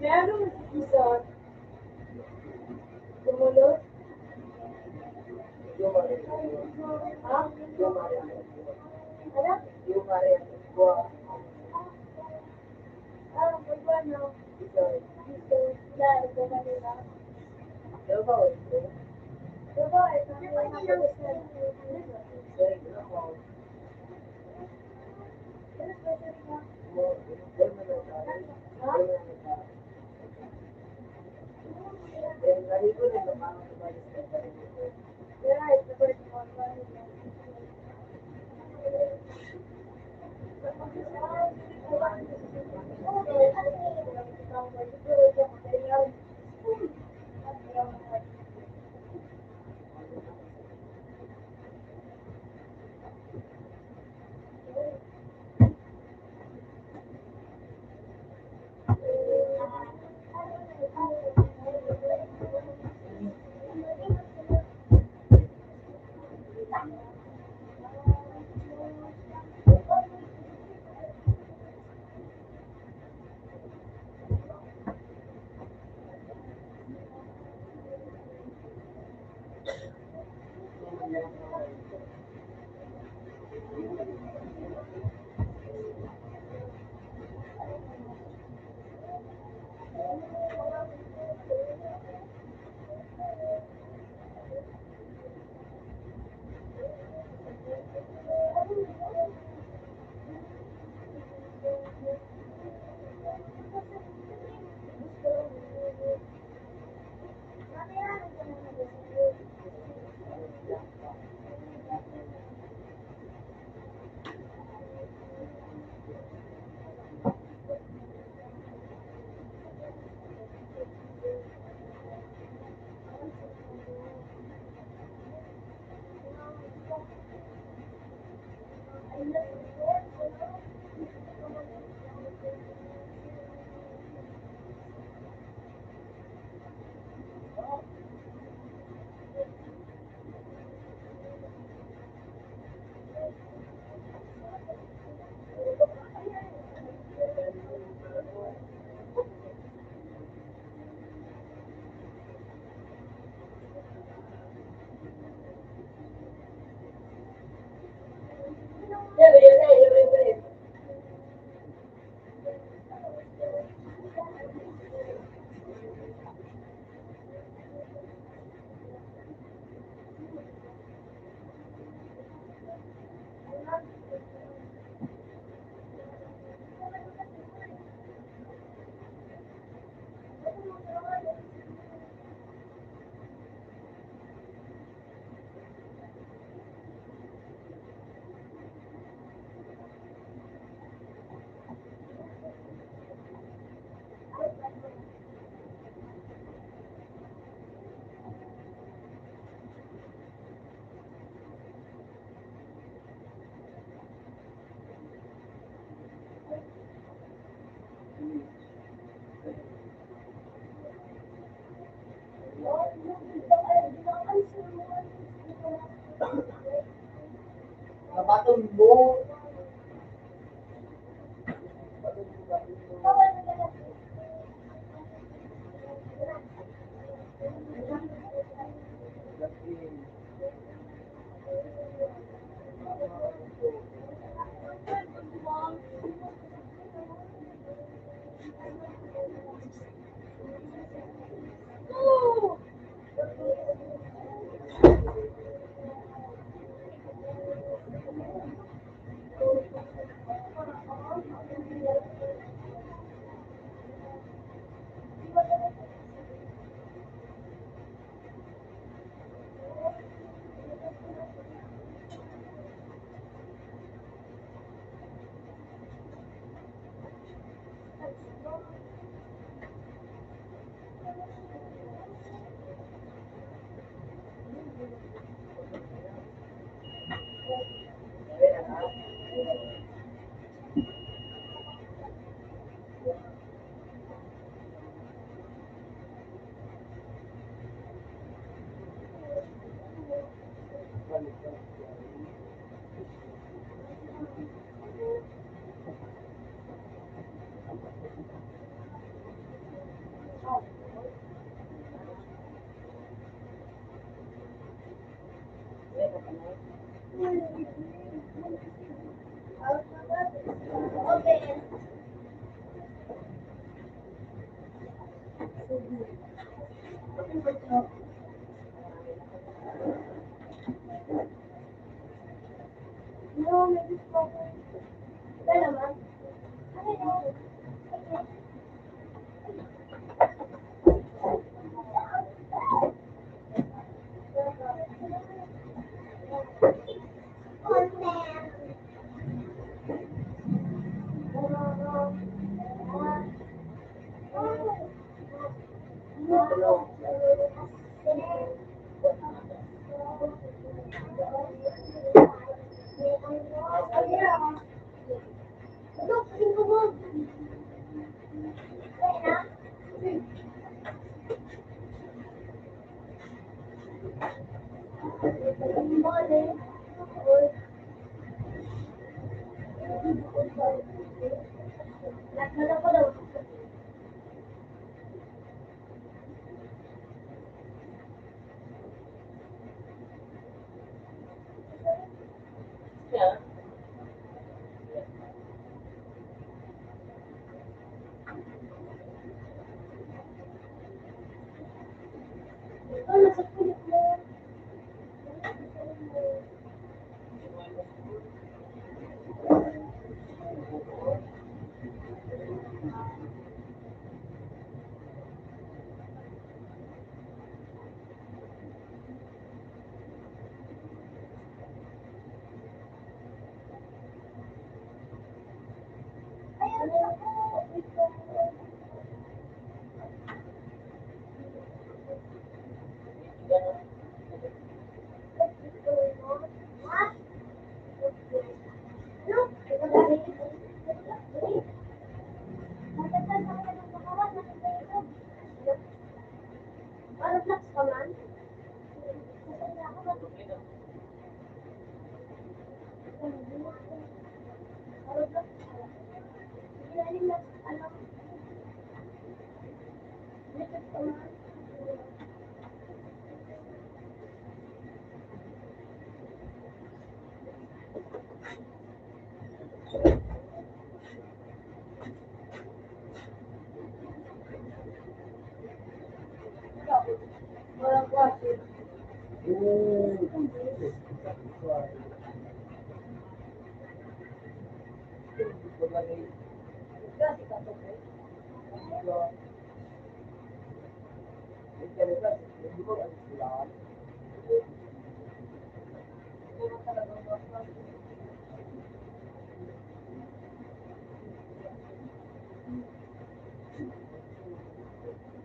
Meron isa, gumulot. Ha? Ano? Magkano? Dito, dahil sa kanila. Diba, ito na yung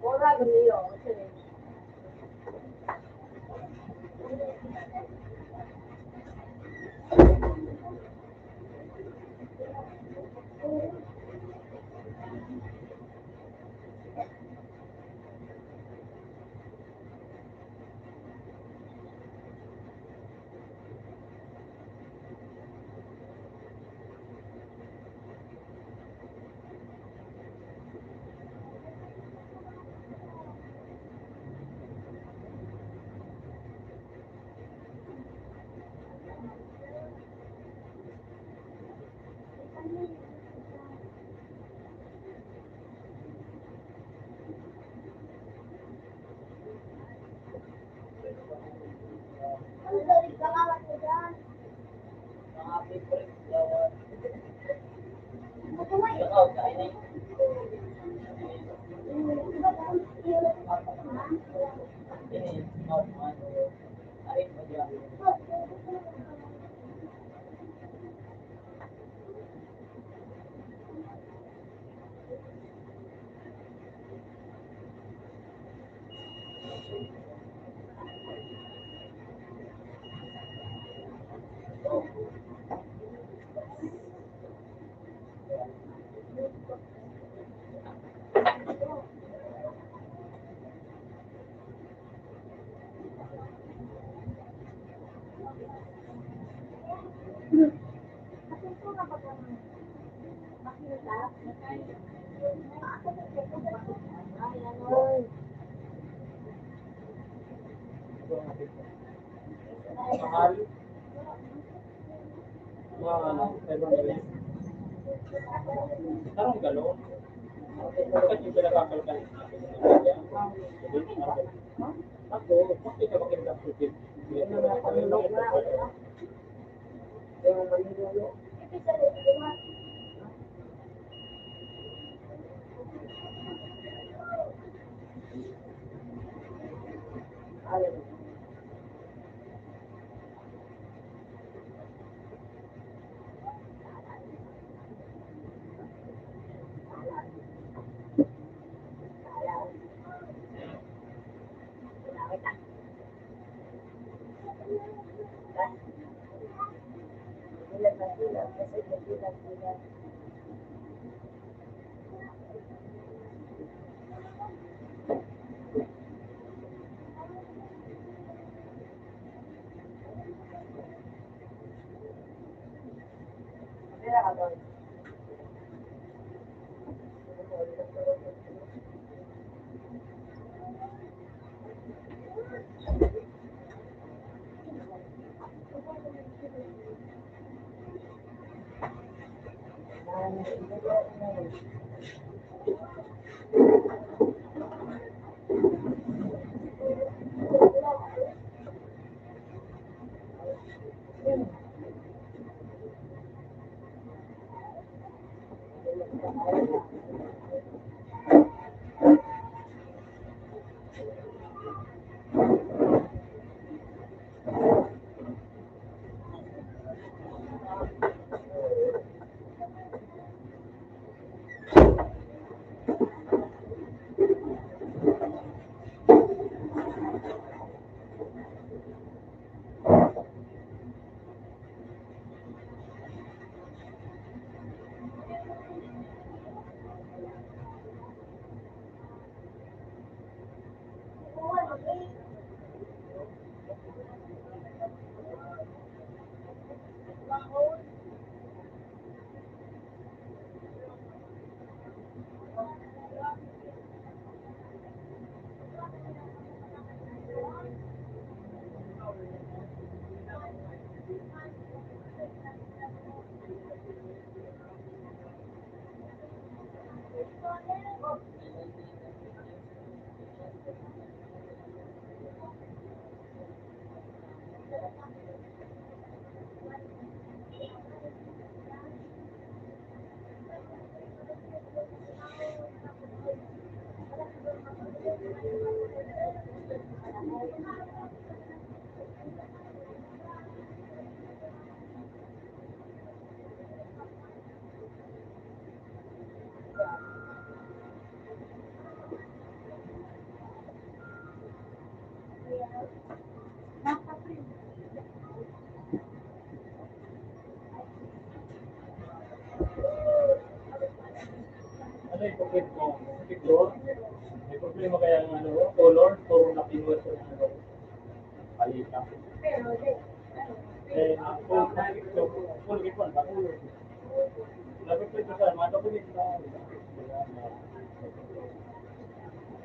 Ora io, Mahal. Mga ano, 500. Tarong galon. Bakit yung pinagkakalkan? Ako, bakit ka makinig sa tip? Ano yung pagkit mo? Picture? May problema kaya ng ano, color? Puro nakinuha siya ng ano, palita. Eh, full ipon ba? Labi ko ito sa mga dokulit na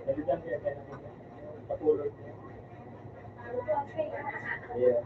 dalitan kaya kaya naman sa color niya. Yeah.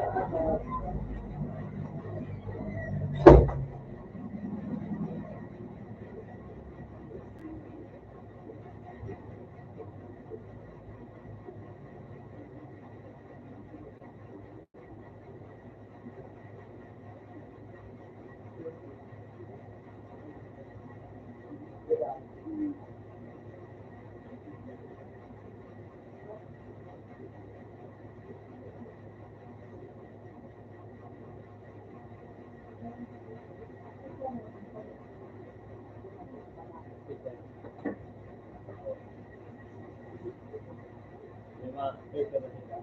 May mga pwede ba sila?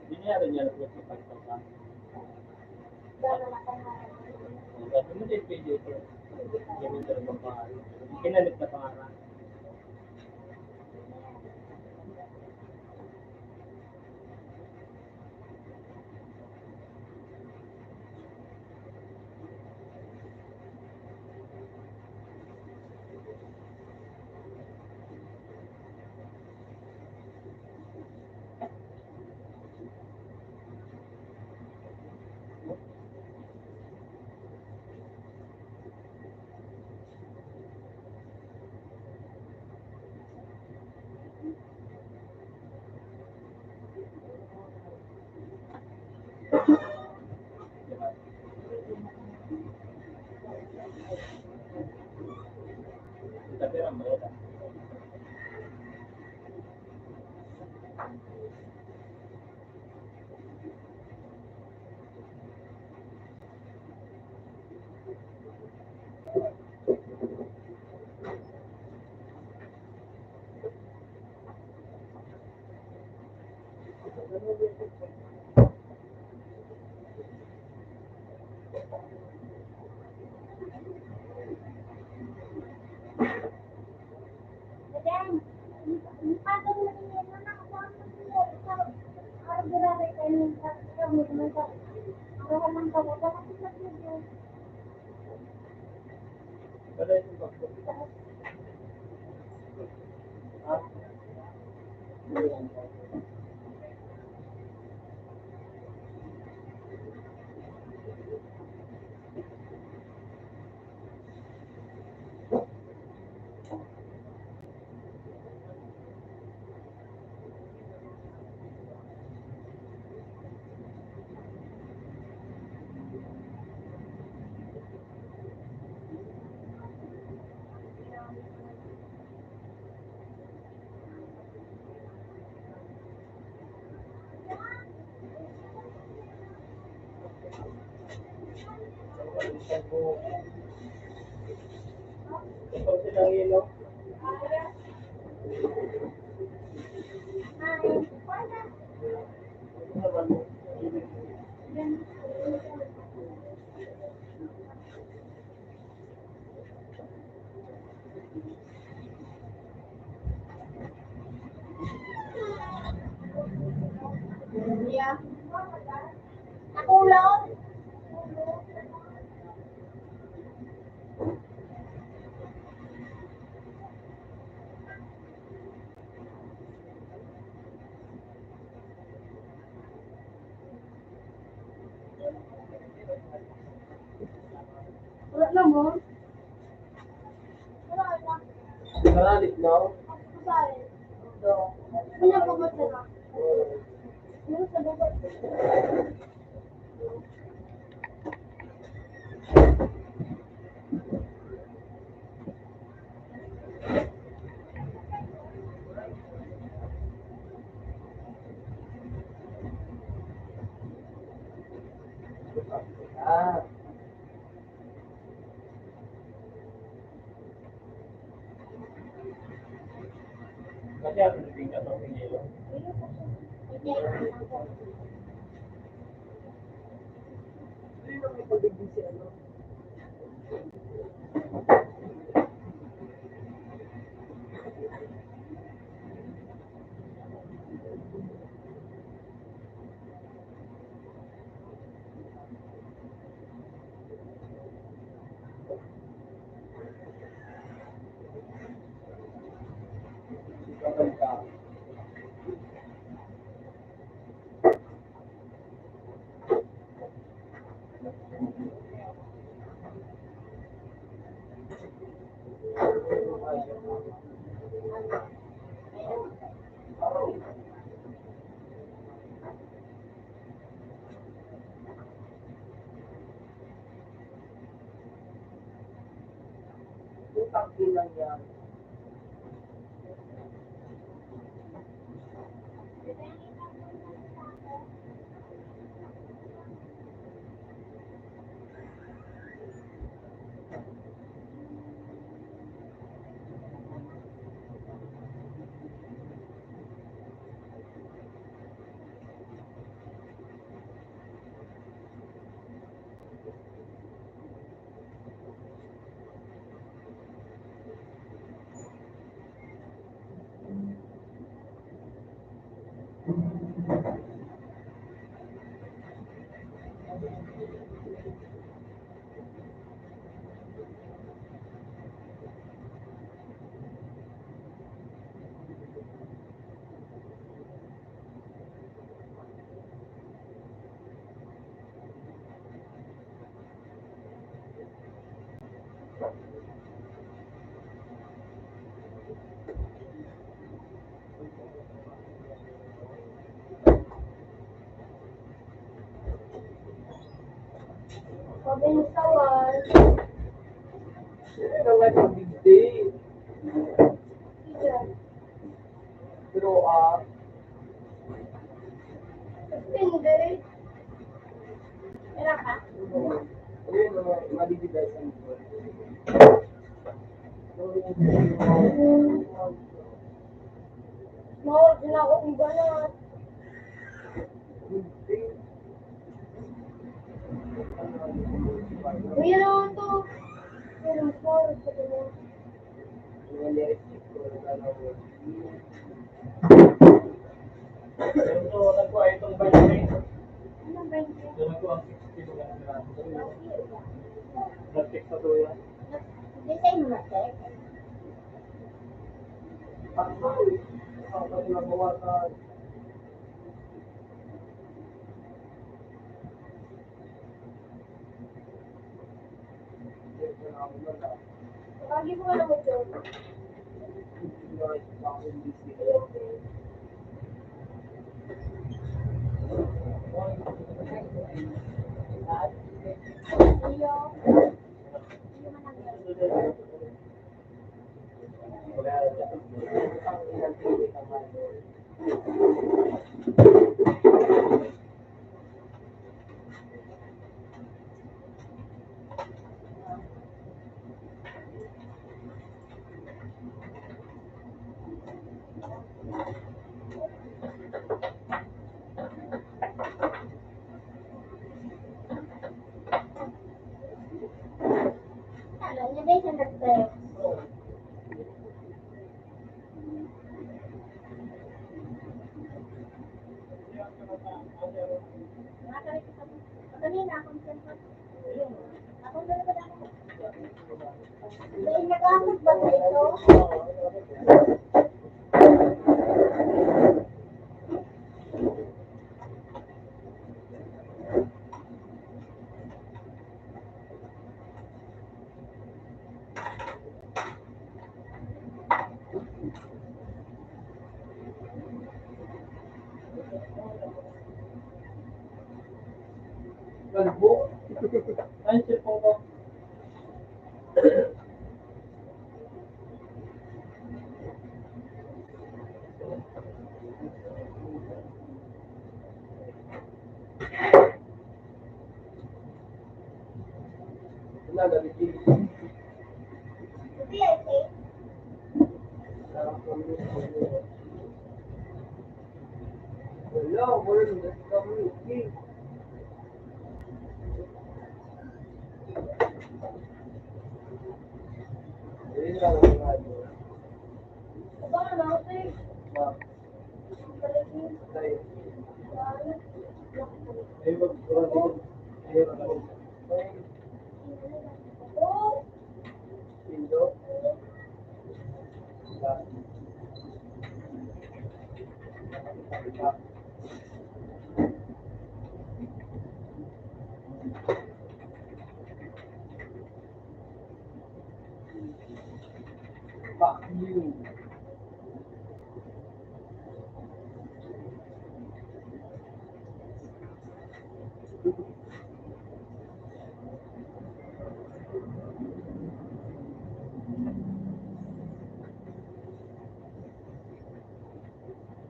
Nangyari niya lang sa pagkakang. Sabi mo din pwede ito. Ganun talaga pangalan. Kinalit na pangalan. Tapi ramai ya. Ada itu bakso. Ah. Ito silang ilaw. Yeah. Ako lang. Wala na mo. Wala na. Naralit na ako. Sorry. Pinapagod na lang. Ano sa dapat? Ah, Kasi ano naging ano, pinilo. Hindi, ako. hindi naman may pag-ibig si ano. Kapag ka. Yung tangki lang yan. Sabi ni Sawan, Hindi naman yung big day. teacher, Pero, suspended. Meron ka? ayun naman, malibigay sa ito. Mahal din ako ng banat. Big day. Uy, ano to? Pero mas mahal sa kanya. Yung lyrics ko, naglalawin. So, nagkuha itong vitamin. Ano ba yun? So, nagkuha ang 60 kilo na nag-check sa tuya. Design mo na, sir? Kapag nagawa sa Lagi mo ka na mag-joke. Iyo. Iyo man ang yun. Ano, niya ba yung nag-text? Kanina, akong sensor. Akong dalawa na ako. Dahil nag-aakot ba sa ito? Kalbo. Ay, cellphone ko. Na, nabigil. Hindi, I think. Wala, wala. Nagkamit. Ayun lang ang radyo. Aba, natin. Tayo. Ayun, wag ayun, ayun. Oh, Pindo. Fuck you.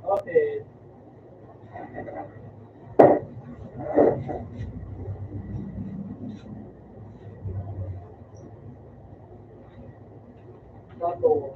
Okay. Gato.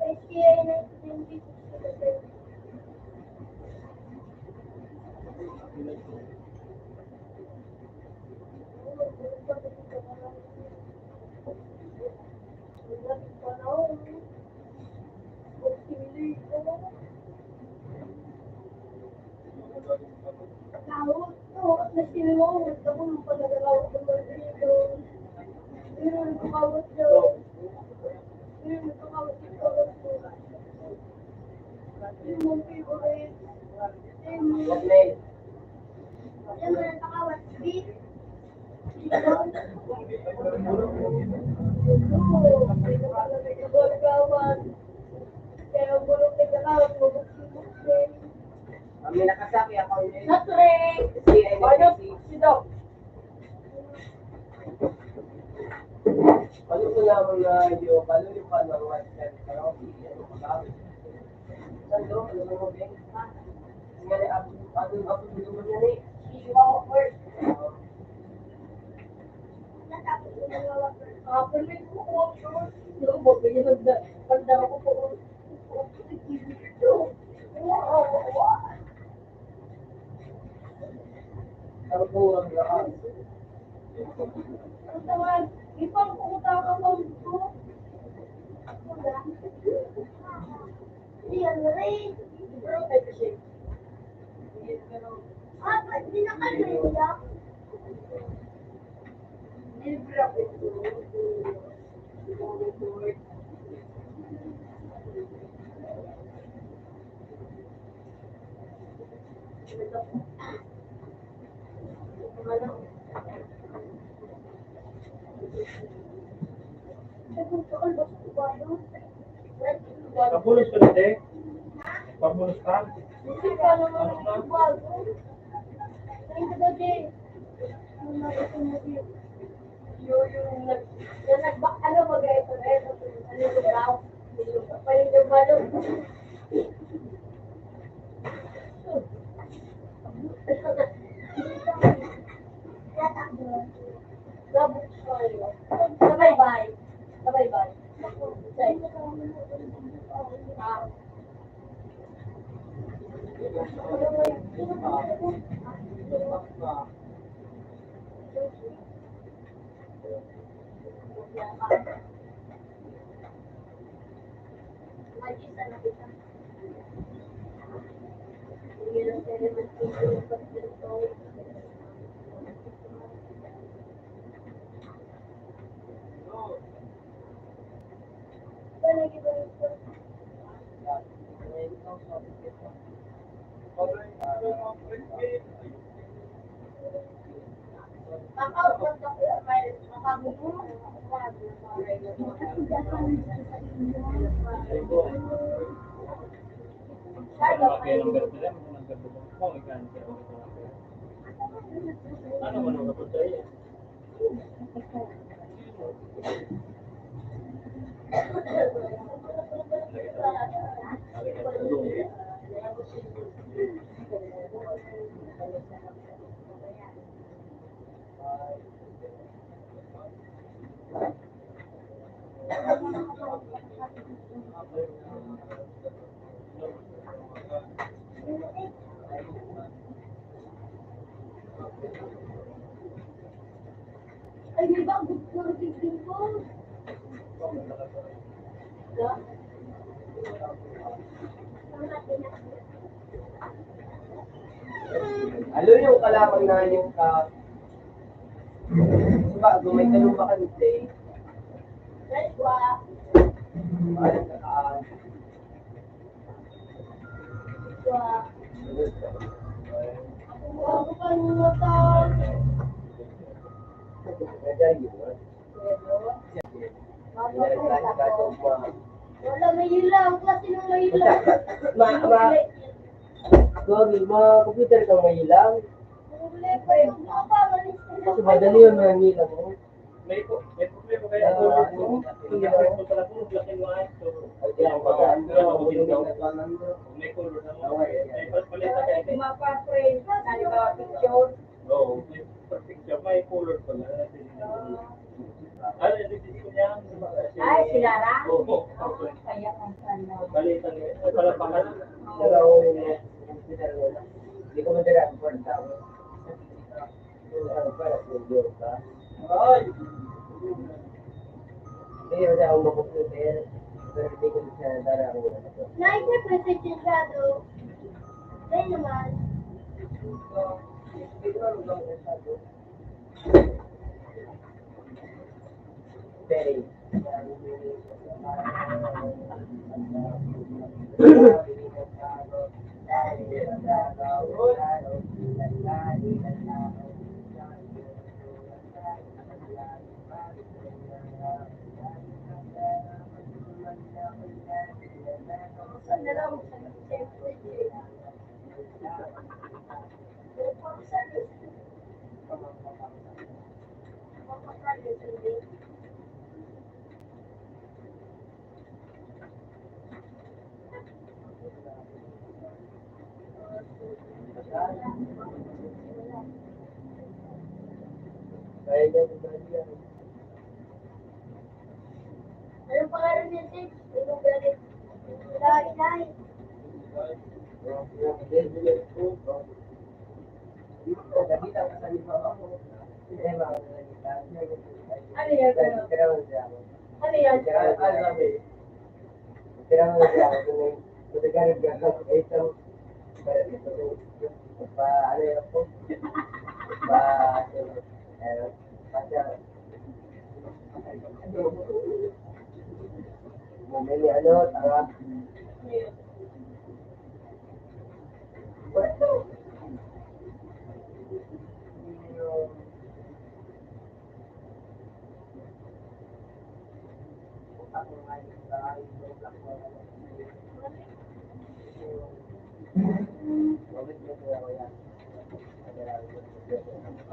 SCA 1996. Wagner. Kami nakasabi ako yun. Ano ko naman na yung palunin pa ng white card pero ano pag-awit. Sando, ano mo ba? Nga ni ako dito mo yan eh. Ano po ang lakas? Ipang pumunta ka sa ko. Hindi yan rin. Ah, ba't di nakaluya? Papulos ka na, te? Papulos ka? Hindi ka naman yung bago. Hindi ka din. Yung nagbak, ano mag-reto na ito, ano yung daw, yung kapaling yung balong. Sabay-bay. Sabay-bay. Ah. Mag-isa na kita. Hindi lang tayo mag-isa pagdito. Paano kita ito? Makakapunta ko yung may amo mo. Malaki ang number sila, number sila. Kung ikan sila. Ano man ang kapag sa'yo? Ay, may bago ko din ko. Ano yung kalaban na yung ka... Diba, gumay ka nung bakante, parang nakaan. Bago pa nyo taon. Kaya yun. Wala, may ilaw. Kasi nung may ilaw. Sorry, computer kang may ilang. Kasi madali yun mga ilang mo. May problema kaya color mo. Fingerprint mo pala po, black and white. So, may color na mo. May palita kaya ito. Oo, may picture. May color pala. Ano, nag-disco ko niya. Ay, sila ra? Oo. Kaya ang sana. Balita niya. Ay, palapakan. Pero computer mo na. Hindi ko madala ang kwenta mo. Para sa video ka. Ay! Hindi yun ako mag-computer. Pero hindi ko siya nadala ang wala ko. Naisip ko sa Chichado. Ay naman. Very. Sana lang sa Anong pangalan niya, Sid? Anong galit? Ilay. Ano yan? Ano yan? Bumili ano, tanga.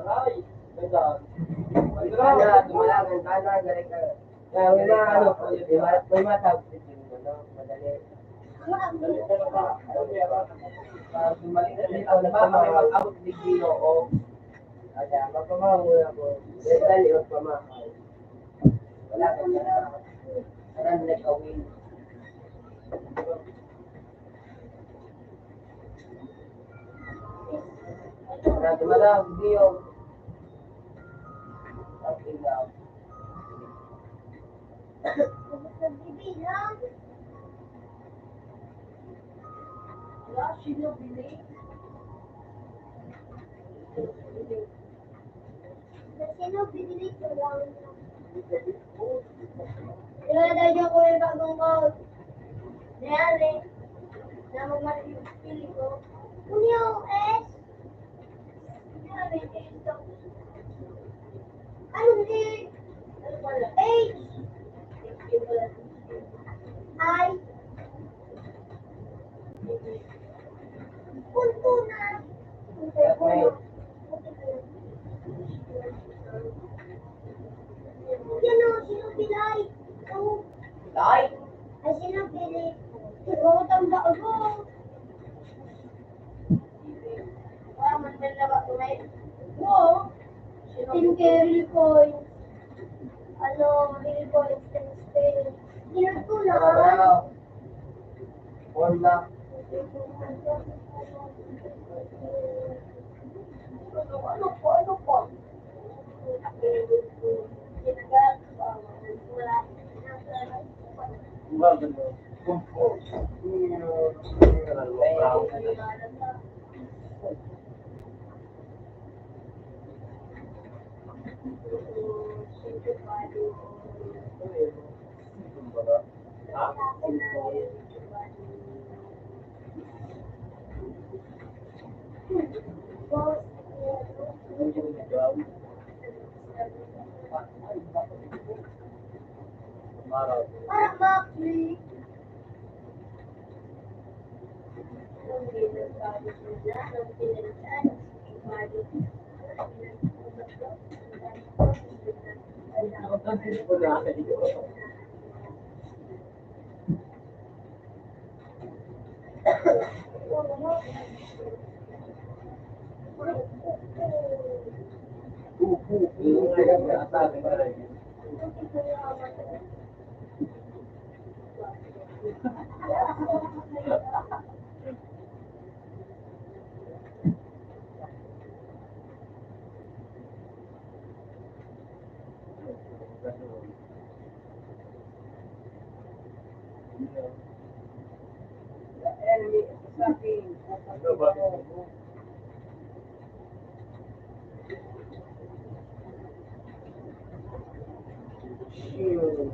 Aray, ganda. Ganda, dumalagan ka na, galing ka. Kaya may mga ano, may mga tablet din, ano, madali. Bumalik na dito, nagpamahal, video o kaya magpamahal muna ko. Dahil yun, pamahal. Wala ka na. Parang nag-awin. Dumala, video. Okay na. Sa bibilang. Wala, sino bili? Sino bili ko lang? Ilagay niyo ko yung bagong code. Nayari. Na magmali yung pili ko. Kung yung S. Nayari, ito. Ano hindi? Bawat ang bago. Wala man din na ba tumay? Oo. 10K real coins. Ano, real coins, 10 Spain. Hinat ko na. On na. Ano po, ano po? Ginagat, wala. Diba, ganda. Marap. Para Maxley. Enemy attacking. Shield.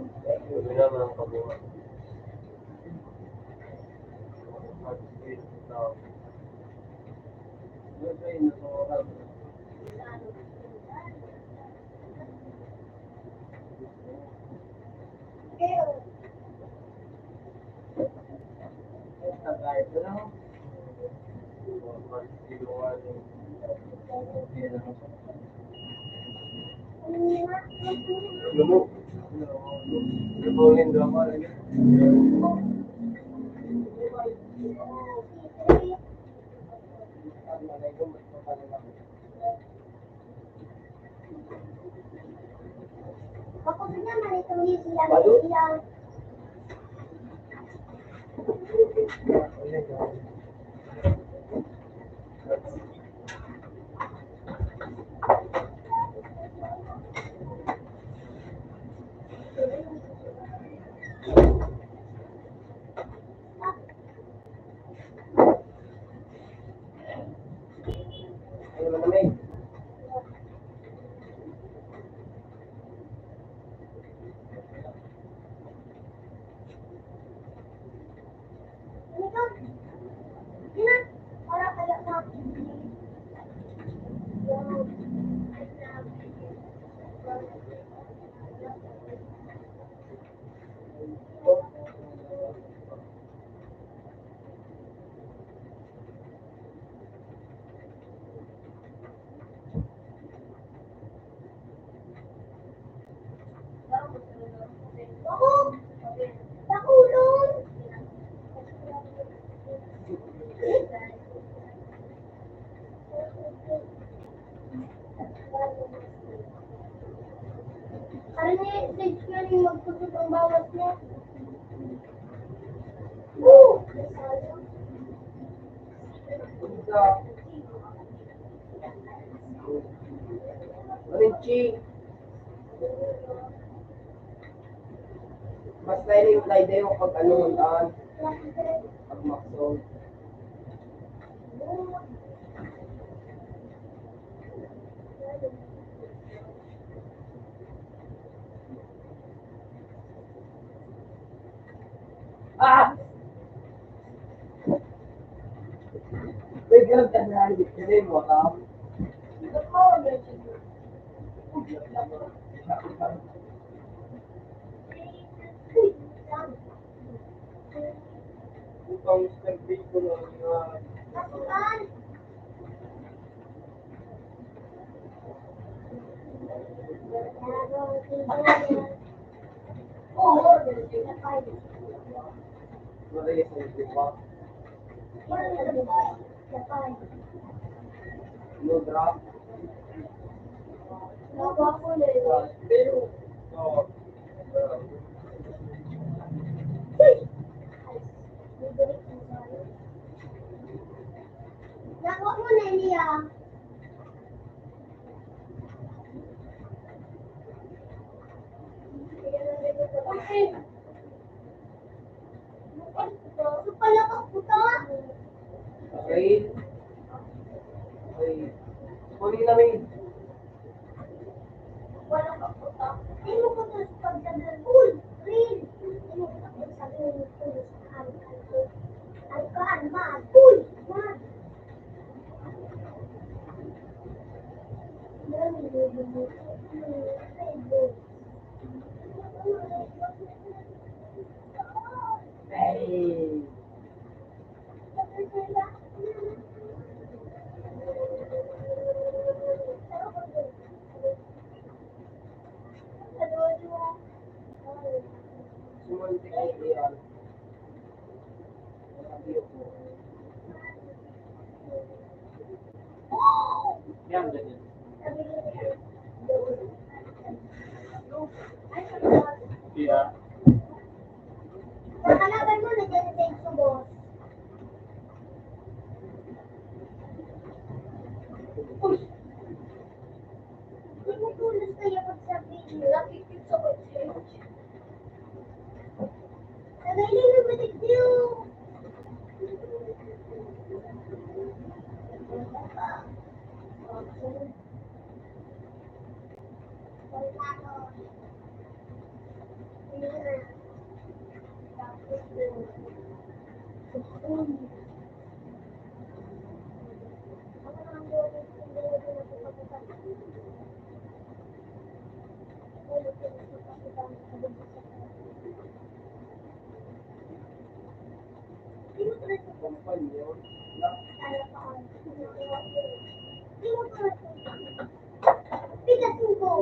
Ako din naman itong siya. Ano malamig? Para kaya na. Ako! Nakulong! Ano niya, stage nga rin magtusot ang bawas niya. Woo! Richie. Mas na-reply din yung pag ano muntaan. Pag maxon. Ah! May ganun ka na. Hindi mo alam. Itong service ko lang nga. Nasaan? Oo. Maria sa YouTube ba? No drop. Pero, oh, Nakuha mo na niya. Ito pala ka puta. rain. Ay, kunin namin. Wala ka puta. Hindi mo ko ito sa pagdadal. Uy! Real! Hindi mo ko ito sabi mo ito sa alkaan. Man! Uy! Man! Hey. Sumuntik ay real. Yan, ganyan. Kaya, Nakalaban mo na dyan sa ito, boss. Uy! Hindi mo tulos kayo pag sabihin. Nakikip sa kotse. Nagaling na batik niyo. Kumpanya. Pigasin ko.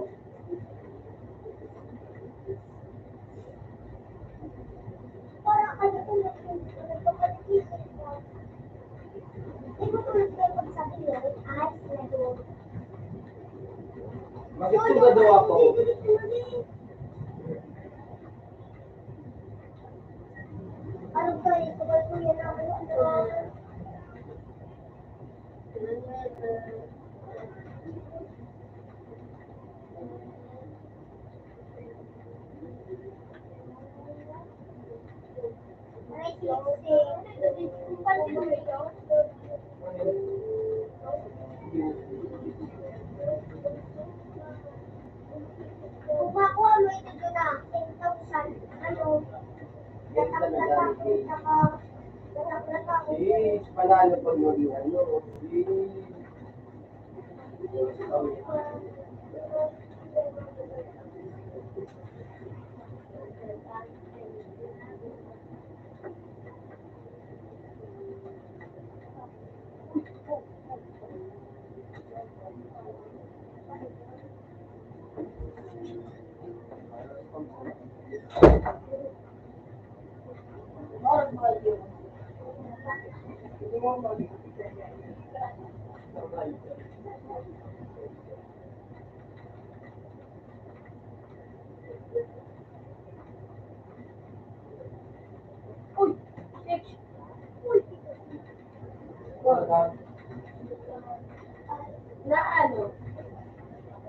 Parang ano ko na nagpapalikisin ko. Hindi mo tulos kayo pag sabihin. Ayos na doon. Bakit suga daw ako? Ano ba yun? Kapag ko yan ang ano. Ay, sisi. Paano ba ito? Kung makuha mo ito doon na 10,000, ano, latak-latak, saka latak-latak. Eh, panalo pa mo rin ano. Uy! Uy! Na ano?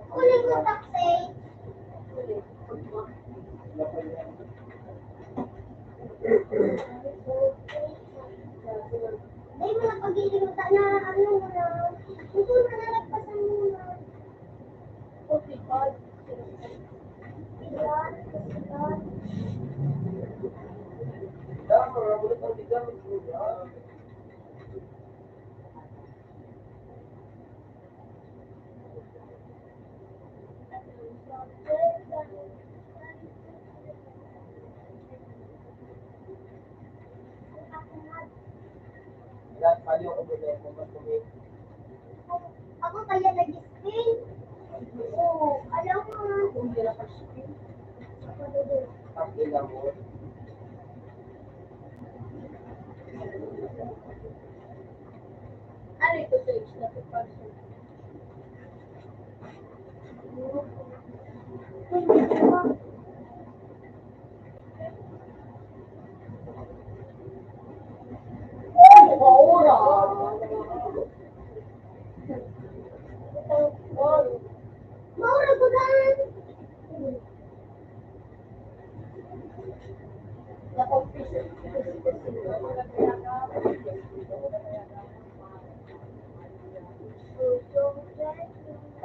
Kunin mo taxi. Dahil mo na pag-iinutan na ano mo na. Ito na nalagpasan mo na. Okay, call. Ilan? Ilan? Lahat pali ako muna kung masumit. Ako kaya nag-spin. Oo, alam mo. Kung hindi na kasi. Tapos ilang mo. Maura ko daan.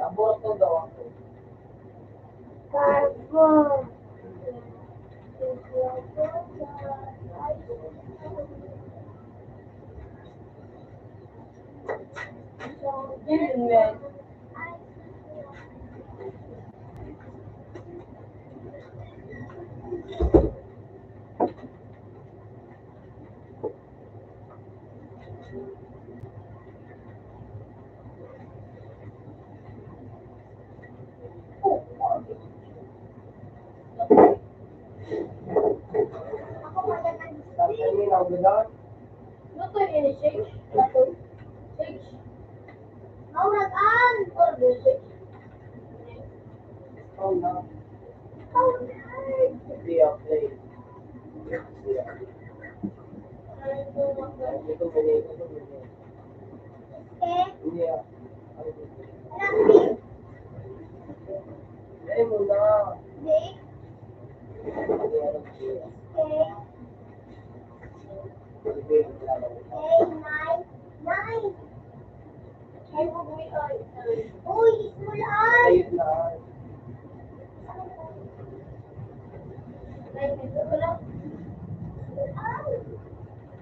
Aborto daw ako. Carbo. Yun nga. Ako magandang Tapos kami na gano'n. Luto ini shake. Luto. Shake. Maura daan. Or the shake. Oh, no. Okay. Hindi ako play. Hindi ako. Hindi ko mali. Okay. Hindi ako. Anak, Ay, muna. Dick. Hindi ako. Okay. Hindi ako. Okay, nine. Nine. Ay, bugwi ay. Uy, small eye. Ayun na. Ay, dito ko lang.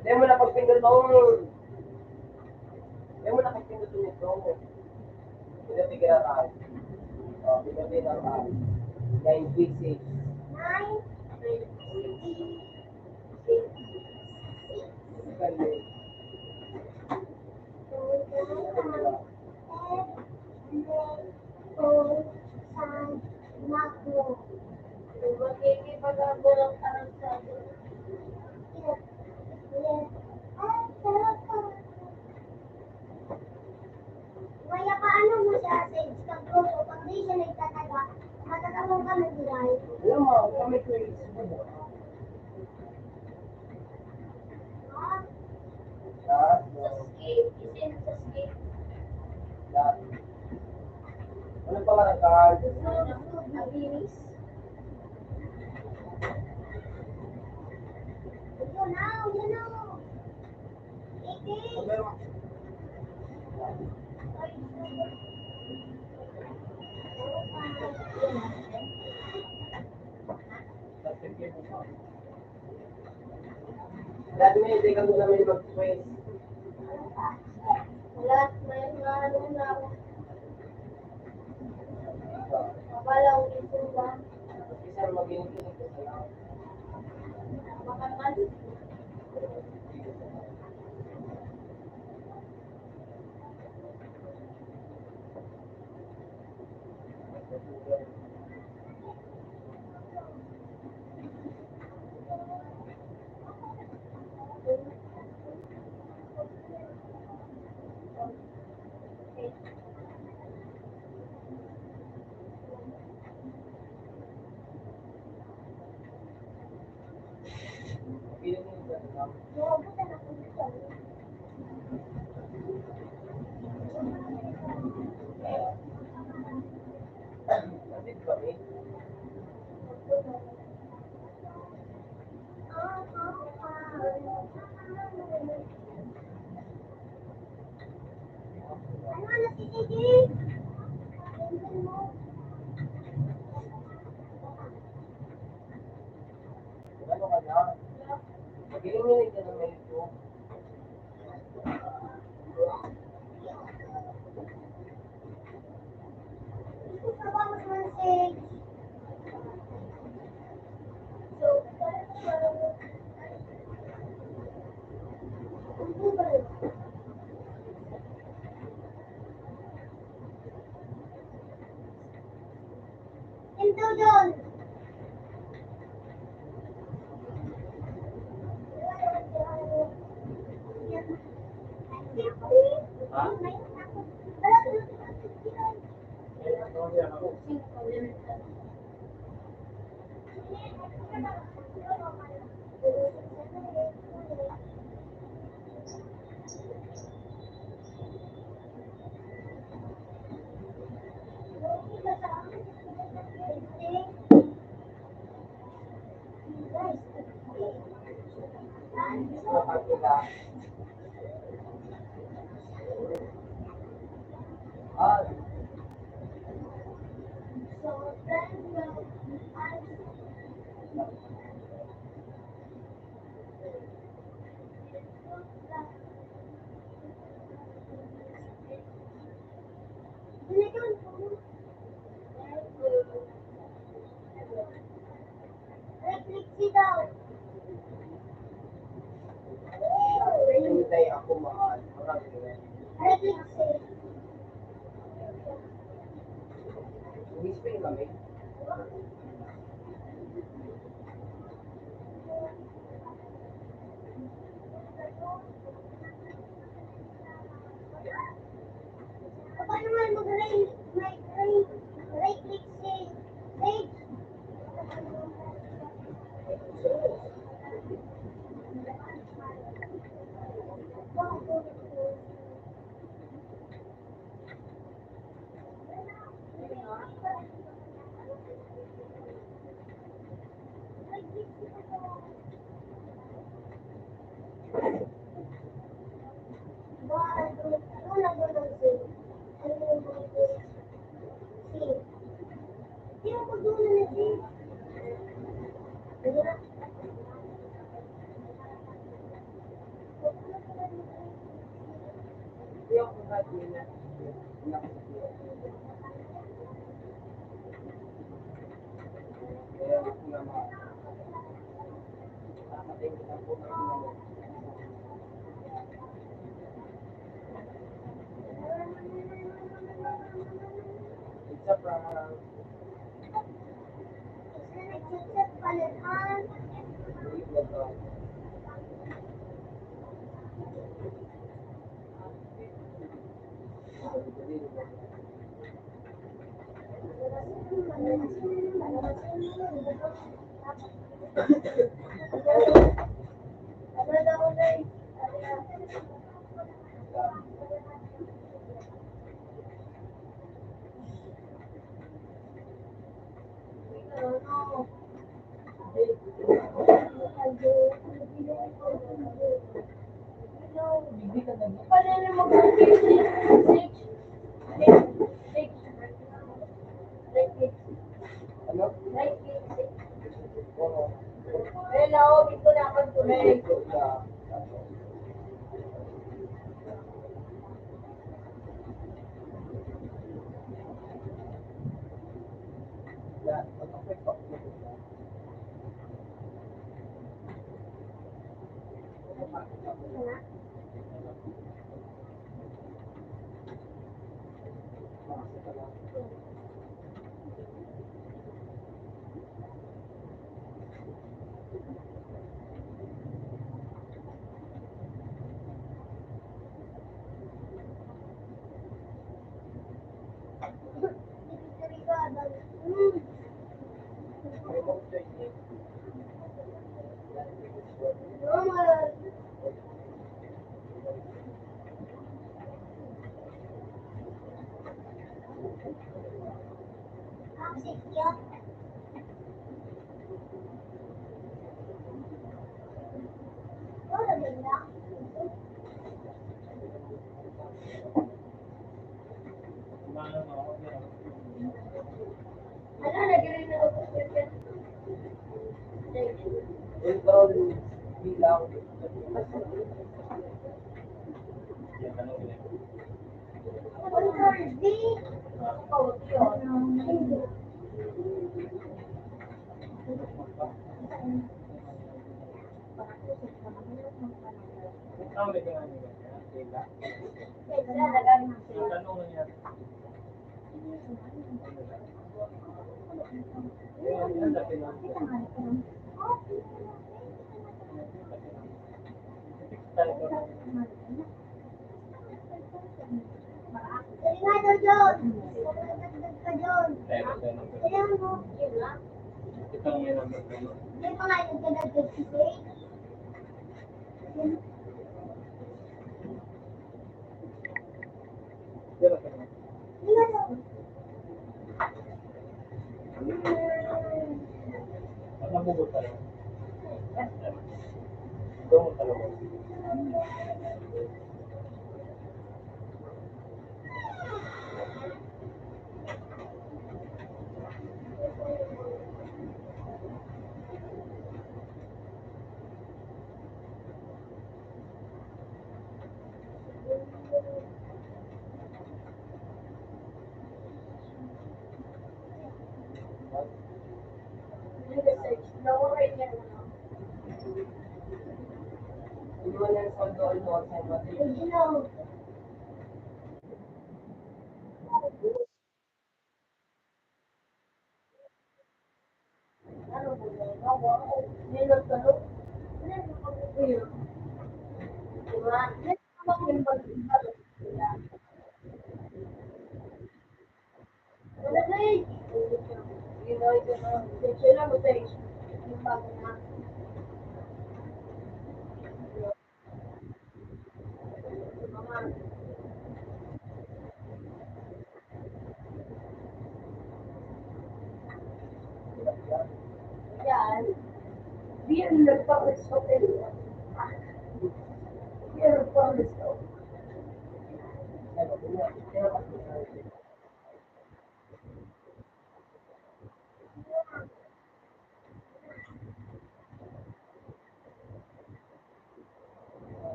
Hindi mo na pagpindot mo. Hindi mo na pagpindot nito. Hindi tigil ka. O, tigil ka. 9B6. Nine. Kali. Magkikipag-abo lang parang sa Kaya paano mo siya sage kag grupo pag di siya nagtataga, matatawag ka ng diray. Alam mo, kami ko yung Ah, lahat. skate. Isin sa skate. Lahat. Ano pa nga nag-card? Naginis. yun na. Iti. Pero, dahil may hindi ka muna may mag-quiz. Wala, may mga ano na ako. Akala ko dito ba? Isa maging ko sa lang. Makaman. Nandit kami. Ano na si Gigi? Ano ka na? Mag-ilinginig ka ng medyo. Gusto ka ba mag-message? Ito doon. Ha? Ano yan ako? Nakakila. Ah, So then refleksi daw. hinintay ako mahal. Maraming Refleksi. Umispay kami. Paano nga mag-right click si page? Hindi ako kumakain na. Hindi ako kaya ako nga mahal. Nakakating kita po ng mga isa pa ano? Oo. Hello, dito na ako tuloy. Ano, nag-rin na ako sa Control bilang Control D. Oh, yun. Tawag ka nga nila. Kaya, Kaya nagamit ko. tanong nangyari. Dali nga daw, John. Dagdag ka, John. Kailangan mo. Yun lang. Ito may number ka. Hindi pa nga yung pinag-get si Faye. Pero ka na. Hindi na lang. Ang nabugot tayo. Ito mo talaga. Hindi mo lang soldo sa mga Original. Ano mo na? Ako. Hindi na salo. Hindi na ako. Diba? Hindi na ako yung pag-ibalo. Wala na eh. Ito na. Sila mo tayo. Yung bago na. Mga yan. Beer nagpa-resto kayo. Beer nagpa-resto.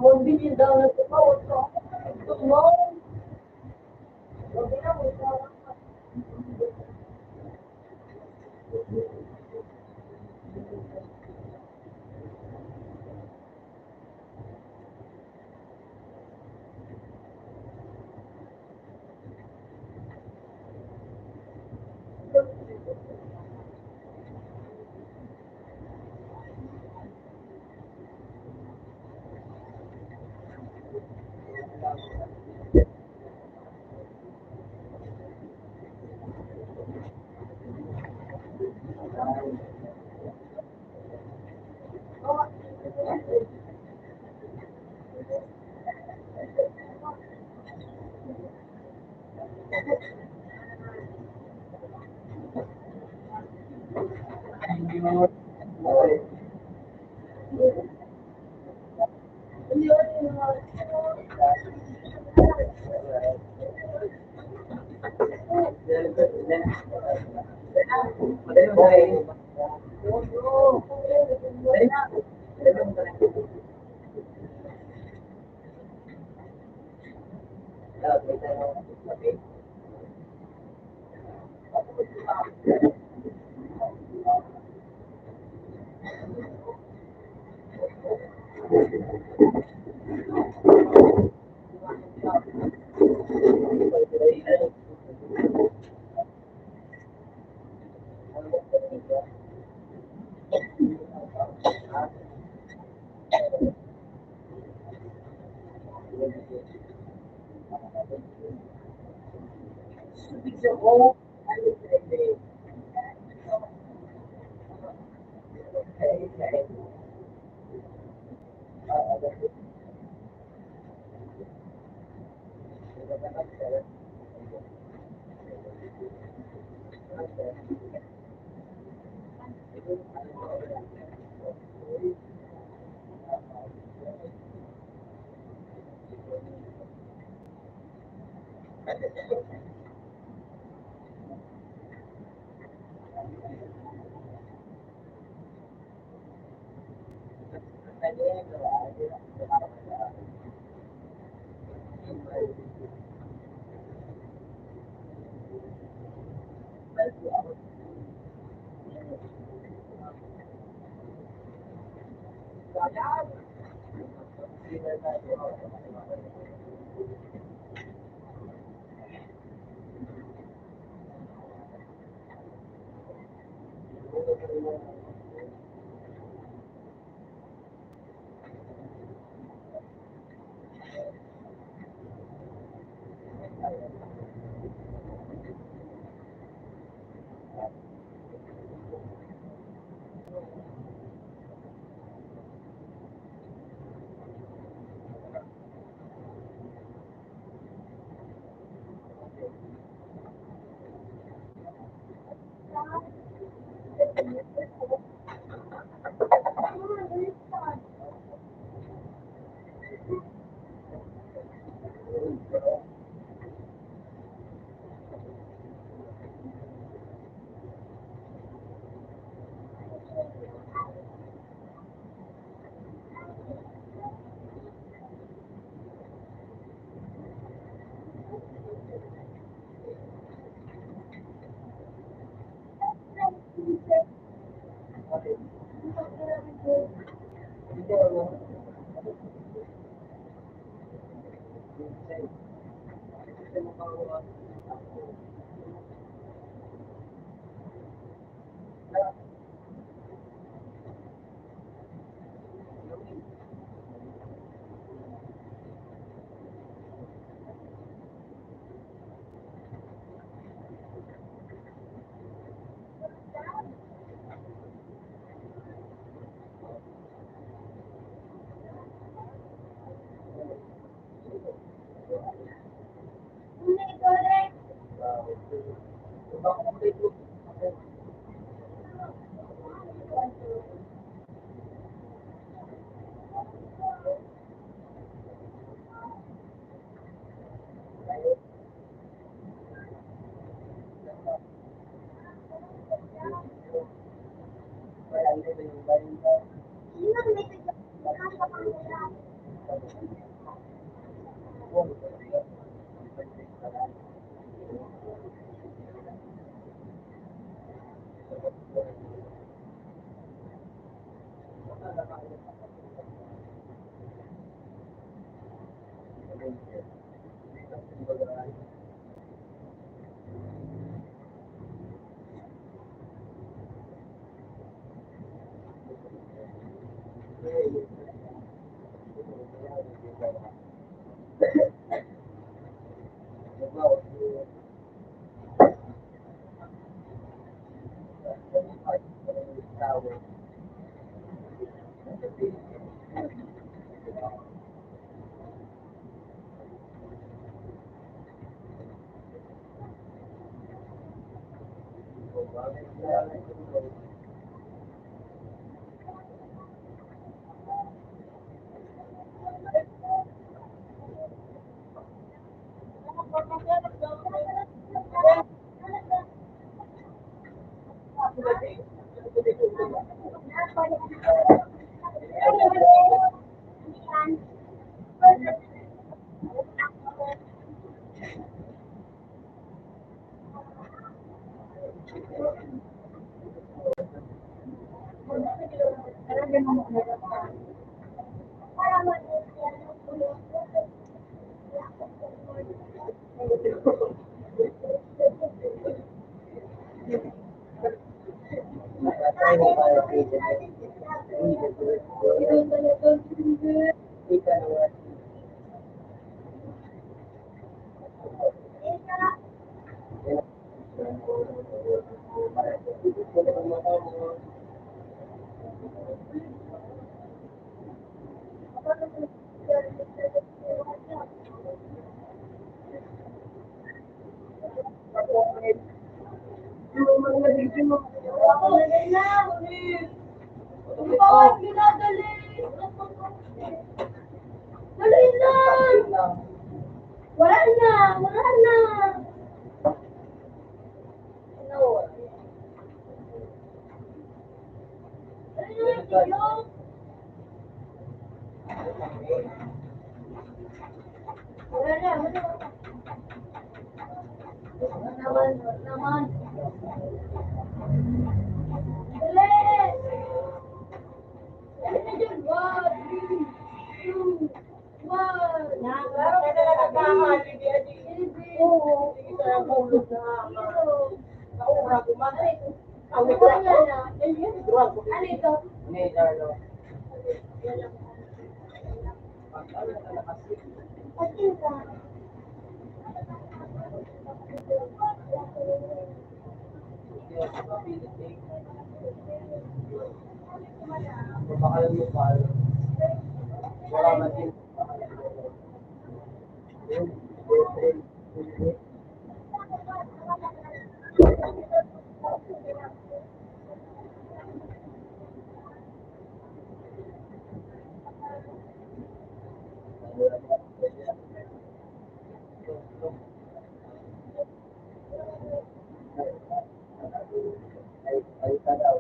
One billion dollars to power from tomorrow. Wala na, wala na. Wala na, wala. Naman. Dali! Dali na dyan. 1, 3, 2, 1. Laro ka na nagkakahan, hindi Oo. kita ang hulog na naura ko man. Ang Ano ito yan na? Ano ito? Hindi, ano. Ano na nakasip? Atin ka. Hindi ako mapilit eh. Mapakalan mo pa. Wala man din. Ay, tanaw.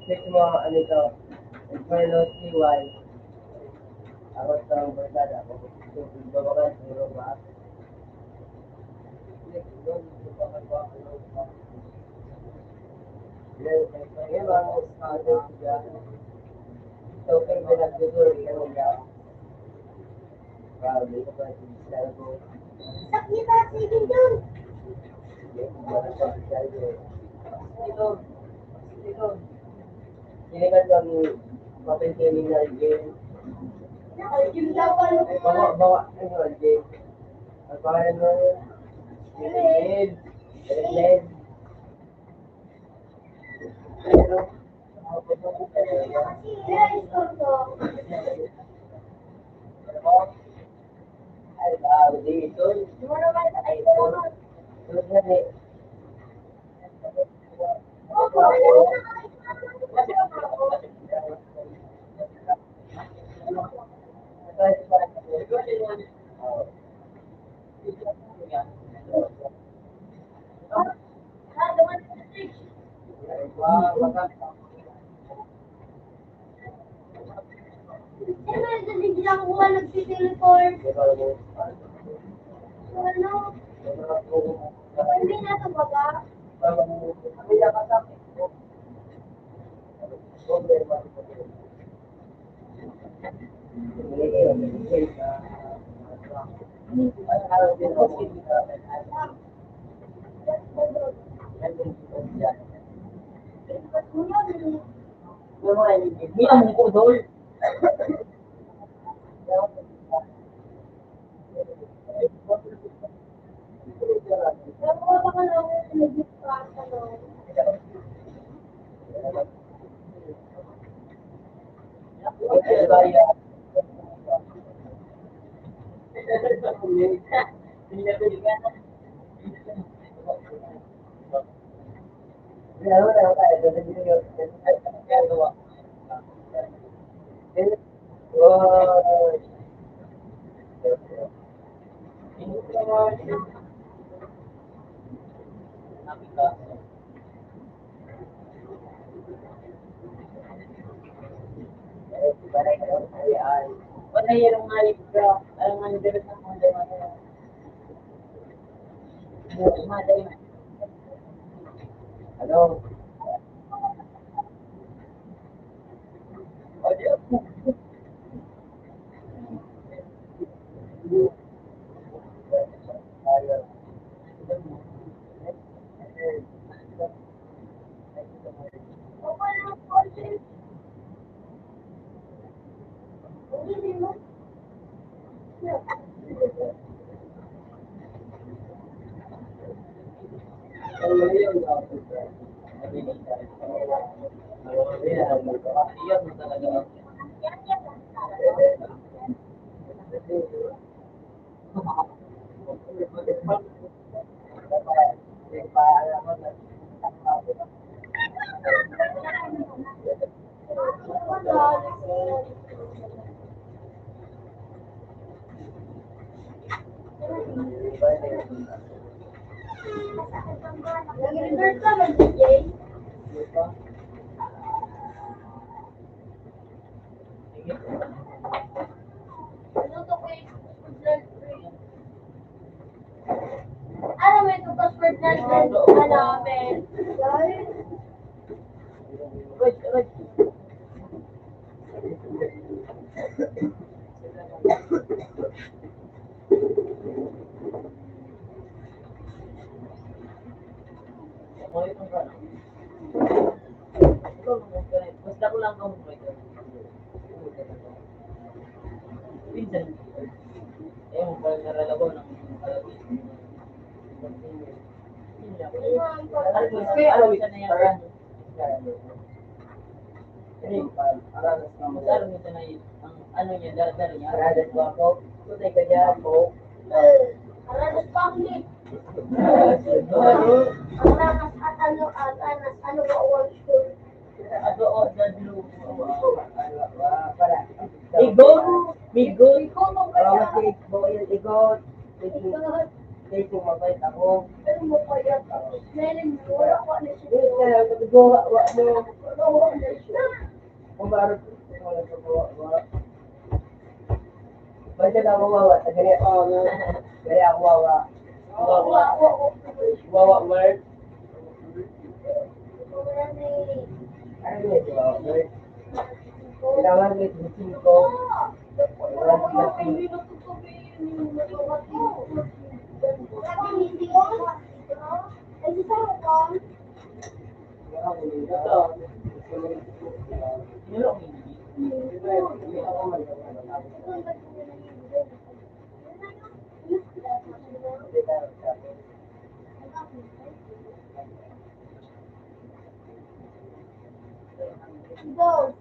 Next mo, ano ito? Inferno CY. Ako sa ang barkada. Kung babagan, puro ba? Next, doon, babagan ba? Ano ba? Ngayon, ang skada siya. So, kung pinagduduri, ano niya? Grabe, ito ba yung cellphone? Sakit at sige dun. Ito, ito. Sinikat ang mapaintaining na game. Yung daw ano ko. Bawa, ano, game. Ang pangalan mo, Red. Red. Pero, Kaya store ko. ay, dito. Di mo naman sa ay ko. Tulad na ni, Opo. Sino yung sa biglang kuha nagtiteleport? Ano? Hindi na sa baba. mga iligid. Hindi among ko, Dol. Pero wala ka lang nag-discuss, ano. Wala yan ang malit ka. Alam nga nila sa mga ano? Nag-reverse ka ba, DJ? Ano to kay ano may ito password natin? Hanapin. Guys. Basta ko lang kung pinsan. Eh, mo pala naralago ng ano isa na yan? Magkano minsan na ang ano niya, daradar niya. Daradar ko ako. Tutay ka dyan po. Aranas panglit. Ano? Aranas at ano ba all school? Ato o sa blue. Igot! Migot! Igot! Kung mabait ako. Pero mo pa yan. Meron mo, wala ko na siya. Wala na siya. Baca na ako wawa. Gaya ako wawa. Wawa Mark. Ano yun, wawa Mark? Kailangan may tusin ko. Hindi na ito sabihin yung hindi ko. Ay, isa ko. Ito. Yun ang hindi. Go.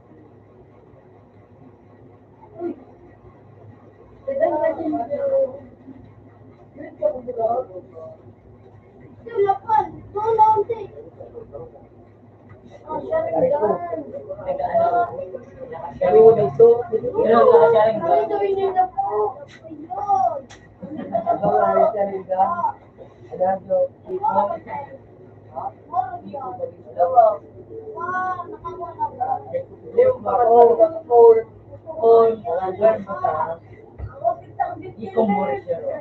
Lapan, tulong din. Oh, sharing gun. Kami mo dito. Pero nakasyaring ba? Ay, gawin niyo na po. Ayun. Ito nga nakasyaring ba? Ano ito? Ito. Wow, nakakuha na ba? Yung phone. Nandun mo ka. I-convert siya.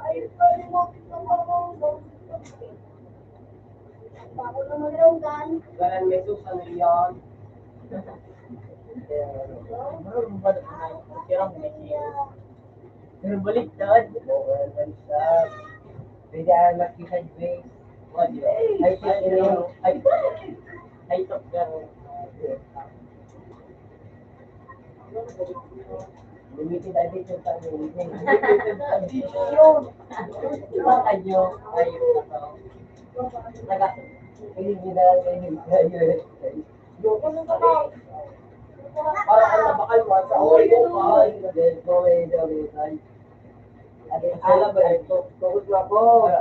Ay, sorry mo. Ako na mag-ronggan. Ganun may susan yan. Meron ba na sirang message? Pero baliktad. Baliktad. Pwede ang makikita Grace. Ay, Ay, top ka. Limited edition sa limited. Yun. Iba kayo. Ayun na to. Naga. Original kayo. Yung para ang nabakal mo sa away ko pa. Then, go away, go away. Alam ba ito? Tungkol na po.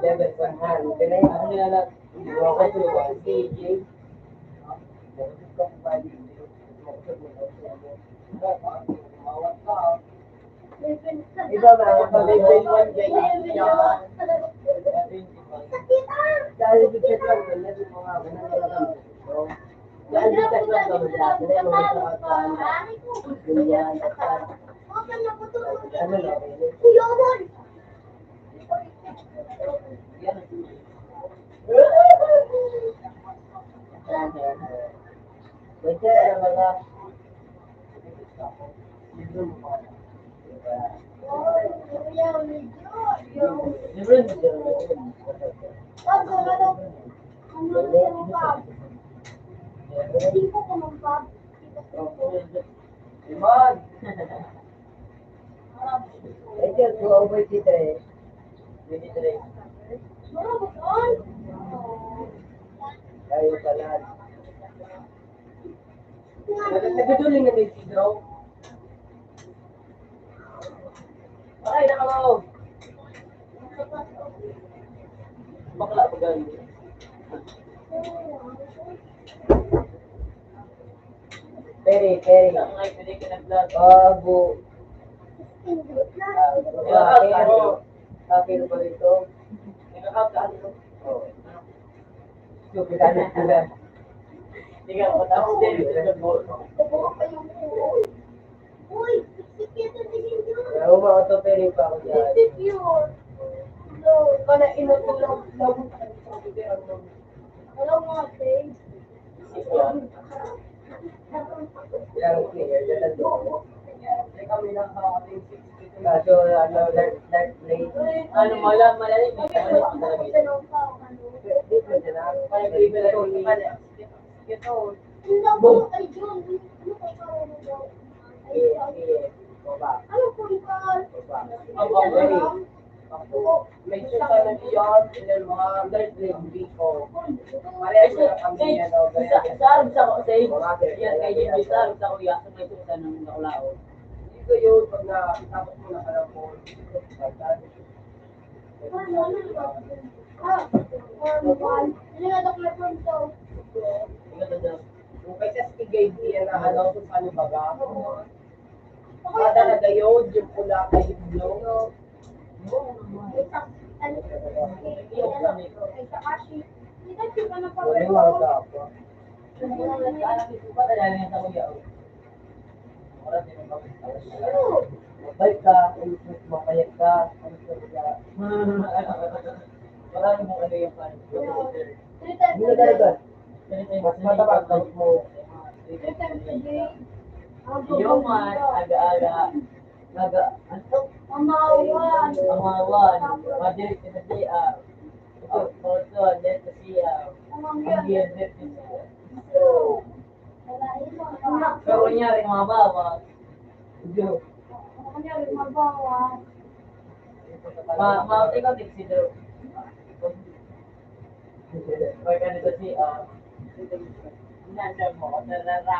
Level 100. Kaya ano nila lang. Ako to DJ. Iba ba? Level 1 ganyan. Dahil dito lang, level mo nga. Dahil dito lang kami lahat. Dahil mo sa ganyan. Ano lang? Yan. Kasi ano mga Iman! Ito, suwa ko si Tre. Hindi Tre. Tayo pala. Nagatuloy na may sidro. Ay, nakalaw. Bakla pa gano'n. Peri. Pwede ka nag-vlog. Bago. Kakiro pa rito. Nakakakalo. Oo. Stupid anak nila. Hindi ka matapos din. Kaya mga to peri pa ako dyan. Kana inutulong lang. Hello, mga babe. Ilang clear, dyan doon. Kami lang kakating 60. Kaso, dark plate. Ano, malalim. Dito dyan na. Parang bibila ko ni ito. Boom! Ay, John. Ano ka pa rin daw? Baba. Ano po ikaw? Ang very. May suka na iyon, ilan mga dark plate biko. Parehas na kami yan. Sarap sa ko sa yan kay Jimmy sarap sa kuya sa may suka ng nakulao. Dito yun, pag nakitapos mo na ka lang po. Kung kaysa stigay diyan na ano, kung paano baga. Kada nagayod, yung pula kayo yung blue. Wala yung mga tao. Mabait ka, mapayat ka, Marami mong ano yung pan. hindi na talaga. Mas mataba ang kamot mo. Yung man, aga-aga, ano? Amawan. Amawan, madirik na siya. Foto, net na siya. Ang yan, net na siya. Pero kunyari, mga baba, Diyo. ma ikaw nagsidro. Or ganito siya. Nandang mo, narara.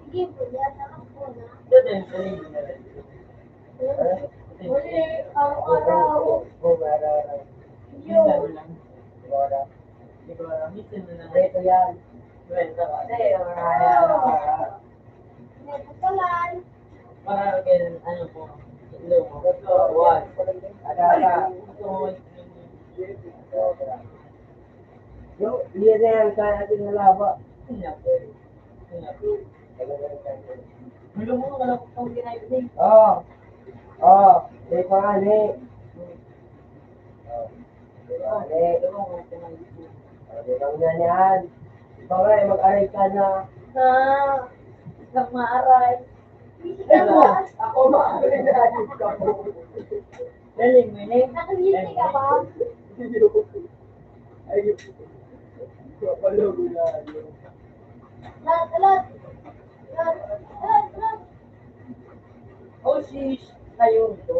Sige, bulian na ako na. Doon din, saling na rin. Uli, araw-araw. Minsan mo lang. Hindi ko alam, minsan mo lang. Ito yan. Kwenta ka. Nagpatalan. Para ganun, ano po, ilo mo. One. Ada. Yung, liyan na yan, kaya natin halaba. Gulo mo, wala ko itong ginagawa. Oo. Oo. May pangani. Hindi lang yan yan. Ikaw nga, mag-aray ka na. kang maaray. Ako maaari na ayos ka po. Galing mo yun. Nakamusik ka ba? Ay, kapalog na. Lahat. Oh, sheesh. Tayo ito.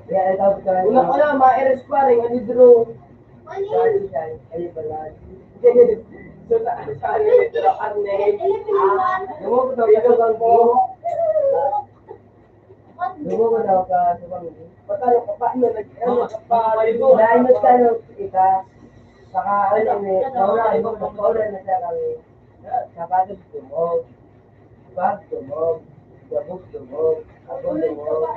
Kaya ito ka. Una ko na, ma-eres pa rin. Ano draw? Manin. Ay, balad. So, saan yung draw? Arnel. Lumo ko daw ka sa bangko. Lumo ko daw ka sa bangko. Patalo ka pa. Ano ka pa? Dahil magkano ika. Saka ano eh. Kaulan na siya kami. Sapatos tumog. Bag tumog. Gabos tumog. Ako tumog.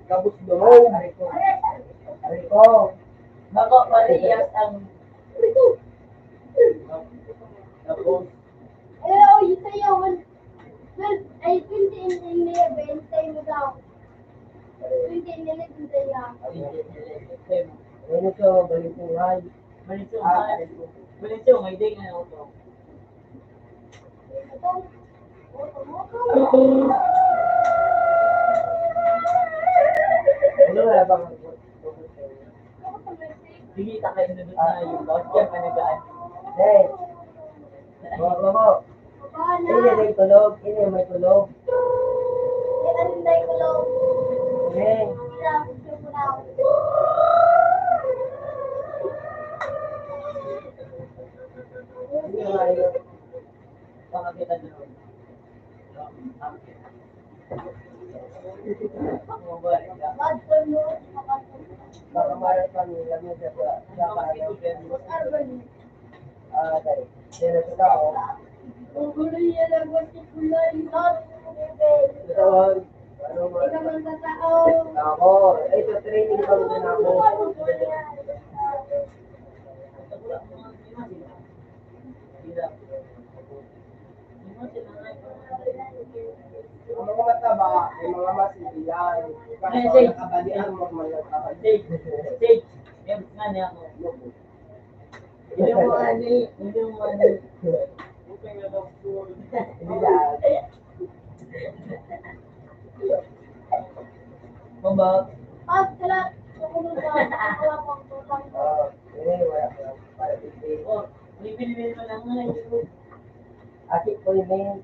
Gabos tumog. Ariko. Bako parehas ang tapos Hello, you say you will. Well, I 2011 tayo mo daw. 2011 tayo. Ano ito? Balitungan. Balisyo, may day na ako. Ano wala bang Bigita kayo na doon na yung boss yan panagaan. Hey! Mo. Ini may tulog. Ini may tulog. Hey! Ini may Baka kita doon. baka mayroon kami lagyan sa tayo. Sino sa tao? Tawag. Ano mo? Ako. Ito training pa rin ako. Ang mga mataba, yung mga masibilan. Kasi nakabalian mo malagkakabali. Stage. Yan nga niya ako. Yung mga ni. Bilan. Mama. Wala ka. Para bibig. Oh, bibili mo lang nga yun. Akit ko yun.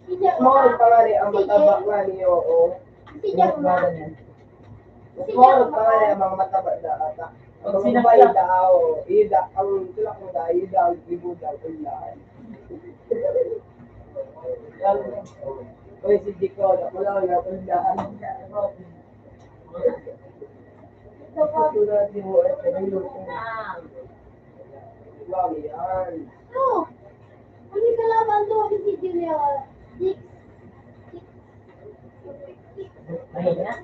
Small pa nga rin ang mataba nga niyo. Small pa nga rin ang mga mataba na ata. Ang mga babae daw. Ang tulak mo daw. Ida ang ibo daw. Ulan. Uy, si Dico. Wala na. Ulan. Tulad mo. Ah. Wow, yan. Ayun na.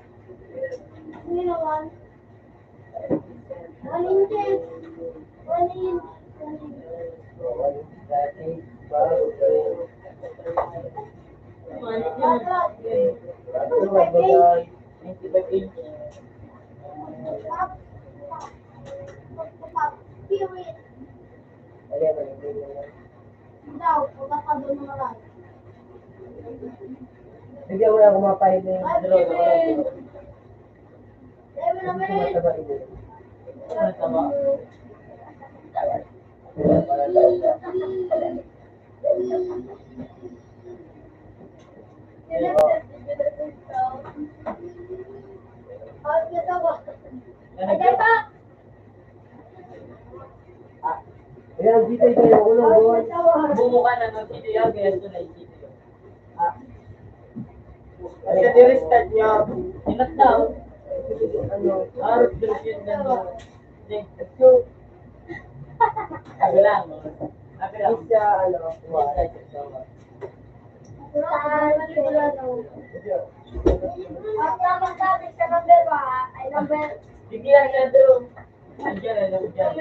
Bigyan mo na kumapay na yung mataba ito. Ayan, dito ito yung ulo doon. Bumuka na ng video, kaya ito na yung video. Kasi nirestart niya. Inat daw. Ano? Harap version na doon. So, Ako lang. Ako lang. isa, ano, Bigyan ka doon. Andiyan na lang dyan.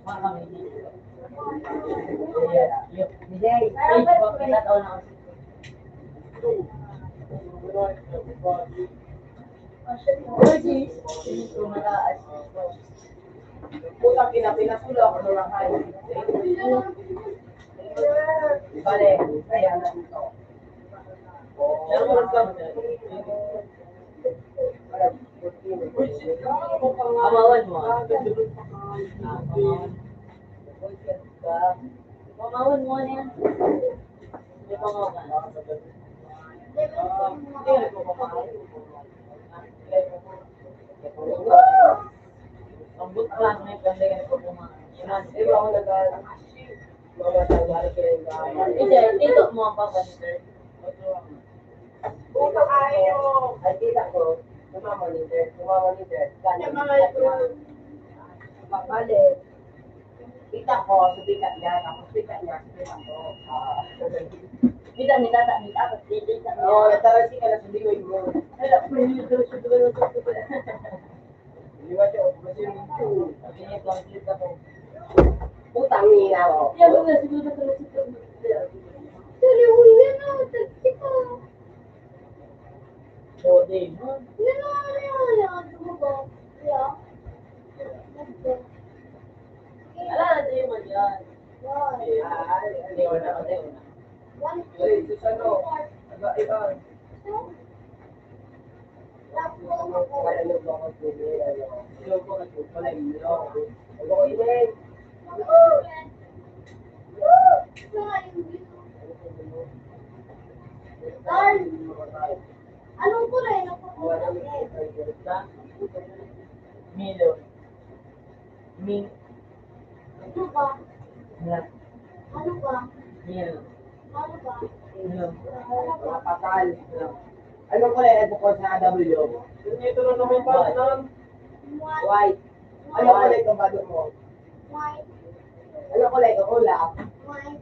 Mga kami dito. DJ, Ay, bakit ako na kasi. Uy, Ito mataas. Utang pinasulo ako ng lakay. Bale, kaya na ito. Pero wala ka mo. Amawan mo. Pamawan mo na yan. Hindi pamawan. Ang butlan may ganda ka po kumain. Iba ako Ito mo ang papaniter. Utang ayaw. Ay, kita ko. Tumamonitor. Bale, kita ko, subikat niya. Tapos subikat niya, subikat ko. Minta tak minta apa sih? Oo, natarasi ka na sa liway mo. Ada producer sudah. Hindi ba siya? Kasi yung YouTube. Ini konflik apa? Utang niya ako. Ya benar sudah terus. Tuloy na, tagsika. Oh, deh. Yan na, tumugo. Yeah. Ala, deh mo yan. Hindi ko na kasi. Ay, Susano. Iba. Kaya nyo ba ako sili? Sino ko kasi pala inyo? Ano ko inay? Anong kulay na Milo. Min. Ano ba? Na. Ano ba? Milo. Ano ba? Milo. Mga patal. Anong kulay na bukod sa W? Ito na naman pa nun. White. Anong kulay itong bago mo? White. Anong kulay itong ulap? White.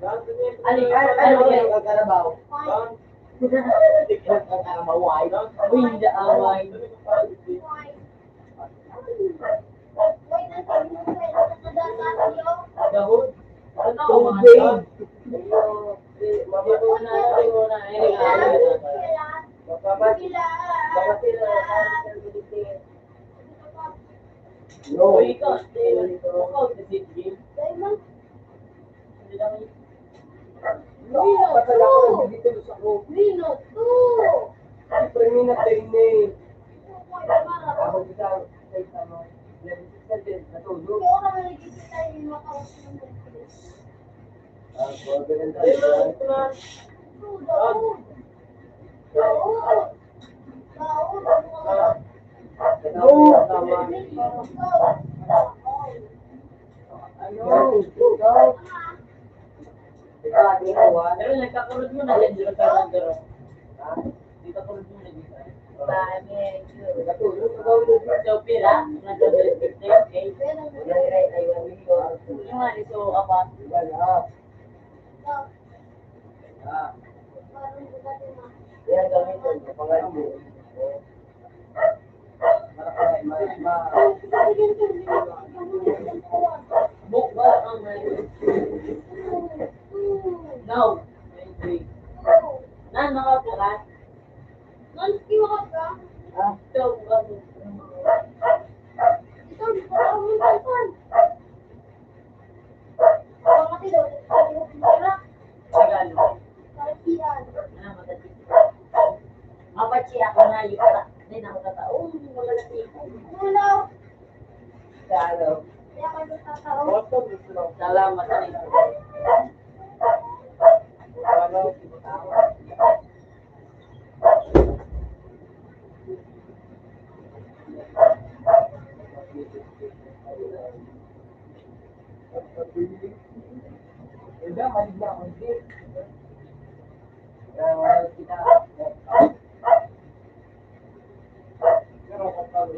Ano kulay itong karabaw? White. Ang karabaw white. Winda away. White. White ang sabi mo sa'yo. Nadadaan niyo. Dahon. Ano ko mga Tubig. Mababa na na. No. Uy, ikaw. Ikaw, kasi Diamond. hindi lang Patal ako ng dito sa ko. Rino 2. Siyempre minatay na eh. Ako Ako kita sa isama. Sa din, natulog. naman nagkikita yung makawas ng Netflix. Ganun tayo. Daon. Daon. Daon. No. Tama. Ano? Ikaw? Ikaw, ginawa. Pero nagkakulod mo na yan, dito ka nagkaroon. Ha? Dito kulod mo na dito. Natulog. Ikaw yun. So, pira, nagkakulod 15, okay? Yung nga, ito, apa? Yan gawin ko. Kapangalan mo. Book ba ang No. Nan, mga purat. Ito, Tagalog. Ano, matati. Apat siya ako na yung kata. Hindi na makatao. Magalati ko. Salamat sa inyo. Udah, balik na ako. Kita. Pero kapag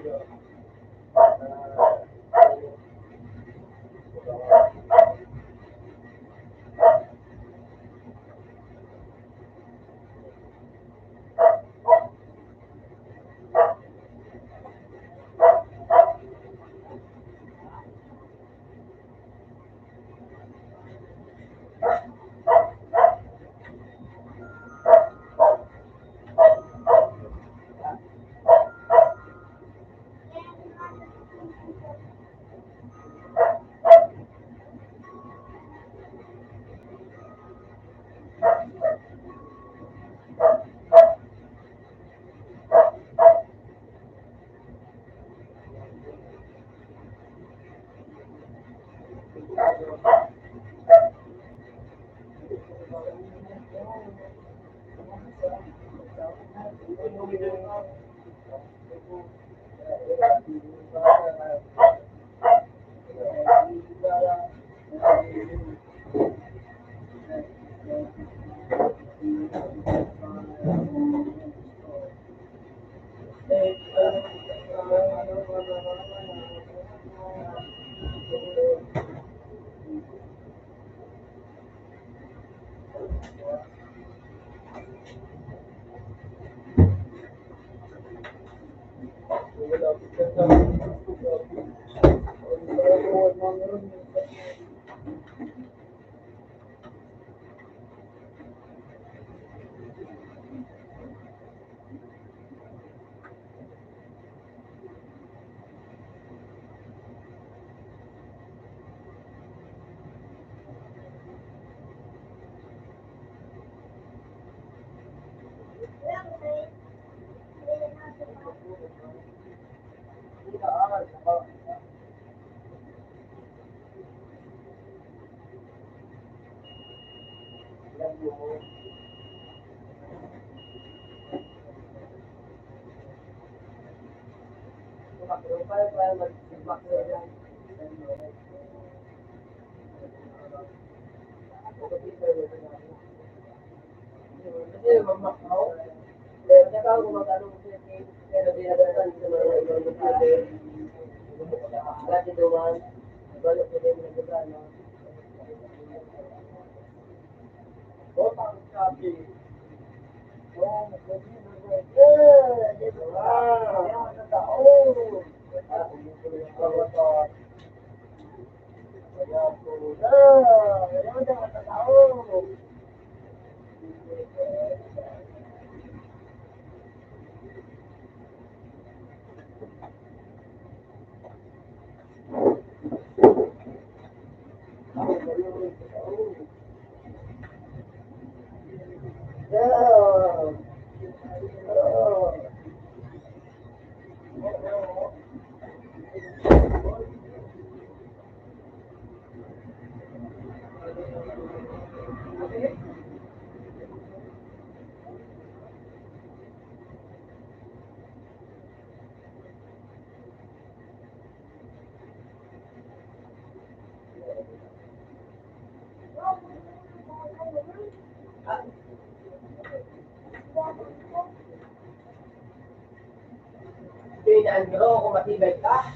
Pinandro, kung matibay ka.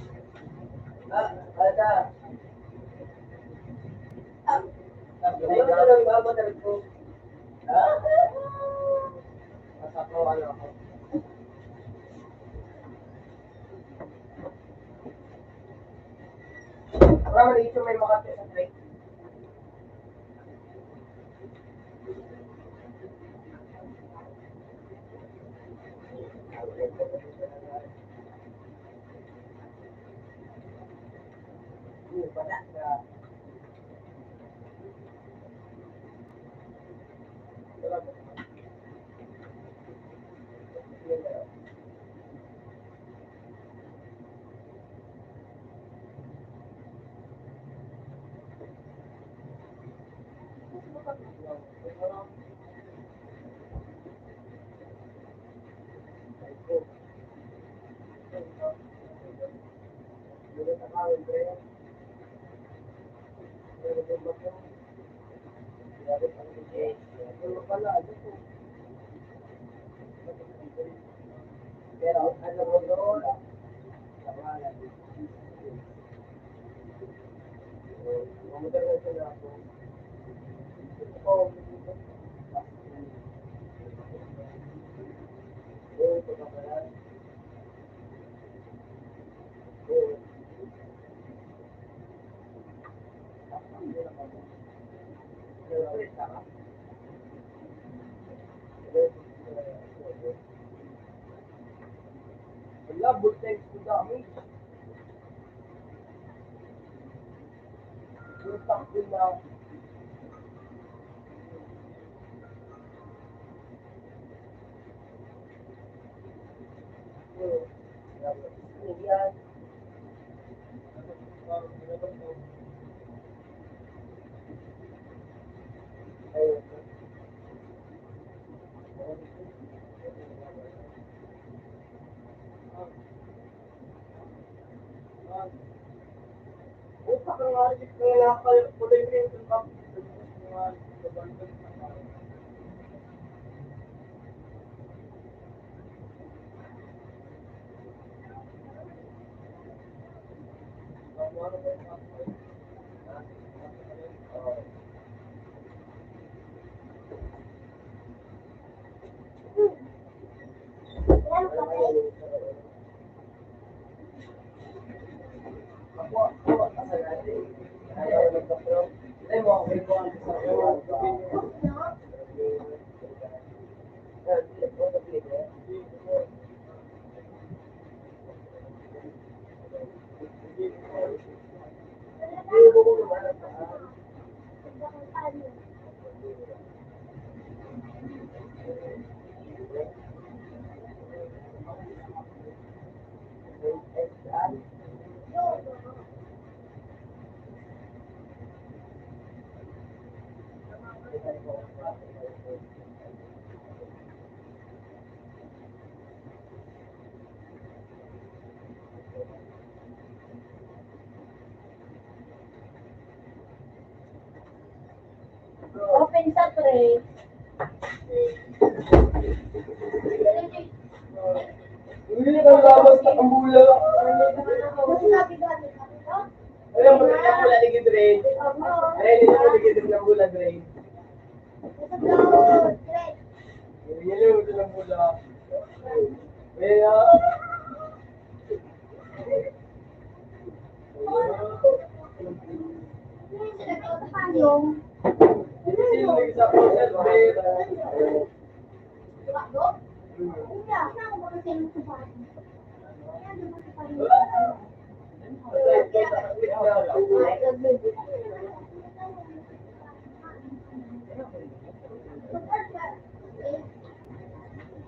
Ada. Sabi ko lang iba na rin ko. Masaklawan ako. Marami na ito may makati sa trade. Pero ano mo doon? Wala, bultex ko dami. Bultak din na. Yan. kulay green yung top. Meron ka ba? Open sa tray. Hindi ka labas na kambula. Mas nabigat ka ito? Alam mo, yung bula ligid rin. Ayan, yung ligid rin ng bula rin. Nasa brown, red. Yan yung ito ng bula. Kaya, Yung hindi lagi sa process, babe.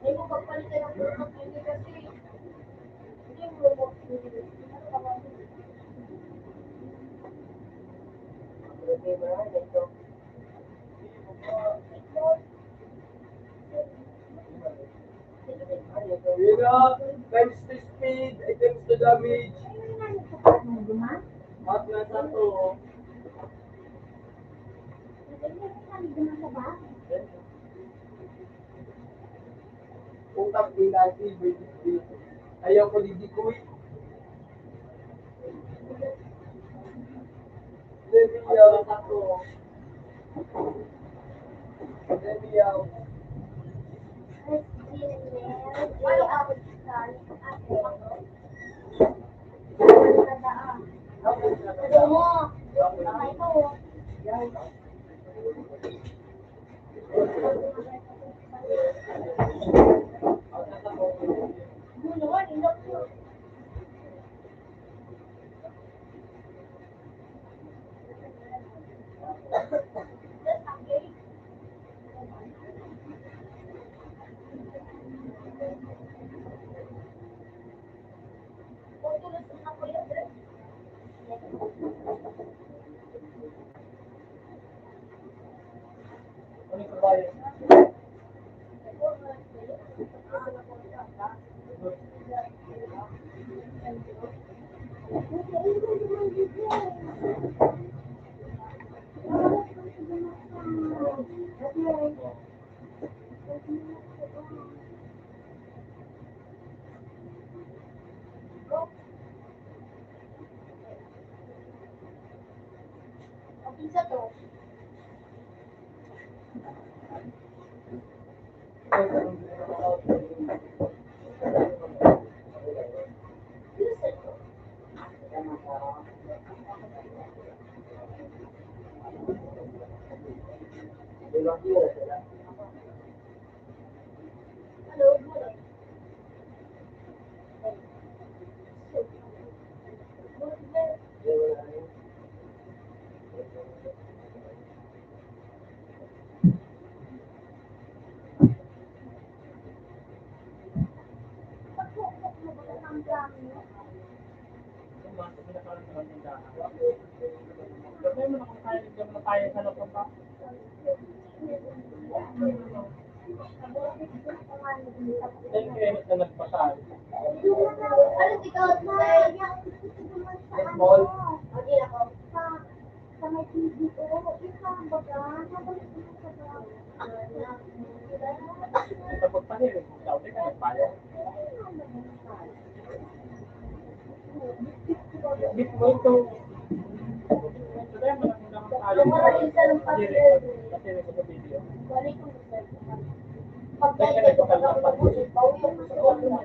Hindi mo pagpalitan ng product hindi kasi hindi mo Times the speed, times the damage. At nasa to. Utak dinati, ayaw ko didikoy. Lemiyaw sa to. Lemiyaw. Ano yung kabayo? Sabi mo na kung kaya nagdam na tayo sa napunta. Then kayo na nagpasal. Ano ikaw na? Ball. Sa may Tapos pa rin, kung tao ka nagbayad. Bitcoin to. Kasi rin ko sa video. Pagdali ko pag ako nag-usip, pauwi ko sa ulo na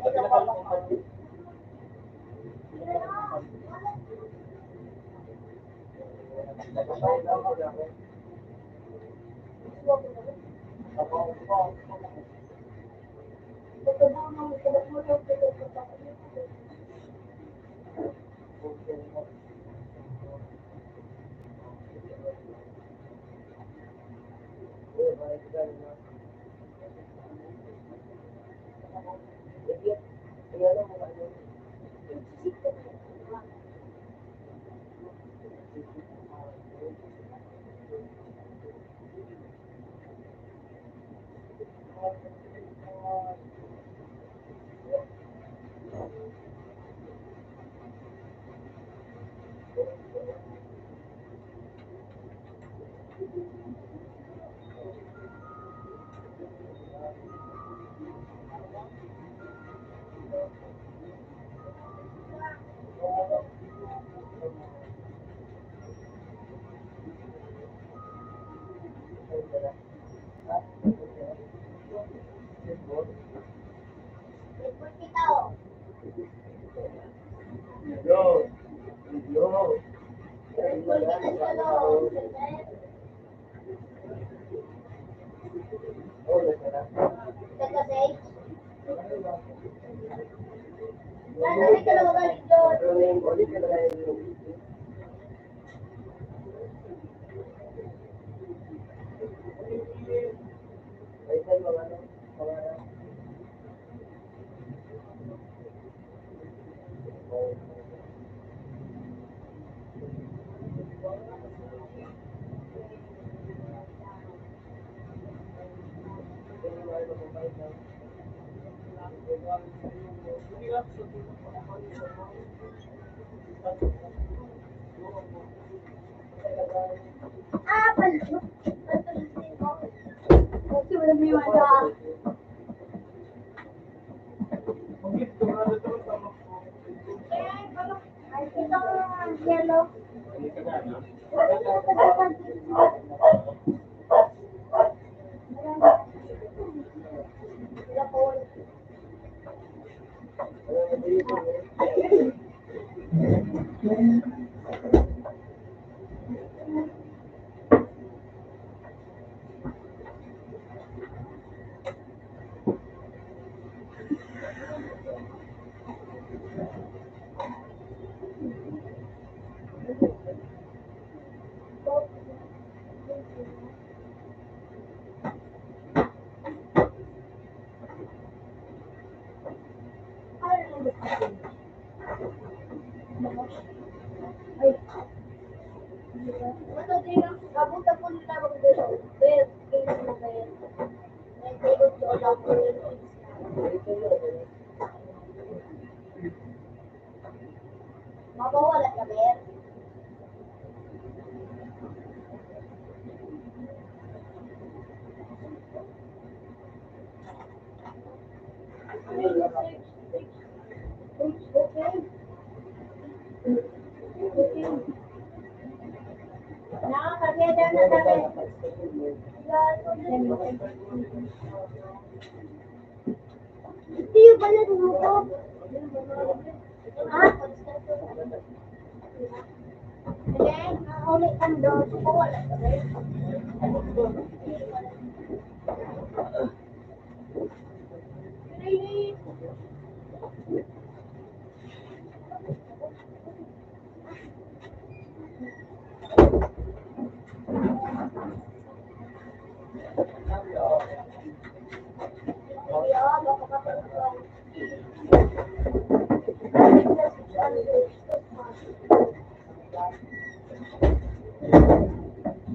Yo. Yo. Yellow. Mabawala ka, Ber. Nakakagaya na kami. Hindi yung pala dumuko. Ha? Again, ulit kang doon. Mabawala ka, Ber.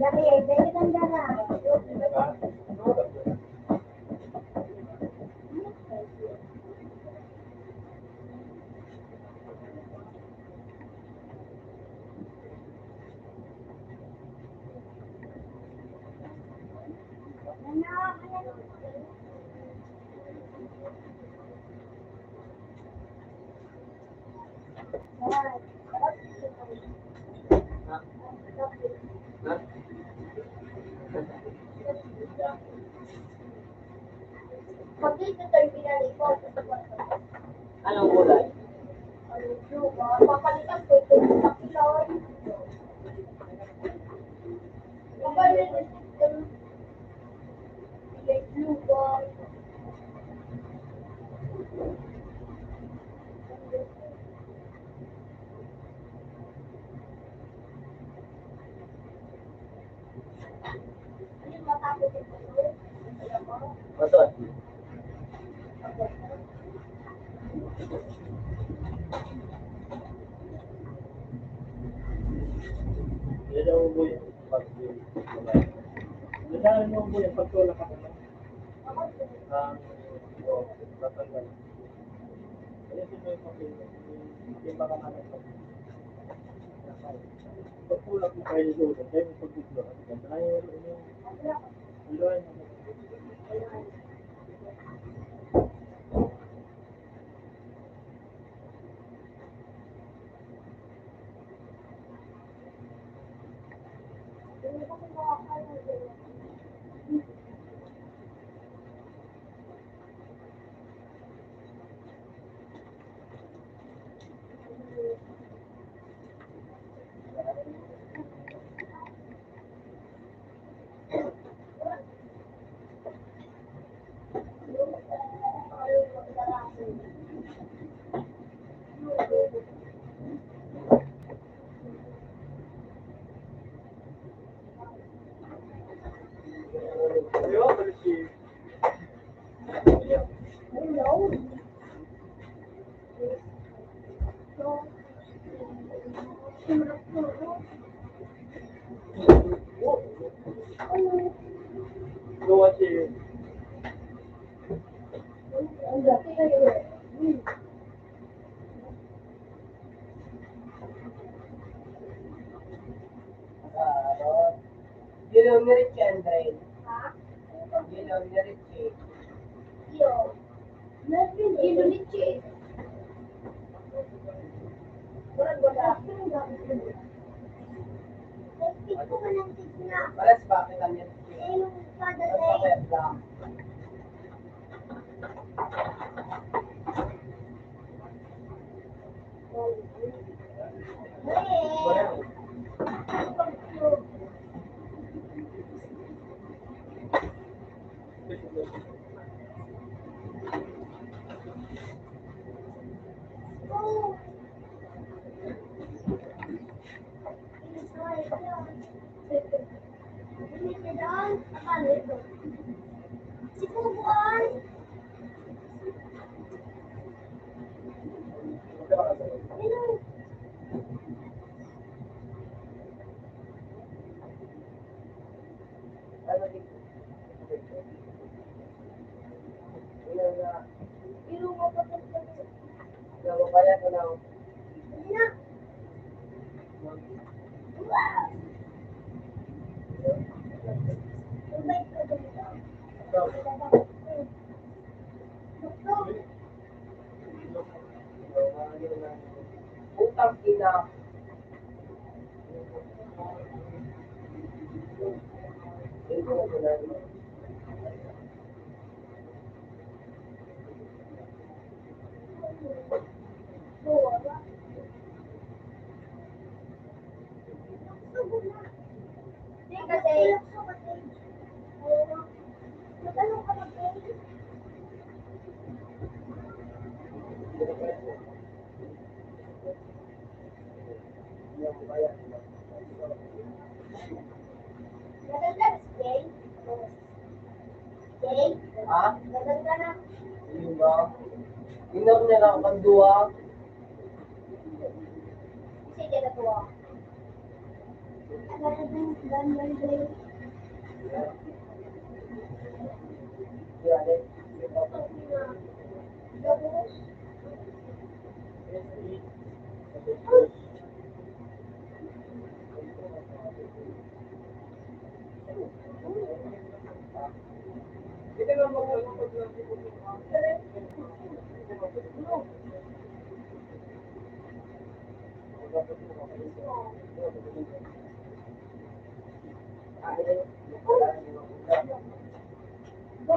Gabi, dahil ganda na. Ha? Ha? Pag-dito terminal iko, Anong kulay? papalitan ko ito sa kilay. Papalitan ko ito. Ilay blue boy. Ano yung matapos ito? Masot. Yan ang ubo yung Dadaan mo ubo yung pagtulak ako na. Tatanggal. Ayun mo yung papel. Yung baka naman pa. Pagtulak mo kayo doon. Kaya mo pagtulak. Kaya yung luwain mo. Gawa siya. Yun yung niritsi, Andre. Yun yung niritsi. Pares bakit ang niritsi? Pares bakit lang? Ano dito? Yun na. Namapaya ko na. Utang ina. Ito ko na. Ha? Yun ba? Inom na lang ang duwa. Yan. Ito lang mo.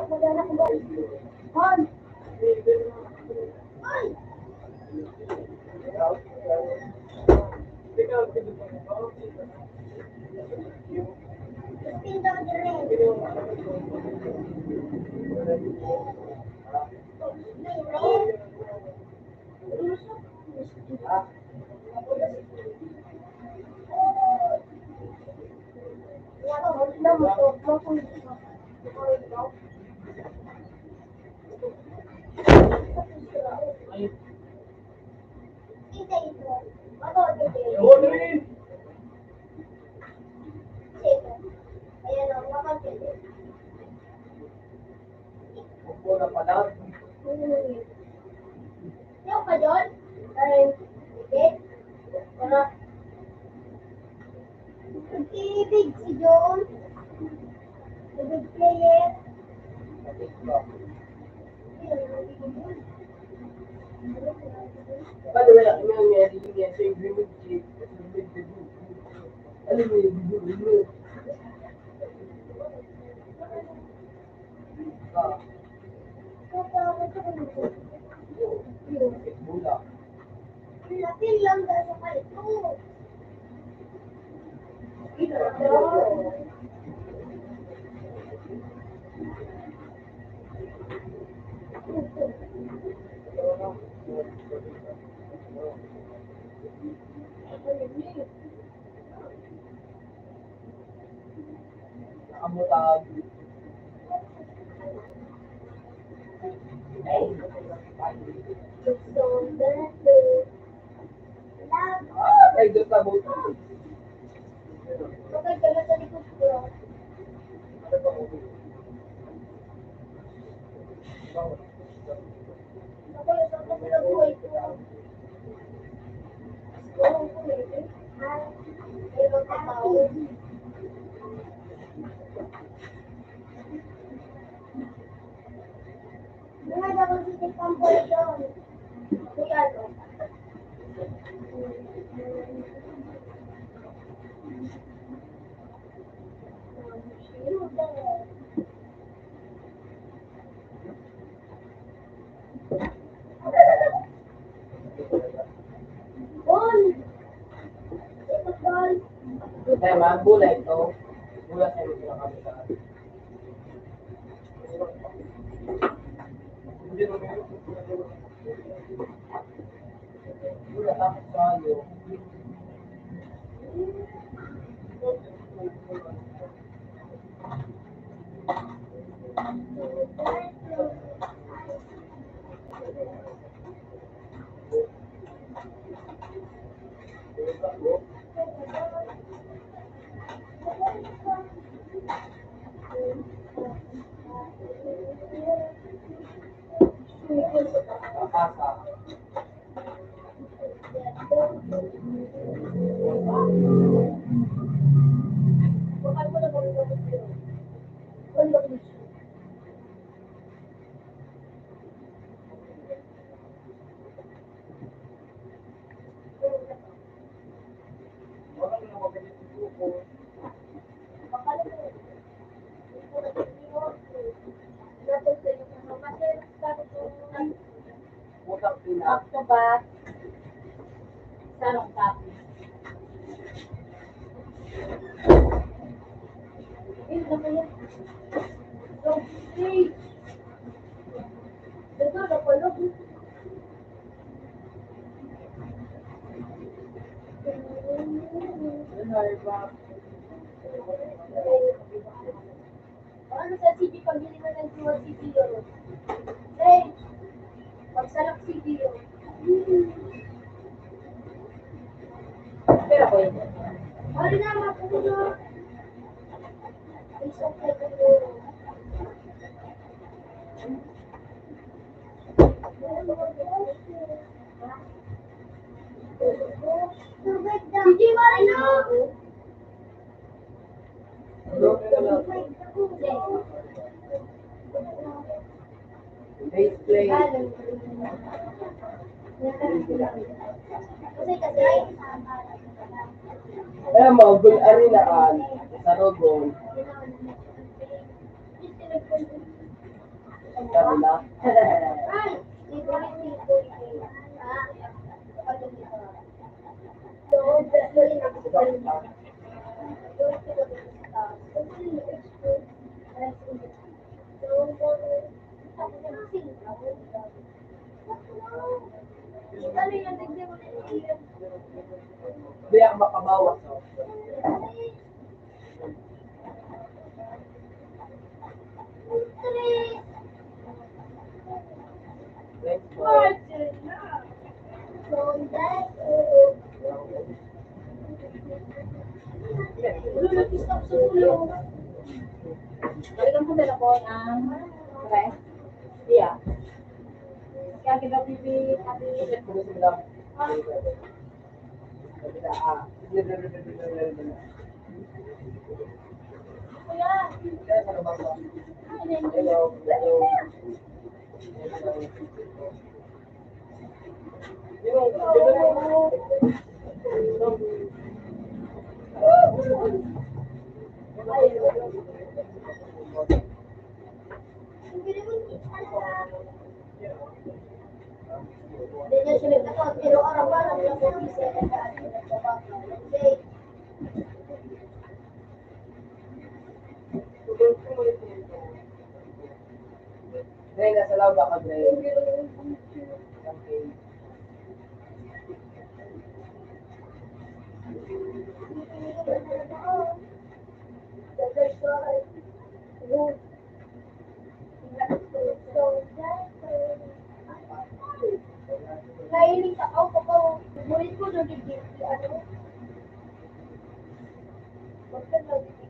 Maganda ko ba? Hon! Ay! Pinto ka rin. Ay, Ayan o, makapit. Upo na pala. Yung ka doon? Ay, hindi. Wala. Nag-iibig si John. Ibig player. Paano wala kami ang meron niya sa agreement chief? Ano mo yung bibig? Bula. Lapin lang dahil sa kalito. Nakamutab. Ay, doon sa boat. Bakit ka na sa likod ko? Ako lang sa buhay ko. Mayroon ka tao. Mga dapat si Pampoy doon. Kuya, no? Bon! Ikot bon! Kaya mga bula ito. Bula sa iyo pinakamutab. Bula tapos sa iyo. Papasa. Bakal mo na mag-ulit yun. Wala ko siya. Bakal mo. Dapat sa iyo ano, kasi dapat yung Utang pina. Back to back. Sarong copy. yun naman yan. So, hey! Ito, napalog. Ano sa CD, pabili na ng dual CD yun. Hey! Magsalak CD yun. Pero pwede. Ano na, mapuno. Isang second yun. Hindi Marino! Base play. Kasi, Kaya mo, gul arinaan sa rogong. Sabi na. Hindi ako makabawas. No? Next one. Balikan ko dala ko ng rest. Yeah. Kaya kita pipi, tapi Tuloy sila. Sabi na, Kaya sa labas ba? Hello. Hello. Dre, nasa loob ako, Dre. Okay. Nailing ako kapag bulit ko nagiging ano. Huwag ka nagiging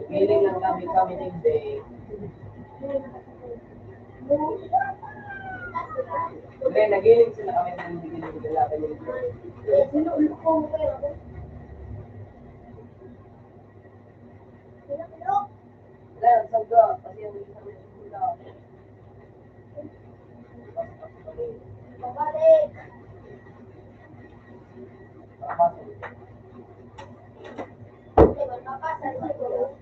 Feeling lang kami ni Dre. Dre, nagiling sila kami ng hindi ginagalaban ni Dre. Dre, ang saga. Kasi yung isang sila. Pabalik. Magpapasan ko.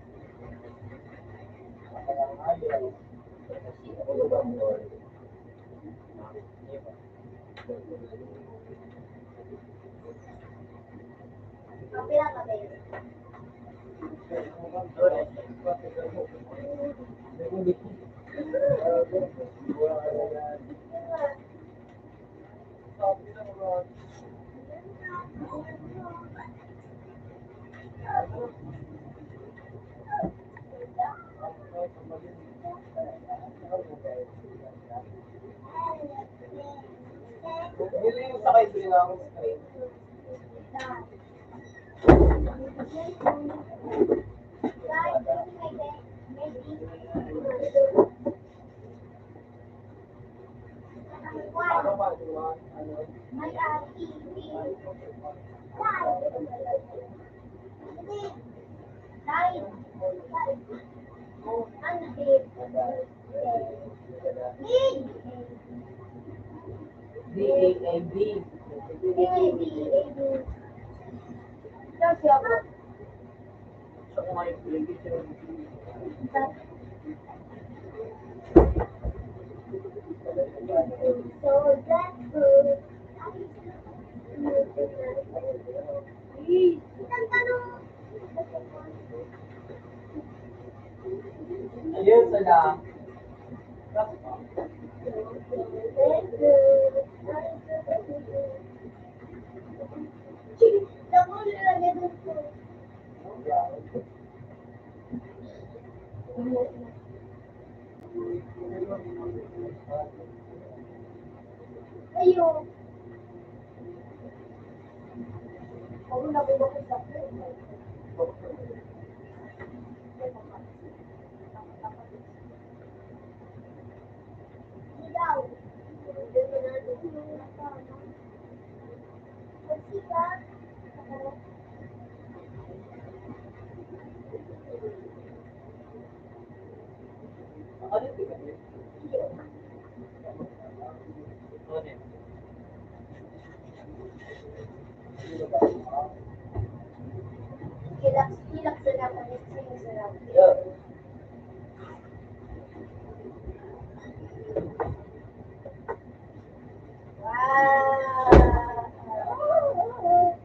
Kapila ka ba yun? Hindi yung sakay din ako straight. Ano ba? Ano? D-A-A-B. So that's good. Ayun sila. Ayun. Ako na ko sa Ilaw. Pagsikat. Ano ito ba? Kilak sa naman. Sino sa naman? Yeah. Wow!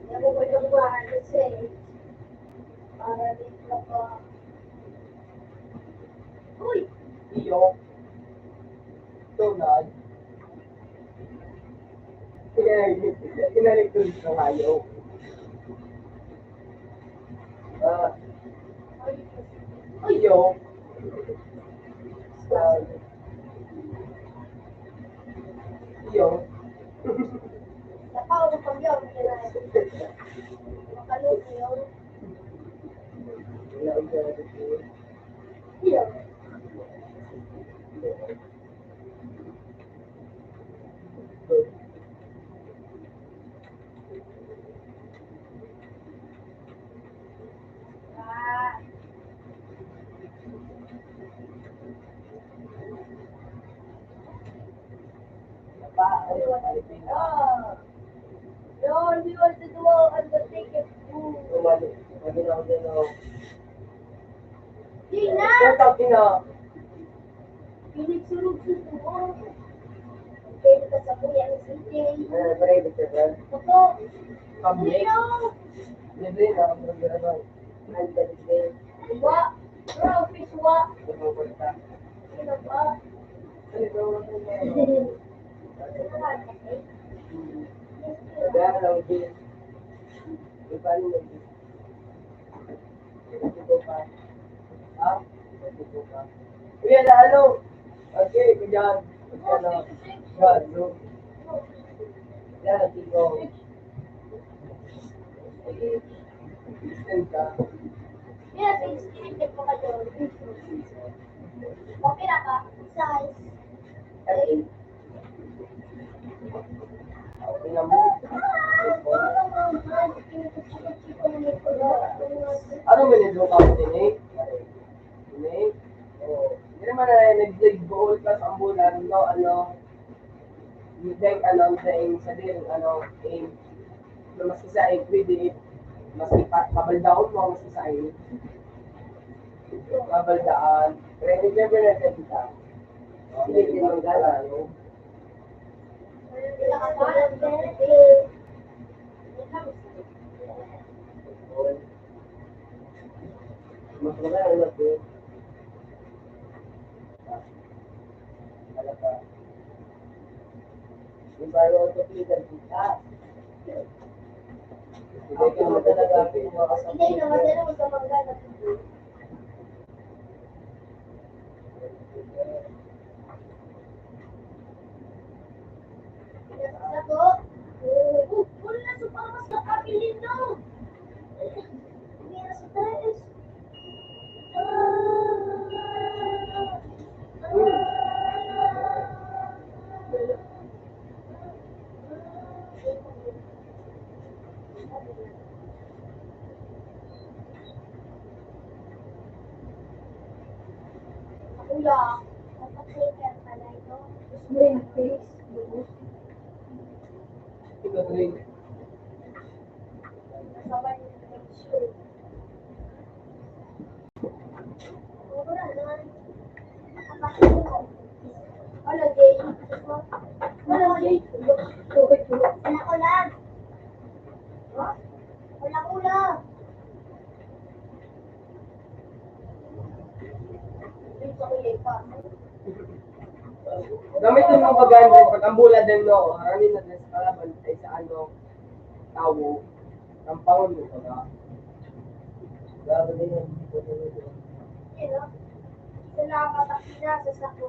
Yan mo ko yung buwan kasi para dito pa. Uy! Iyo. Tunad. Kinalik ko sa kayo. Iyo. Iyo. Napaw ng pagyaw. Makalot yun. Wala ang gano'n ito. Iyo. Ah. Ah. No, he was the duo and the ticket. Di na! Pinig sulog-sulog. Kaya ka sa kuya ng CJ. Opo. Kuya! Wa. Bro, fish wa. Sino ba? Kuya na ano? Okay, kuya. Ano? God, no? Yan, ito. Listen ka. Kaya sinisinig mo kayo. Okay na ka? Size. Okay. Okay na mo. Ano mo nito ka mo din eh? Dinig? Oo. Hindi naman na nag-goal ka sa ambulan, no? Ano? Yung sa din, mas isa pwede, mas kabaldaan mo, mas isa kabaldaan. Pero never na kita. Hindi din ang gala, no? Mas maganda na po. Alaka. Yung bayo ito pilitan kita. Hindi ka naman talaga Hindi, namadala mo sa mangga na tubo. Ako? Wala na sa pamas na kapilin, no? Hindi na sa tres. Kuya, napag-taker pala ito. Brain face. Ito drink. Kasama niyo sa show. Wala na. Nakapasok ko. Wala, Jay. Wala, Jay. Wala ko lang. Wala ko lang. Dito ko yung pa. Gamitin mo bagay pag ambula din no, haranin na din sa kalaban ay sa tawo, tampangon mo ba? Grabe din yung Yun, no? Salamat at pinasa sa ko.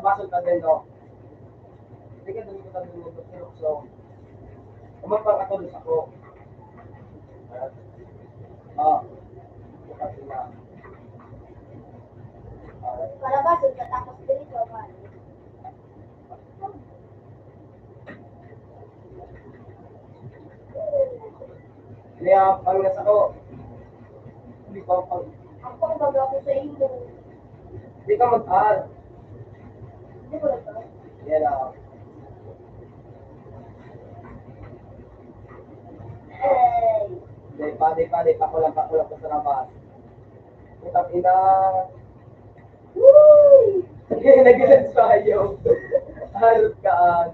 Napasok ka din, no? Hindi ka doon ko tabi mo ito, so, kumapangatulos ako. Oo. Bukas na. Palabas, tapos dito, man. Kaya, pang nasa ko, hindi ko pang, Ako ang baga ko sa inyo. hindi ka mag-aral. Hindi ko lang to. Yan na. Hey! Di pa ko sa labas. Putang ina. Woo! Nagilan tayo. Harap kaan.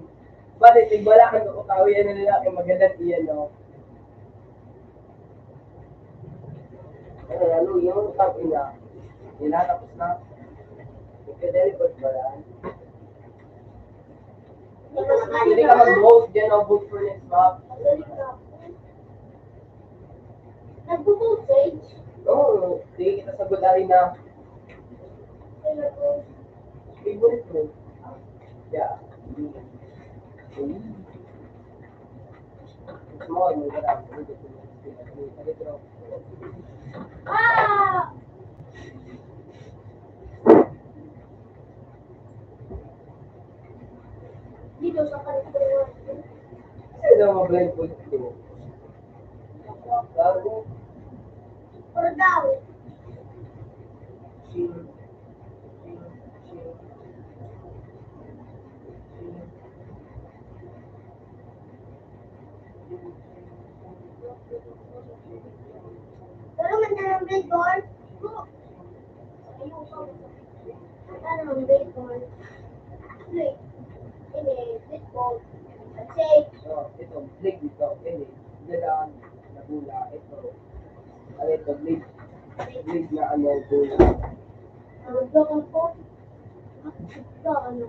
Bali, wala kang kukutawi yan na lalaki. Magandang iyan, no? Ano, yung putang ina. Tapos na. Ikadelikot ba yan? Hindi ka mag-vote dyan, no? Vote for next month. Nagpo-vote, Sage? Oo, sige kita sa gulari na favorite mo. Yeah. Small, mo ka lang. Ah! Dito sa California. Kasi daw mag-blind po ito. Bago, Or daw. chill. Pero man na ng baseball. Ano ng baseball? Play. Hindi, baseball. Say, Ito, blade dito. Hindi. Dalaan, nabula. Ito. Ano ito, blade. Blade na ano, bula. bakal po. Ano?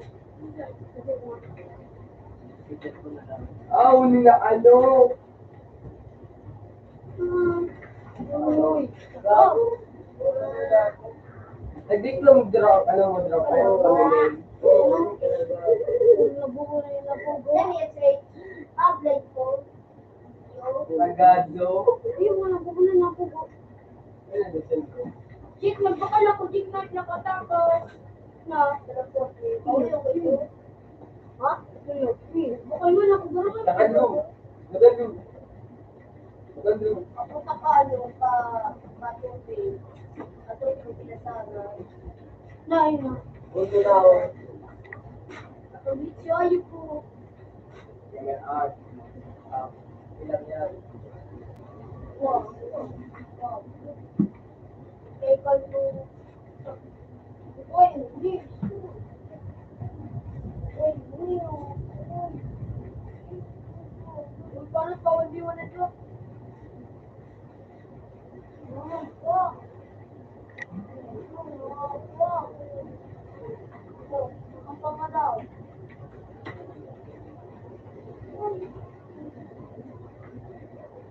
Itet ko na lang. Uli na ano. Uy. Bago. Nag-diplom draw, ano mo draw kayo? Nabuo na yung nabuo. Let me say, blade ball. Nagado. Yung mga nabuo na nabuo. Ano na dito? Chick, magbakal ako, chick, nakatapos. Na, ha? Bakal mo na, kung gano'n Nagado. Nagado. Nagado. ako ka ano, ka batong ato yung pinasara. Na, yun na. Punto na ako. Ako, bityo, ayun po. Yan art. Ilang yan. Wow. Wow. Kaya ka po. Uy, hindi. Uy, hindi. Uy, paano pa hindi mo na ito? Ang pangalaw.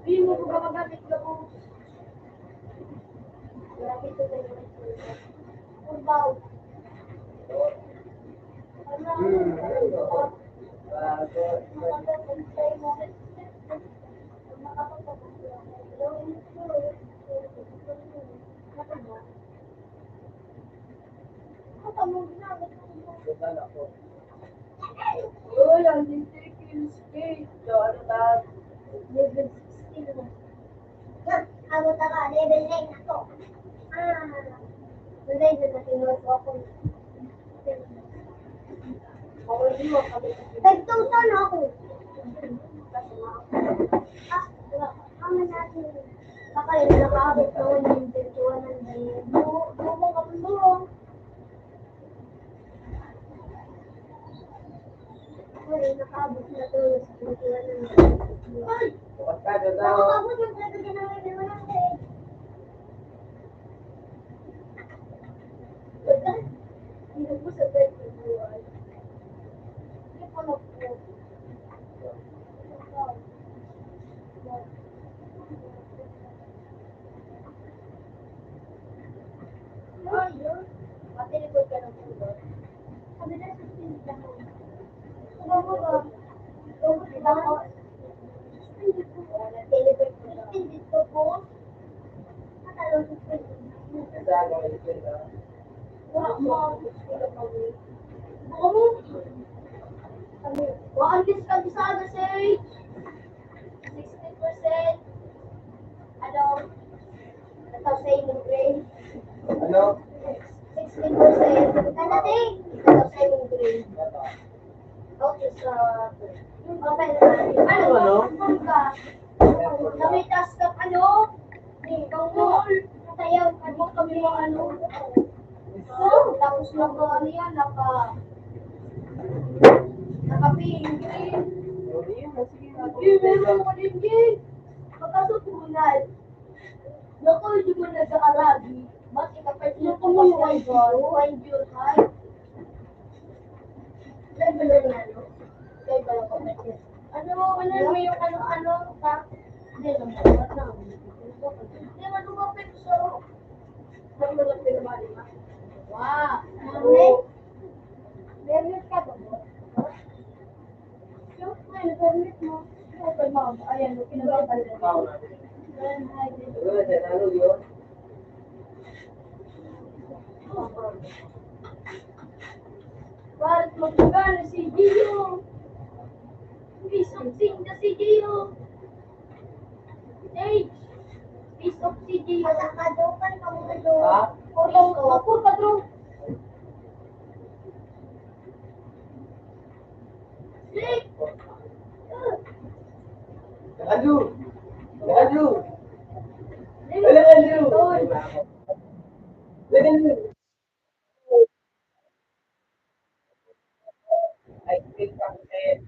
Hindi mo ko gamagamit ka po. Grabe ito na yung kung daw. Punta ako. Oh, yan, yung chicken steak. Ano ta? Level 16 na. Ako taka, level 9 na to. Wala yun na tinuro ko ako. Tag-2,000 ako. Kama natin. Baka yun, nakaabot na ako yung virtual ng buong kapulong. Uy, nakaabot na to yung virtual ng Ay! Bukas ka doon daw. Nakaabot yung talaga ng level 100. Hindi ko sa virtual. Hindi ko na po. Ayun. Pati likod ka ng pulo. Sabi na sa ako. Nag-celebrate ko siya. Dito po. Matalong sa Kasama ko ito na. wala mo. Ako mo. Wa ang discount sa ano, sir? 60%. Ano? Ito sa inyong grade. Ano? 16%. Kanating. Ito sa inyong grade. Okay, so... Okay, ano? Kami task ka, ano? Ikaw mo. Sayaw, ano kami mga ano? Tapos naka, ano yan, naka-pink. Meron mo din yun. Pagkasutunan. Naku, hindi mo nag-aarabi. Ba't ikapit mo kung yung wine your heart? Dahil ba lang ano? Dahil ba lang kapatid? Ano mo yung ano-ano ka? Hindi naman. Hindi naman lumapit sa... Sabi mo lang pinamali ma. Wow! Mami? Meron ka ba mo? Yung nag-permit mo. Okay, ma'am. Ayan, pinababalik. Ano na ano yun? Bakit magpagana si Gio? Piece of sing na si Gio. Hey! Piece of si Gio. Nakadaw ka na mga do. Ha? Ako ka do. Slick! Nakadu! Nakadu! Slick! Wala ka Drew! Wala ka I think kasi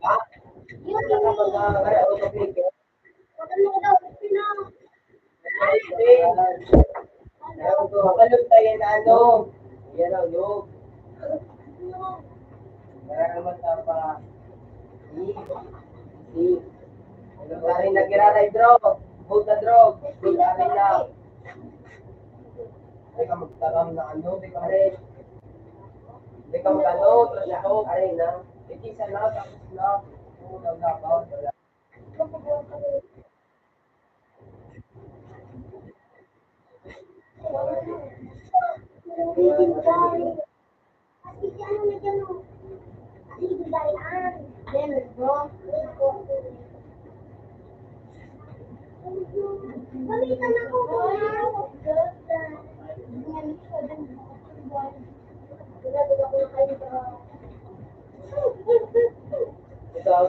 ha? Yun, Wala ka ba na kaya automatic? Pagano daw, pina. Makalog tayo na ano? Yan ang loob. Kaya naman tapa. Ano ba rin nagkiraray drog? Hold the drog. Hold the rin lang. Hindi ka magtaram na ano, hindi ka rin. Hindi ka mag-ano, trasyo, aray na. Ikisa na, tapos na. Unang nakawat, wala. Balikan ako. Ikaw,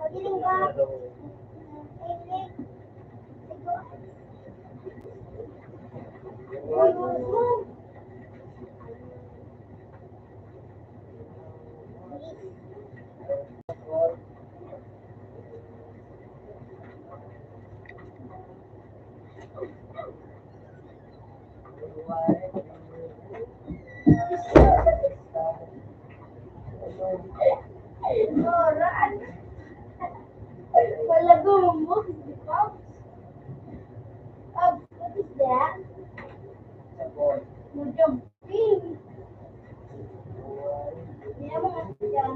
Magiling ka. Noran. Wala gumbo. What is that? No jumping. Hindi mo kasi yan.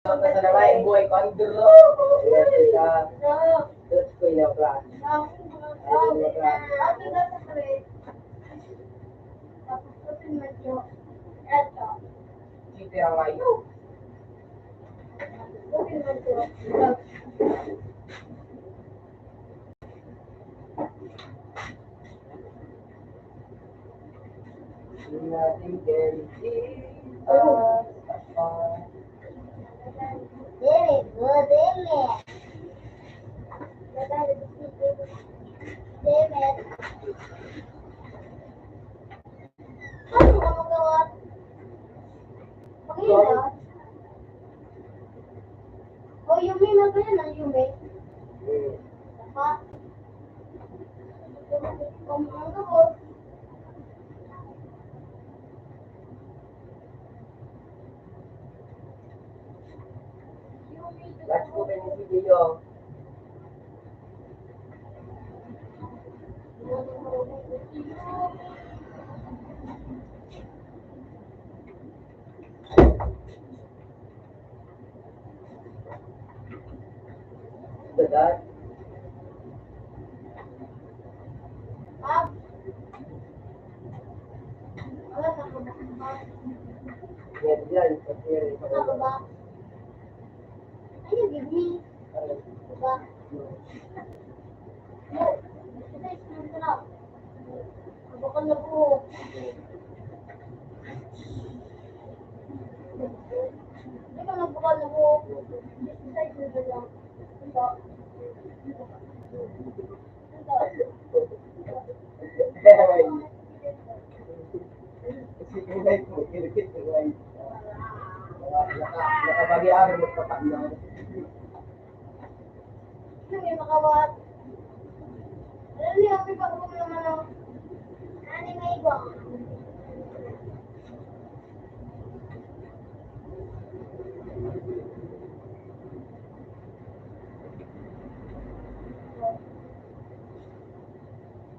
Basta na nga yung buhay ko, ang duro. Yes, ka. Diyos ko yung plan. Sito yung kayo. Nothing can keep us apart. Very good, David. Paano ka magawa? Pag-ilan? O, Yumi, magaling ang Yumi. Saka, kung ano ko, Dadat. Pap. Wala ka ba? Yan dyan. Kasi Wala ka ba? Ayun, give me. Diba? No. Exercise naman ka lang. Kabakal na po. Hindi ka nagbakal na po. Exercise na ba lang? Diba? Diba? Kasi kinay ko, kinikit ko ay nakabagyan mo pa na. Ano yung makawat? Alam niyo, may pagkakong naman ang anime ko.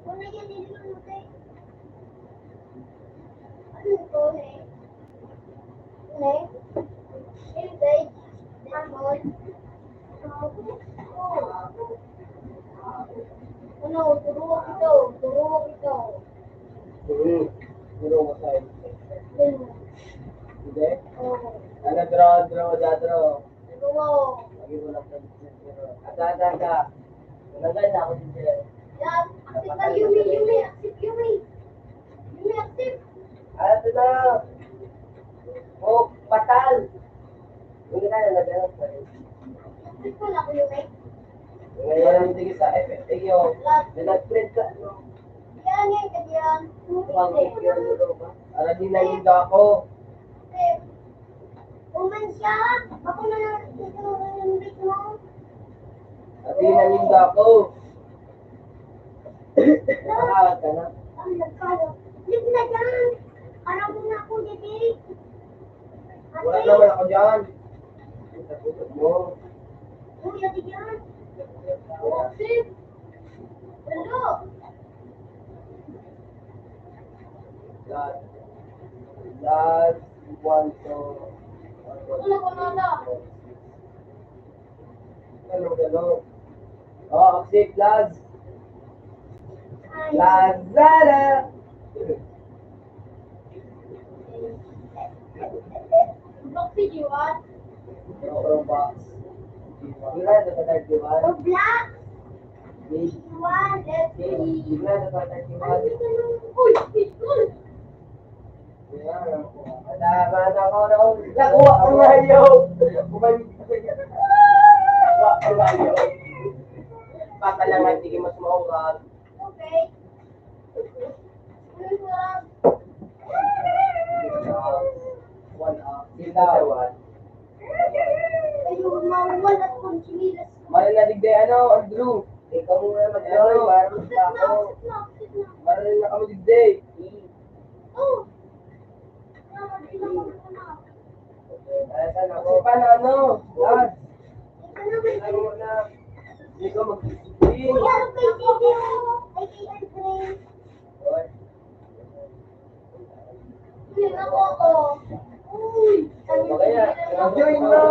Kung nagyan ko nute. Ano ito, eh? Ne? Heritage. Amol. Ano, turuwak ito. Turuwak ito. Puro mo sa'yo. Ano? Hindi? Oo. Ano, draw. Turuwak. Lagi mo lang sa Ada. Nalagay na ako dito. Yan. Active ka, Yumi. Active, Yumi. Yumi, active. Ano na? Oh, patal! Hindi na nalagay na sa'yo. Active ko na ako, Yumi. Ngayon, hindi sa FFAO. Nag-print ka, no? Yan, yan, ganyan. Alam din na yung ako. Active. Uman siya. Ako na lang yung bit mo. At din na yung ako. Nakakawat ka na. Ang nagkalo. Lig na dyan. Araw mo na ako, Dede. Wala naman ako dyan. Sa puso mo. Uy, ate dyan. Active. Hello. Last one to... Wala ko na. Gano'n. Oh, Oxy, Laz. Ay. Lazada! Roxy, Jiwan. Roblox. Gila na sa 31. Roblox. Big. Jiwan. Let's see. Gila na sa 31. Uy, school. Nakuha ko nga yun! Nakuha ko nga yun! Baka lang ang tigil mas maungan. Okay. Uy, sarap. One up. Sila. Ayun, mawawal at konsumilas. Mara na digday Andrew. Ikaw muna mag-ano, maroon pa ako. Maroon na kami digday. Oh. Kasi paano, Lad? Ano mo na? Hindi ko mag-discipline. Kaya, mag-join na.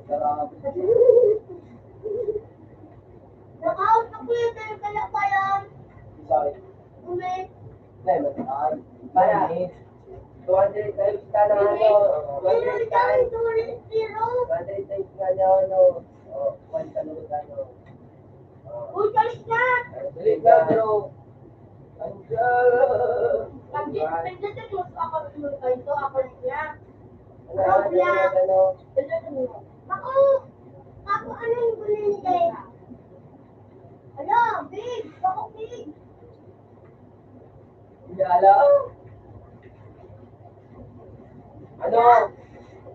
Sarap. Nakaut ako yun, pero kaya pa yan. Sorry. Ulit. Hindi, matakaan. Kaya, 200 times ka na ano, 200 times. 200 times ka na ano, 1 ka nung ano. Uy, kalis na! Dali ka, bro. Andiyan. Pagdating mo sa ako ito, ako niya. Ano? Ako, ano yung gunin niya? Ala, big! Ako, big! Hindi alam. Ano?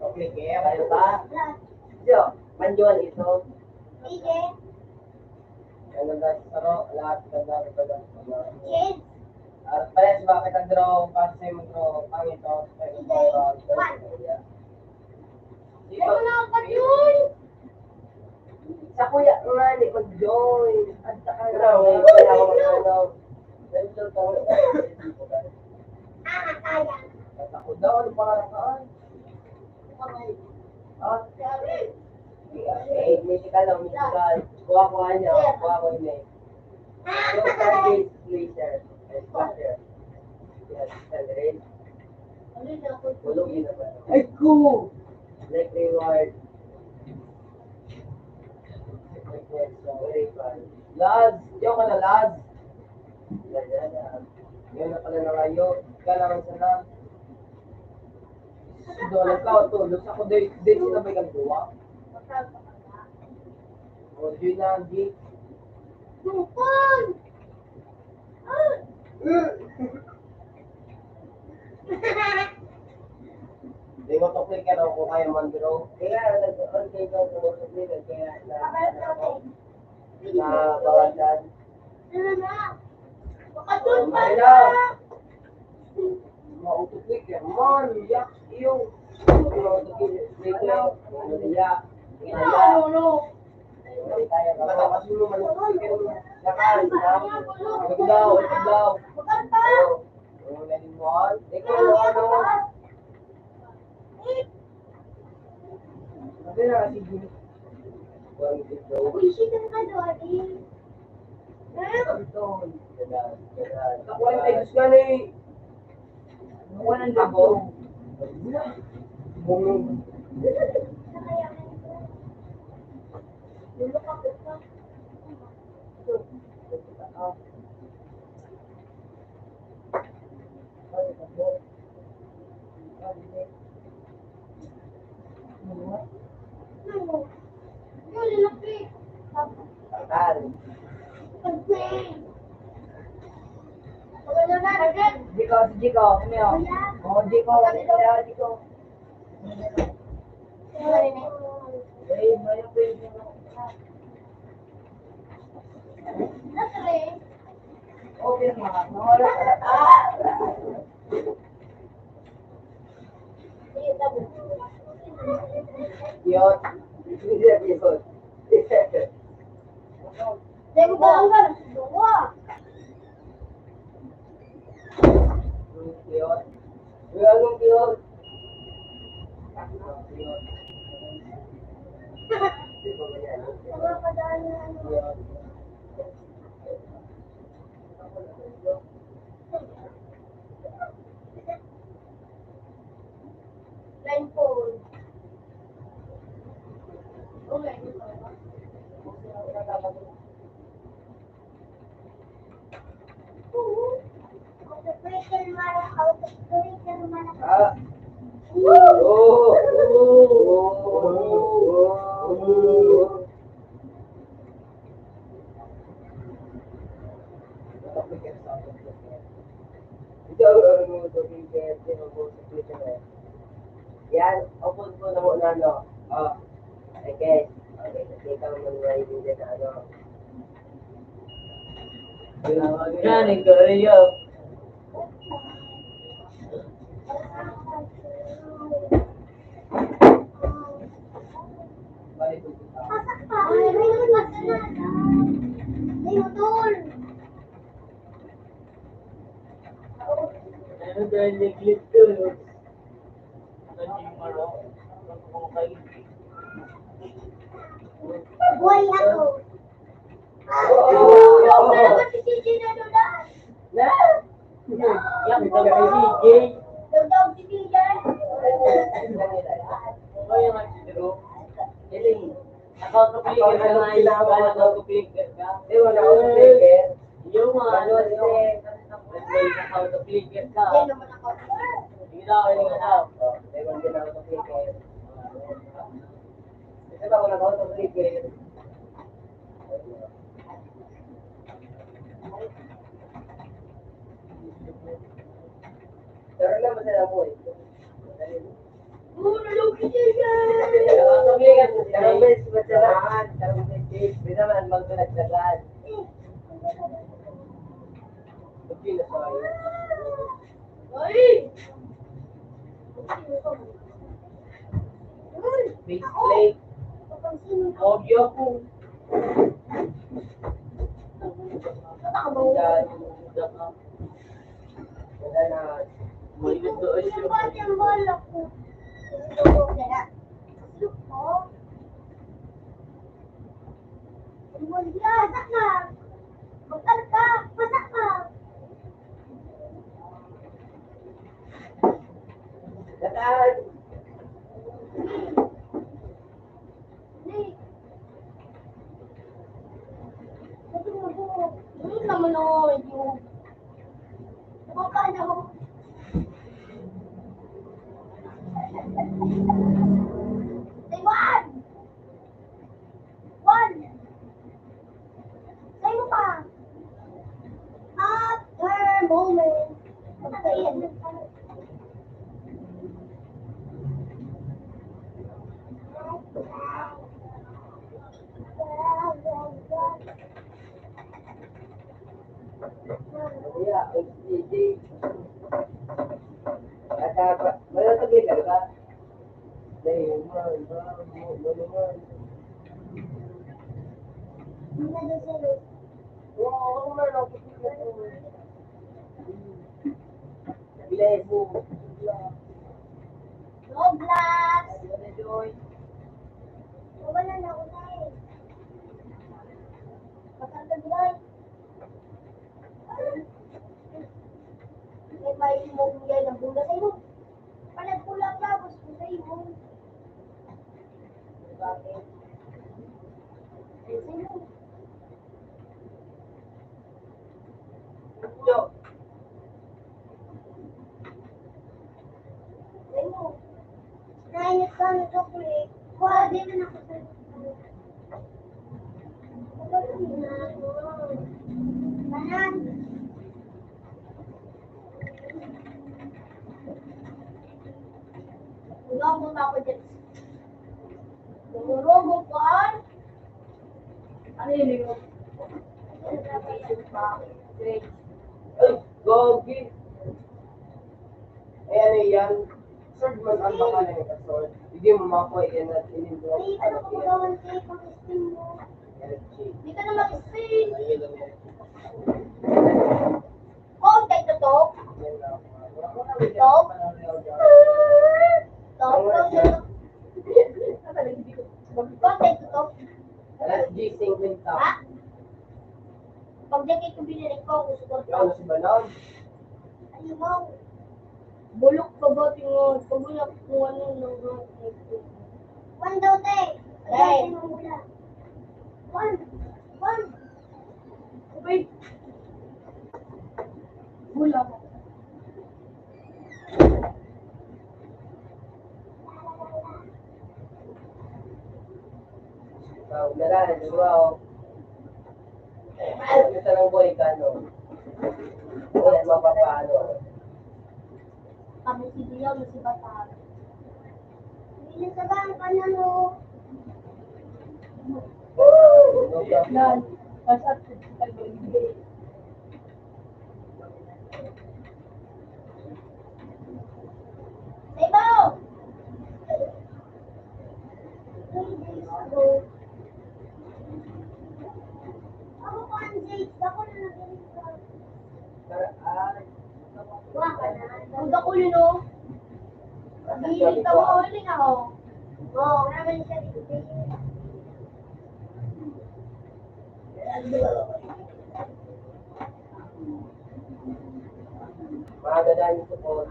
Okay, kaya kayo pa? Lahat. Diyo, Manjuan ito. Sige. Ang ganda sa saro, lahat ganda. Kids. Parehas ba kita draw, para sa'yo mag-draw, pangito. Ano na ako yun? Sa kuya nga ni mag-join. At saka na, Kaya. at ako daw, ano pa narakaan? Musical. Kuha niya, kuha ko niya. Yung target laser, and flasher. Yes, sandrin. Tulog yun naman. Ay, cool! Like reward. Very fun. Lads! Yung ka na, lads! Yan na pala na kayo. Kailangan sa na. Doon ka, tulog. Ako din sinabay kang duwa. O, yun na, G. Tupon! Di mo to click ano kung kaya man bro. Kaya nag-on kayo kung mo to click kaya na bawasan. Ano na? Makatun pa Ay na! na. Mauto click yan. Man, yak, iyo. Click lang. Yak. Ano? Matakas mo man. Yakan. Itaglaw. Maganda! Ano na din mo? Ikaw ano? Sabi na kasi Jimmy. Uy, shit ka Dodi. Ako ay may gusto na eh. Buwan ng dago. Bumong. Lulok ako pa. Ano? Yung lilaki. Takal. Pag-pray. Maganda na, agad. Jiko, si Jiko. Ano yun? Oo, Jiko. Jiko. Eh, may pwede mo. Nakre. Okay mga. Nawala ka na. Yun. Yun. Dego ba ang galang? Dua. Yun. Anong yun? Mga kadaan na ano. Line phone. Okay. Ah. Oh. Yan, open ko na muna ano. Oh. Okay. Okay, kasi ikaw naman riding din na ano. Yan, Korea. Balik ko sa Pasak pa. Ay, may lumas na. May utol. Ano dahil yung clip ko, yun? Ano yung maro? Ano kung kayo? Buhay ako. Yung naman si CJ na doon. Na! Yan, ito kay CJ. Yung daw si CJ. Ano yung nagsidro? Nakakapiligan ka na yung nakakapiligan ka. Wala ko sa ticket. Yung mga ano, nakakapiligan ka. Hindi naman ako. Hindi na, hindi ka na. Ewan din ako sa ticket. Kasi ba wala ko sa ticket? Pero lang masaya mo eh. Nalog si CJ. Nakakapiligan. Dalawang beses ba bang nagdagan? Ba't yun na sa'yo? Ay! Base plate. Obyo po. Yan. Wala na. Malimit doon Yung ba't yung bola ko? Masak na! Magkal ka! Masak ka! Dataan. Hindi. Sabi mo po, Ano naman ako yung... makakala ko. Say one! One! Say mo pa! After moment. Pagkain. Kaya, HDD. Kata, malatagay ka ba? Dahil, man. Hindi na doon sa'yo. Oo, ako naman ako. Bilay mo. Roblox! Wala, Joy. Wala na ako na eh. Pagkakagay. May may mo bigay ng bula sa'yo. Palag ko lang labos ko sa'yo. Bakit? Ay, sa'yo. Yo. Sa'yo. Nainit ka na chocolate. Pwede na ako sa'yo. Banan. Wala muna ako dyan. Nangurong ka? Ano yun yung... Ay, gogi. Eh, ano yan? Sword man ang baka na yung sword. Hindi mo makuha yan at inindro. Ay, ano ko magawan sa'yo pang steam mo? Hindi ka na mag-stay. Ayun lang yan. Kung tayo to, Yan lang. Top? Contact ko to. Alas G50. Ha? Pag jacket ko binili ko, gusto ko Yung ano to. si Banon? Ano mo? Bulok ka ba tingin? Pabulak ko ano ng One daw, te. Ay. Ay, mula. One. One. Wait. Bulak. Unaran, di ba? Yung tanong ko ikano. Wala mapapaano. Kami si Diyaw, si Batar. Hindi sa bangka na mo. Yan. Pasat ko sa pagbibigay. Diba? Ako ko ang Jade. Ako na nagaling ka. Wala ka na. Ang dako yun o. Hihilig ka mo, hiling ako. Oo, naman siya dito. Magandang yung support.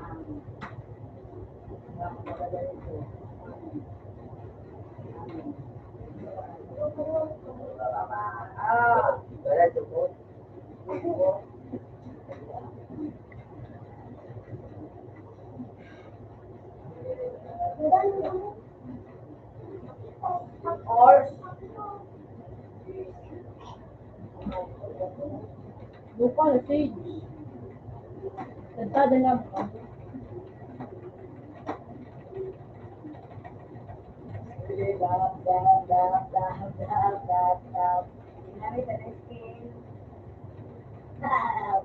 Wala support. Or, lupa na sage. Tadtada na mo. Kami sa skin.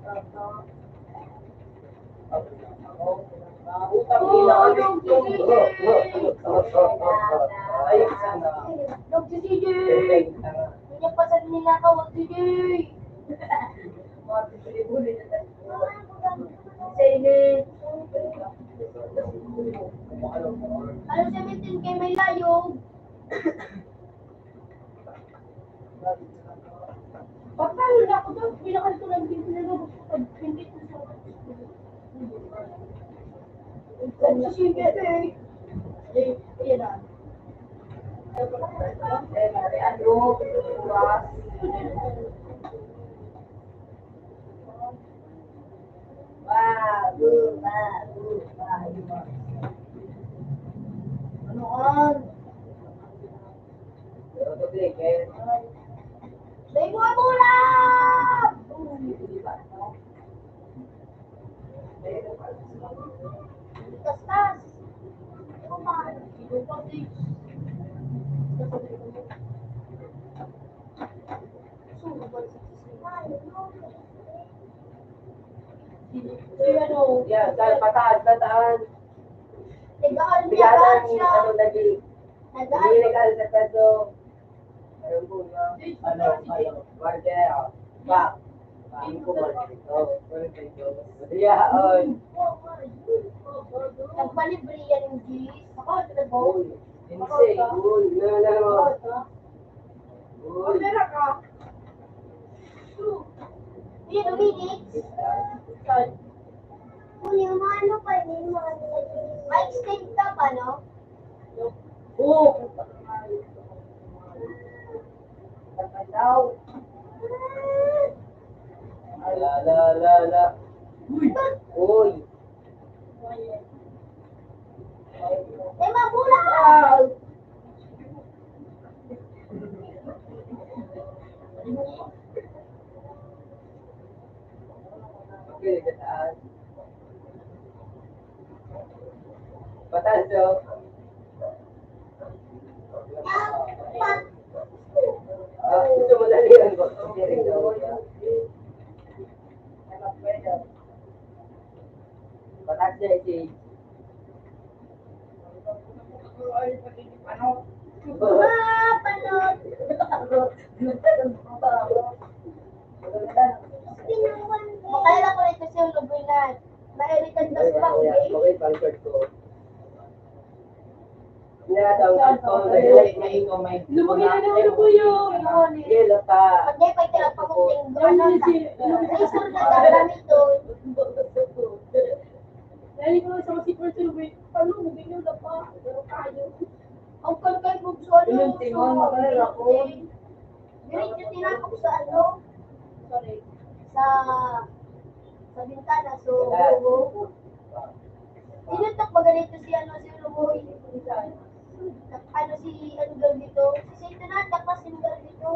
Toto. Utang ina kami itong ay, sana. Dog si CJ! Perfect. Hindi niya pa sa ninakaw ang CJ! Mga bibili-bili na tayo. Sige. Ano? Ano 17K may layo? Papalo na ako doon. Bilakal ko lang din sila doon. Hindi ko sa Dog si CJ eh. Yan na. Ano an? Pero to be, kaya Day mo ang ulam! Tas-tas. Ano man? Ito pa, please. Ano? yan, pataan. Nagaan niya, Biyanan, siya. ano, hindi Nagaan. nagkasapado. Ayun po na, Margera, Pak. Ano po Margera? Yaon. Nagpalibre yan yung G's. Ako, nagbo. Insay, uy, no. Uy. Order ka. Ilan minutes? Kung yung mga ano pa, yung mga Ma-extend ka pa, no? Oo. La. Uy. Eh, mabulang! Okay, kataan. Patanso. Gusto mo na liyan ko. Hindi rin daw. Patanso na si. Panot! Makailan ko rin kasi yung lubunan. Mairitan ka sa Okay, pang-short ko. Tinatawag ko, may Lumagyan na ako po yun. Yelo pa. Pag di pa ito pamunting gano'n. Isur na gamit doon. Dahil ko sa kasi person wait. Paano mo binyo na pa? Pero kayo. Ang kalkay mo sa ano. Yung tingon, makailan ako. Diretso tinapok sa ano. Sorry. Sa bintana. So, tinutok ba ganito si ano si Lumoy? Ano si ano daw dito? Si Saint Nanda kasi daw dito.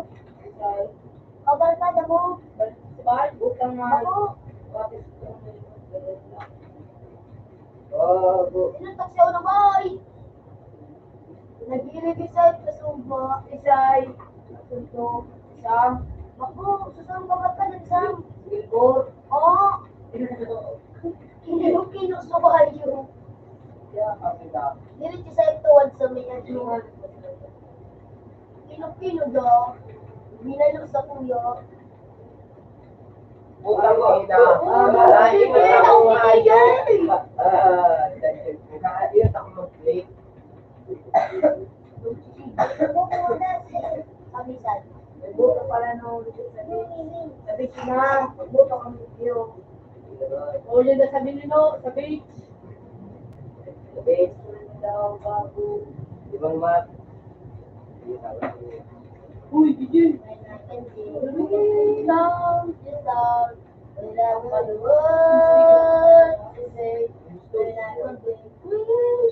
O barkada mo. Bakit? Bukang Ako. Oh, bu. Tinutok siya Lumoy. Nag-i-revisite sa sumba. Isay. Sunto. Isang. Ako, susumba ka pa ng Sam. Billboard. Oo. Hindi mo kino sa bayo. Yeah, kami na. Diretso sa ituwad sa may ano. Kino-kino daw. Minalo sa kuya. Bukan ko. Malayo mo na ako ngayon. Nakakaiyak ako mag-play. Kamisan. Buto pala no. Sabi ko na. Buto kang video. Uli na sabi nino. Sa beach. Okay? Daw bago. Ibang mat. Uy, DJ. Down, down. Without the word to say, when I can be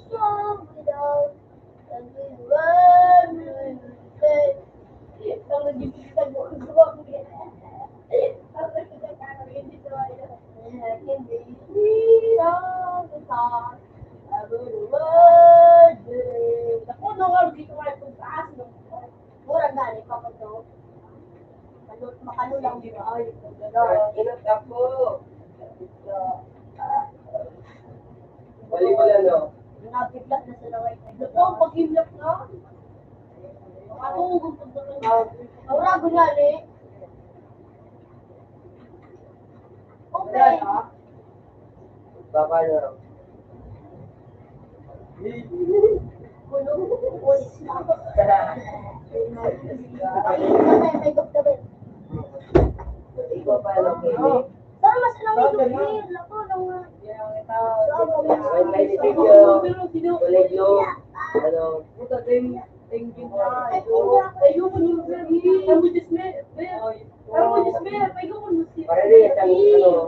strong without the word to say. Ang nag-ibigay mo ang gawa ko yan. Ang nag-ibigay ko yan. I can be strong without the word to say. Ako, no, nga, dito nga itong taas. Mura nga, ni Papa to. makalulang di ba? Ay, Inot ako. Bali mo lang, no? nabiglat na sila right now. Ito, pag-himlap na. Ako, gusto na. Aura, gunali. Okay. Baka na. Kulong, pulis na. May gabi. Ikaw pa lang, Kili. Pero mas alam may gabi. Lako, nang... May video. Kulay blue. Ano? Para rin isang, ano,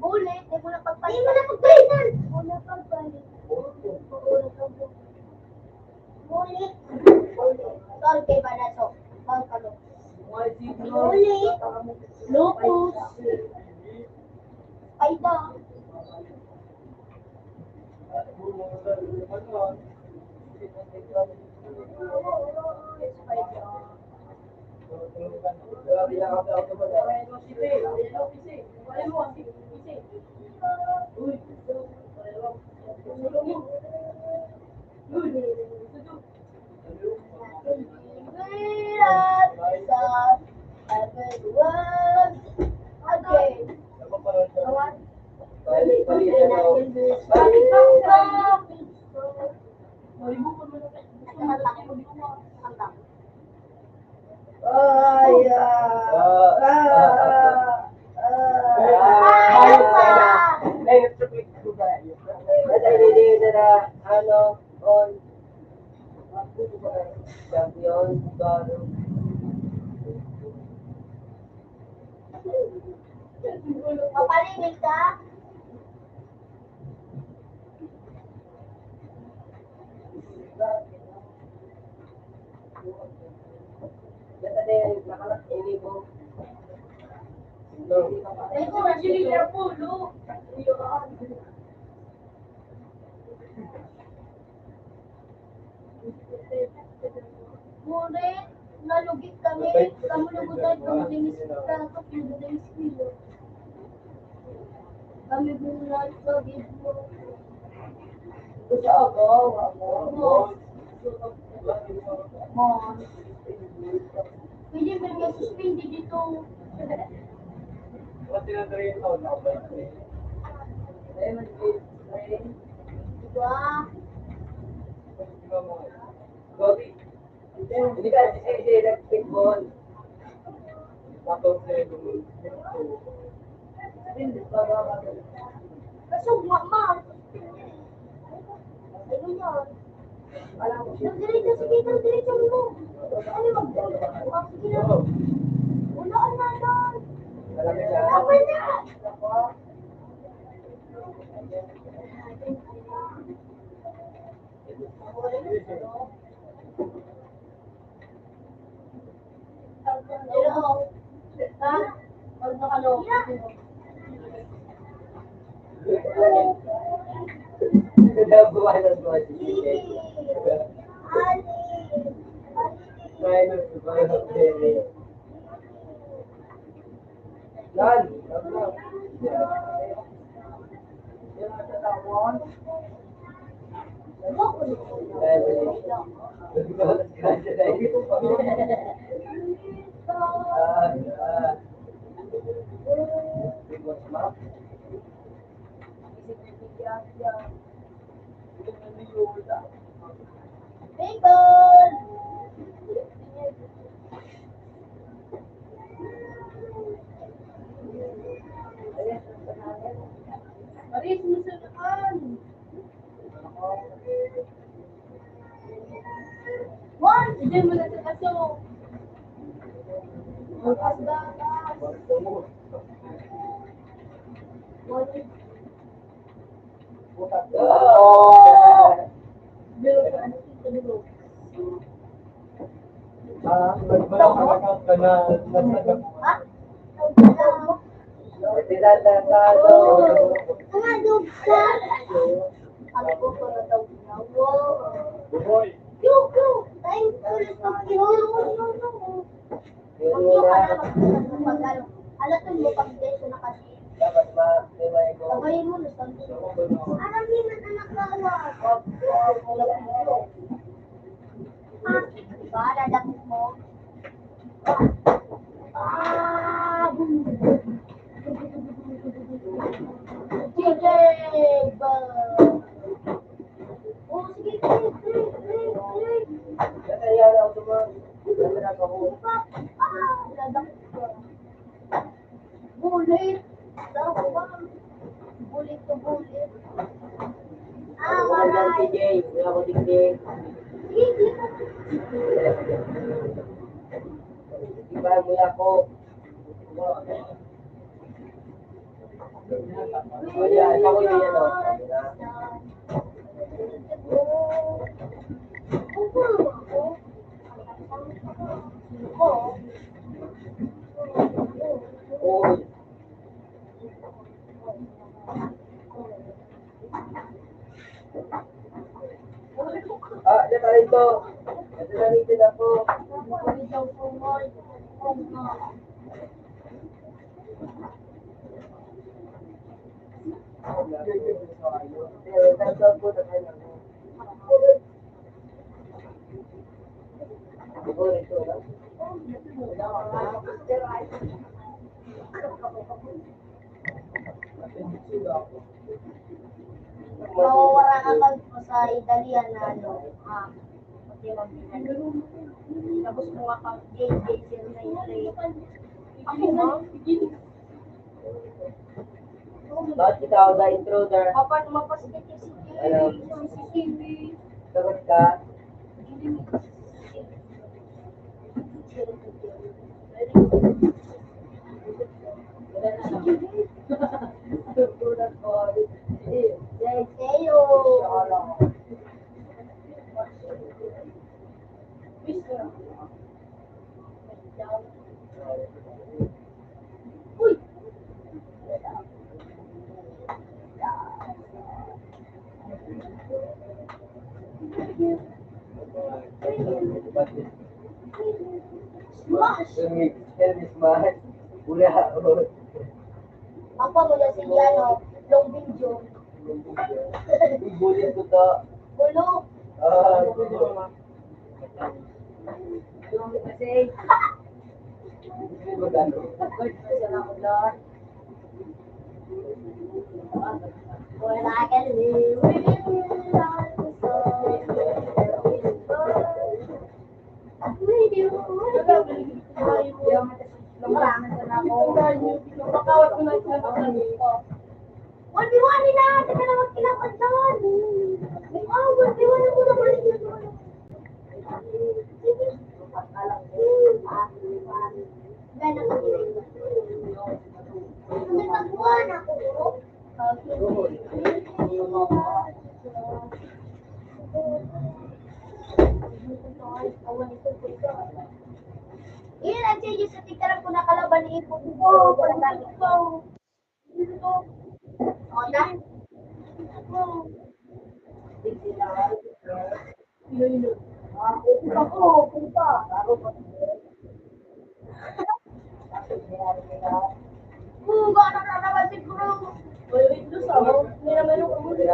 Bulit, di mo na pagpalitan. Di mo na pagpalitan. Wala pagpalitan. Bulit. Tol kay Banaso. Tol ka lo. Bulit. Lupus. Paita. Mapalimig ka? Ay, ko, actually, careful, no? Ngunit, nalugit kami, kamulugutan kami dinis ka, dinis kilo. Kami bulat sa gitmo. Pwede ba nga suspindi dito? Diba? Hindi ka, basketball. Kaso, mama. Ano yan? Nagdiretso, sige, nagdiretso mo. Ano mag-diretso? Sige na. Ulaan na doon. Laban na! Hello? Ha? Ano ka lo? Bacon! Maris, musulaan! One! Hindi mo na sa kaso! Magkasdakas! One! Bilo sa ano sa dulo. Ha? Mga dugsa! Ano ko pa na daw ginawa? Yo! Thank you! No! Yun Huwag muna. ka na pag ano. Alatun mo pag deso na kasi. Dapat ma-try ko. Sabayin mo na sa alam niyo na anak na uwag. Diba, dadakit mo. Boom. Sige, ba. Oh, sige, click. Kaya ako naman. Dapat ako. Dadakit ko. Bulit. Bulit to bulit. Wala dyan, TJ. Wala ko tigil. Sige, Iba mo ako. Kaya, ikaw yun yan, o. Sabi na. Uy. Dito na rito. Dito na rito na po. mawawala ang account mo sa Italian na ano, pati mag-binalo. Tapos mo account JJ093. Ako na? Bakit kita ako the intruder? Paano mapasikitik si Ano? CCTV? Sagot ka? Uy! Smash! Helmis man. Wala. Ako mo na si ano, long video. Ibulit ko to. Bulok! Kasi, Magano? Wala ka One v one nila! Teka na magkilapad doon! Oh, 1v1 ako naman! Ganang May pagbuhan ako. Iyan ang changes sa tigkarang ko nakalaban ni Ipo ko. Pagkakit ko. O na? Ako, puta. Gano'n na naman si Bro. Wait, doon sa mo. Hindi naman yung kumuli.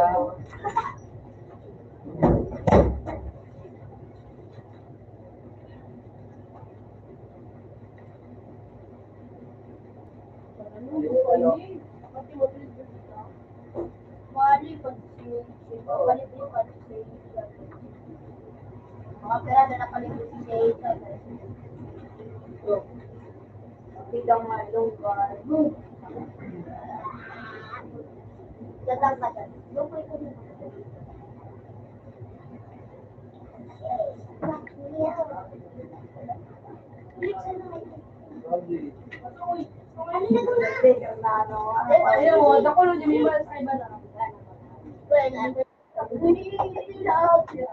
Mali pag balik yung mga pera na nakalimit si Jay. Biglang malong bar. Datang ka dyan. Lupay ko na. Ano na doon na? Ako lang yung iba sa iba na. Well, we love you.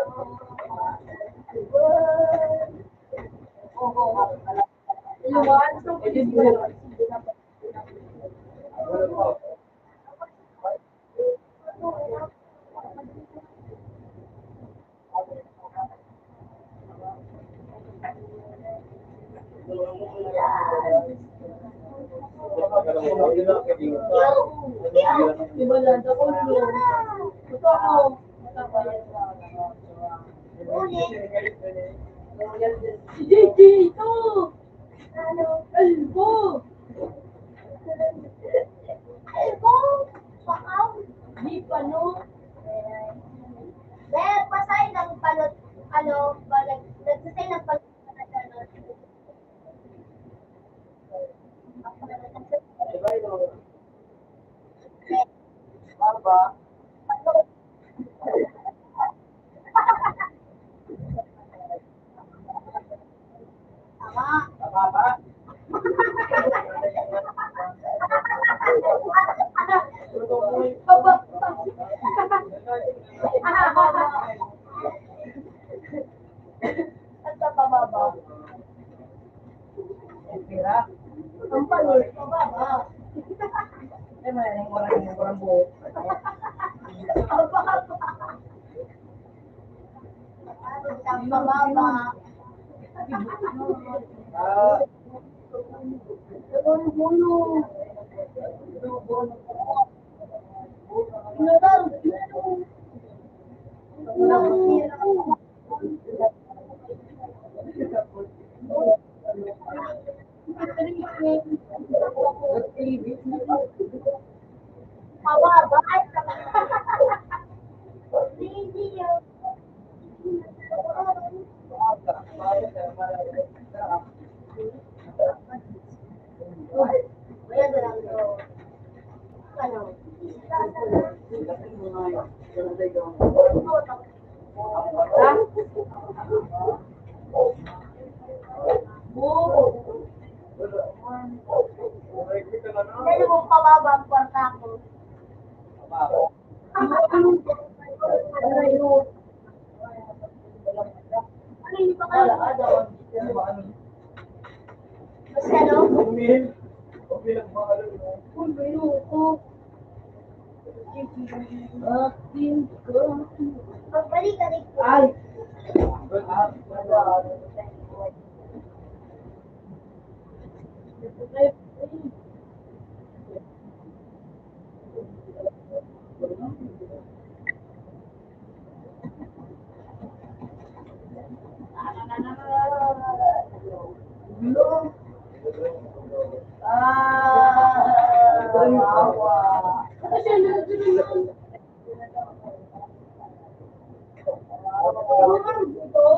Diba lang, ako yun. Ito ako. Si JJ, ito! Albo! Albo! Pakaw! Di pa, no? Dahil pasay ng palot, nagsasay ng palot na gano'n. Diba yung baba, Tama. tama ba? Aba, At sa pababa. Pira. Ang palot, pababa. Eh, may orang buhok. Ang pababa. Ah, ang bulo. Pababa. Ay, hindi yun. Kaya lang yun. Ano? Dahil mo pababa ang kwarta ko. Ano yun pa kayo? Basta no? Kung mayroon ko. Akin ka. Pagbalik ka rin. Ay! Kasi ano yun?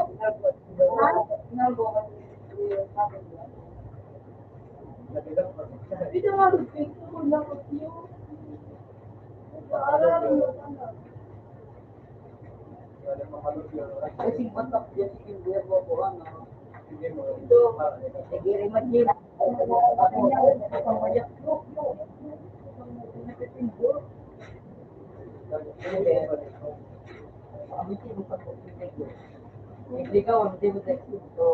Ito nga, picture ko lang ako yun. Paaral mo sana. Kasi batak yan, hindi ako ako, ano. Nagirimat nila. Hindi ka, hindi mo text ito.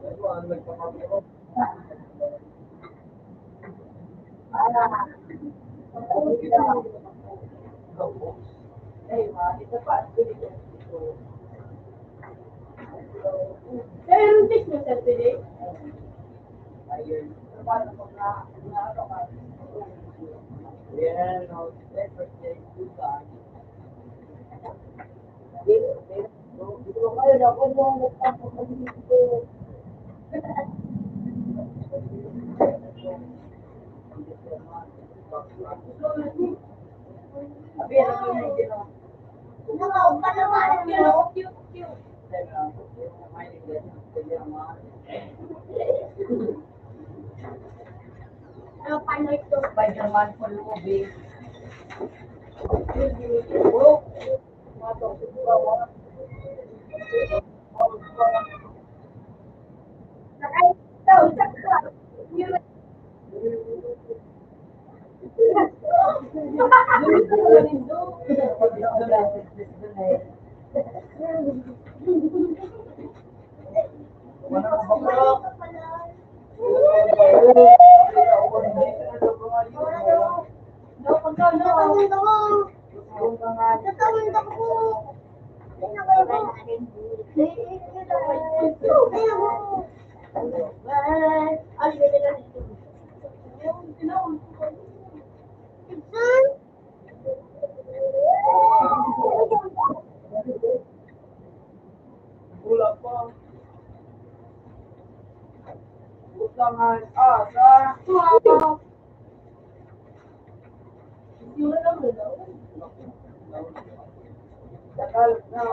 Ano ang nagpapagawa? Kaya yung text mo sa today? Yan, no, birthday, good time. Nakaw pa naman. Ano pa na ito? Spider-Man for movie. Natawid ako. Natawid ako. Ay, ako. Utangan asa. Takal na.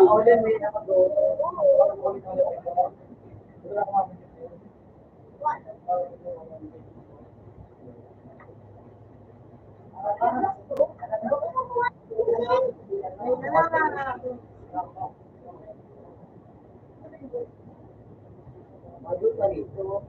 Ulan mo yun ako doon. Madud na rito.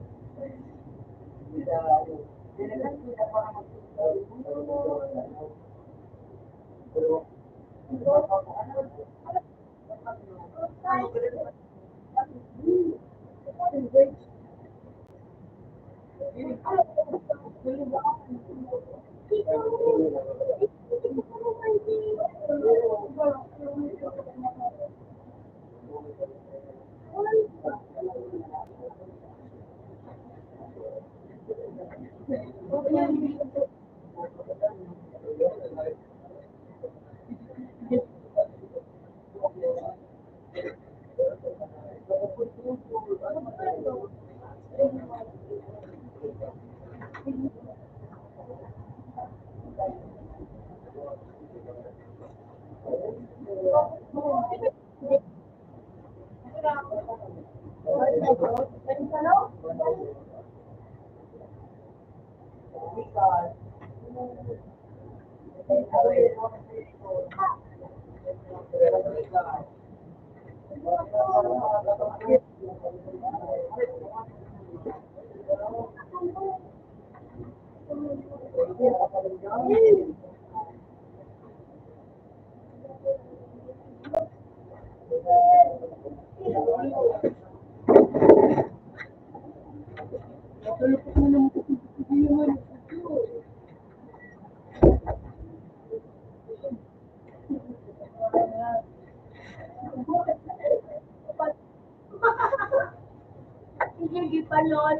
Hindi pa nun.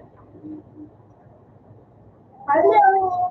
Hello!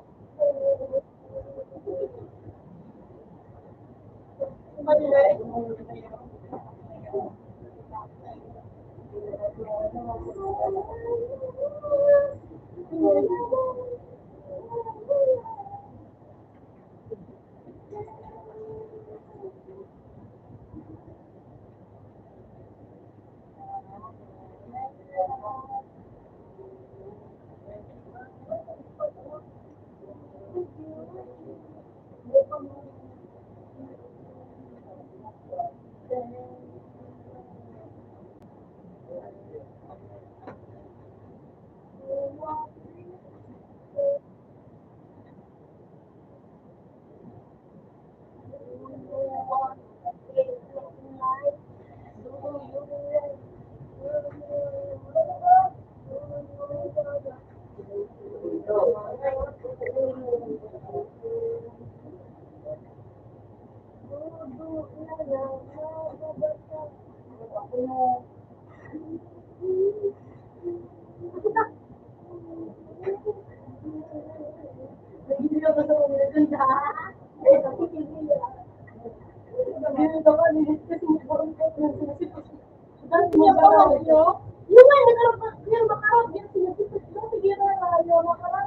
Yung nga, yung makarap, yung sinasipit mo, sige na yung makarap.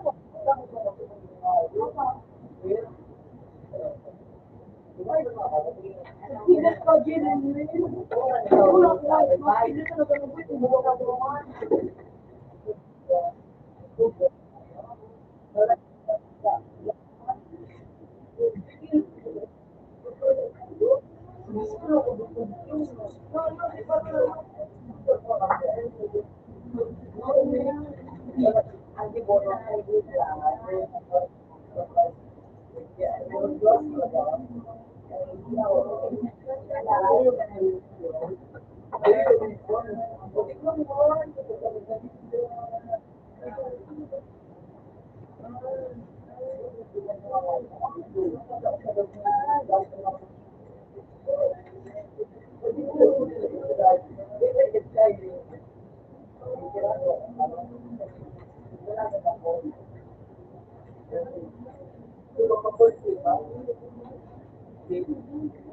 Hindi ko din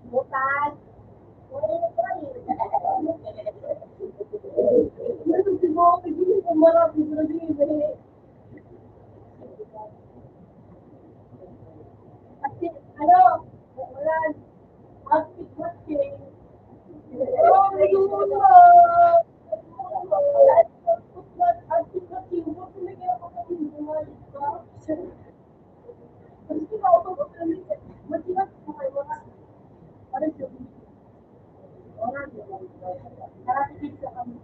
Butas. Kasi, ano, wala, outfit matching. Oh, may gulo. Outfit matching. Buti may kaya kapatid mo, di ba? Kasi ikaw, matching at mga wala. Ano siya? Nakakikip sa kami.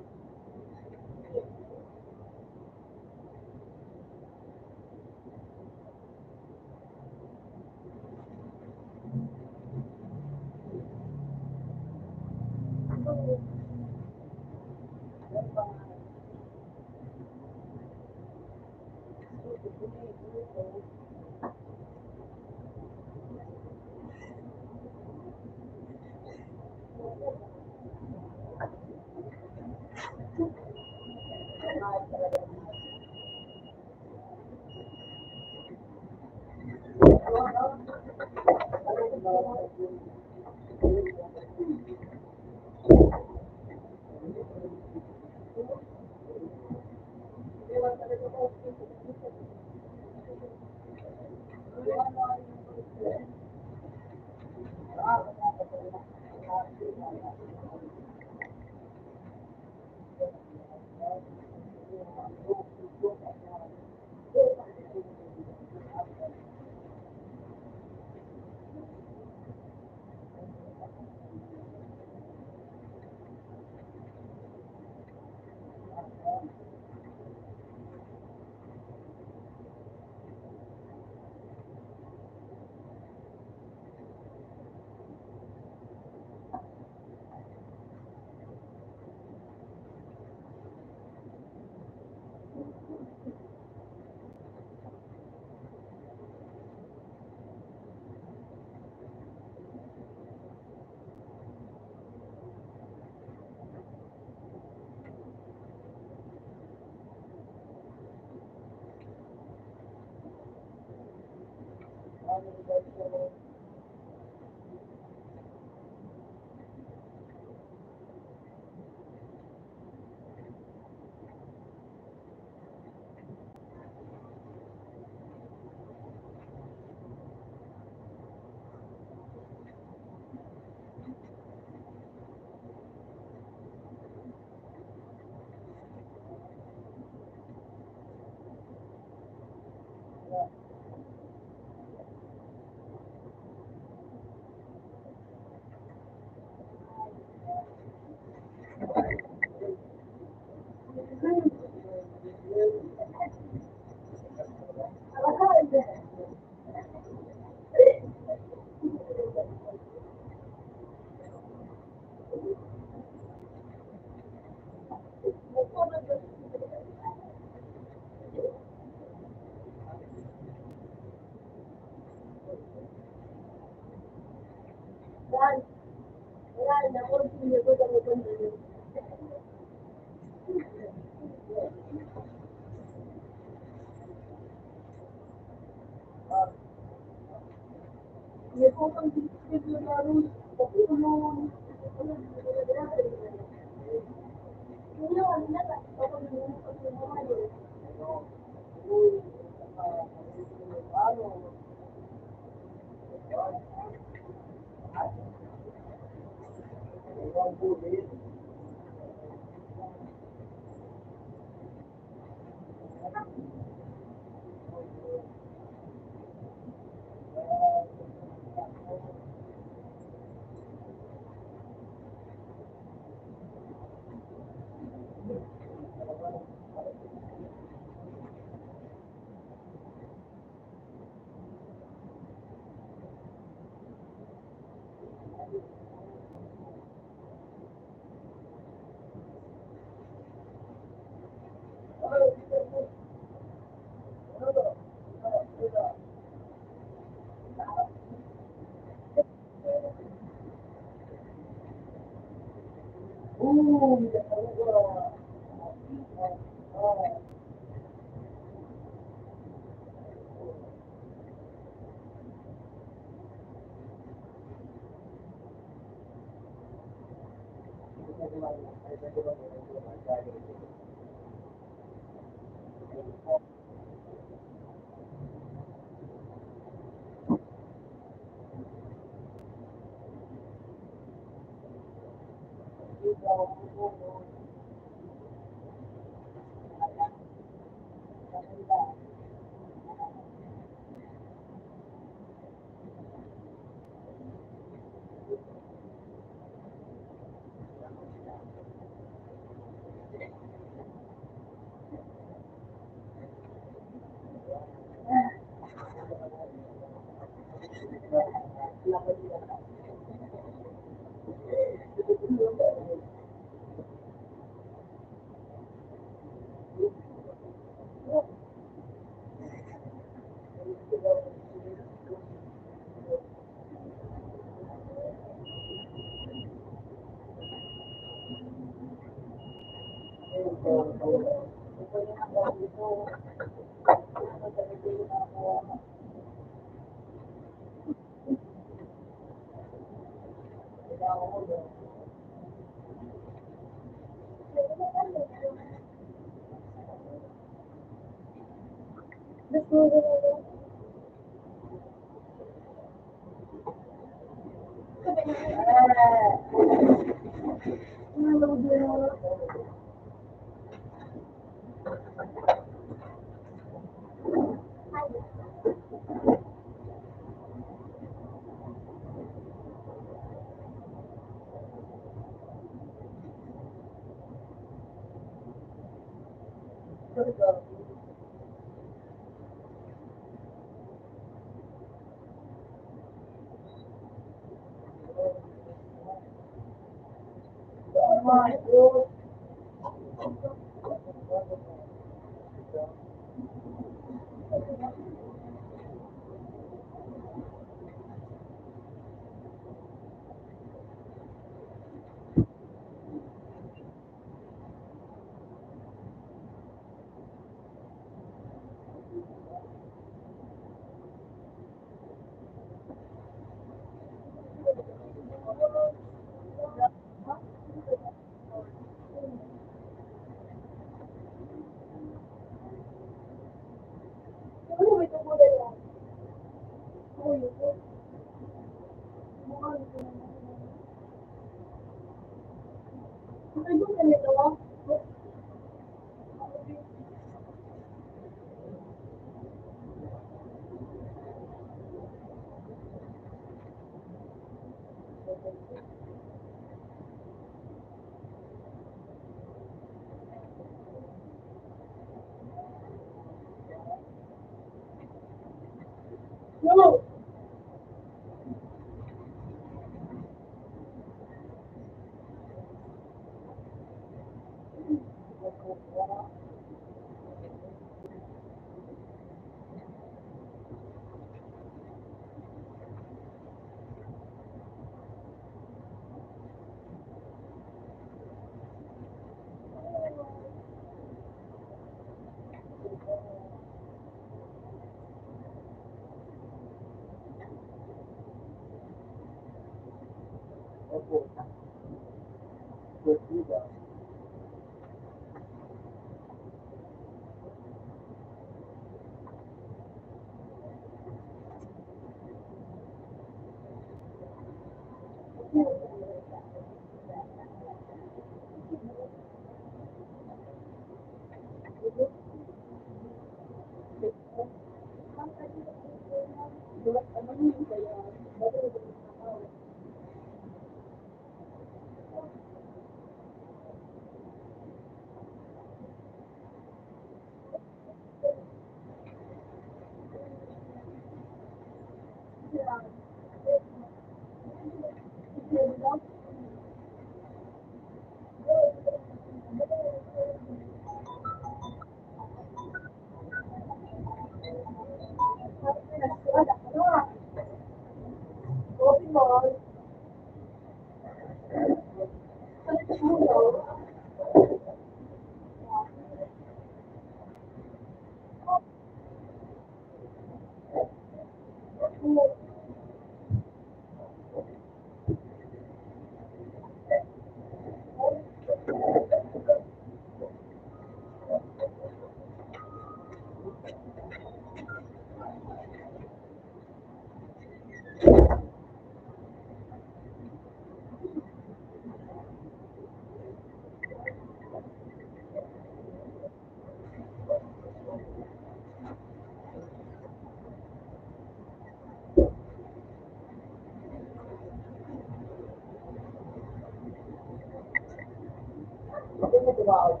Hindi mo tumawag.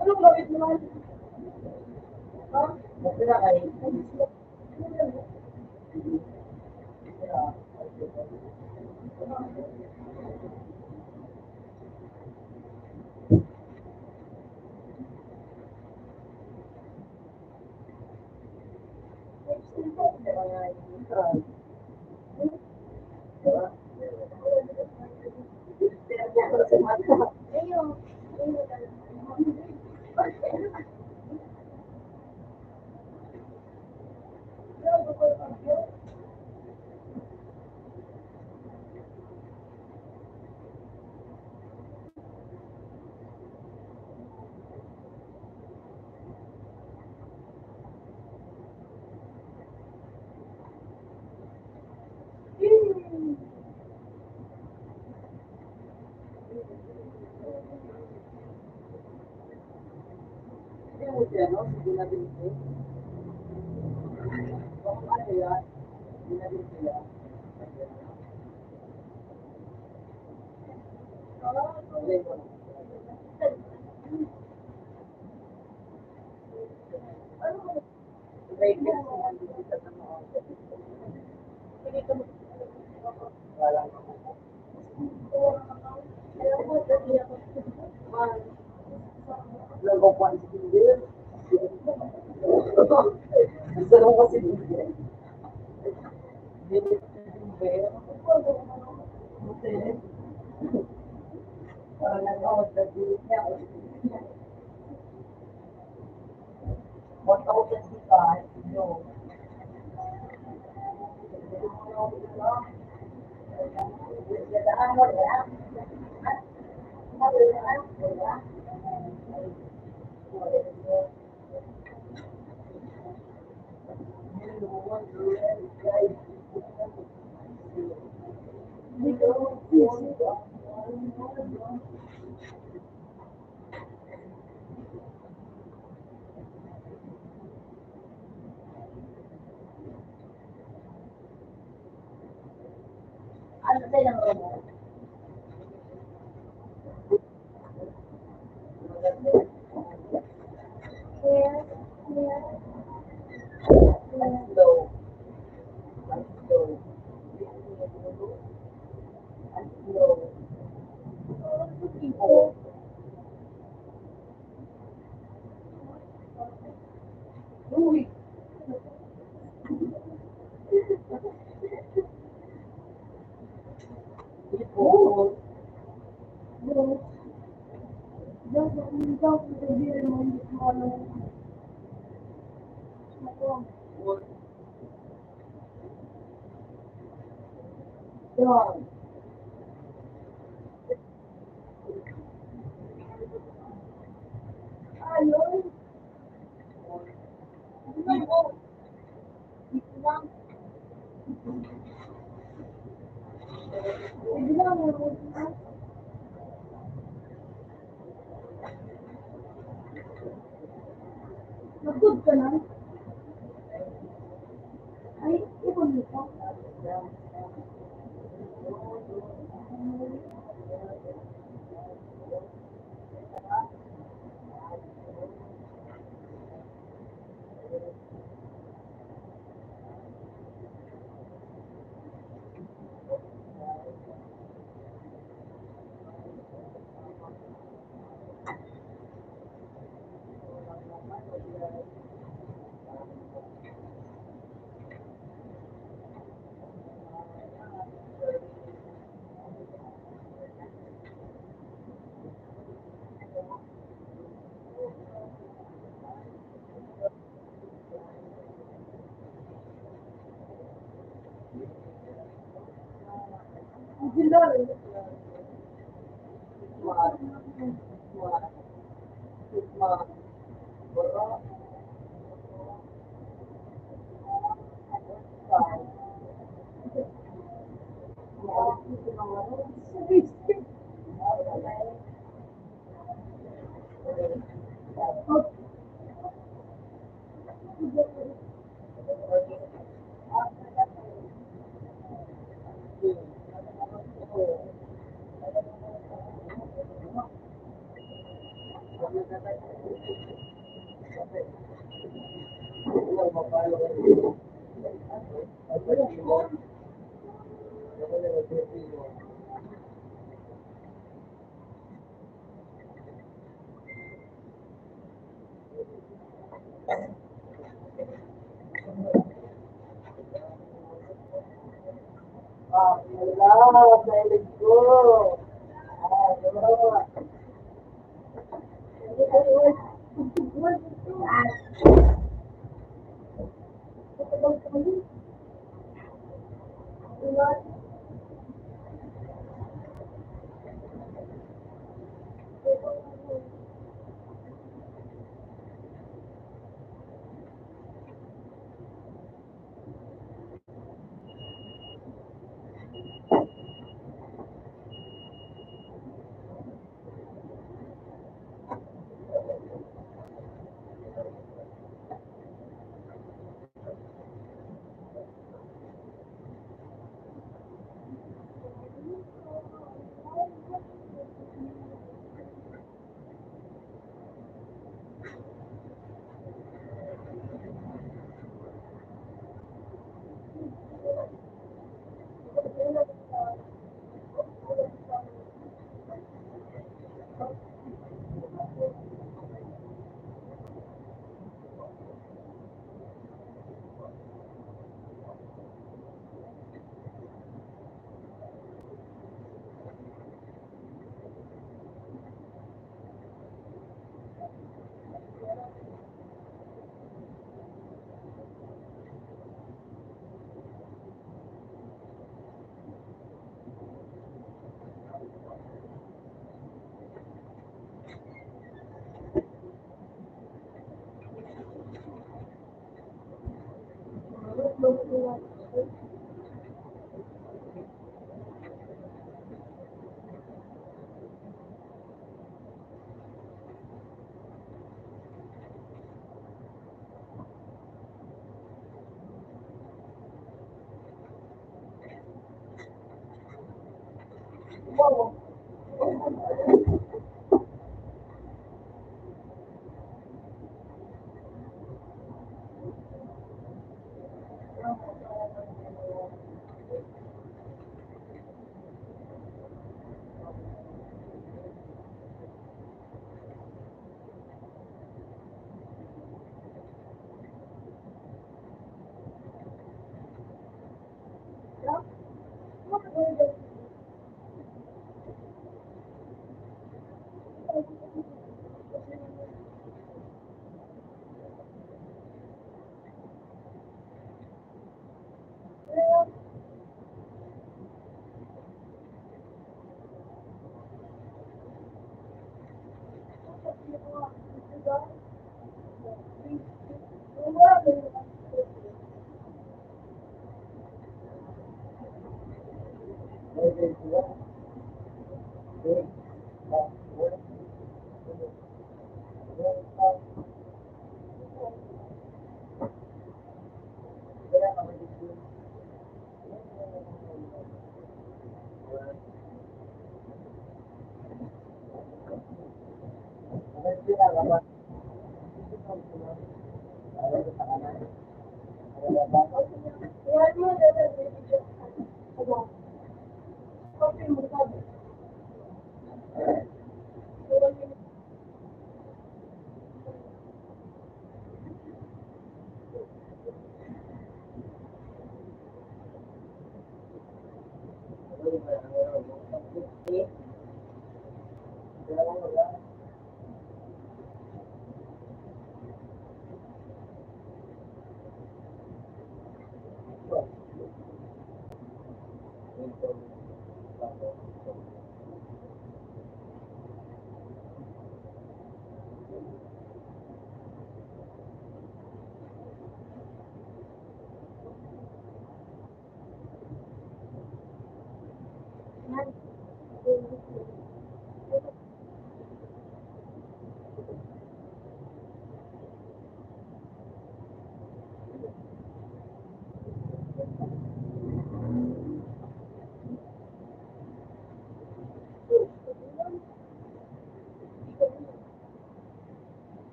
Anong gawin mo naman? Kasi na kayo. Ayun. Hindi mo siya, no? Hindi na binigay. Ano yan? Hindi na binigay. Nagkukuhan si Bill. Gusto mo kasi Bill. Parang nag-awad na Bill niya. 1,005, no. Dadaan mo na. Ano tayo ng remote? Here, here. Slow. Slow. Slow. Ito. Uy. Ito. Don't be reminded tomorrow. John. Ayun. Hindi na ako. Nagod ka na? Ay, ipon nito. Hindi lang. Hello, very good.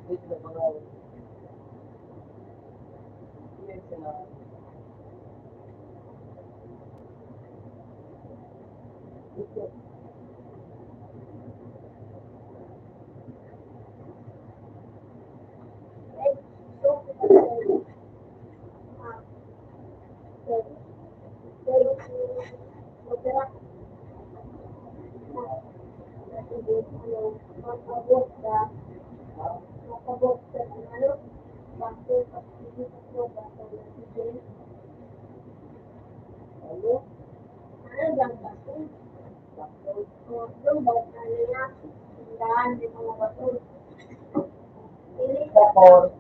Dito na mga yan sila. Dito. Tapos,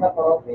Tapos,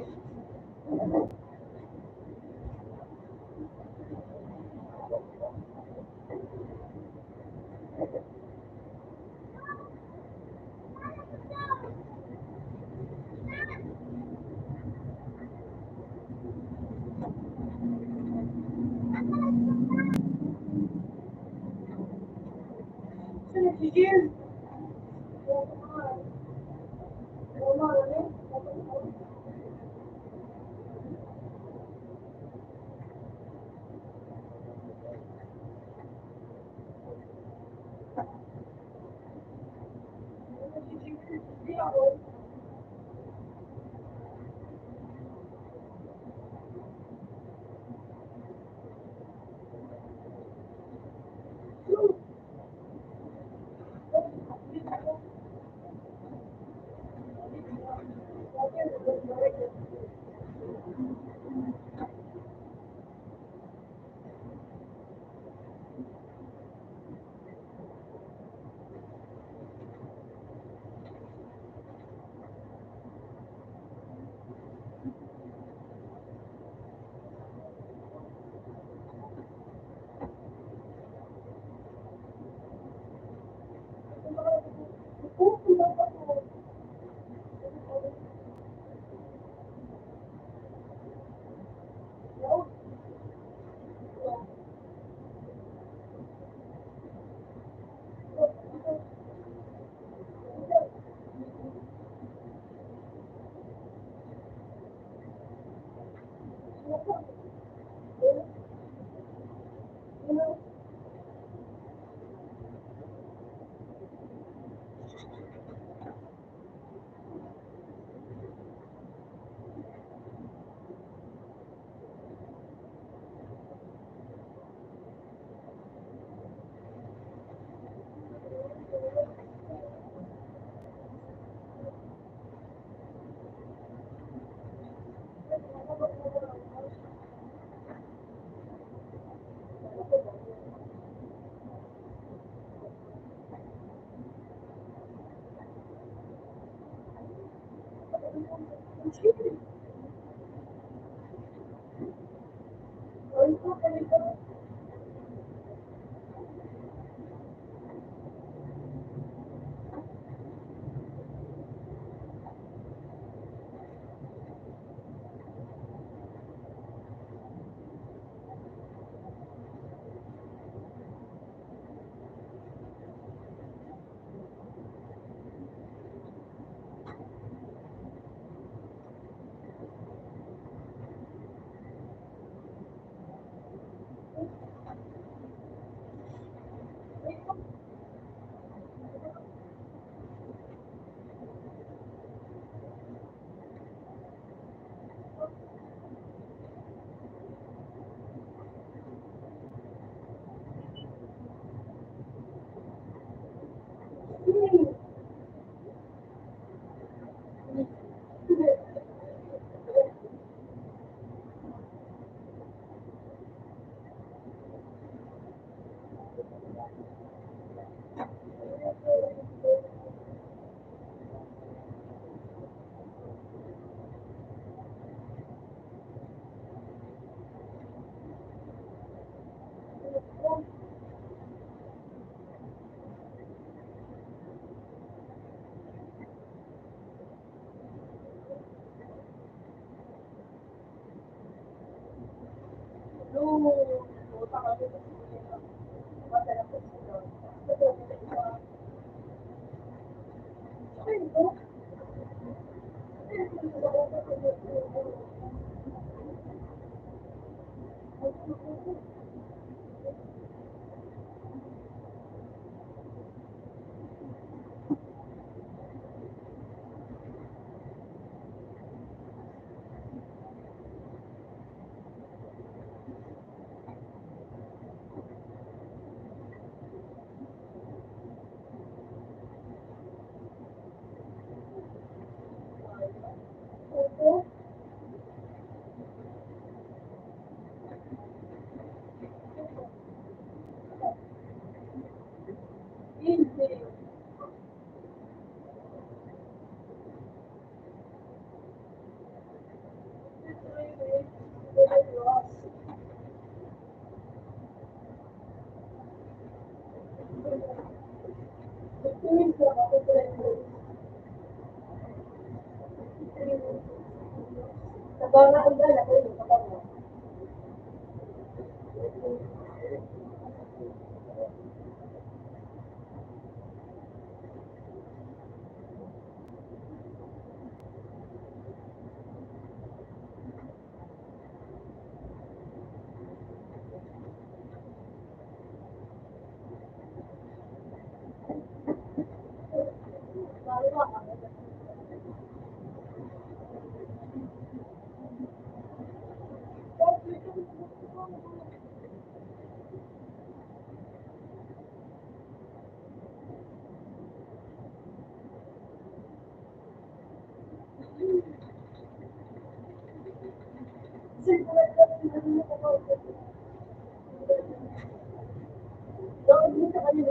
Yan.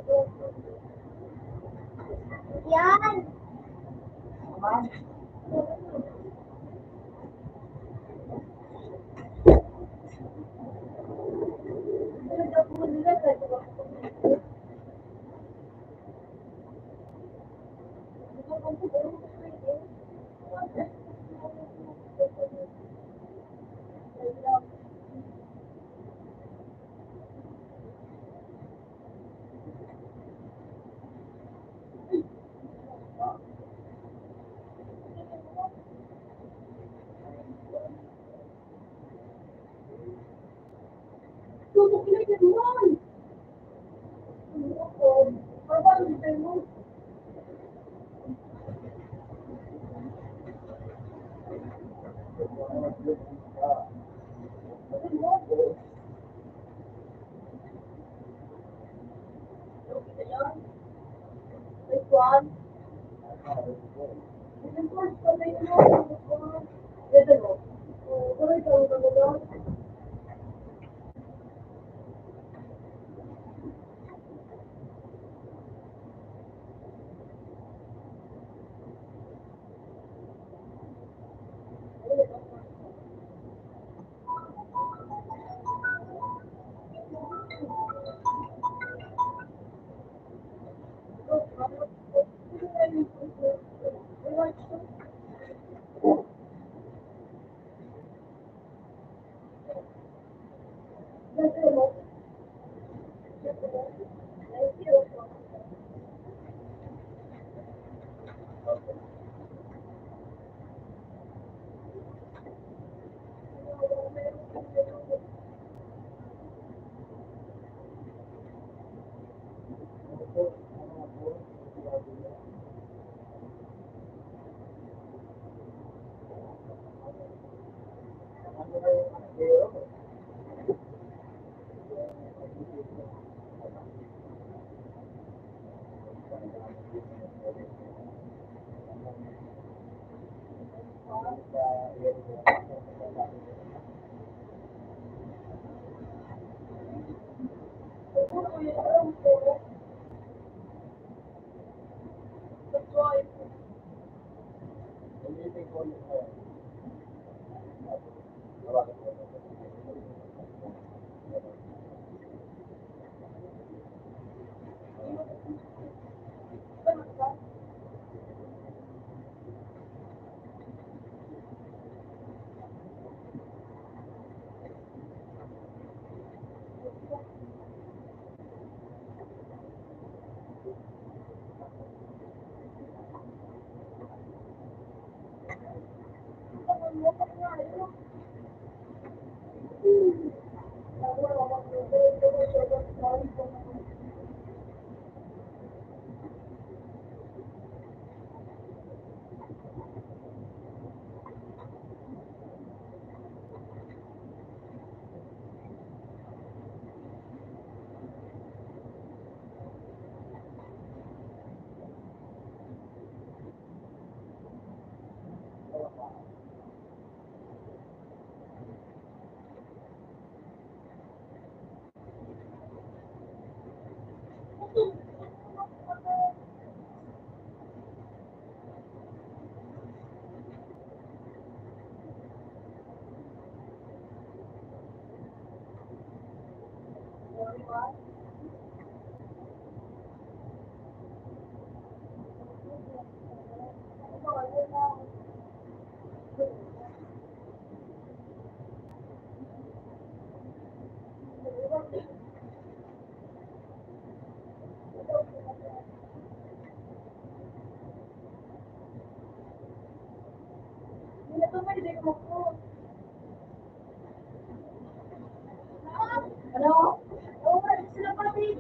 Ano? Oo, sila pati.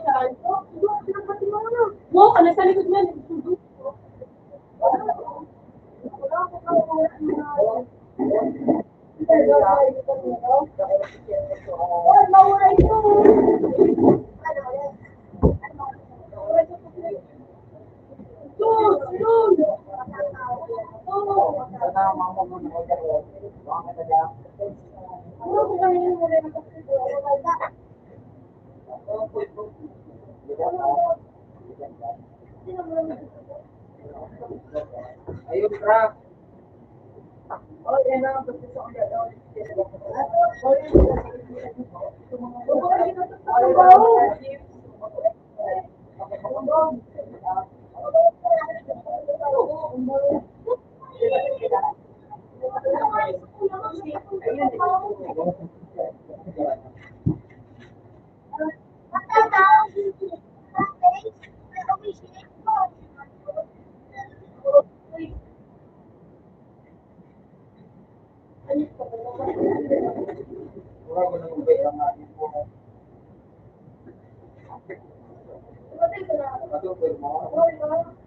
Saan? Sila pati mga. Mo, ka nasa likod niya. Oh, mawala ito. Ayun, Frank. Wala ko nang ubay ang ating po. Matukoy mo. Wala mo.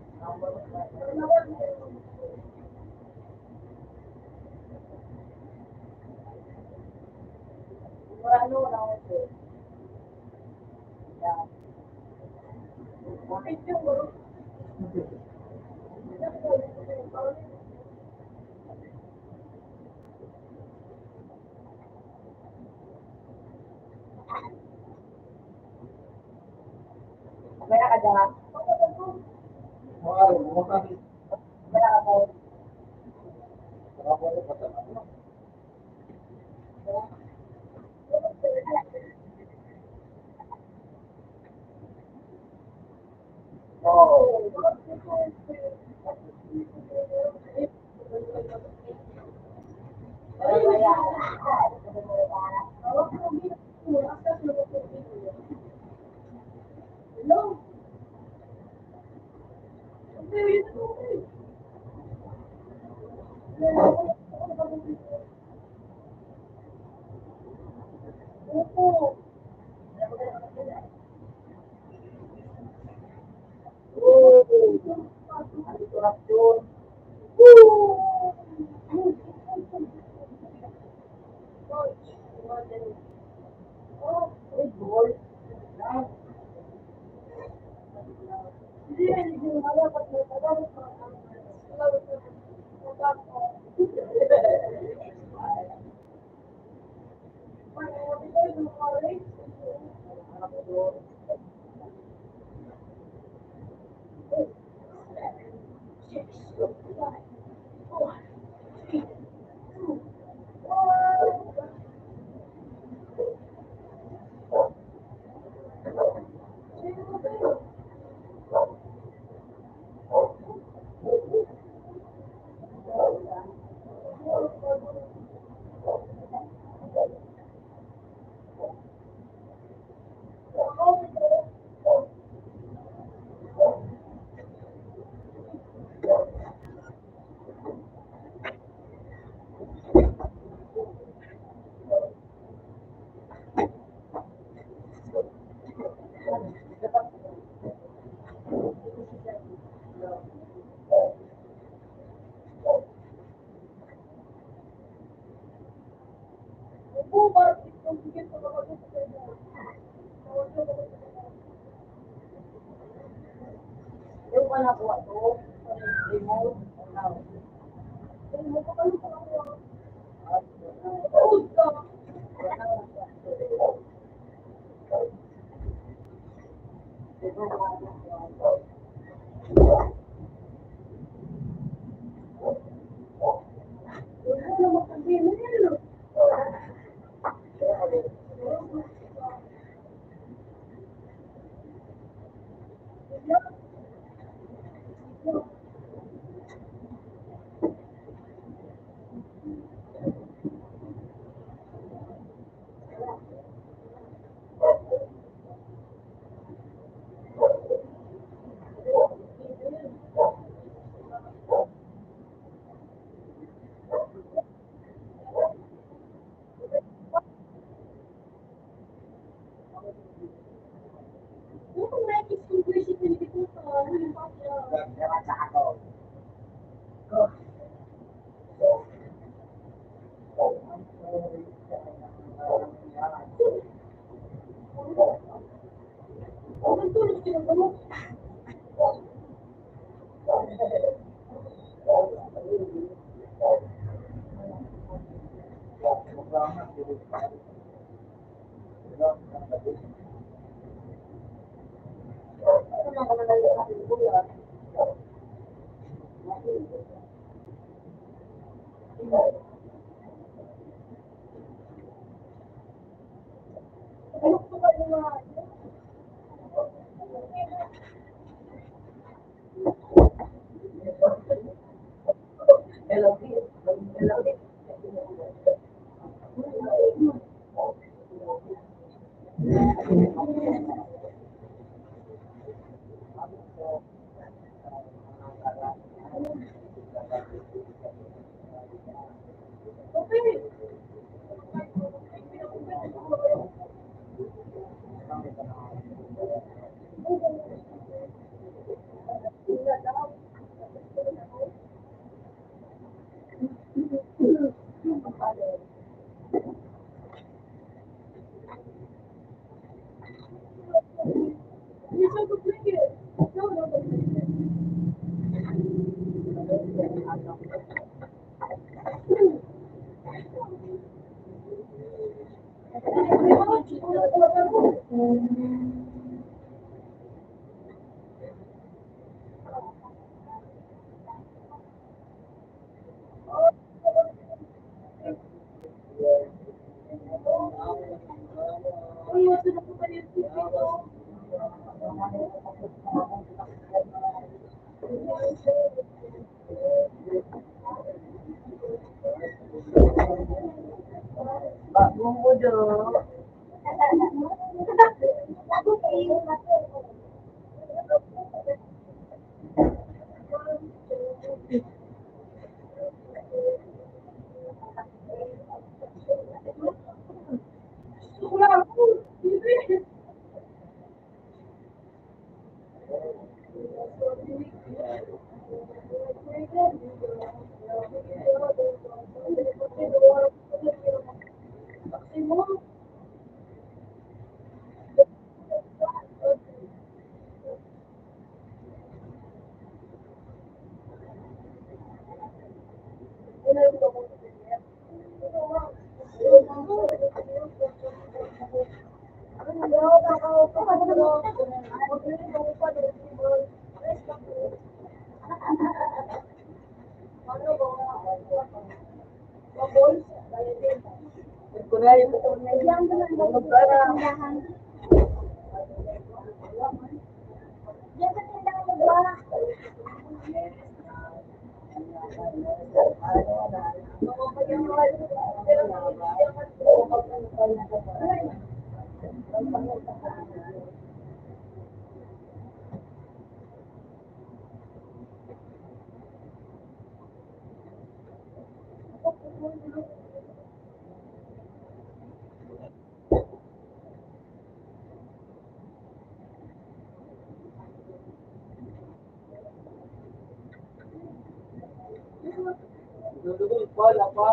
Hello, hello. Bagong mo do. Kunwari, dudugol pa, lapa.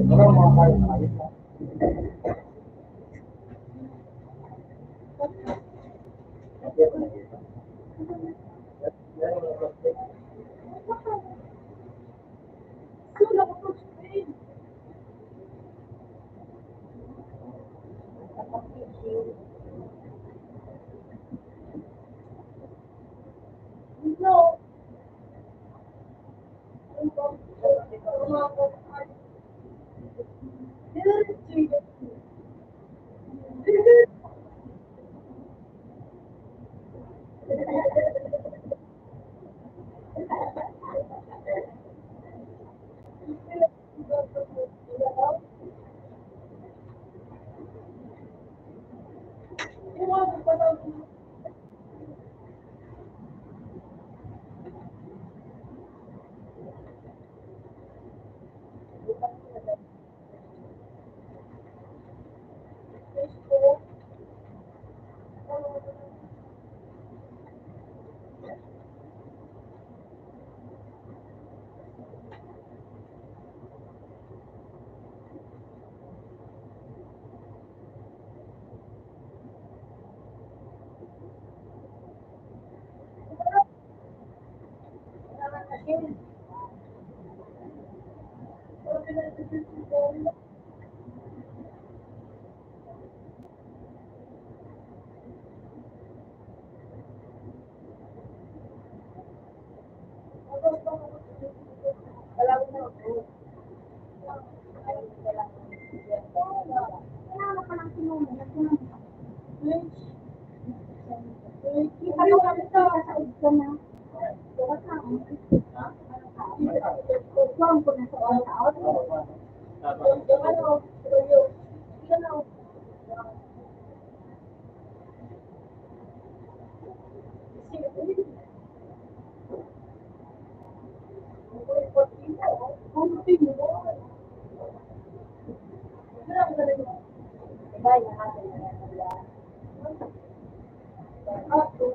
Ano mga kain na ayos na? Hindi ako nakita. Yan ang mga plastic. No.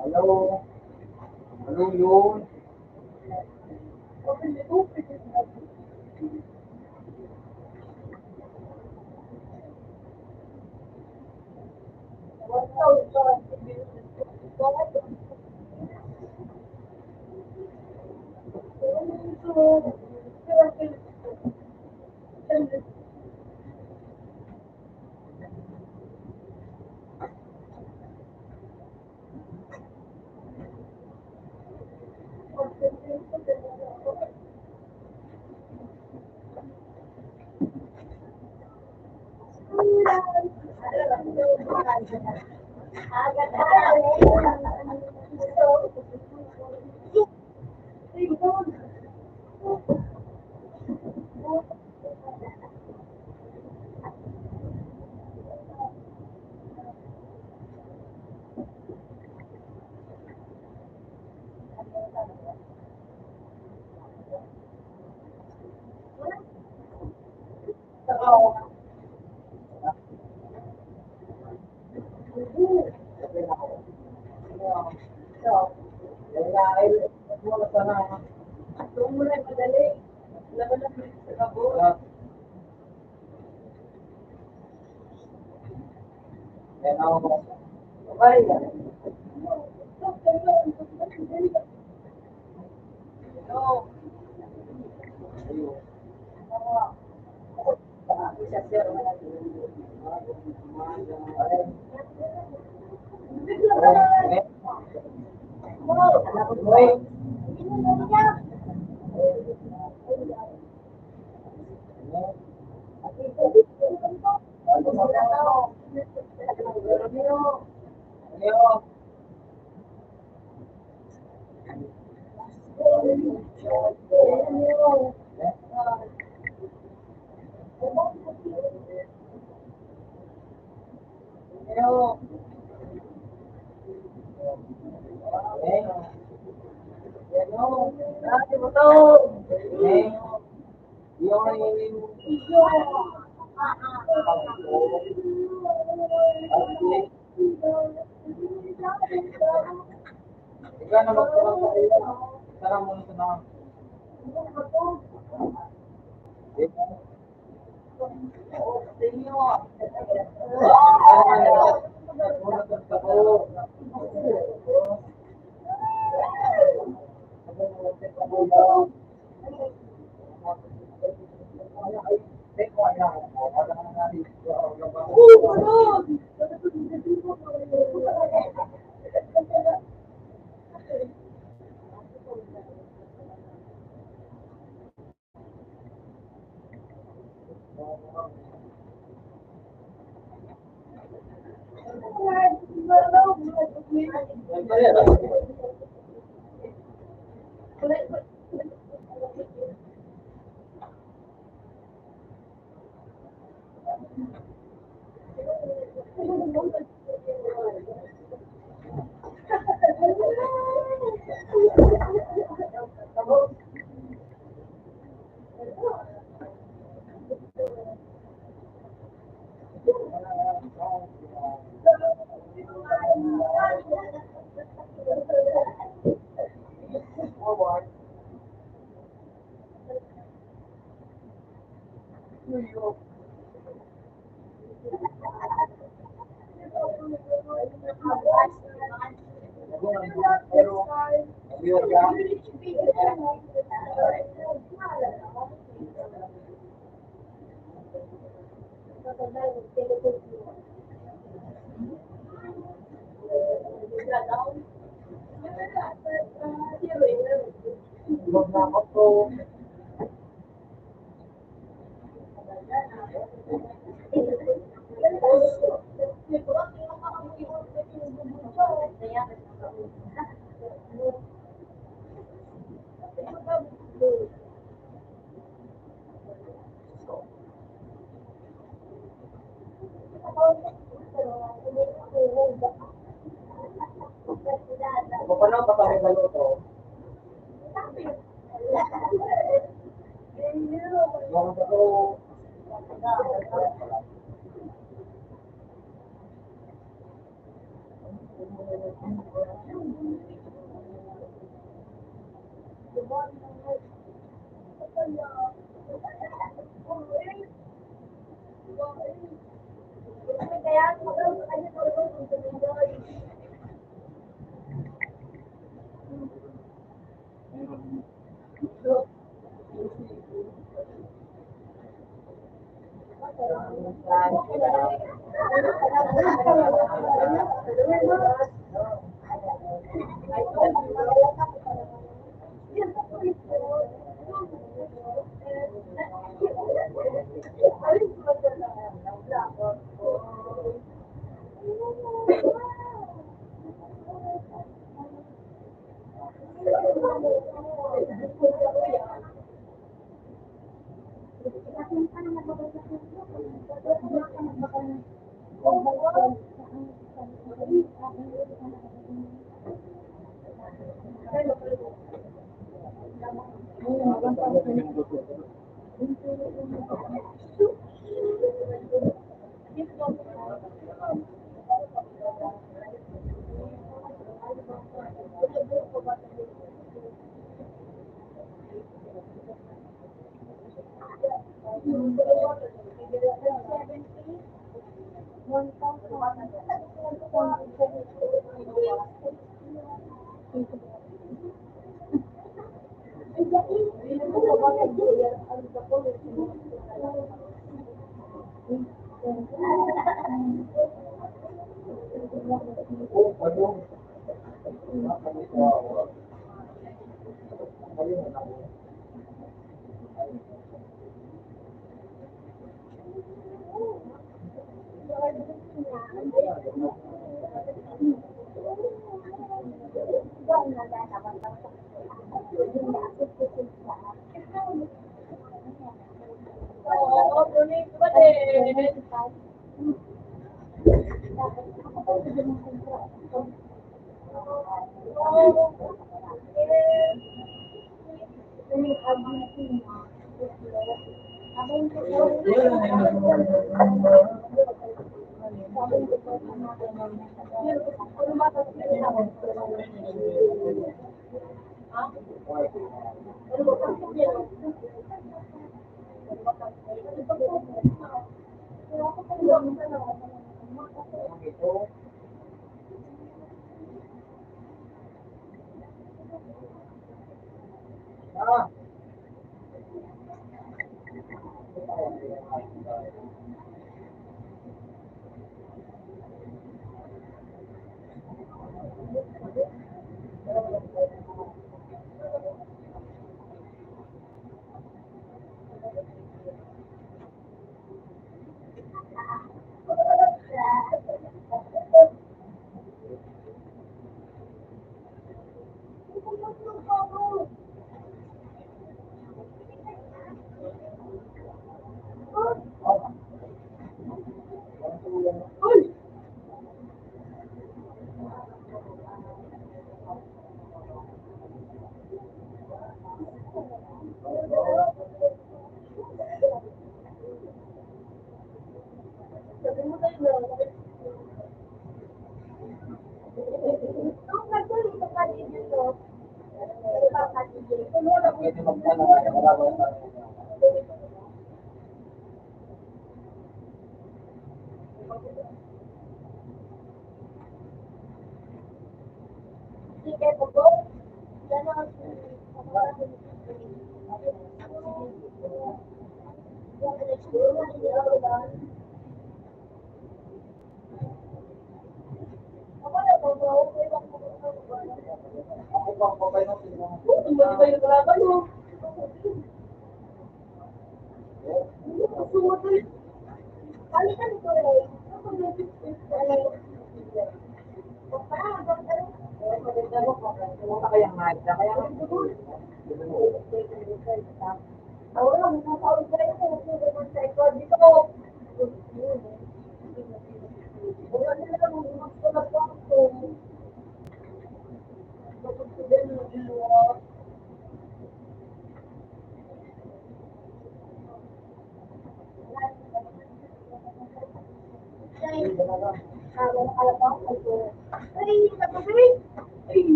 Hello? Ano yun? Ikaw na magtuwa sa iyo. Sarang mo na sa mga. Paano ka kami maluto? Mga bato. Ah. Sabi mo tayo na. Ang nagtuloy sa kanil dito. Pwede magtanong, wala ko sa Sige po po. Yan ang ako bang papay ng sino? hindi ba yung kalaban mo? Sumunod. Balikan ko eh. Pumunta kayang Magda, kaya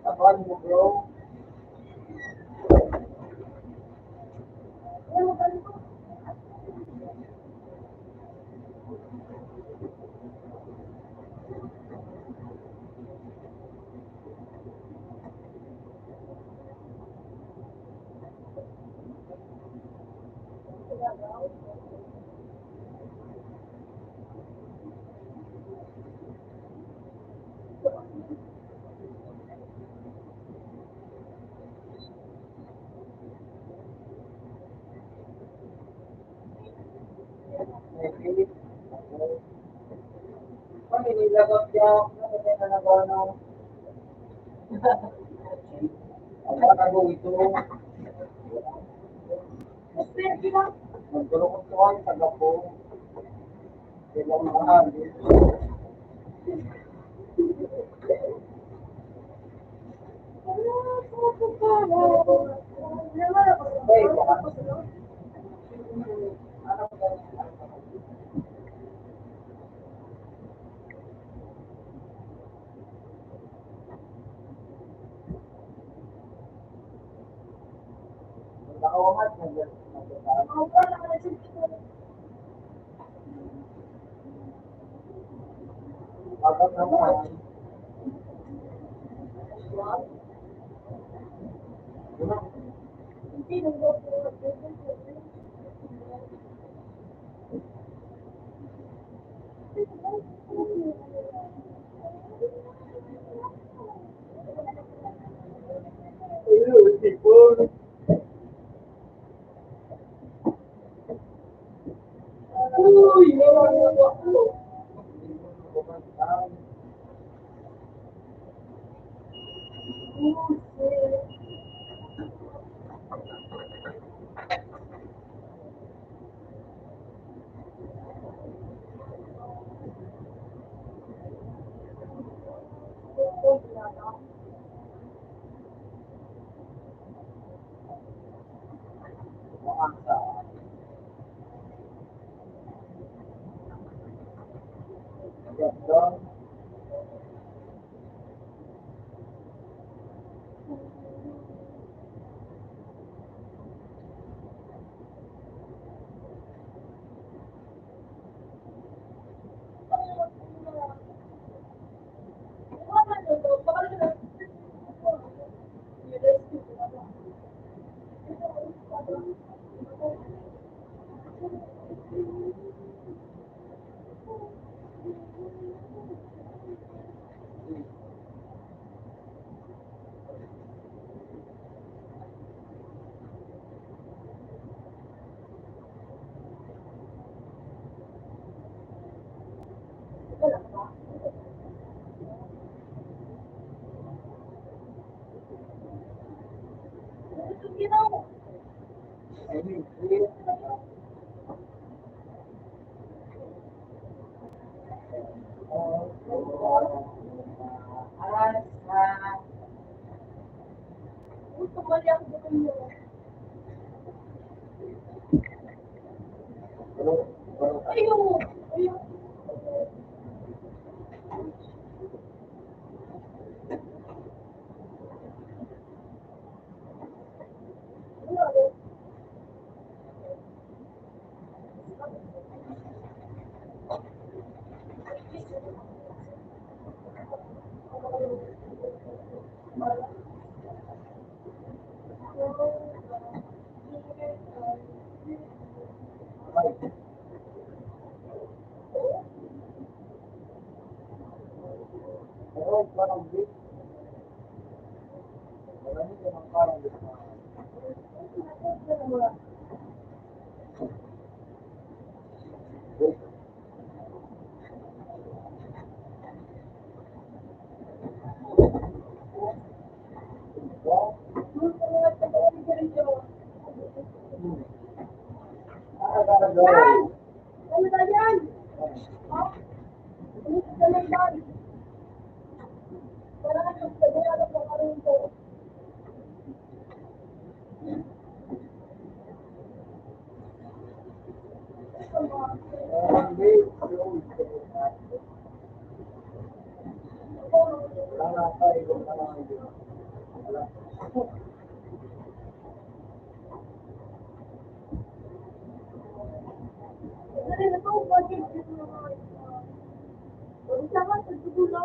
tapan mo bro. Ano nilagot niya? Ano na nagano? Ang kagago ito. Magdulokot ko ang taga po. Ilang mahal. Hey, nakawamat na agad naman. Gusto ko lang ako mo. Ayun. Ayun. Yan! Ano ba yan? Ha? Ano ba yan? Wala ka sa pagkakala ko karoon ko. Dali na to, budget dito na mga ito. Wala ka sa dugulo.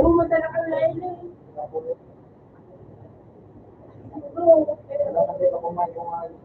pumunta na kang Laila eh. Wala kasi ako kumain kung ano.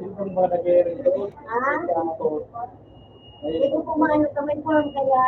Yung mga nag-i-rin doon, Hindi ko kumain ka may form kaya.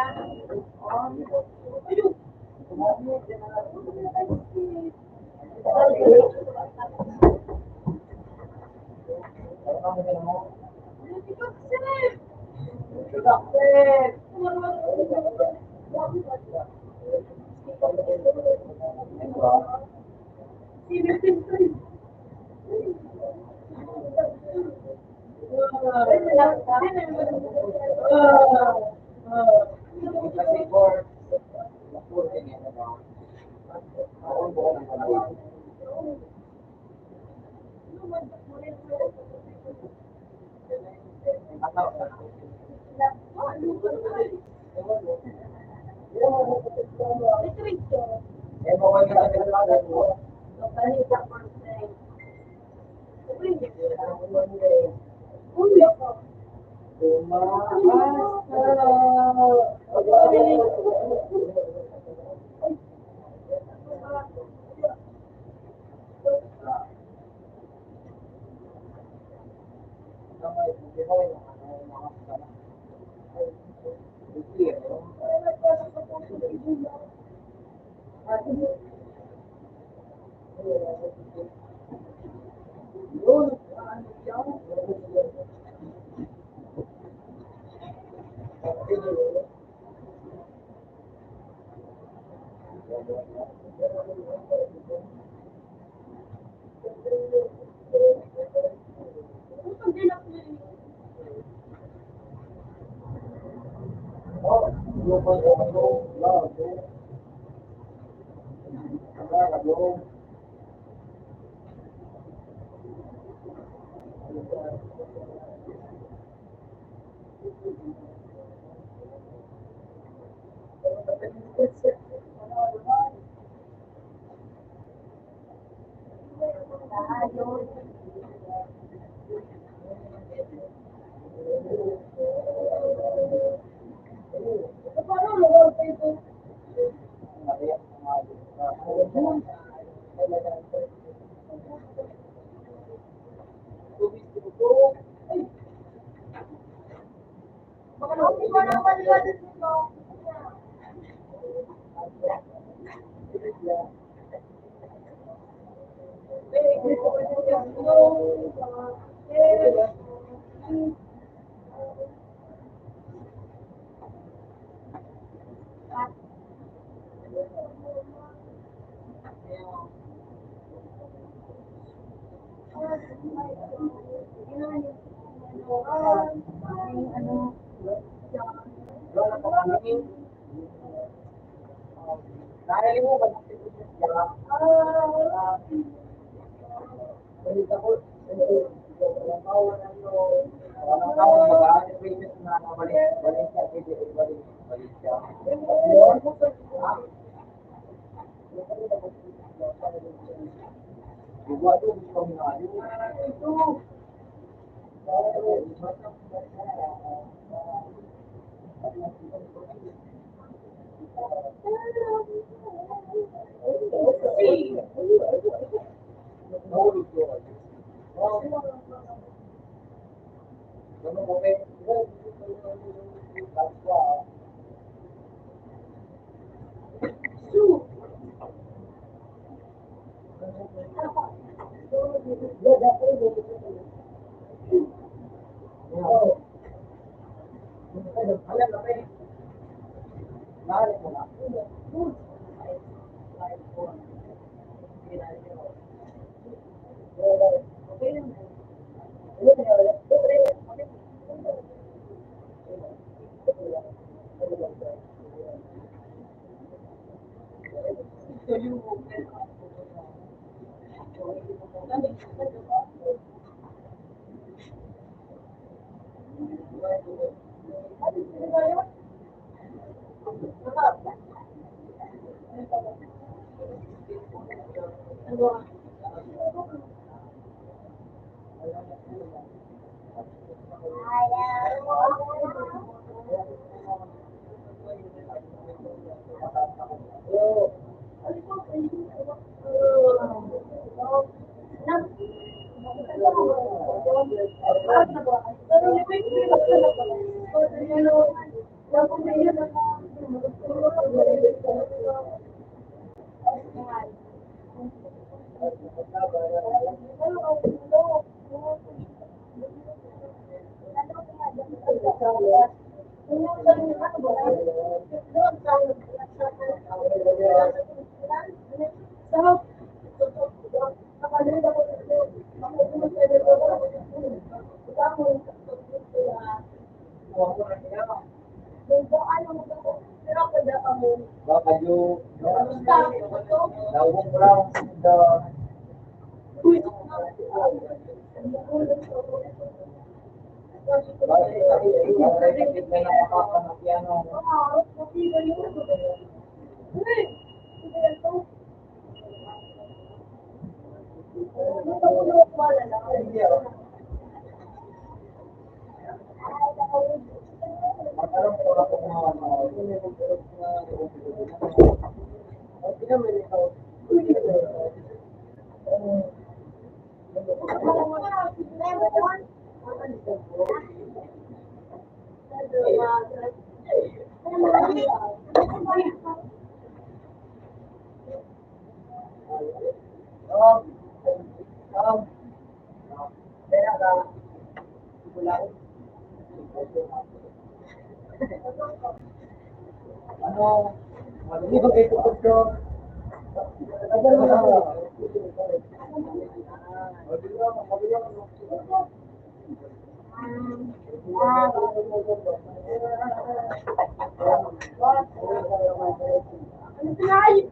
Ano pinayos?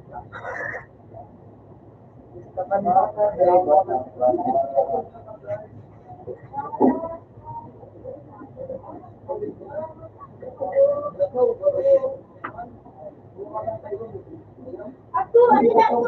Ato, ano na ako?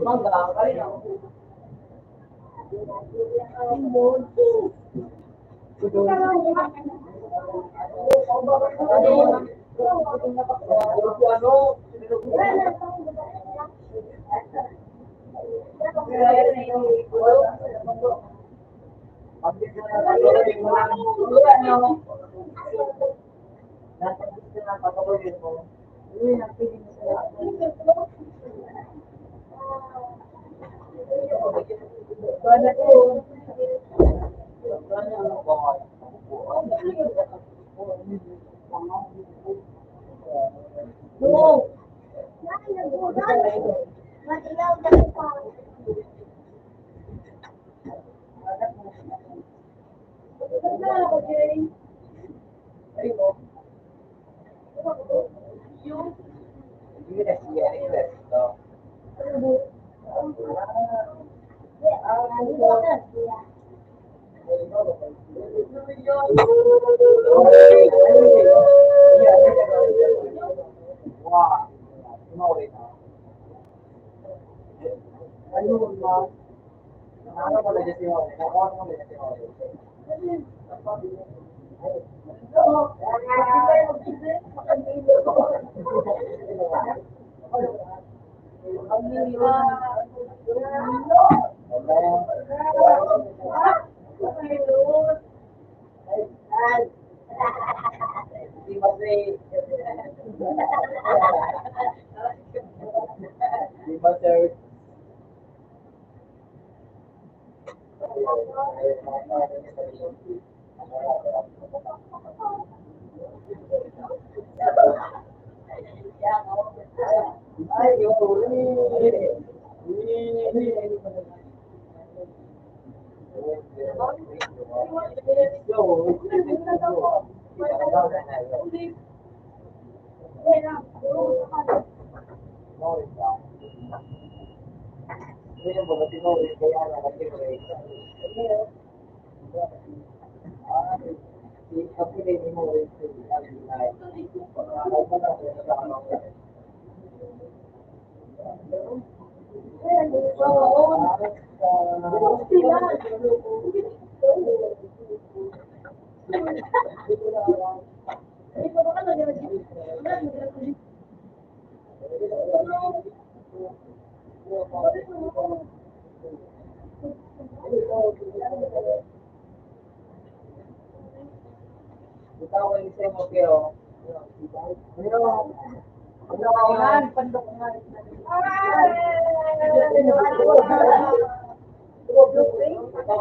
Naglakaw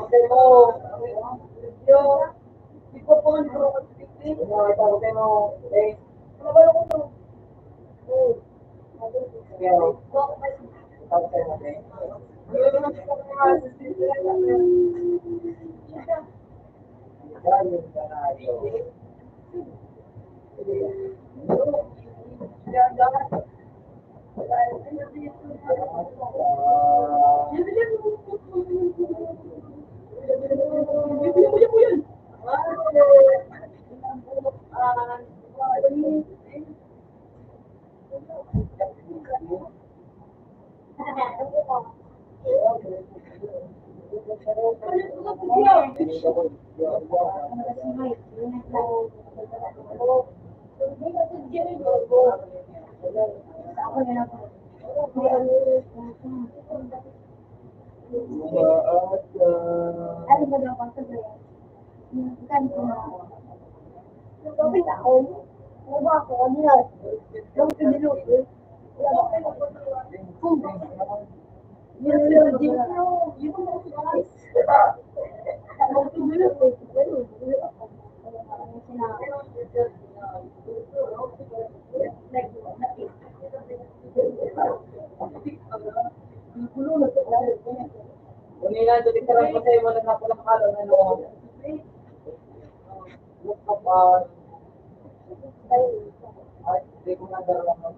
ka. Yan yung ganado. Ano ba daw ang sasabihin? Ganito na. Kapit ako. Ano ba ako? Ano yan? Yung piniluto. Unila, ito din karang patay, wala na palang kalo na loob. Look up, ay, hindi ko na dalawa.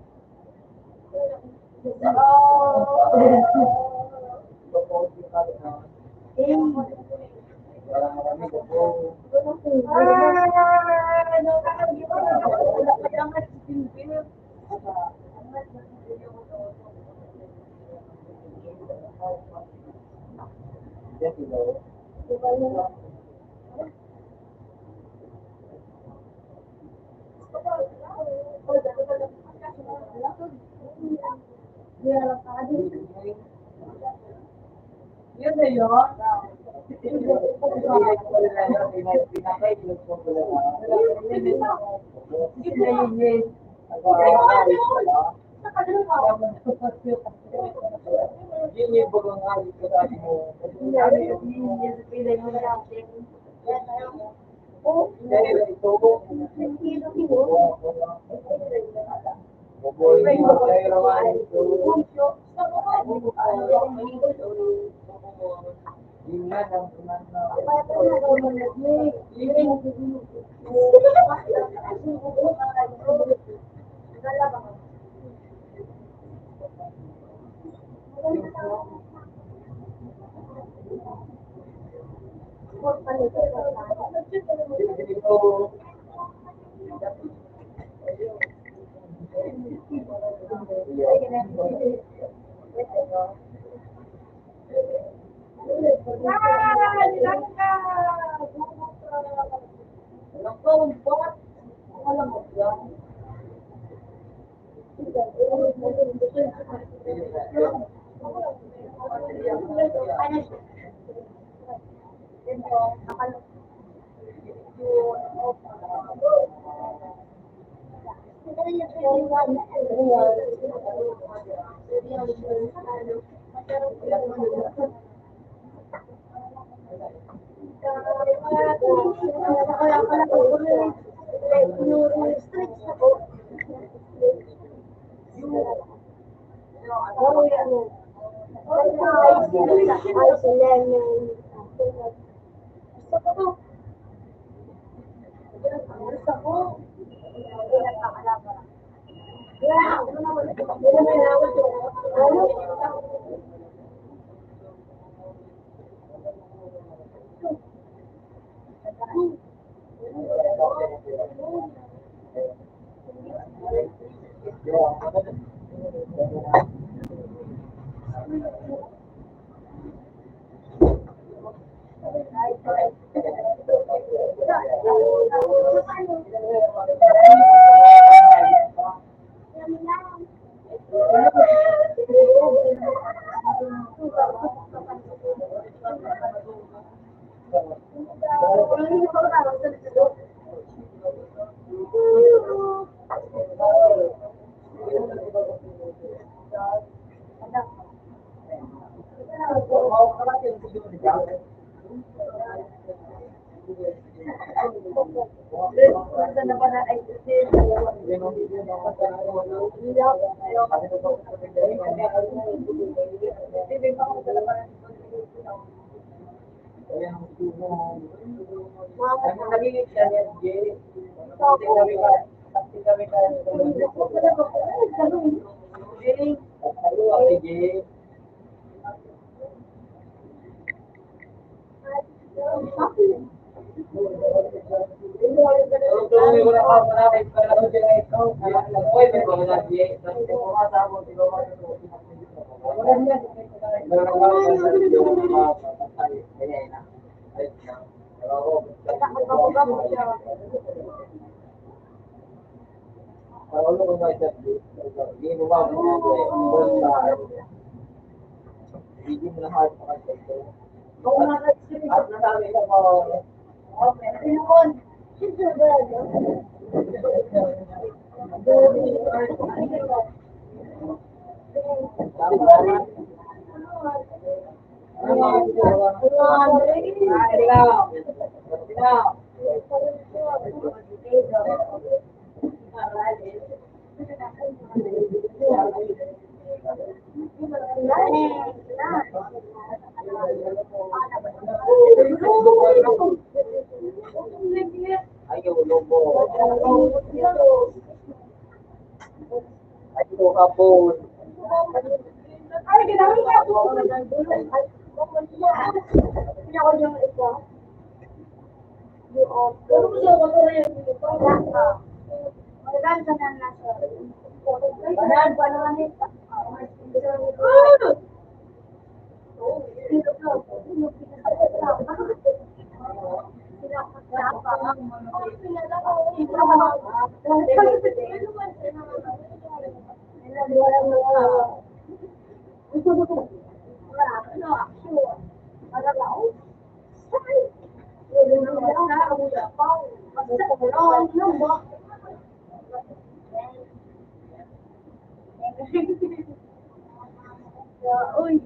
Yun na yun. Yun yung bagong alit ko sa akin mo. Dahil ito, Kaya ang sumo. Ano nagiging siya ni FJ? Kasi kami ka. Sige. Tuloy ko na ako na kay para ko sila ikaw. Oy, may mga lagi. Tapos ko kasama ko sila ko. Ayaw, lobo. Ayaw, kapon. Ay, ginamit ko ako. Pinako yung isa. Yung Magaan ka na nasa. Magaan pa naman ito. Uy.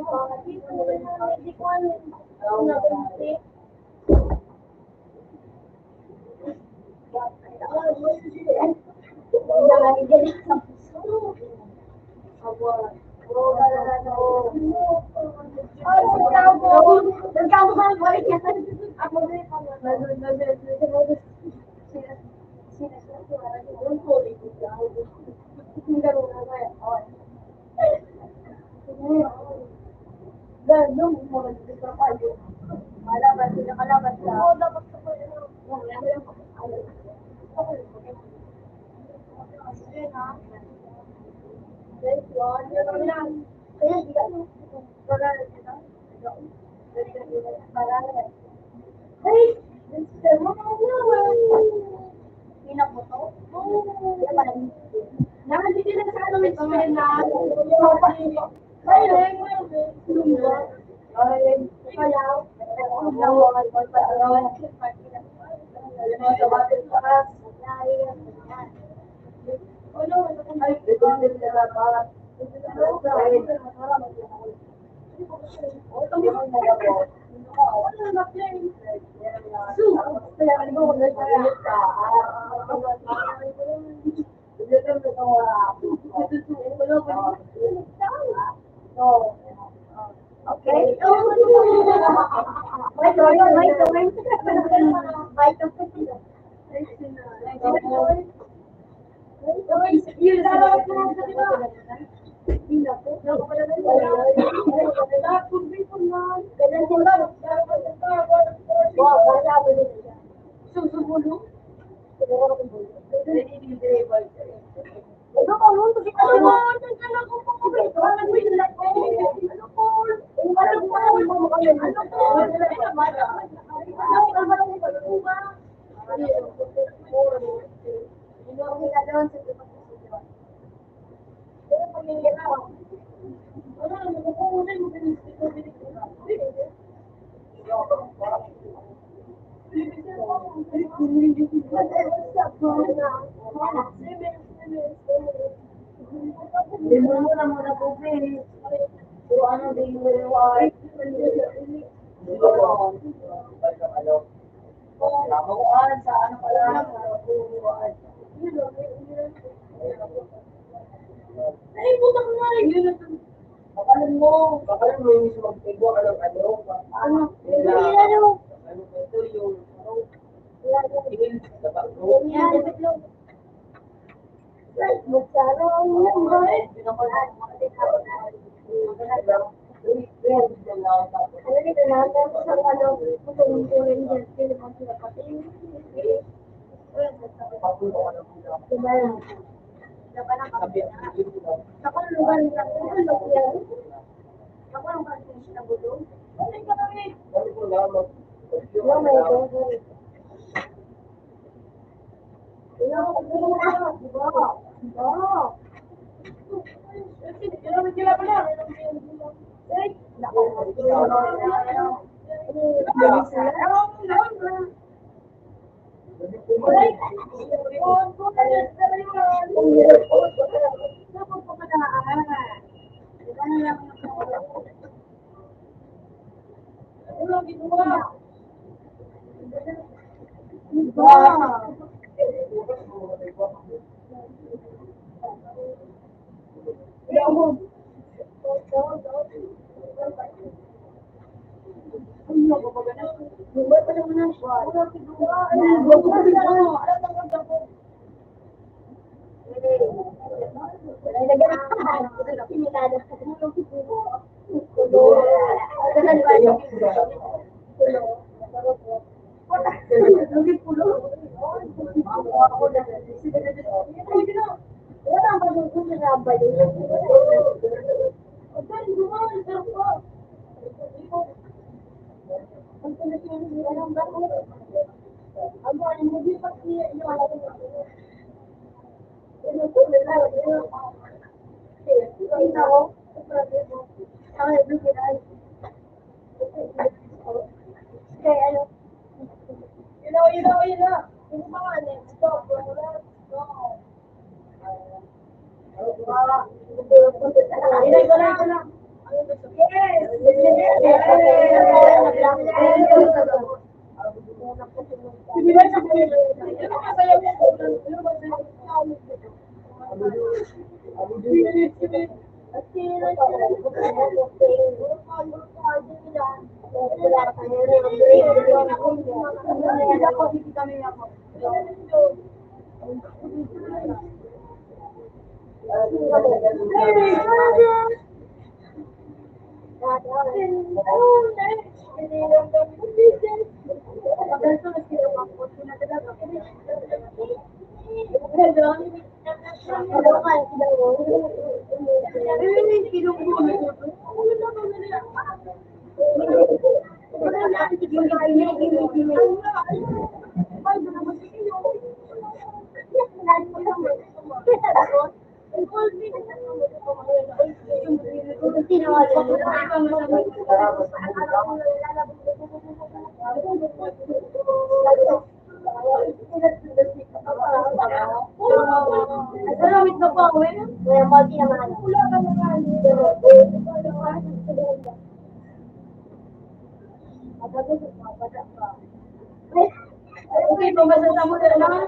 Hindi ko alam. Nagunti. Okay. Bakalan mo yung magtigo ka ng ano? Ito yung tingin sa bago. Yes! Okay, pabasa mo na lang.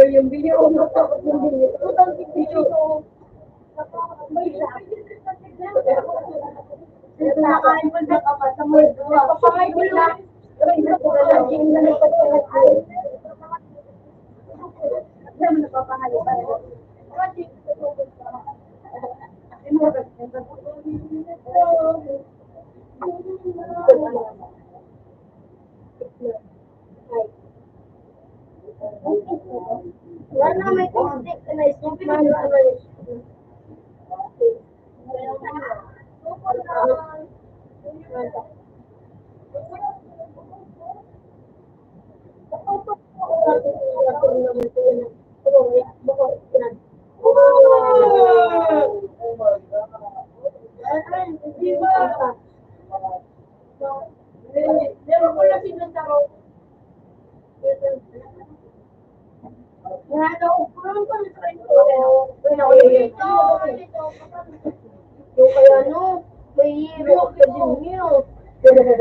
Yung video mo tapos yung video. Total video. Nakain ko na kapag sa mga papangay ko lang. Wala na may stick na isip man. Yung kaya ano, may hero ka din yun. Ano ito?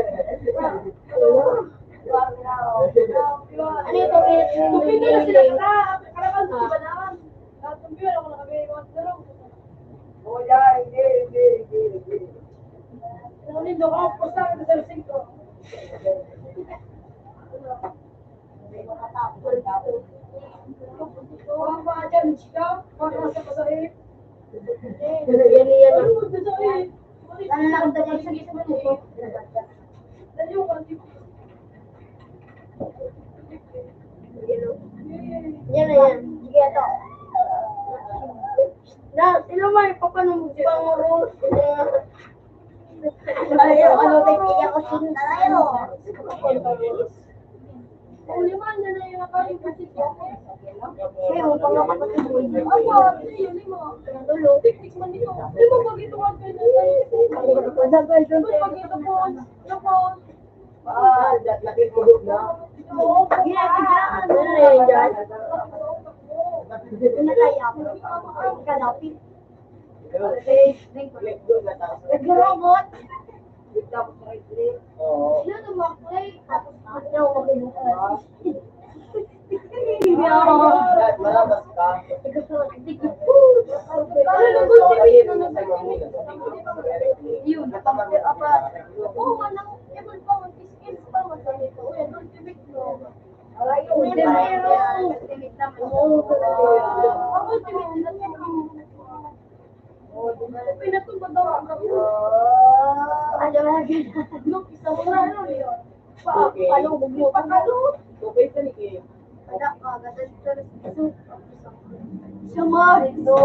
Yan na yan. Sige, ito. Sino man, papanong pang-roll? Ayaw, ano, kaya ko sinta na yun. Lima na na yung nakaling kasi siya. Pero, pang-kapatid mo yun. Ako, yun, lima. Tulo. Tiktik man dito. Lima, pag ito ka kayo na tayo. Pag ito po, ako. Lakit mo doon na. Nag-robot. Oo. Sino tumaklay? Tapos daw mag-inuha. Malabas ka. Yun. Oo, walang ibon pa, mag-skills pa, mag-ganito. Uy, don't you make no. Ultimate naman. Ako, ultimate naman. Pinatubad daw ang kapito. Ano lagi? Look, isa mo na ano yun. Palubog mo. Pakalubog. Okay sa Niki. Anak ka, gatan sa Sumarito.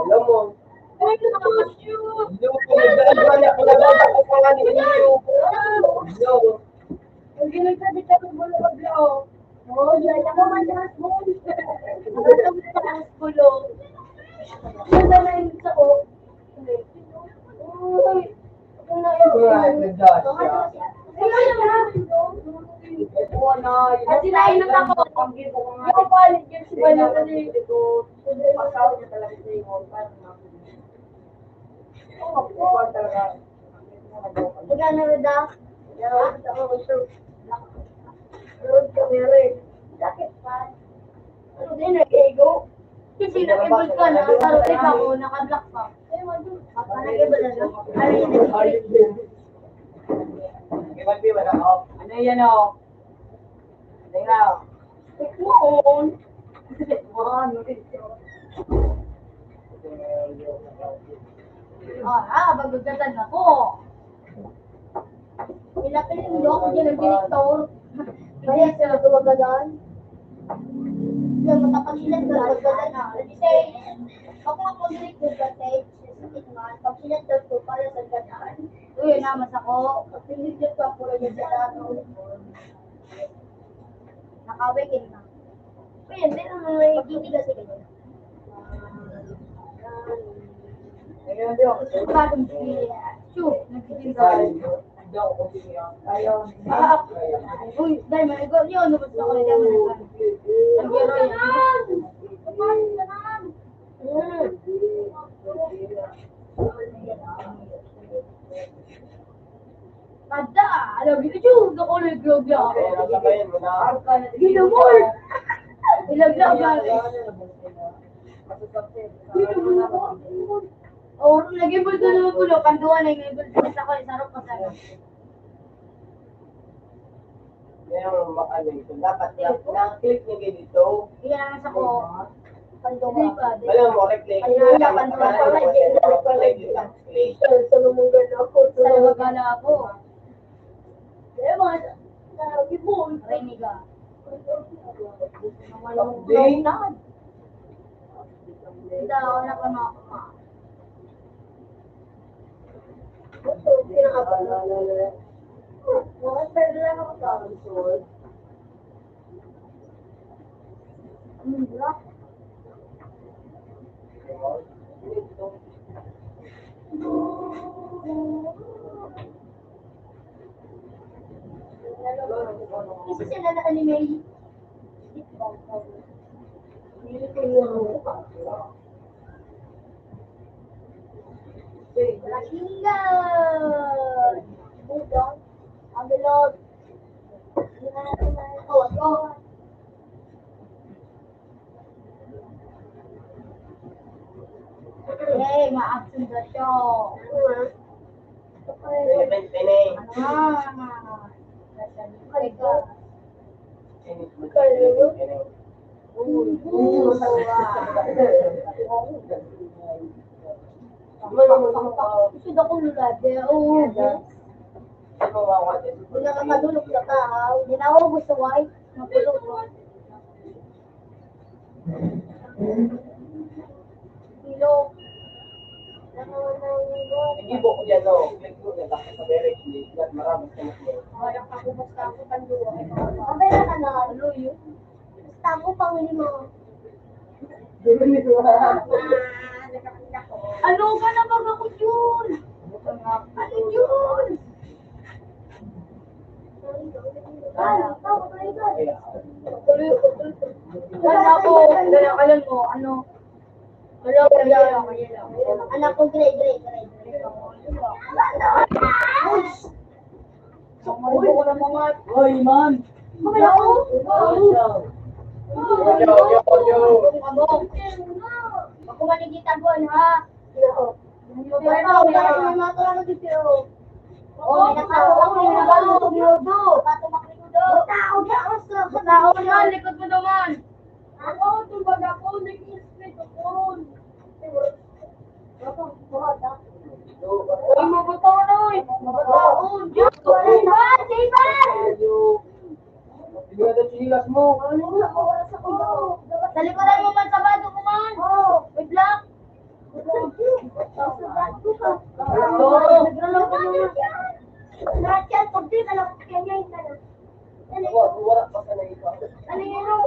Alam mo, hindi mo pinagdaan na pinagdaan ko pa nga ni Inyo. Inyo. Kasi nakibol ka na, pero ikaw naka-block pa. Nakibol na lang. Ano yan o? Ano yan? Take mo on. Bagagatan ako. Ilapin yung doc, yan ang direktor. Kaya sila tumagalan. Yung matapasilan doon, pagdalan na. Kasi, ako nga po direktor kasi, pag sinadal ko para sa ganaan. Uy, namas ako. Pag sinadal ko ako rin yung ganaan. Nakawakin na. Uy, hindi naman may gini kasi ganyan. Ayun, Diyo. Bagong siya. Shoo, nagtitinda. Ayaw. Uy, dahil manigo, yun, lumos ako na dyan. Nag-hero yan. Kada, alam niyo, yun, ako nag-globe ako. Gino mo! Ilaglag lang. Oh, nag-ibol ko naman pulo, kanduan na yung ibol ko sa ko, sarap pa sana. Dapat na-click nyo kayo dito. Iyan naman sa ko. Hindi pa, di Alam mo, click. Ayun, dapat mo na sa lumungan ako, sa lumagana ako. Diba, nag-ibol. Reniga. Hindi ako na panakama. Kasi sila na anime. Hindi ko yung Lakingan! Budong. Ang bilog. Oh. Hey, ma-action na siya. Gusto ko lulade. Oo. Hindi nakakadulog sa tao. Hindi na ako gusto white. Mapulog mo. Hilo. Igibo ko dyan, no? Click mo na, bakit sa direct link, at maraming kanak mo. Walang kakubos ka ako panduwa. Abay na ka na. Ano yun? Basta ako pangili mo. Ano ka na bang ako yun? Ano yun? Alam mo, ano? Anak ko, grade. Uy, ko na mga... Hoy, man! Mamaya ako? Ako maligita ko, ha? Pero ako may matulang ko dito. Oo, may nakatawa ko yung nabalo. Minudo. Patumak minudo. Tao na, likod mo naman. silas mo. Ano nga, wala sa kuya. Sa likuran mo man sa bato ko man. Oo. May black. Sa bato ka. Naglalaw ko naman. Lahat yan, pagdi ka lang. Kaya yung tanong. Wala pa ka na ikaw. Ano yun o?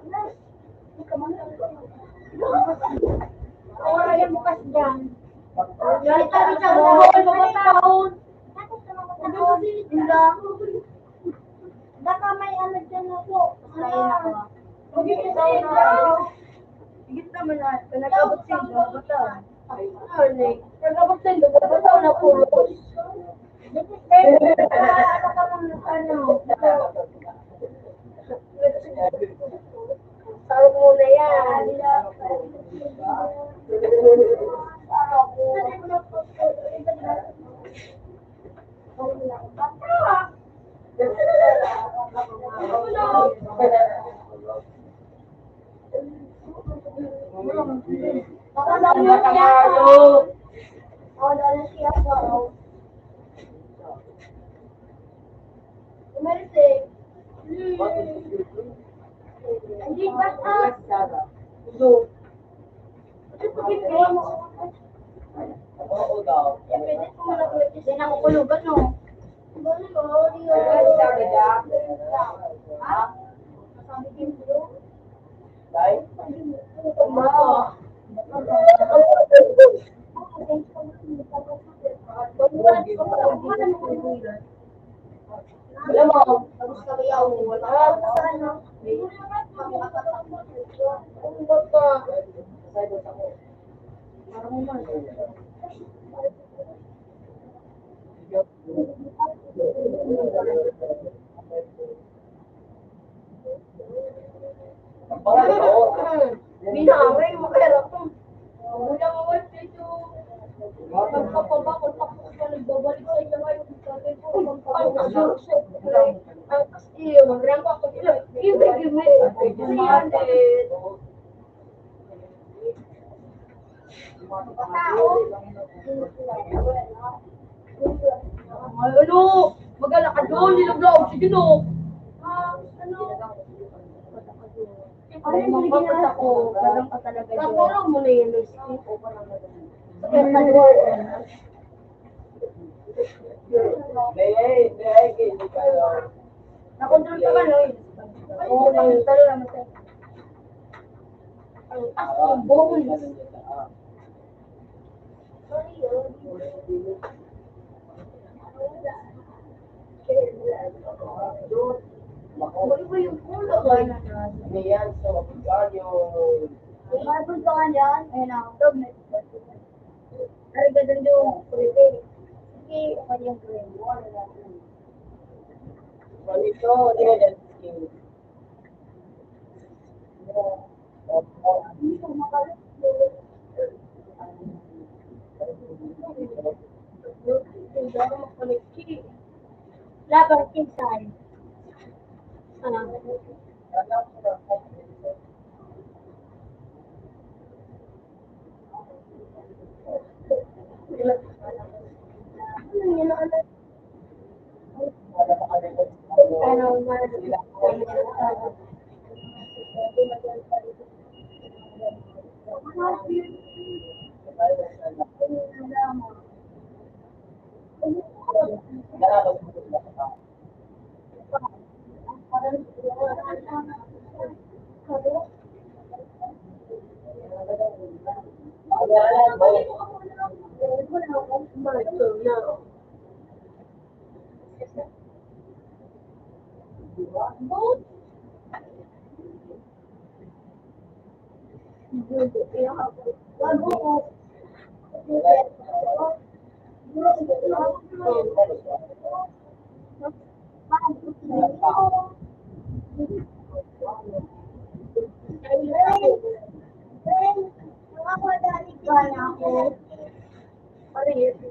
Hindi ka man lang. Wala yan bukas dyan. Dahil tayo siya mga mga taon. Hindi. Baka may ano dyan na po. Kain ako. Higit naman na. Nagkabot sila. Bata. Nagkabot sila. Bata na po. Ano ka mga ano? Sarap muna yan. Hindi ba Oo daw. Hindi na kukulugan, no? Dahil? Alam mo, tapos kami ako, wala sa ano. Ang bata. Parang man. Binaway mo kaya ako. Wala mo wala dito. Magpapabakot ako sa nagbabalik sa iyo ngayon. Sabi ko, magpapabakot. Ang kasi, mag-rank ako sila. Give me. 300. Ano? Magala ka doon, nilaglaw. Sige no. Ano? Ay, magpapas ako. Galang ka talaga doon. Kapuro mo na yun. Nakontrol ka ba, no? Oo, talo naman sa'yo. Ang asong bongol. Ano ba yung kulo? Yan, so, yung... Marble ka nga dyan. Ayun ako. Dog na. Ay, ganun yung kulite. Sige, ako yung kulite. So, ito, nilayan skin. Laban kinsan. Ano?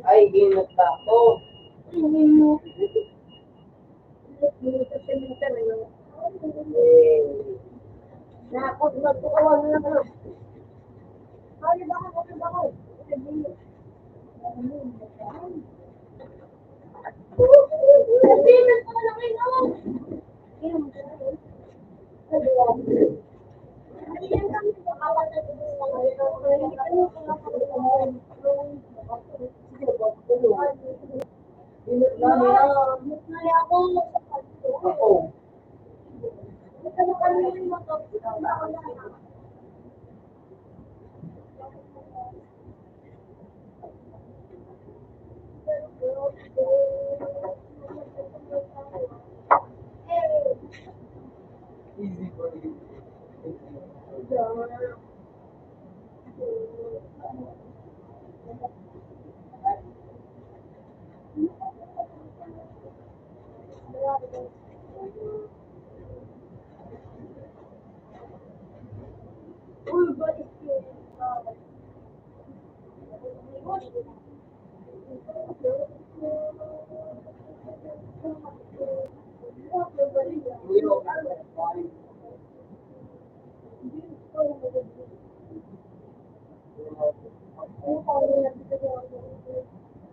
Ay, ginot na ako. Easy for you.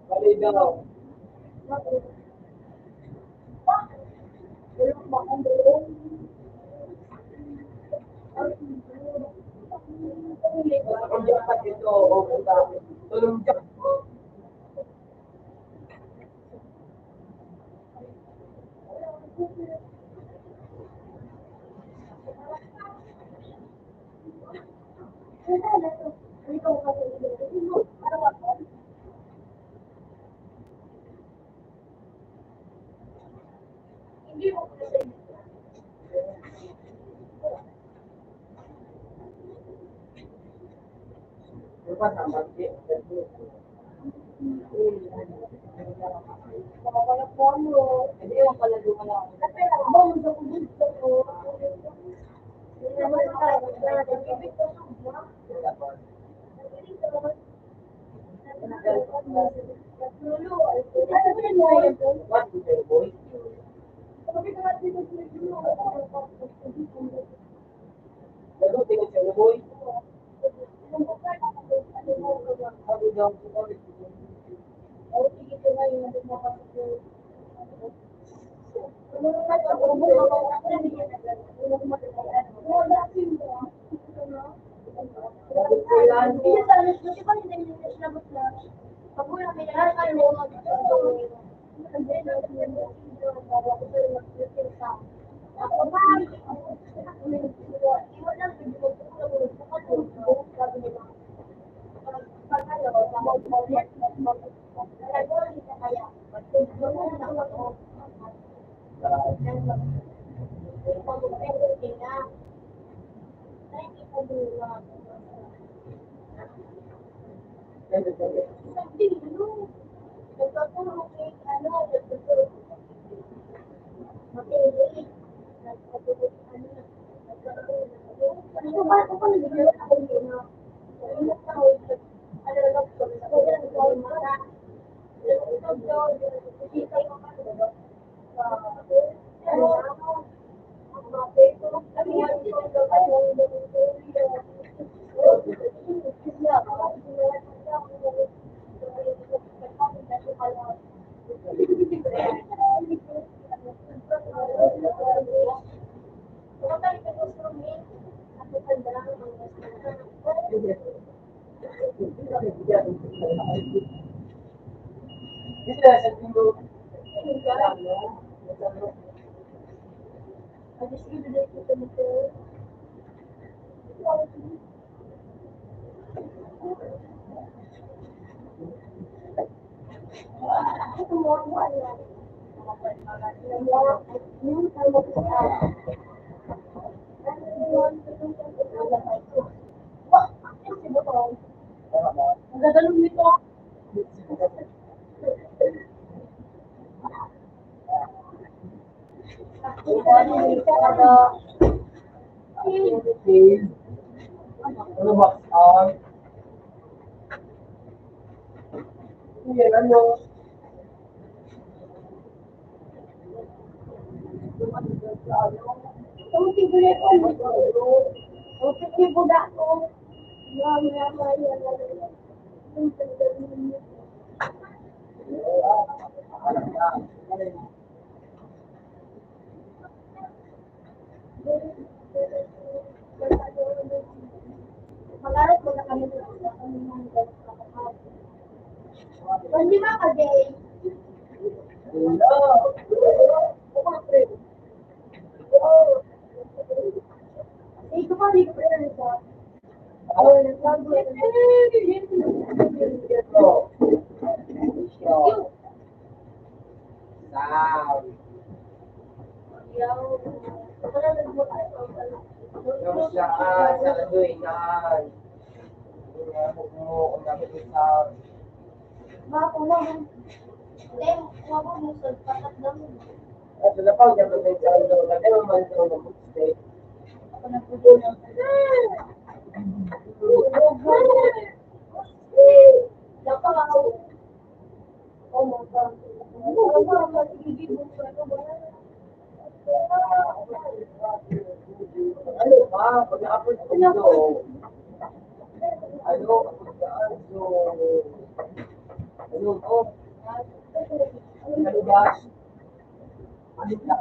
Bali daw. Kung dapat ito, o punta. Tulong dyan. Hindi mo kasi. Lupa sama sih. Jadi yung pala dumala. What is your boy? Lalu tinggal siya boy. Sabi daw ko Bisa sa tinggo. Magagalong nito. Ano ba? Yan ano? Mag-aral ko na kami hindi ba kasi Hello. Ito. Isyo. Sound. Yung saan, saladuingan. Yung hapok mo, kung dapat yung sound. At wala pa, dyan ba yung sound doon? Lagay mo man ito ng footstep. Ano ba? Pag na-upload ko ito, ano, so, ano to? Ano ba? Ano ba?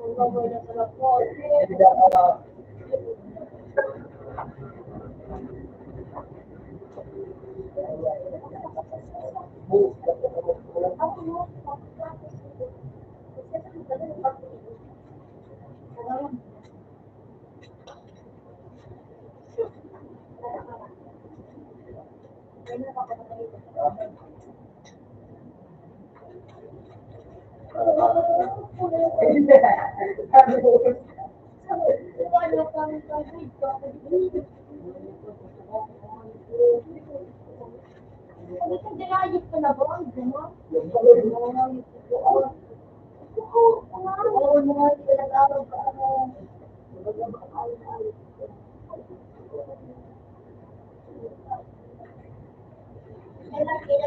Ang gagawin na sa lapot. Dinayos ko na ba? Oo, mga pinag-araw ka ano.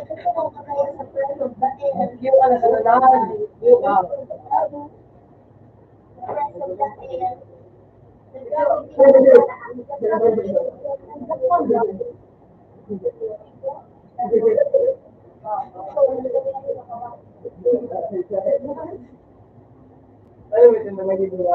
Gusto ko kaya sa preno, dati Yung ano sa nanahan, yung ano mo ito na nagiging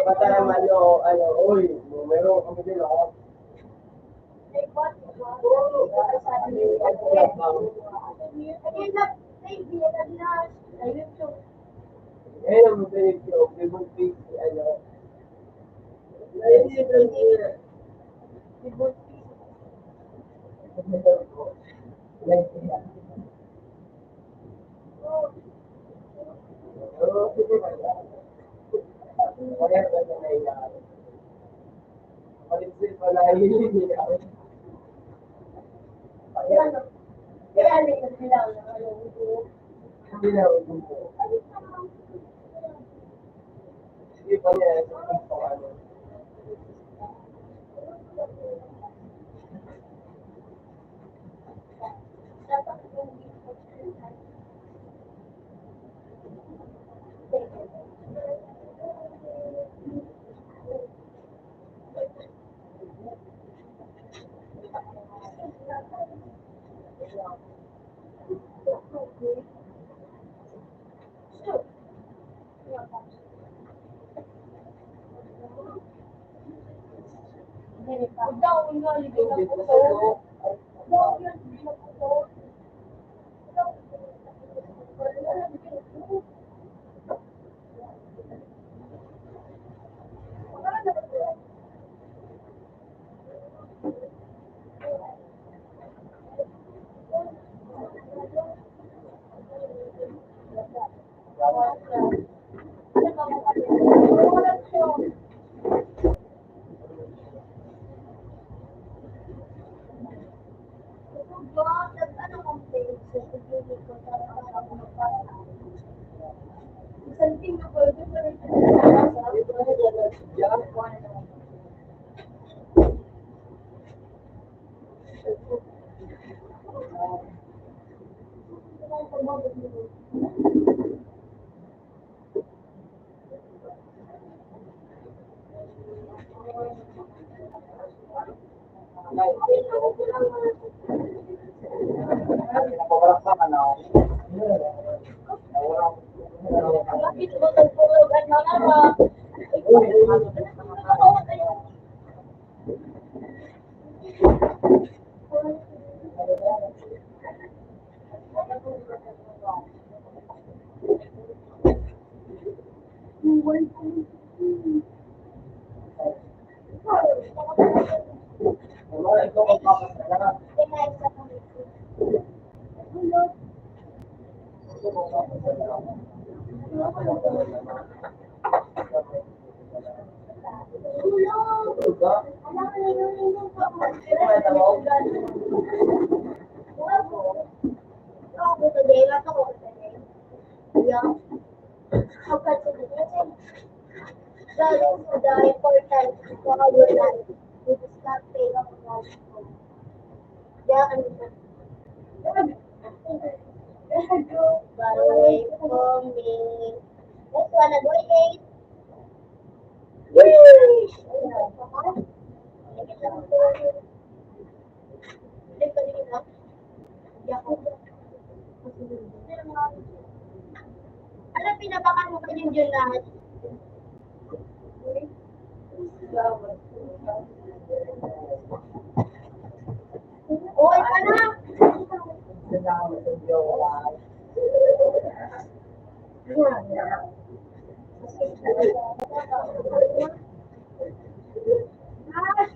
Basta naman uy, meron kami din ako. Eh, naman sa yung ibang page, Hindi pa niya, Kinain sa kami. Hulog. Hulog. Alam mo yung ako today, not ako today. Yeah. How can you do that? That is the important for our life. We just can't take up on life. Yeah, and by the way, for me, next one, I'm going 8. Ano pinabakan mo pa yung lahat? Uy, ka na!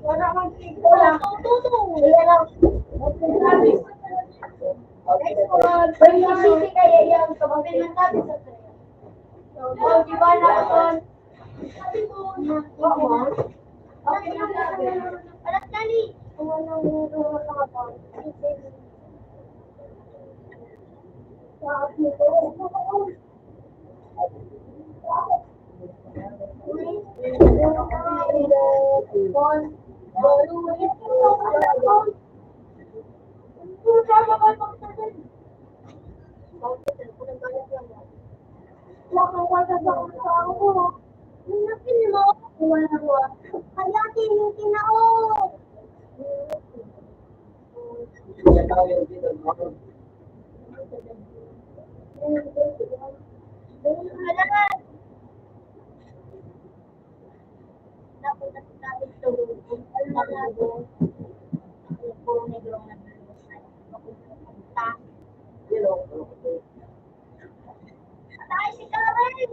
Wala kang siko lang. Wala lang. Bring the city kaya yung kapatid ng tabi sa trail. So, di ba nakon? Sabi ko, okay na tabi. Alam tali. Walang nakapon. Sabi ko, Atay si Karen!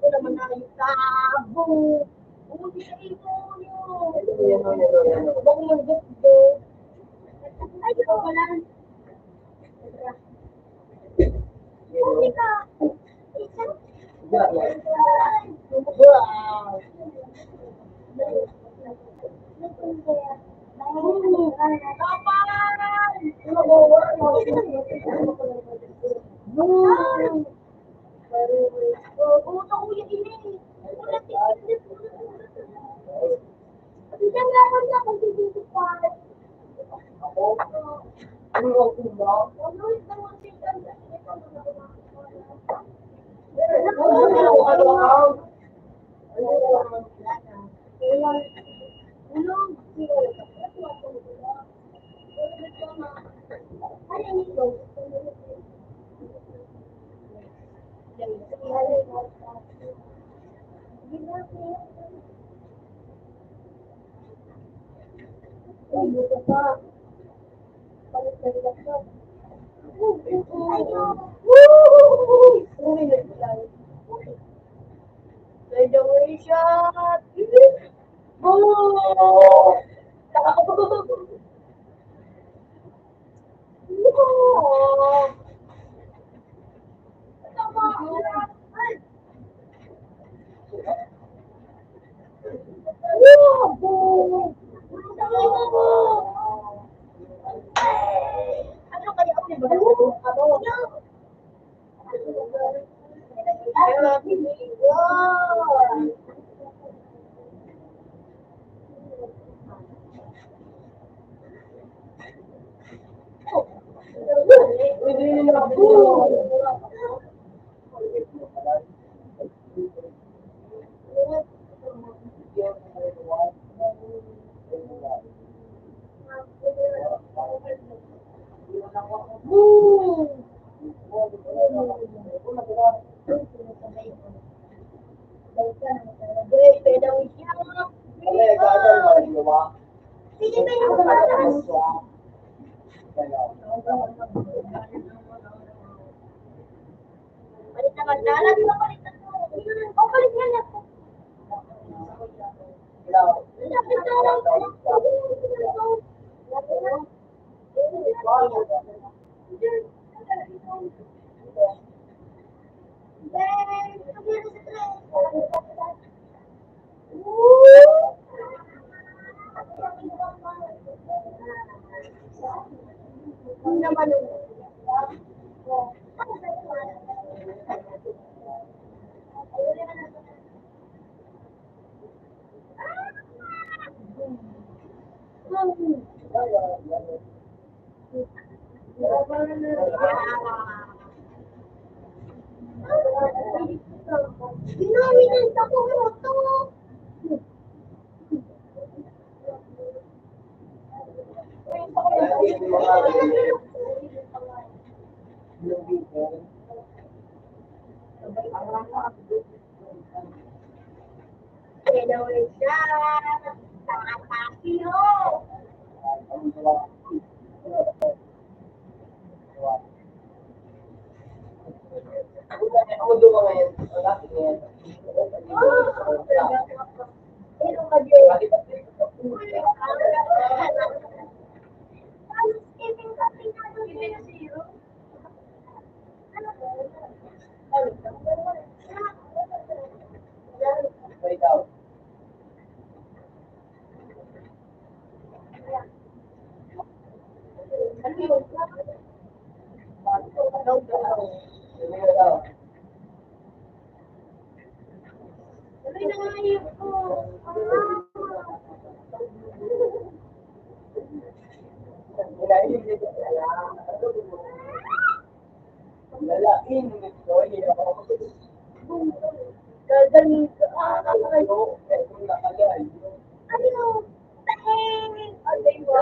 Ako naman na yung tabo. Hindi sa ito yun. Ako mag-do. Ay, di ba wala? Hindi ka. Isa. Wow. Ano kaya ako ni Bagas? Pwede rin na ako. Balik naman. Lahat mo balikan mo. O, balik nga lang. Lapit na lang. Naman ginamitan sa kumoto. Hello, siya. Takapaki ho. Ako doon ngayon. Wala ngayon. Hello, ka dyan. Ikaw. Gagaling ka. Ano? Taheng. Alay mo.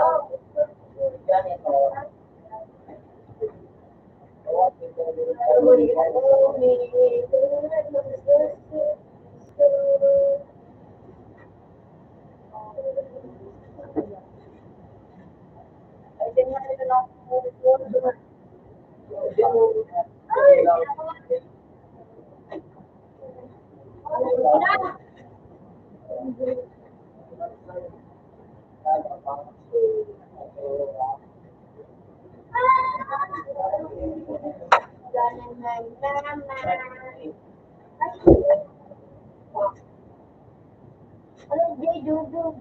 Ano, Jay, dugog.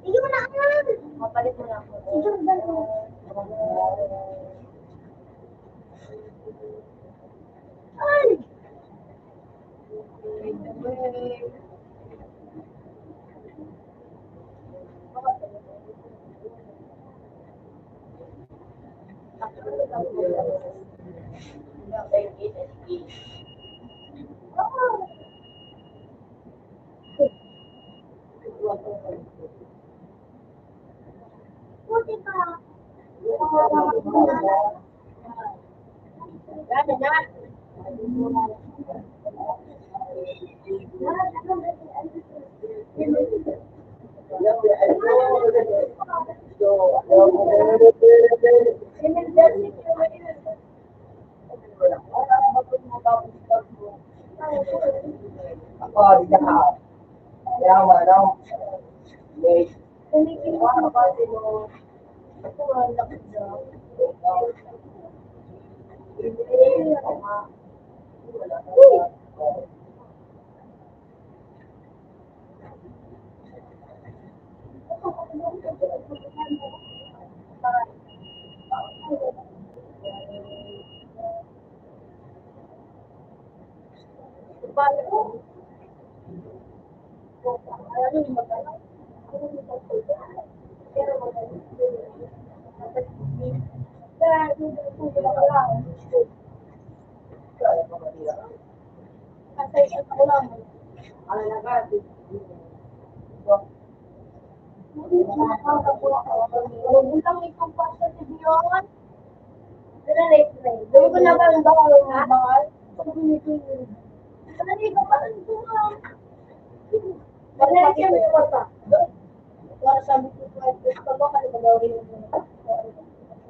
Sige mo na nga. Mapalit mo na ako. Sige mo na ako. Ay! Buti pa. Gana na. Ako, di ka. Kaya mo, ano? May Kaya pa Manila. Kasi ako lang. Ano na ka? Magulang itong pasta ni Dion. Hindi ko na ba ang bakal ng bakal? Sabi ko yun. Ano ka pa ang tuwa? Bakit siya may wata? Para sabi ko, gusto ko ka na gawin mo.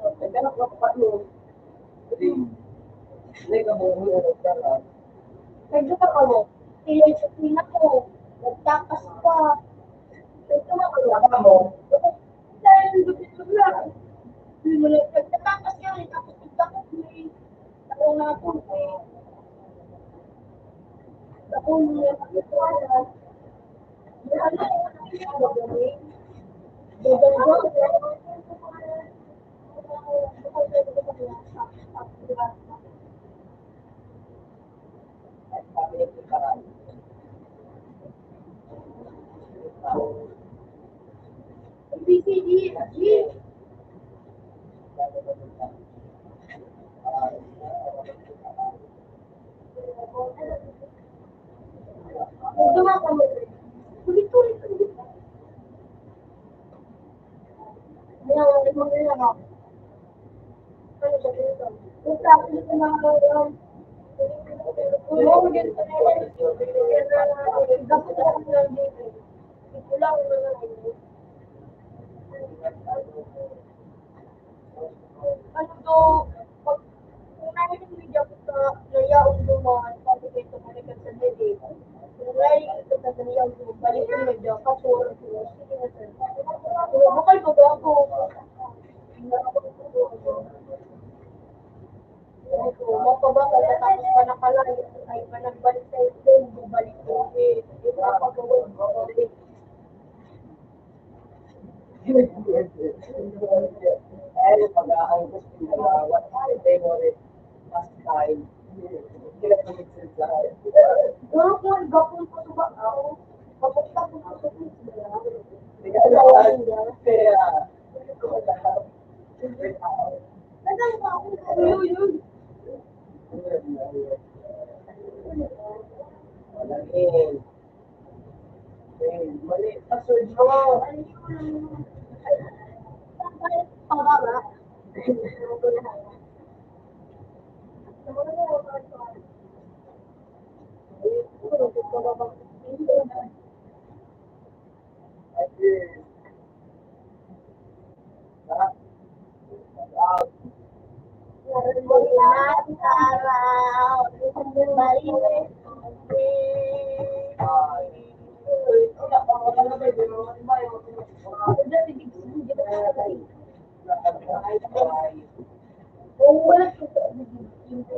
Nagkanak na pa yun. Kasi, hindi ka mo umuwi ka na. Medyo ka mo. Tinayin ako. Nagtakas pa. Medyo ka Wala mo. Dahil bigla. Nagtakas yun. Tapos nagtakas yun. Ako na ako. Ako na ako. Sabi niya sa karan. BCD, G. Tuloy-tuloy. Ano siya dito? Yung practice na mga dapat lang dito. Ito lang ano to, pag kung namin yung video ko sa layaong dumaan, sabi ko ito manikan sa dede. Kung namin ito sa layaong dumaan, balik yung medyo, kaso, sige na sir. Bukal ko ba ako? Mapabakal na tapos pa nakalayo, ay pa nagbalik sa ito, bubalik ko. Ito na pagawin ko. Eh, pag-aangkos ko na what favorite pastime. Hindi na kumiksin sa akin. Pero kung gapon ko sa ako, kapagka ko sa Hindi ka naman. Kaya, Nagang pa ako yun. Malangin. Mali. Password mo. Pababa.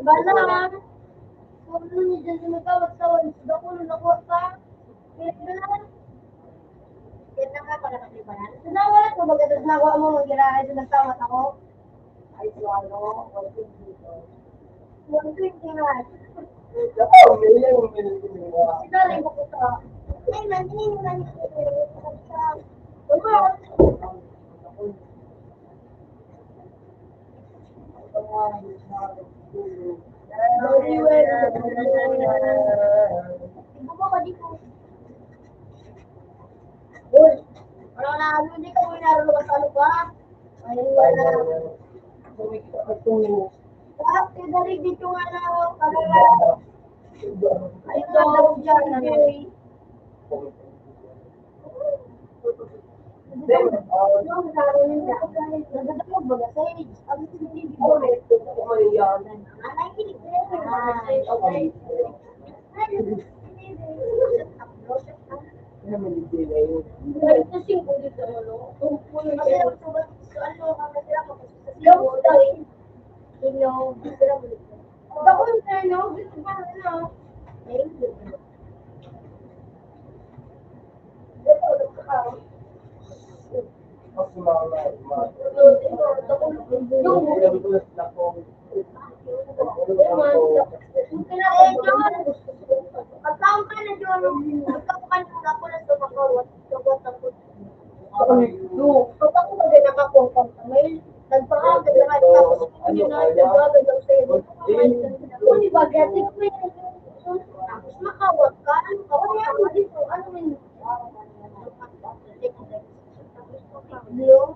Balang. Kung nung dyan sa magkawat-kawan, sudah ko nung nakuha ka. Kaya na. Kaya na ka pala kasi ba yan? Wala ko magatas na ako mo mag-irahay sa nagkawat ako. Ay, so ano, 120 nga. million. Sinalay ko ko sa. Ay, nandiyan yung nandiyan. Wala. Ibu mo ba dito? Uy, ano na, hindi ka mo inarulog sa lupa? Ayun wala. Kasi dari dito nga na, ayun na daw dyan. Yung laro nila, nagdadamag ba sa age? Ang hindi ko nakikinig na yun. Okay. Balik na singko dito, ano? Kasi ang sugat, ano, ang nasira ko kasi sa singko. Yung, sira mo dito. Ako yung sa'yo, dito pa, ano? Ayun, dito. Dito, dito ka. Pagkaon ka na dyan, pagkaon ka na ako na tumakawat, tumakawat. Kapag ako ba din nakakuha ka, may nagpahagad lahat, tapos nagagawin daw sa'yo. Kung di ba, getting ko yun. Tapos makawag ka, ano ka, ano dito, ano yun? Blue?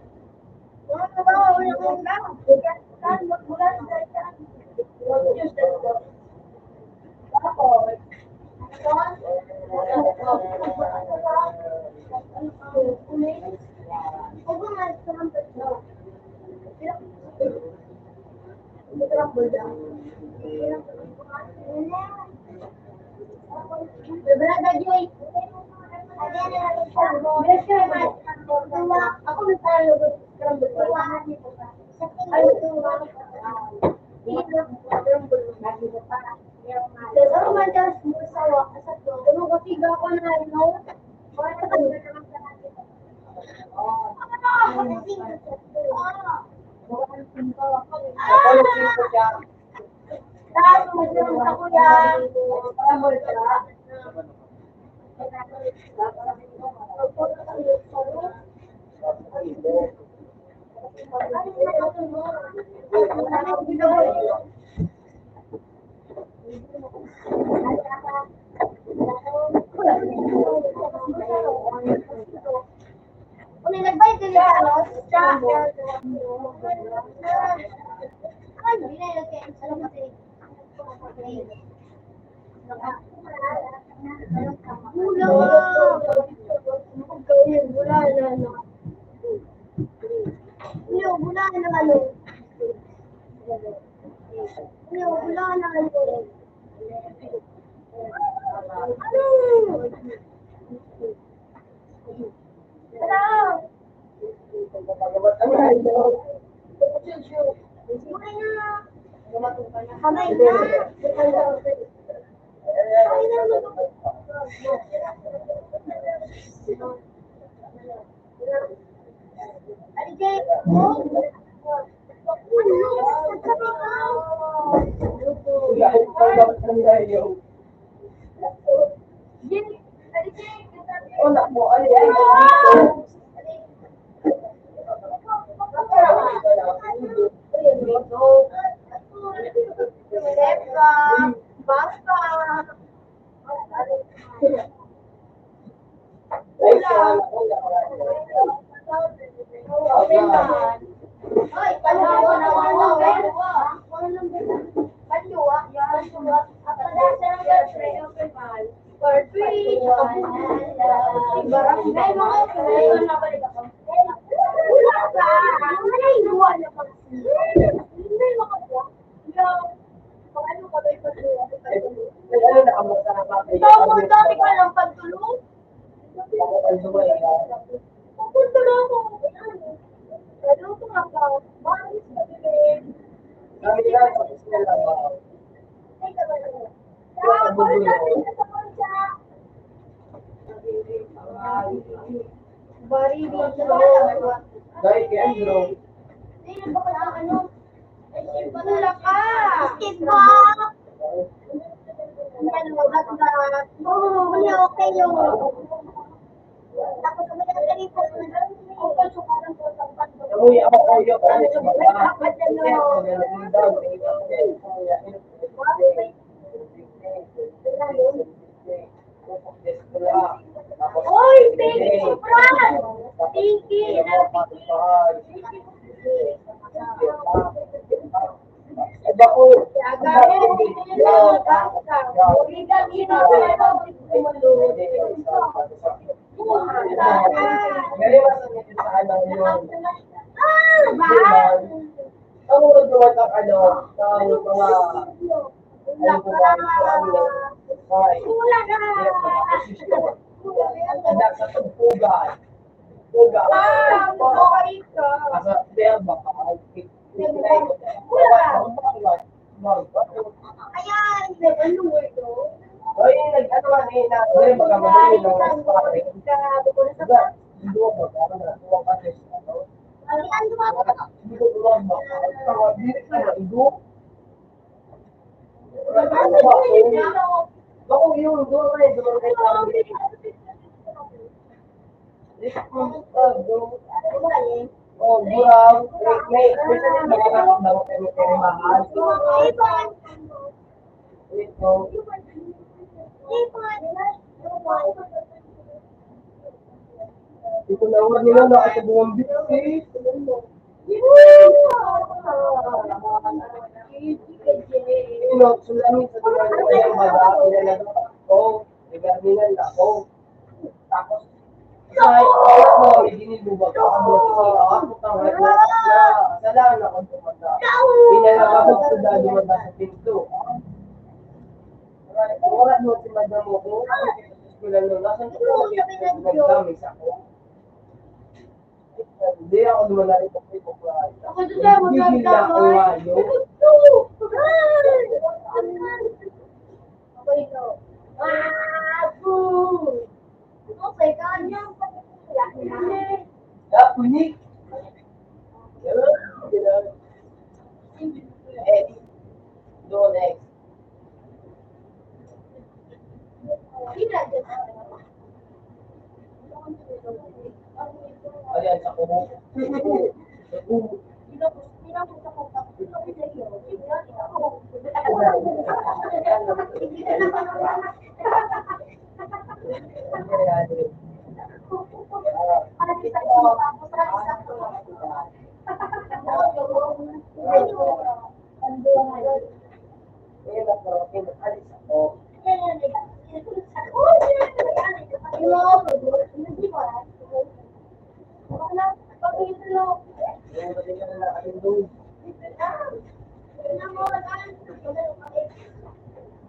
Ano ba, wala kang lang. Saan, magmula sa saan? Just that go. Tapos, ako nagtalo Pero madalas mo sa to, ano kasi ako na, no? Tapos mo sa kuya, parang kung nagbayad din yung ano, ano, binayad kayo, ano kasi, Kamay na. Dami ka lang pagtulong. Pupunta lang ako. Ano ito nga ba? Bakit sa bibig? Bari dito. Dahil kay Andrew, Wala ka. Diba? Okay yun. Tapos kami na ganito. umuwi ako kayo. Oy, thank you, Fran. Thank you. Iba ko. Ngayon sa ano yun. Ang urod naman ang ano, ang mga ano ko ba, anak sa tugpugan. Pugan. Asa verba ka. Ayan. Oy, nag-ano ni na, oy magkamali ng pare. Hindi ko ba na tuwa pa sa ano. Hindi ko tuwa ba. Dili na ido. Ako yun, doon na doon kay pare. Oh, buraw. May mga kakabang pero mahal. Ito. Ito na uwan nila na ito buwang bitsi. Sulami sa tuloy ko yung baga, pinalagot ako, regardinan ako. Tapos, kahit ako, may dinilubag ako, ako tawag na, salaan ako tumanda. Pinalagabog ko dahil manda sa pinto. Wala mo si madam mo ko, wala mo, nasan ko nagdamis ako. Hindi ako naman narito ko. Ako doon tayo, Gigil na ako ngayo. Ako ito. Okay, kanya. Unik. Do next. Ayan, sa kumo.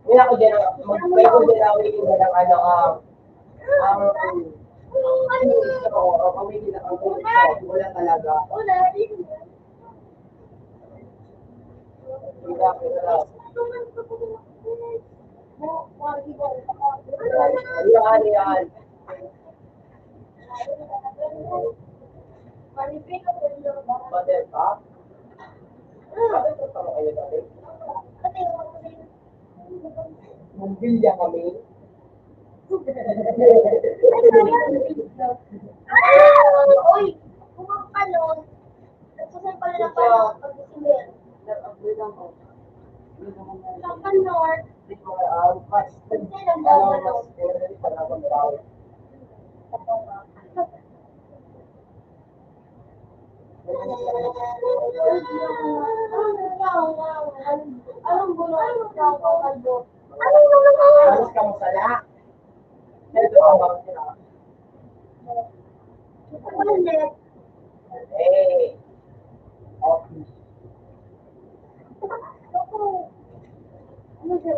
Kaya ako dyan, magpay ko dyan ako yung dalang ano, pamili na ang wala talaga. Yan. Hotel pa? Bakit ito pa kayo dati? Mumbilya kami. Uy! Pumapalon. Nagsasan pala na pala pag-isimil. Sa North. Anong gulo? Anong kalbo? Anong gulo? Halos ka mo sala. Ito ang bang sila. Ulit. Eh. Okay. Ano siya?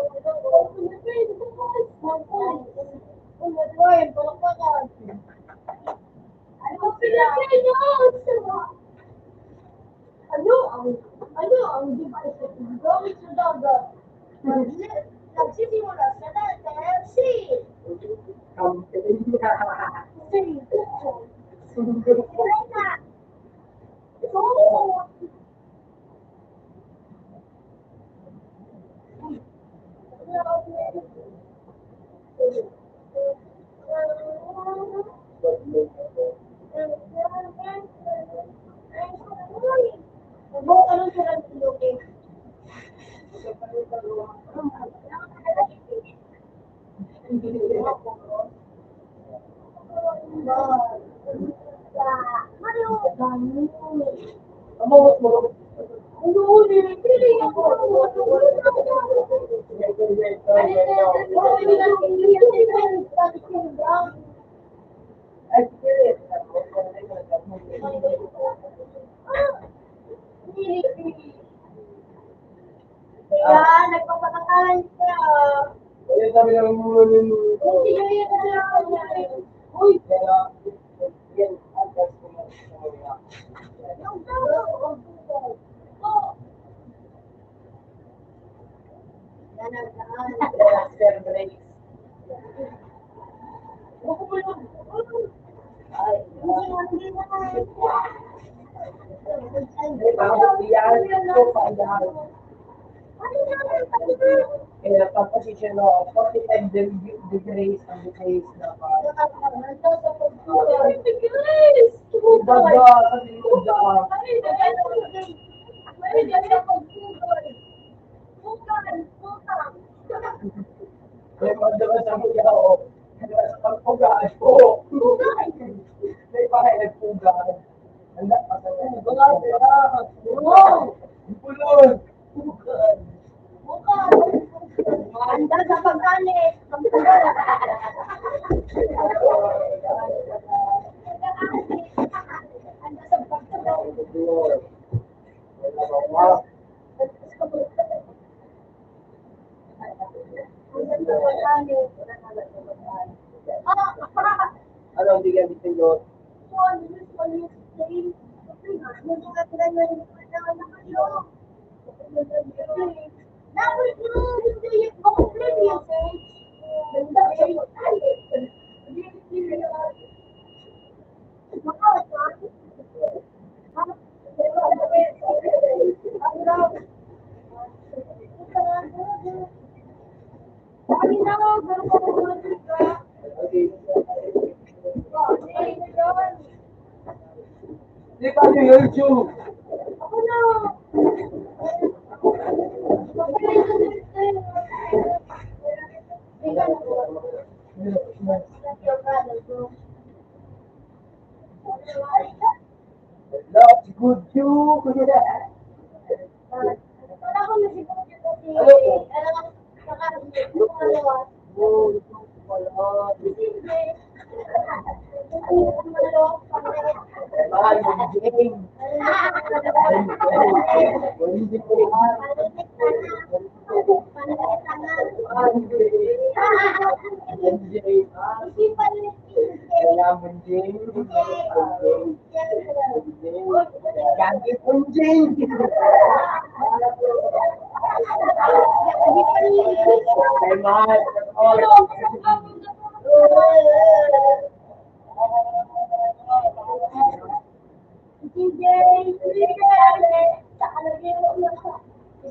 Ano ang device na gamit sa dagat? Nagsisimula sa dagat, sea. Ano sila nilugin? Amawat mo. Ay, spirit. Kaya, nagpapatakalan siya. Kaya sabi lang muna nito. Hindi nyo yun na Uy! Kaya, yan, agas ko na sa mga. Master break. Ay, bakit yan? Ito pa yan. Eh, nagpa-position ako, 45 degrees ang degrees na pa. Baga, sa limuda. May madalas ang hiyaw. Kaya sa pagpugaan ko. May pahay nagpugaan. Handa pa sa Pulon. Pugaan. Anda sa pagkalit. Anda sa pagkalit. Ano, hindi ka dito Di ba yung YouTube? Ako na. Love, good you. Wala ko na siguro kasi nakakaliwas. Mahal mo, Jane. Kailangan Jane. Ganti pun Jane. Kay mahal.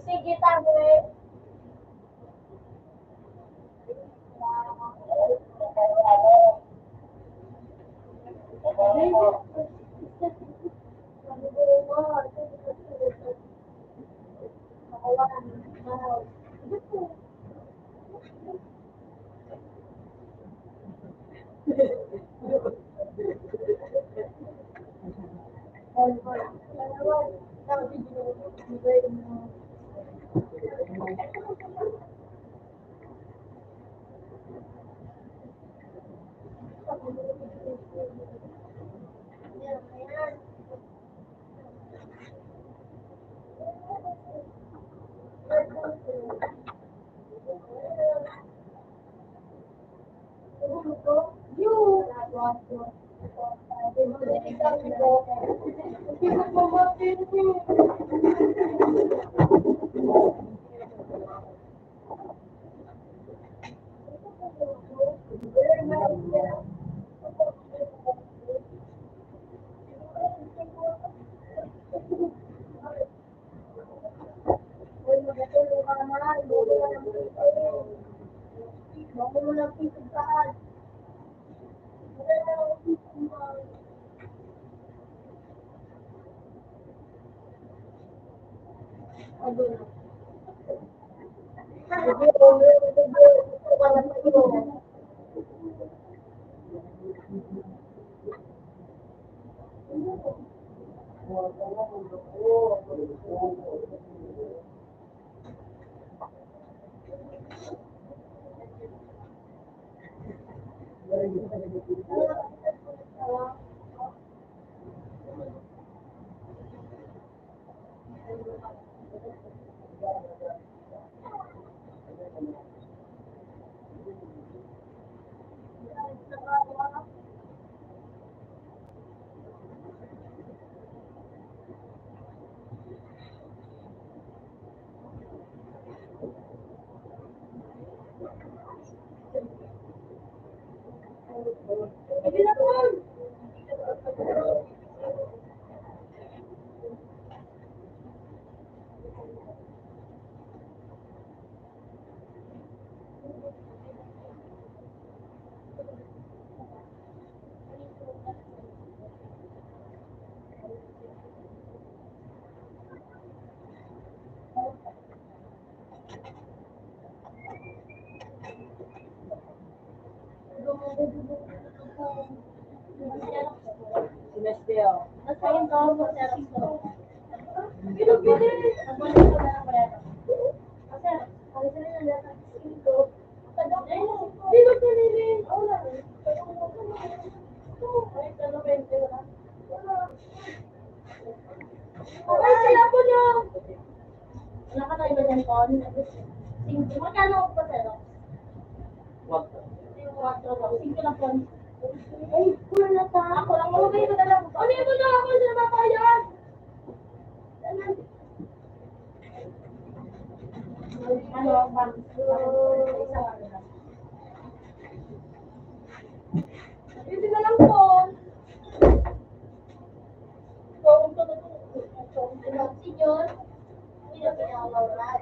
Sige, tabi. Kaya, Nasa yung tawag mo, sir. Bilis! Ang balik ko na lang pala. Sir, ang isa na lang ang cinco. Dito ka nilin. Wala. Ay, ano ba yun? Wala. Ay, sila po niyo. Wala ka tayo ba dyan, Con? Cinco. Magkano ako pa, sir? Wag. Yung 4 cinco lang po. Ay, pula na ta. Ako lang. Malagay ko na lang. Ano yun na ako? Sila papayag. Ano, bang? Hindi na lang po. Si John, hindi na pinakawalan.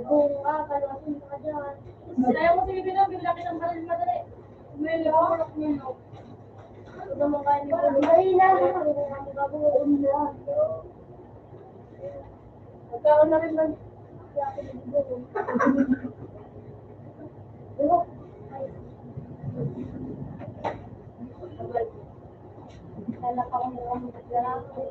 Bunga, kalasin ka dyan. Ayaw mo sige Pino, bigla kitang baril madali. Umili ako, anak niya, no? Ito naman kayo ni Pino. Ay, lang. Babuon na. Magkaroon na rin ng yaki ng buong. Lalak ako ng mga maglalaki.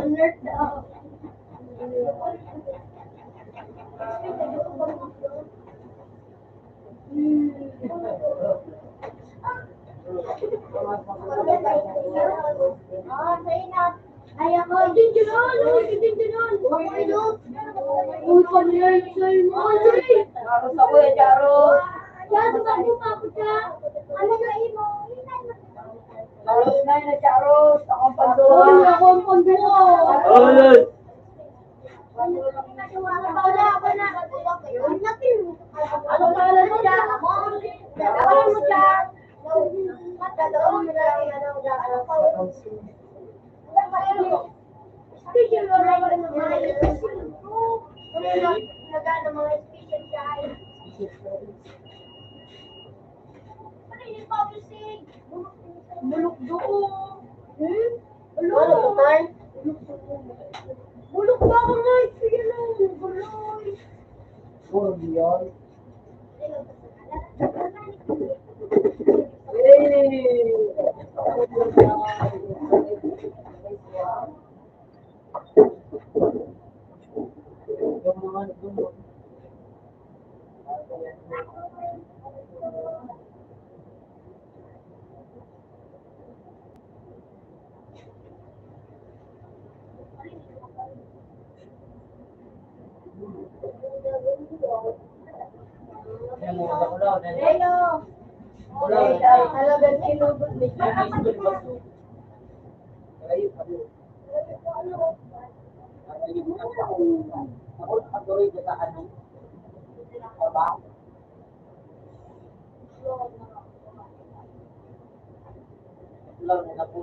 Alert daw. Ay, ako. Dindinon! Dindinon! Okay, no? Uy, panay, sir mo. Charos ako ya, Charos. Yan, tumakbo pa ako siya. Ano na imo? Charos na yun, Charos. Ako ang Uy, pandoon. ako ang pondo. Ay! Ako na. Ano pangalan mo siya? Ano mo siya? Special mo na yung mga nagano mga special guys. Ano yung publishing? Bulok doon. Bulok? Bulok ba ako nga? Sige lang. Buloy. Puro yun. Hello. Halagang kinubot ni Ako nakatuloy ko sa ano. Trabaho. Law na po.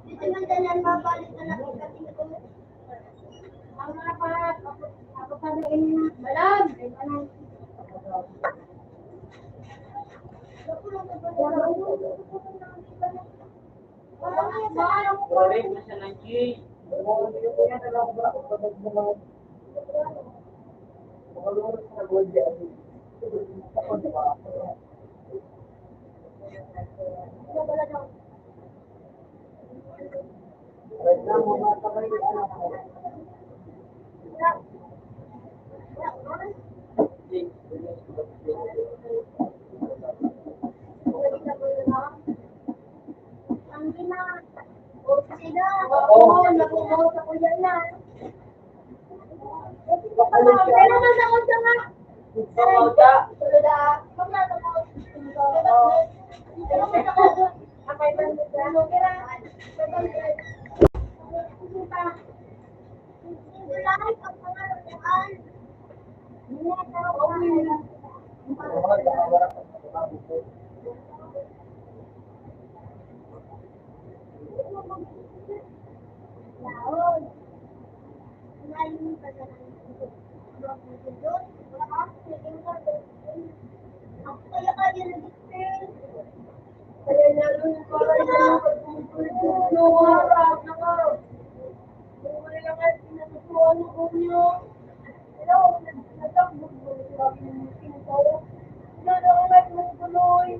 Dito man dalan mabalik na lang kasi ko. Ang mga pa, ako pa rin malag. Correct na siya ng G. Oo, nakuha sa kuya na. Pero masakot siya nga. Samaw siya. Tulad pag natakot. Pero may nakot. Akay ba nila? Ano kira? Singulay ang pangalan. Laon. Ngayon pa na lang. Doon, wala. Naging ka. Ako kaya nag-experience. Kaya lalo na parang yung harap na ka. Wala lang at pinatutuan ng unyo. Hello, nagtambog mo. Sabi ng meeting ko. Wala lang at magtuloy.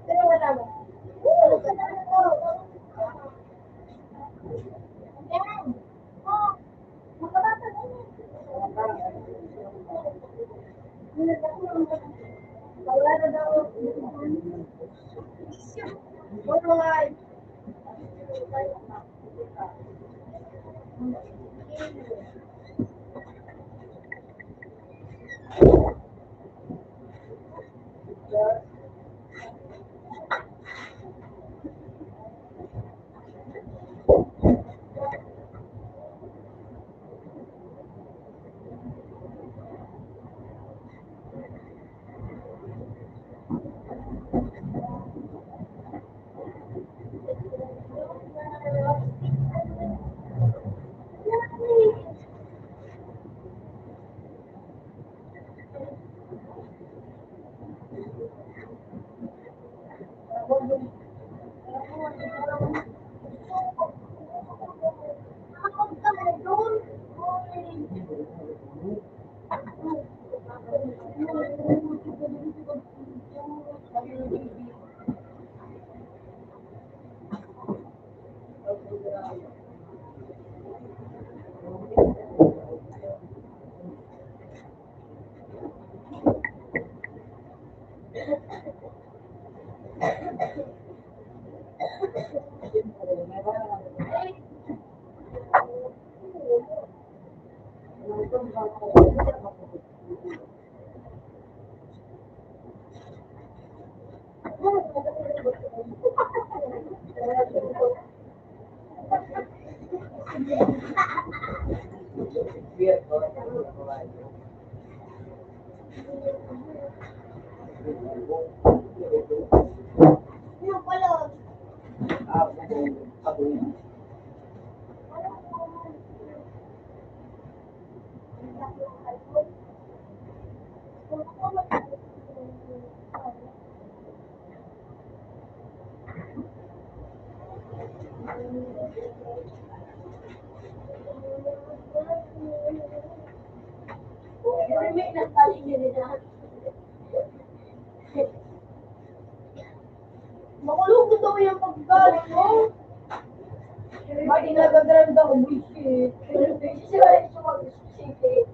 Pero wala ba? Yan. Oh, makabata na yan. Wala na daw. Alright. Yung pala. Makulong ko daw yung pagkalit mo. Bakit nagaganda ako, bullshit. Siya rin siya mag-shake.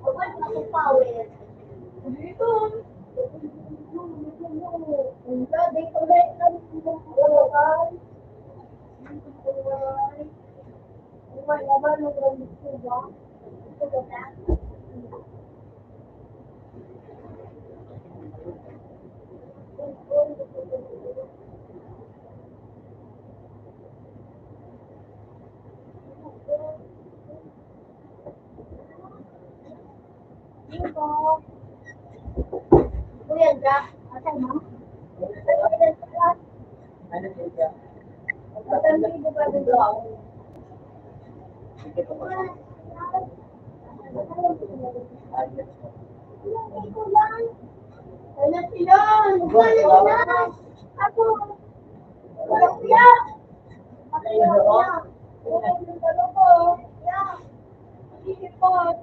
Abang ako power. Dito. Grabe ko rin ang buwan. Buwan naman ang grabe ko ba? Ito ba? Dito. Kuya Jack, asan mo? Ano siya? Asan mo yung ba dito? Sige po. Ito lang. Ano sila? Wala na. Ako. Wala siya. Patay na siya. Wala yung dalo ko. Siya. Sige po. Ay,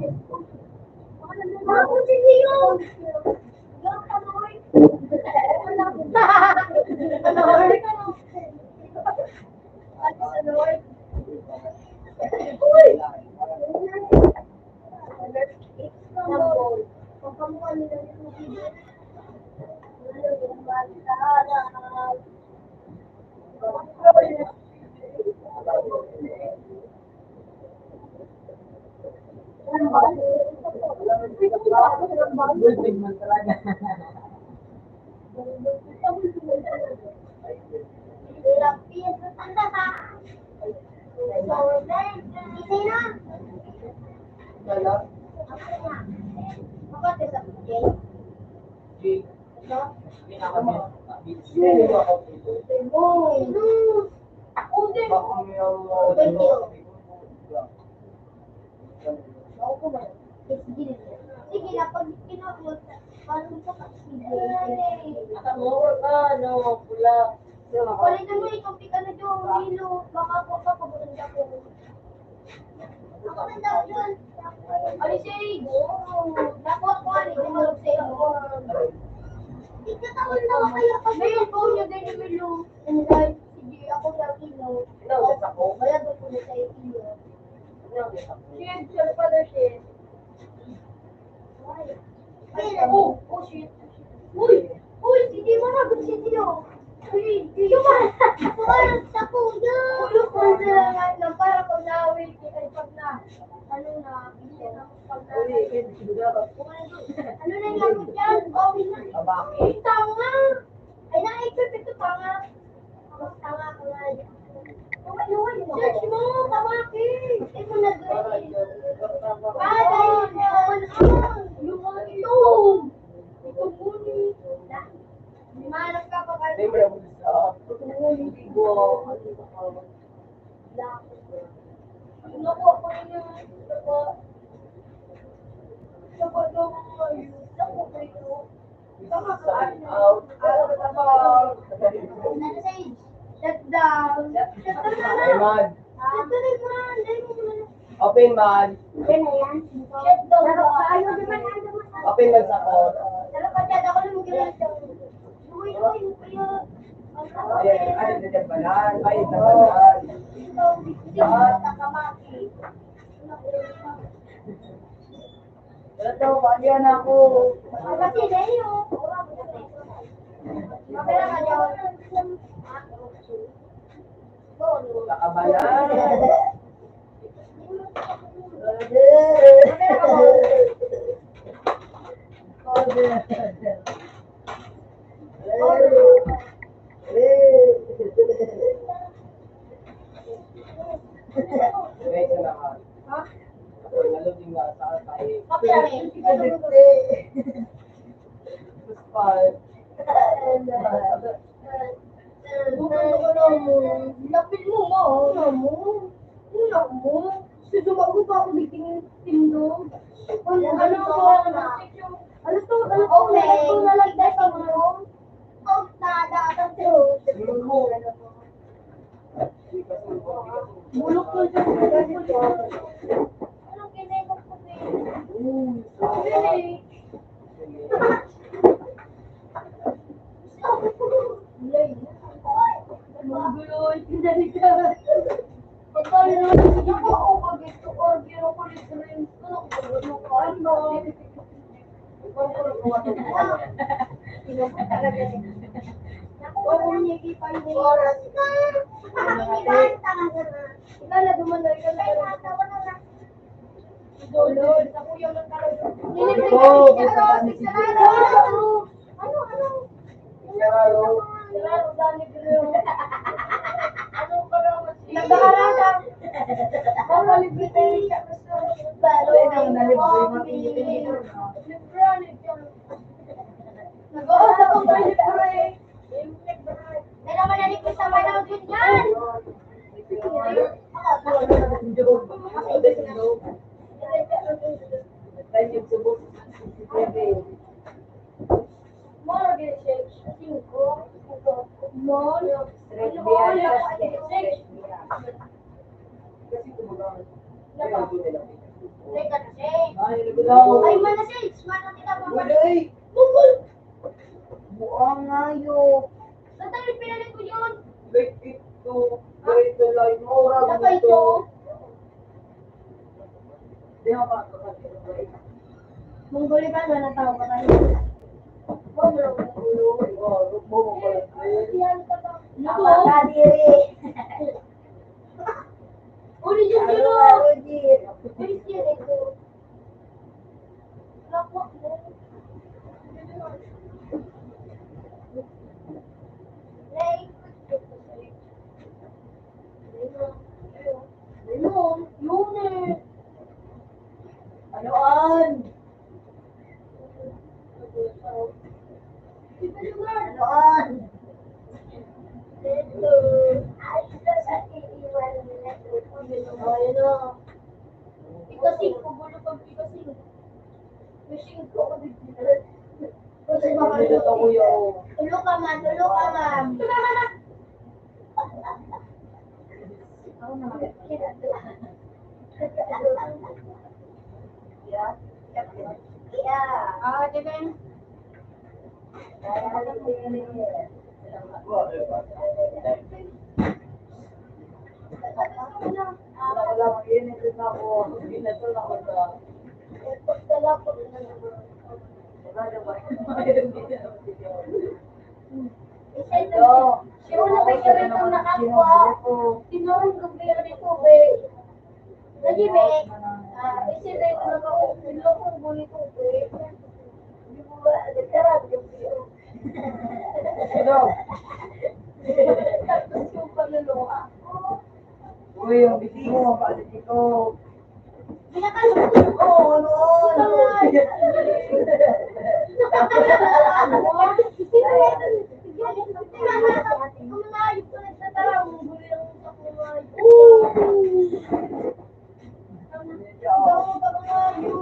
ito. Gulping man talaga. Wala. G. Pinaka Sino ako dito? Baka may Sige na, pag pinapot, paano sa kasi? Nakamura ka, no, pula. Kulitan mo, ikaw pika na dyan, Lilo. Baka ako pa, pabulanda ko. Ako na daw yun. Ano siya nakuha ko ano yung mga sa'yo. Ikatawan na kaya pag Ngayon po niya din yung Milo. And then, sige ako sa Kino. Pinawis ako. Kaya doon ko na sa'yo Kino. Pinawis ako. Shit, sir pa na shit. Oh, shit. Uy! Uy, hindi mo na gusto siya. Uy, yuman! parang sa kuya. Ulo ko na lang para pag nawin, ay pag na, ano na, pag na, Uy, hindi ka. ano na yung laro dyan? Oh, na. Abaki. Ay, tanga! Ay, na-expect ito, tanga. Tanga ko nga. Search mo, tamaki! Ay, mo na doon. Ah, dahil yun. Yung mga ito. Ito muni. Limanap ka pa Hindi mo kayo. na gusto. Wow. Nakuha ko rin yung Saba daw ngayon. Nakuha kayo. Tama ka. Out. Ano sa age? Shut down. Shut down na Hey, lang. man. Ito rin man. Dahil mo naman. Open man. Yan na yan. Shut down. Ayaw naman. Open man sa ko. Pero pasyado ako na mag-iwan. Uy, uy, uy. Ay, nagkabalan. Ay, nagkabalan. Wala daw, bagyan ako. Kasi dahil yun. Mapera ka daw. Nakabalan. Mapera ka ba? Wait na naman. Ha? Ako, nalugin nga sa tayo. Mapera rin. Lapit mo nga. Una mo. Una mo. Susumago pa ako biting tindo. Ano mo? Ano to? Ano to? Okay. Ano to nalagday ka mo? Out na, dapat true. Hindi kasi Bulok ko siya. Anong kinekot ko, babe? Really? Magulo, pinali ka. Pagkali naman, sige po ako mag-ito or giro ko dito rin. Ano ko, ano? Oo, hindi pa yun. Ikaw na dumanay ka na. Dolod, sa kuya lang talaga. Nilipin ka ni Sarado. Ano? Sarado, dali ko yun. Ano ka lang, nag-aaralan. Papalibritin ka. Nag-aaralan ko ba libre? May naman nalipis sa manang ganyan. Moro din siya. 5. Moro. Teka na, Shay. Ay, mana, Shay. Mana kita ba? Bukol. Buang ngayo. Saan tayo pinalit ko yun? Wait, ito. Wait, like, mura. Naka ito. Di ba ba? Monggoli pa, wala tao pa tayo. Uli dyan dito. Uli dyan dito. Lakwak mo. Ayun, yun eh. Anoan? Anoan? Ayun na. Pikasing, pagulo pang pikasing. Wishing ko ako bigyan. Kasi baka Ito ko yung... Tulog ka, ma'am. Tulog ka, ma'am. ako na. Yeah. Ah, diba? Wala ko yun. Ito na ako. Ito na ako sa... Siya na ba yung rin ang nakakuha? Tinurin ko ba yung rin ko ba? Lagi, be. Kasi rin ko nakakuha kung buli ko ba? Hindi mo ba, nagkarap yung biyo. Tapos yung panluluha. Uy, yung biti mo. Paano dito? Binakalong ko.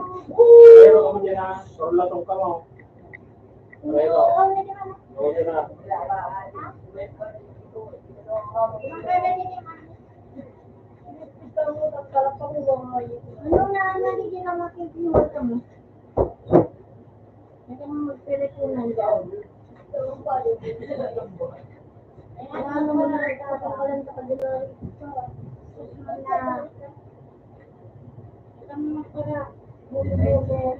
Pero kamo dyan na, sorlatong ka mo. Pero, okay na. Ano na naligi na makikiwas mo? Hindi mo magpilipunan daw. Ano mo na nagpapakalan sa kanila? Ito mo para. Bulo-bulo.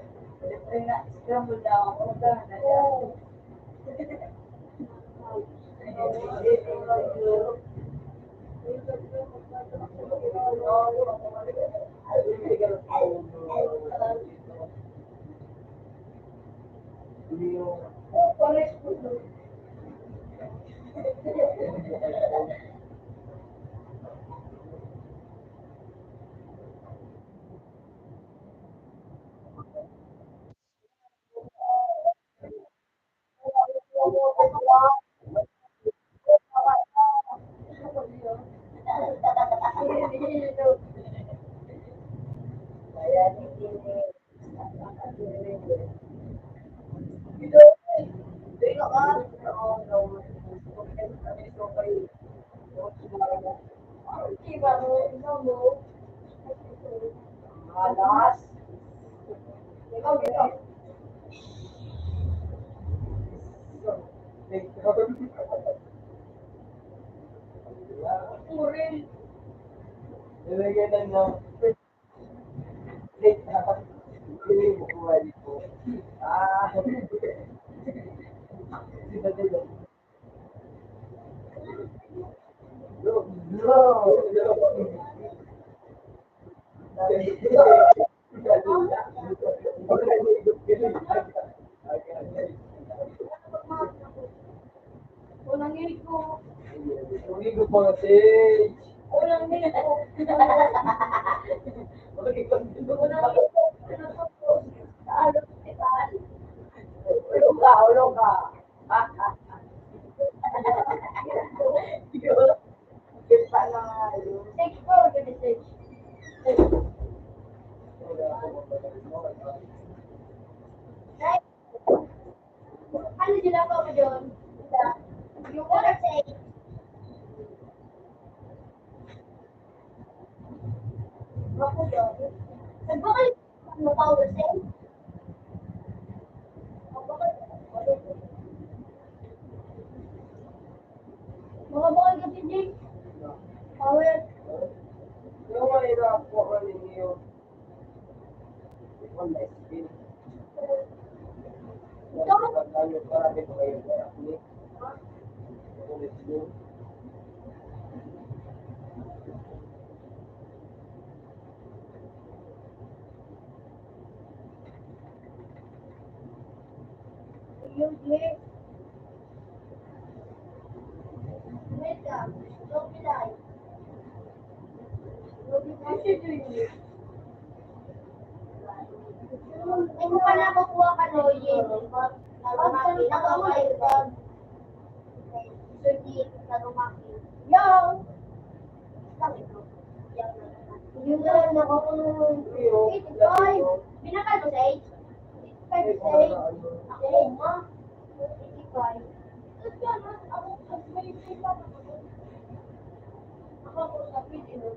Malas. Ikaw dito. Muril. Nilagyan lang ng plate na hindi mo kuha dito. Sino dito? Unang hilig ko. Hindi ko pa kasi. Unang hilig ko. Unang hilig ko. Talo, talo. Ulong ka. Kita na nga yun. Stage po, gabi stage. Right? Ano sila pa mo doon? Yung unang stage. Ako doon. Nagba kayo ng power save? Mga bakal gabi din. Power. Yung mahirap po ninyo. Online skill. Ito? Marami po kayo sa technique. Online skill. Yung game. Wait lang. Don't be like. Don't be like. Ay, kung pala makuha ka no, yun. Pag nakawala yun. Hindi na lumaki. Yung! Yung na nakakulong. 85. Binakal mo sa age? 85 sa age. Ako ma. 85. Tapos yan, ako may iba. Ako sa video.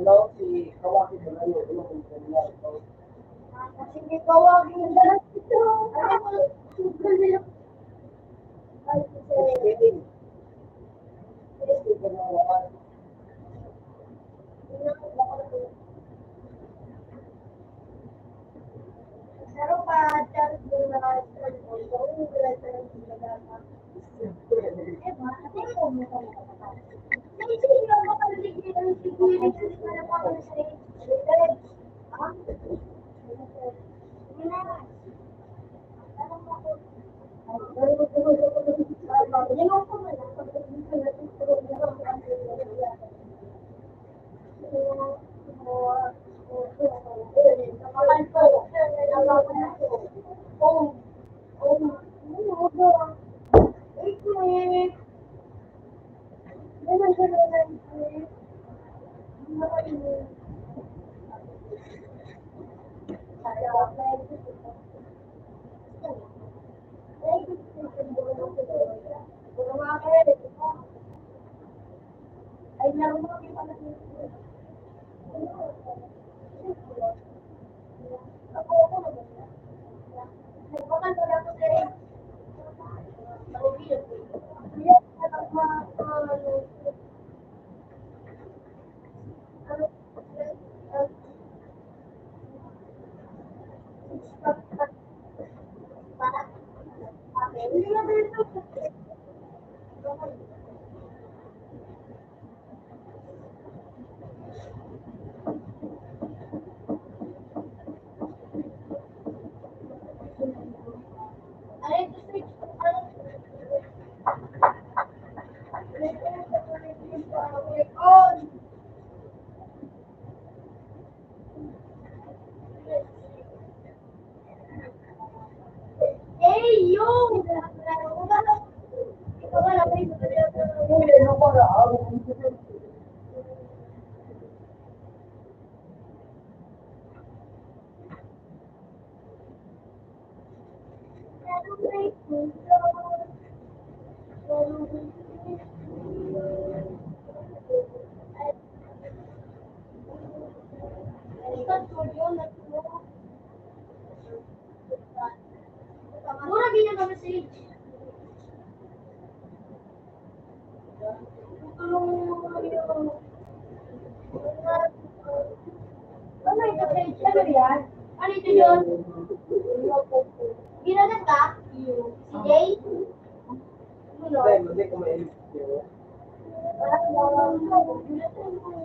Hello, si Kawaki na lang yung kung Sige, kawagin yung dalas ito. Pero pa, Charles, yung naka-start ko, yung wala sa yung nagama. Eh, ba? Ano yung mo ka nakakata? Naisip nyo, makalig nyo yung sigurity na naman sa age. Ha? Sige na. Tanong ako. Ay, naroon mo kita na ako naman. Nagpakan ko lang ko sa rin. Yes, Hey, yo! Ikaw wala ba yung mura ganyan ka message. Tulong mo yung... Ano ito, message? Ano yan? Ano ito yun? Ginagat ka? Si Jay? Ano? Ay, hindi ko ma-edit yun.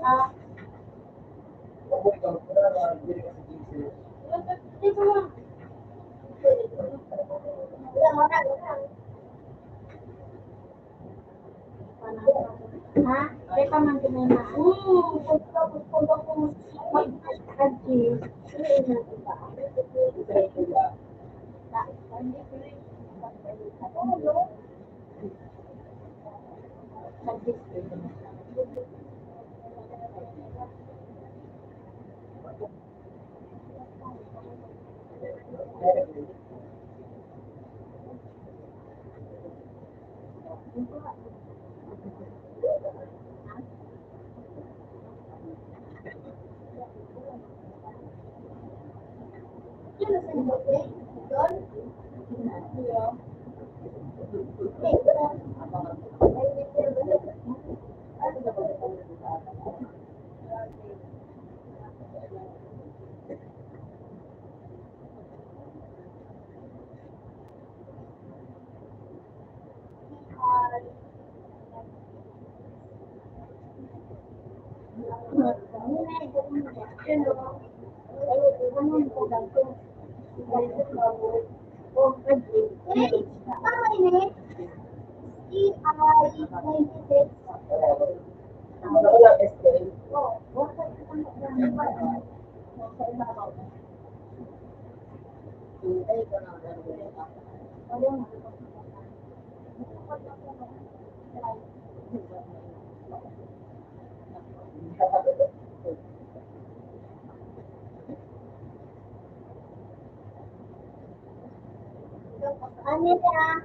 Ah, Ako ikaw, wala na, hindi ka sa GC. dito mo. Ha? Teka man kinana. Punta ko mag-achieve. Ako lang, SK. Ano na?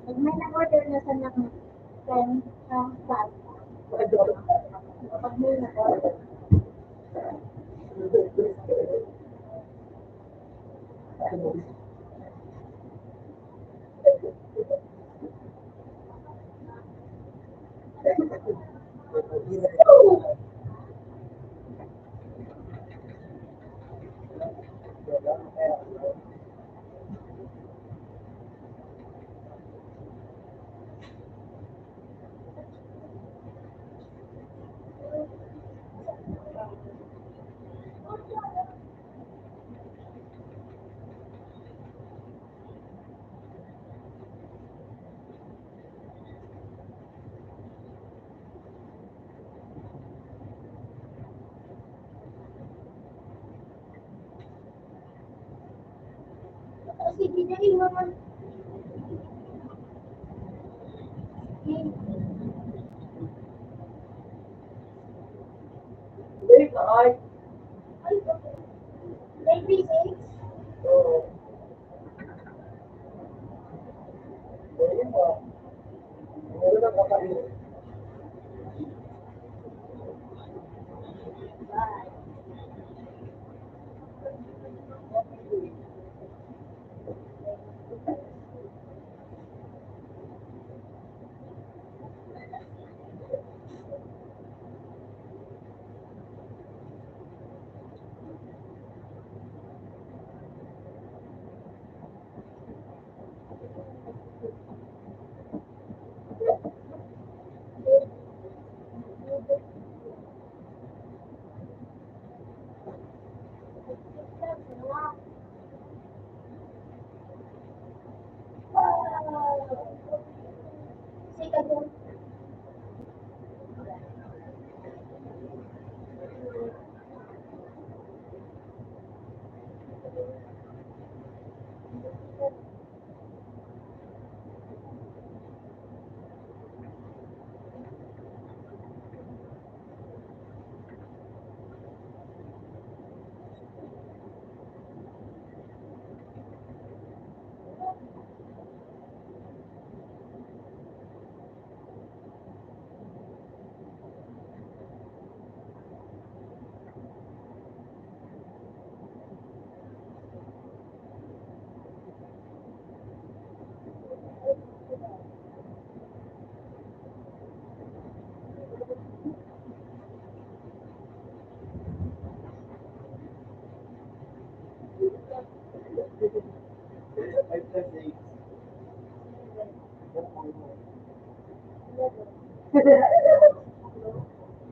Pag may na-order na sa ng friend sa chat, pag may na-order, kasi binahin mo man. Hindi ka, ay. Maybe 6. Oo. Ayun ba? Meron ang kakain. Sikat yun.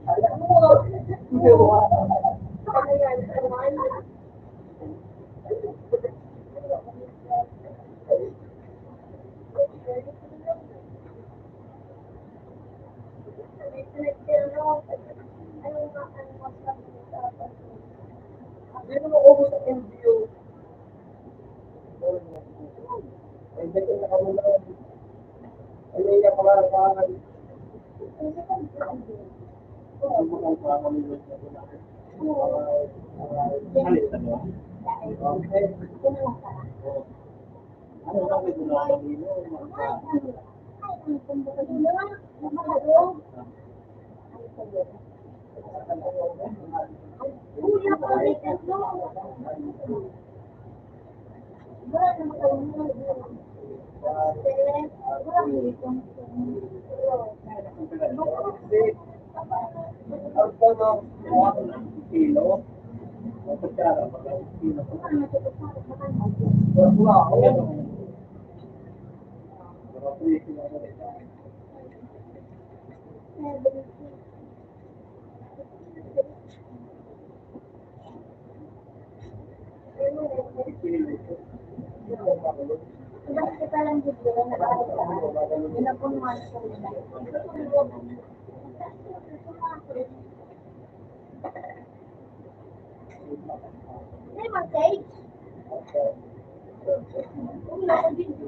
Alam mo, Ano yan? Kawan? Sino mo ubos sa MDO? Ay, dito na kami na. Ay, naiyak ka para pangalan. Ang mga pangalan nila sa pinaka. Alis na ba? Okay. Ano lang may ginawa nila? Kuya, bakit ito? Kilo. Kutsara, kilo. Bakit kita lang dito na napunuan ko nila. Hey, mag-take. Wala ko dito.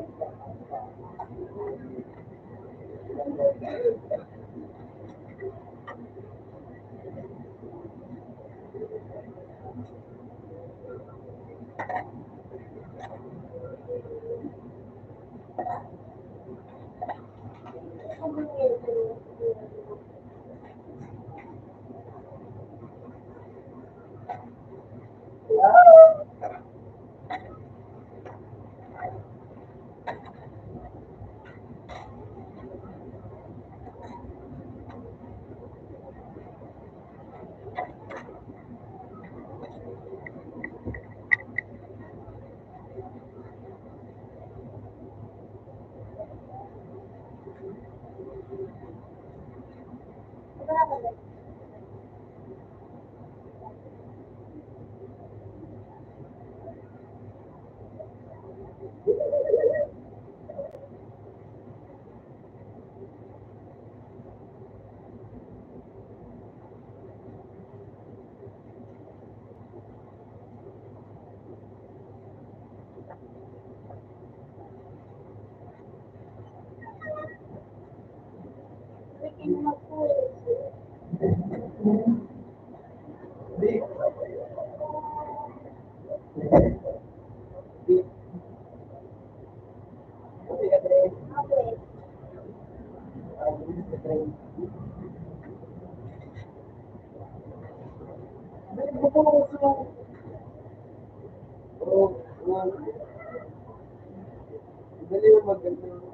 Dali yung maganda.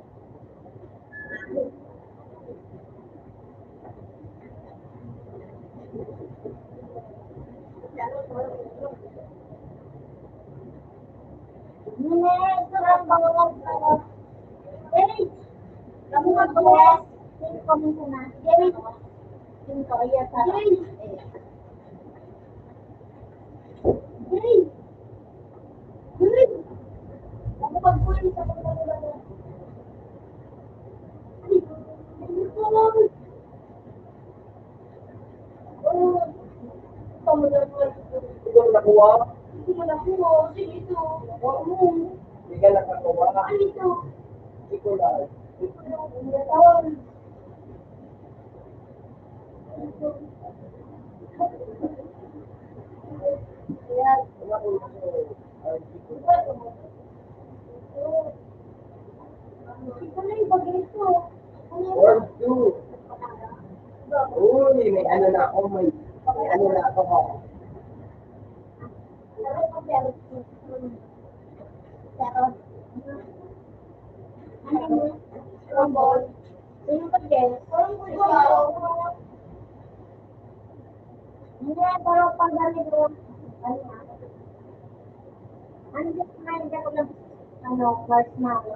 Green! Green! Ako pag-green sa pagkakalaga. Hindi ko alam. Oh, kamu na po. Hindi ko nakuha. Hindi mo nakuha. Sige ito. Nakuha mo. Hindi ka nakakuha. Ano ito? Hindi ko lang. Tawag. Ayan. Wala ko lang. Hindi ko Ito. lang. Ito na yung bagay ito. Ano yun? Or two. Uy, may ano na ako. May ano na ako. Meron pa meron. Meron. Ano yun? Rumble. Sino pa din? Parang ikaw. Hindi, pero pag ganito, ano na? Ano din ako ng ano, class na ako.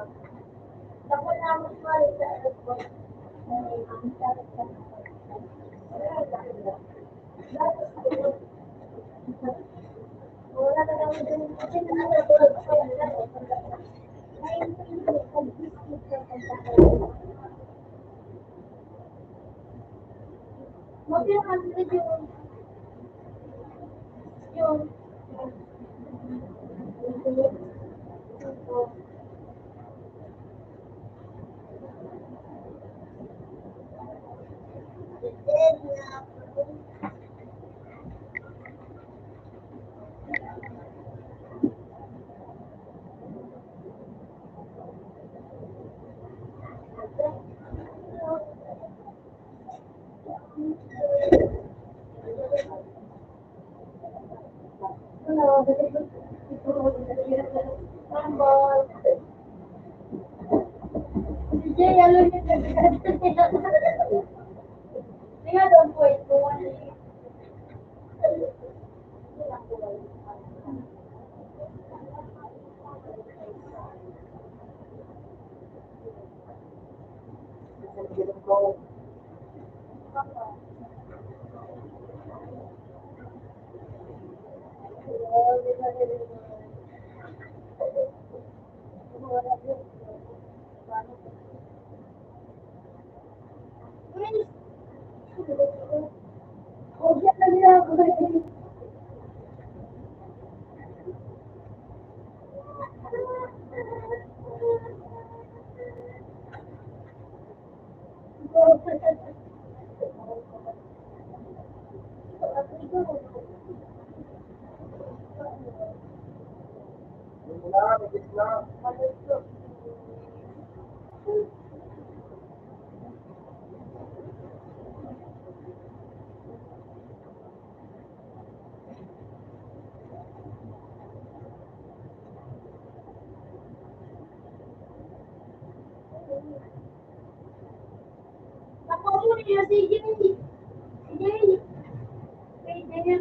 Tapos na ako sumali sa airport. Ang sarap ka na. Wala na lang din. Kasi nakatulog ko yan. Ngayon, pag-biscuit sa pagkakaroon. Mag-100 yun. Yun. Ako mo niya si Jenny. Si Jenny. Kay Jenny.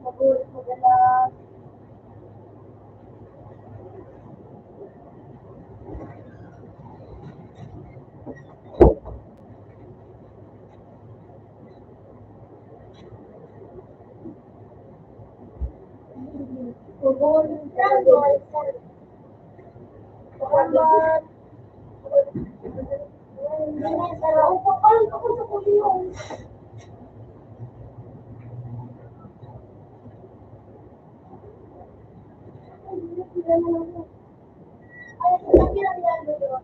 Magulit madalas. Magulit madalas. Salamat. Papalit ako sa kuliyong. Ay, sabi lang yan dito.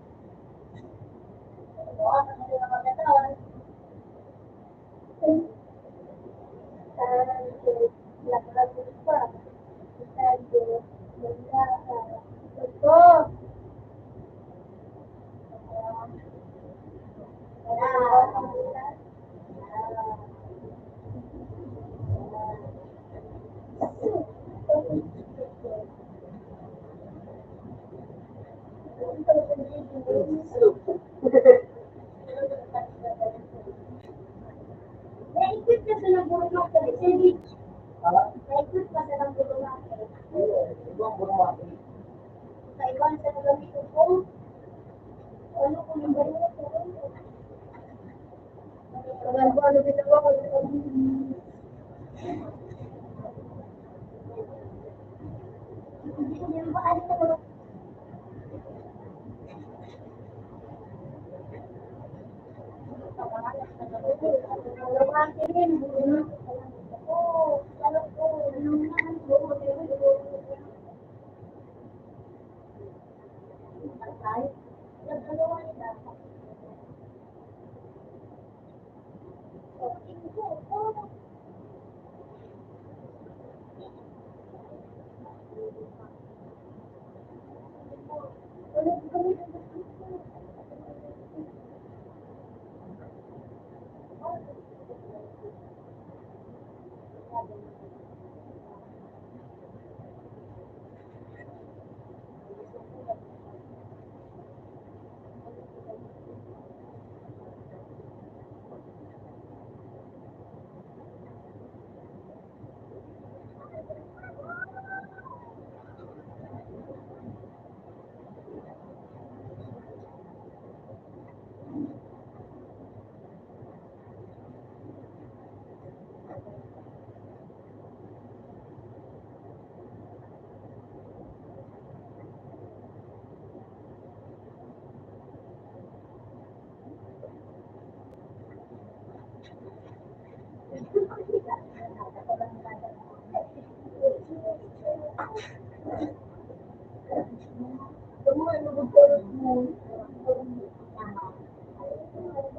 Na-equip na sa nagulong natin. Na-equip na sa nagulong natin. Sa iwan sa nagamitin ko. Ano kung yung ganyan ko? Ano ginawa ko? Hindi ko din ba ano ko?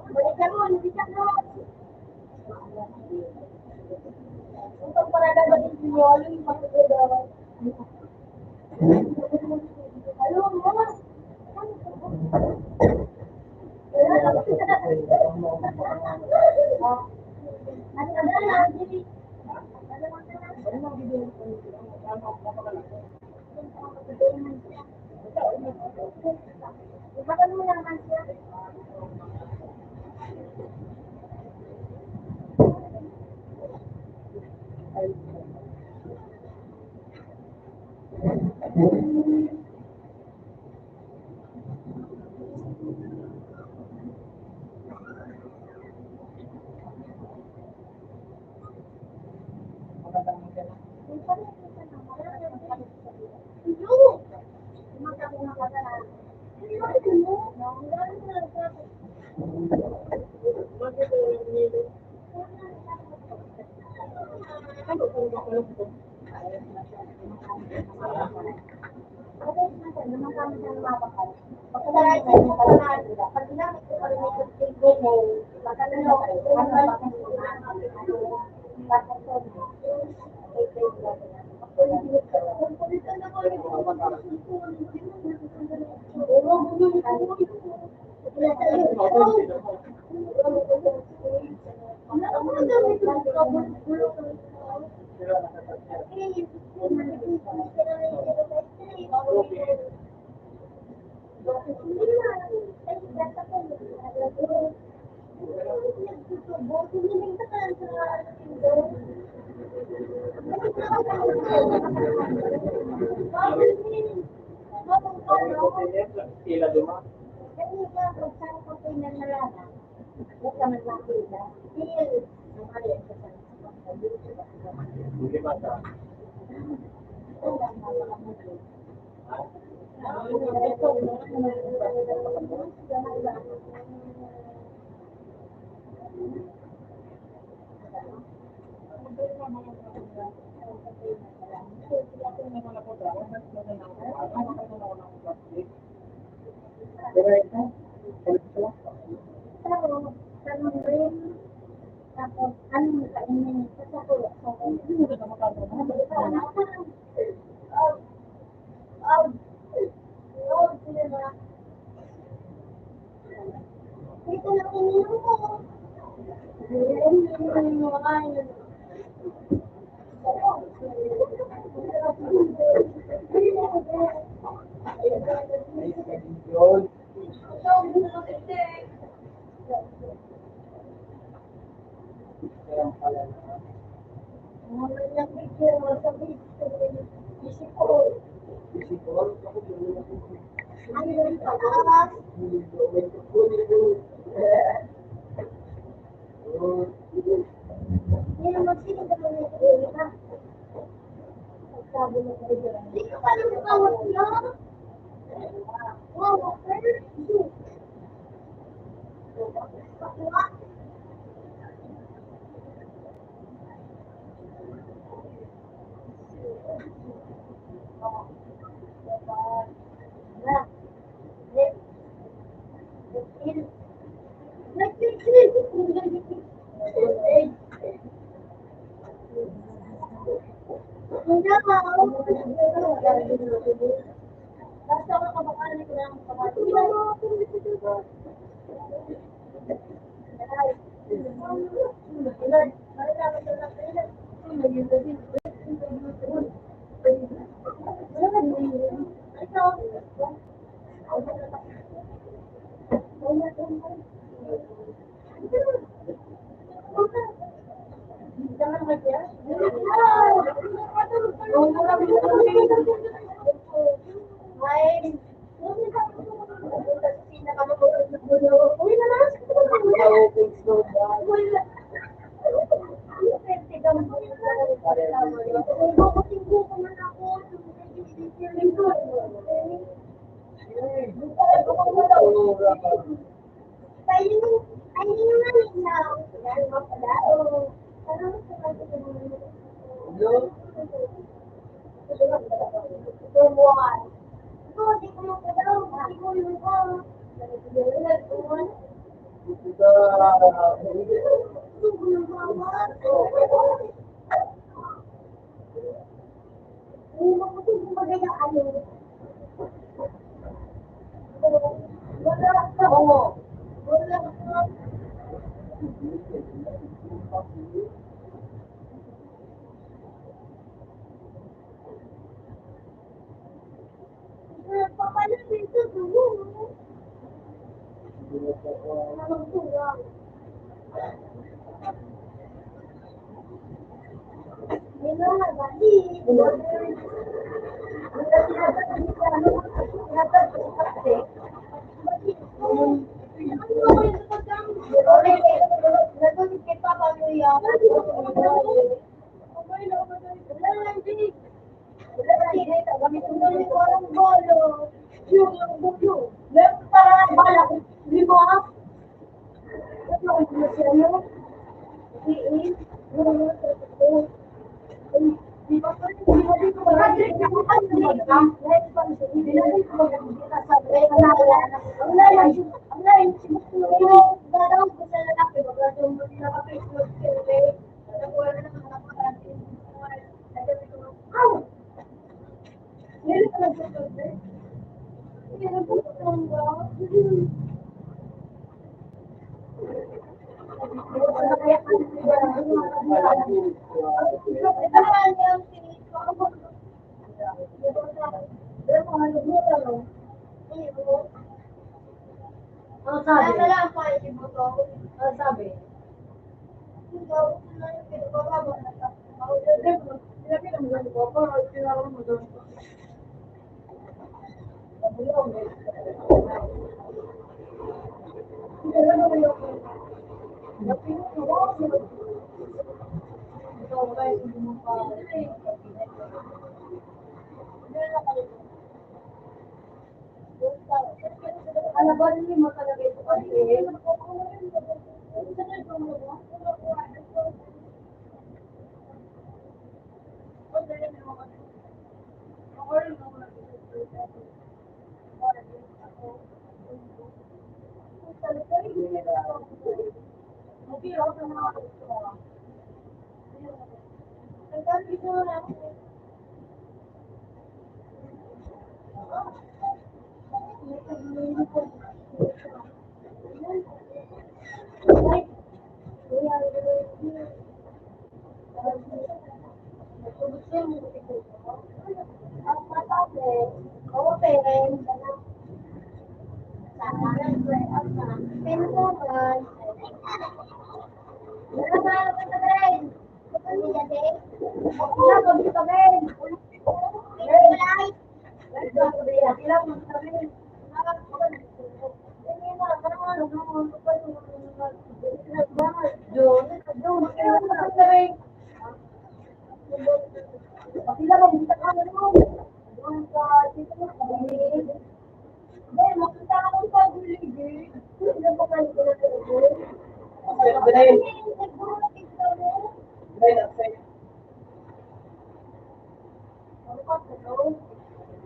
Balikan mo, balikan mo. Untuk berada di Sinyol, masuk ke dalam. Halo, Mama. Ada yang jadi. Makan mo lang siya. Sila duma. Hindi ba sa? Tapos, anong kainin? Sa kuya. Ito lang ininom ko. Ininom mo kain. Isip ko, Hindi naman sino ka naman ito na. Sabi mo kayo. Hindi ka pa naman kawat niya. Wow, okay. Basta ako kabakalan ko lang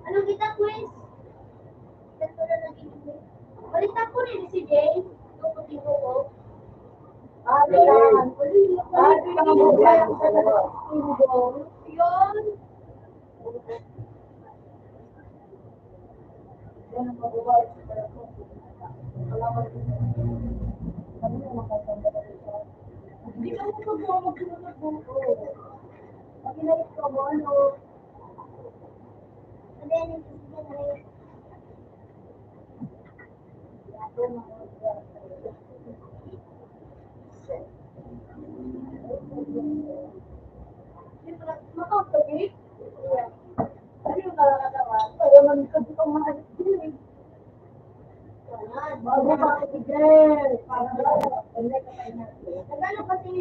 Ano kita, Chris? Balitan ko rin si Jay. Tututin ko. Yun. Hindi ka mo pag magsunod mo. Pag inalit ka mo, ano? Ano yan yung susunod? Makakagit? Ano yung kalakatawa? Kaya malikad itong mga halik. Bago ba si Greg? Nagano kasi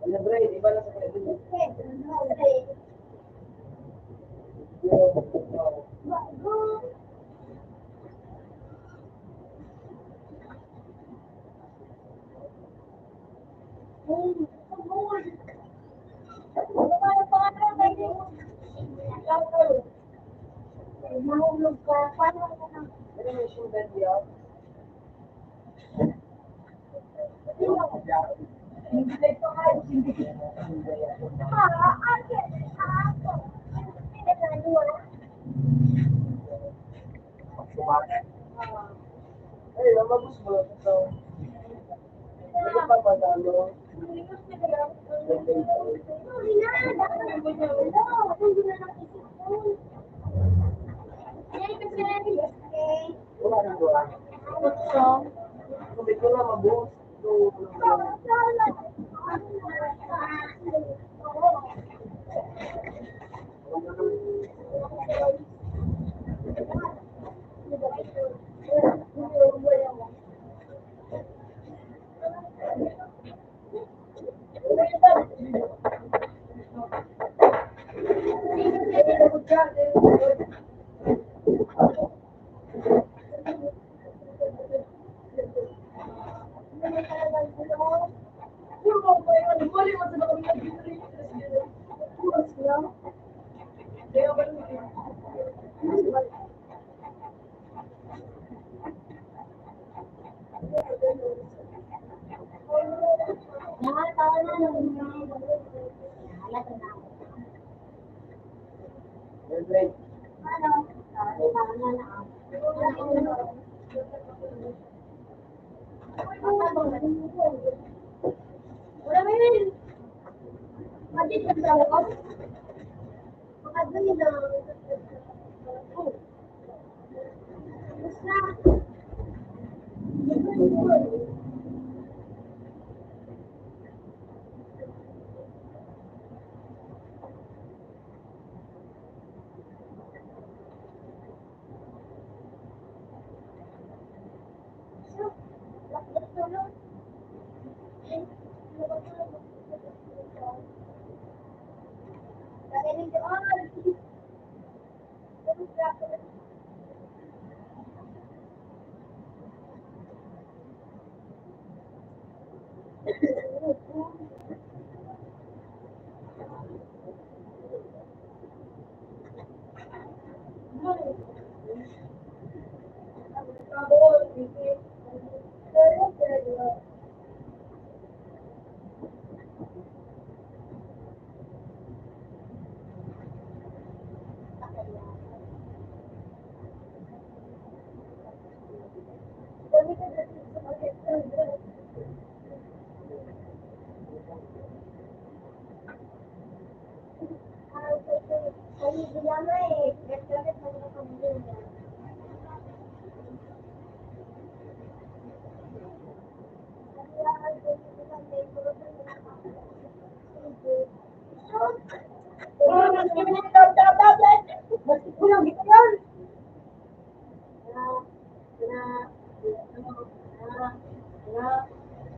Ano bro, iba na sa kanya. Mahulog ka, paano ka nang Ano yung sugar niya? Ay, namabos mo. Ito. Ano pa ba na, ano? Wala na ba? Sabi ko na mabos. Right.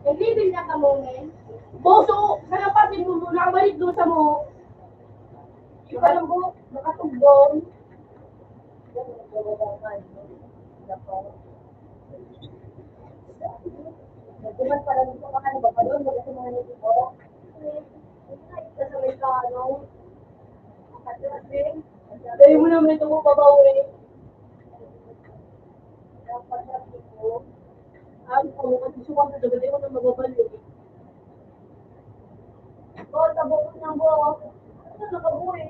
Naglibing na ka mo, men. Boso, sa kapatid mo, nakabalik doon sa mo. Yung alam ko, nakatugdong. Nagkuman pala dito ka ano ba pa doon? Wala sa mga nito ko. Sa may ano. Dahil mo naman ito mo pabawi. Dapat sabi ko, ako, kasi suwang na dapat ako na magbabalik. Oo, tabok ng buhok. Ano nakabuhi?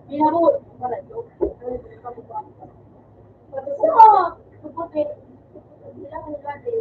Pinabot. Para ito. Oo, suputin. Sila ka nagkati.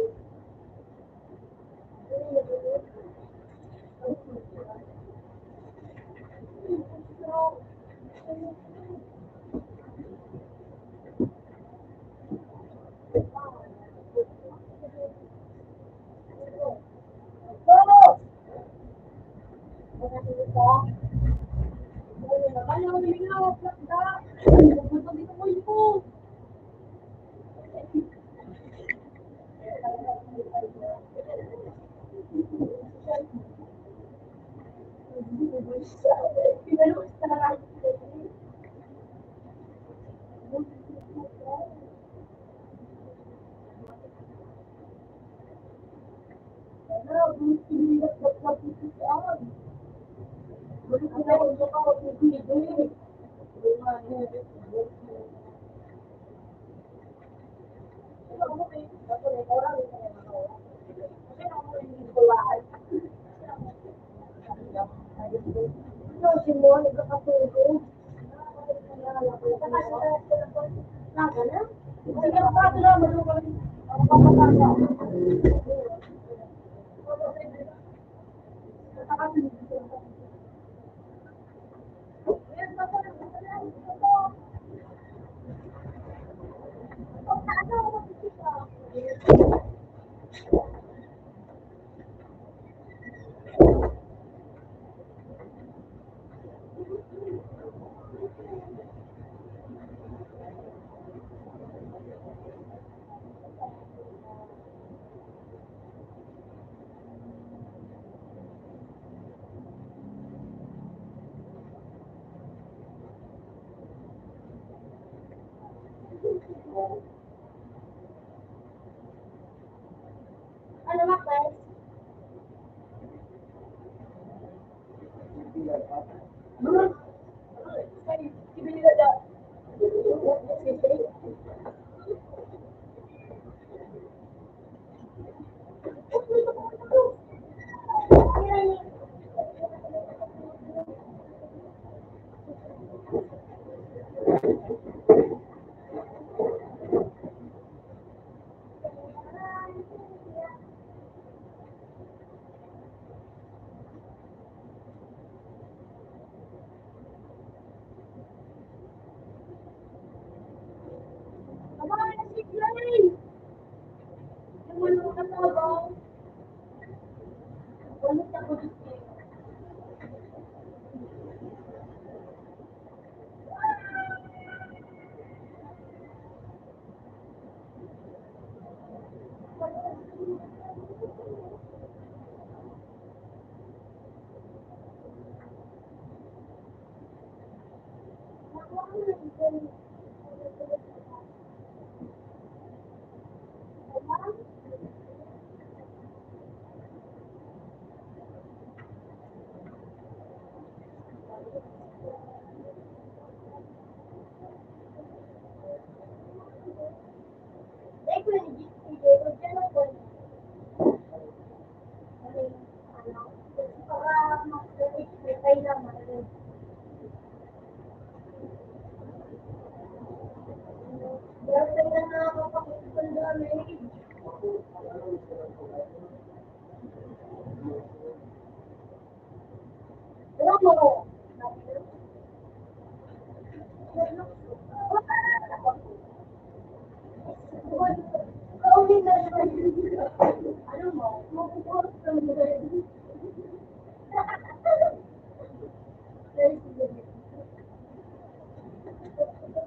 Ano ba, guys?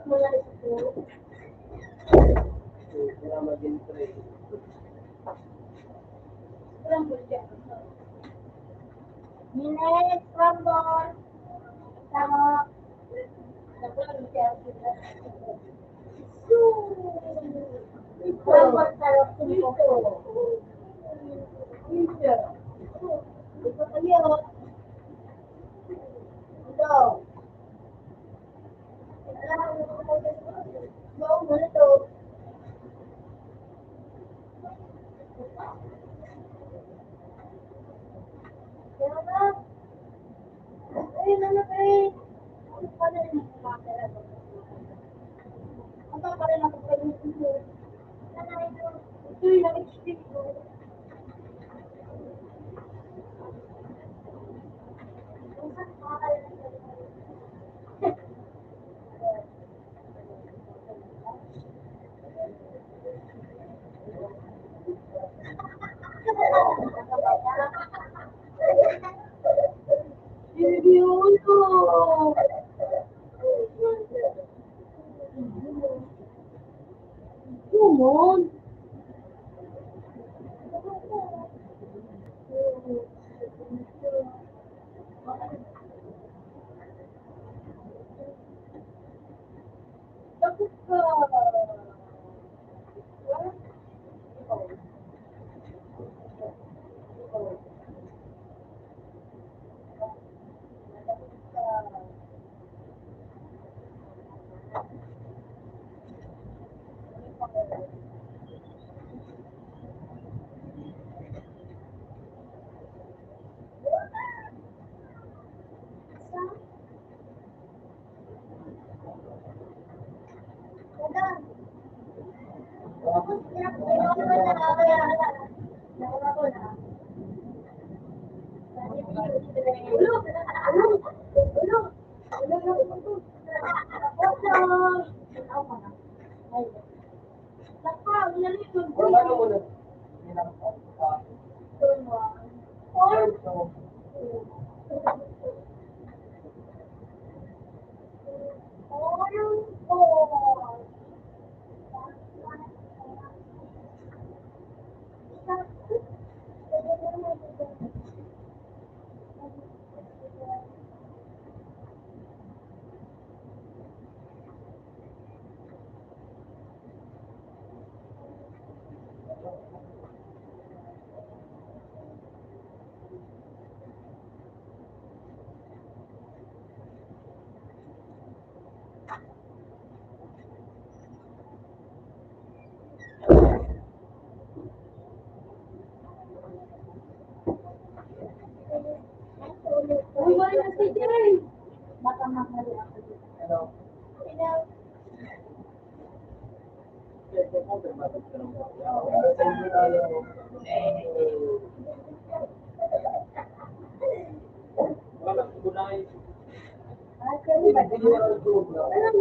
Wala Kaya mag-intray. Minutes, rumble. Tama. Rumble sarap dito. Ito tayo. Ito. Go, muna to. Kaya ba? Ayun na guys. Paano rin ako makakala? Ang pa rin ako pa rin ito. Ito yung nag-extreme ko. Ang saan makakala na ito? Seryoso! Come on! Takot ka! Or paano mo na? Uy, wala na si Jay! Matamahali ako dito. Ano? Walang gulay. Alam,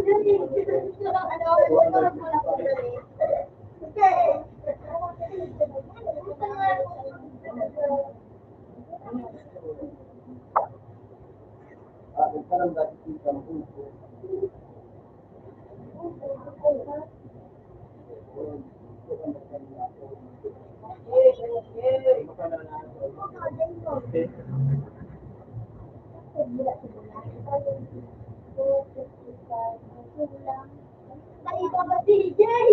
Jay! Ano, mo lang ko dali. Parang dati kita mo. Naiba ba si Jay?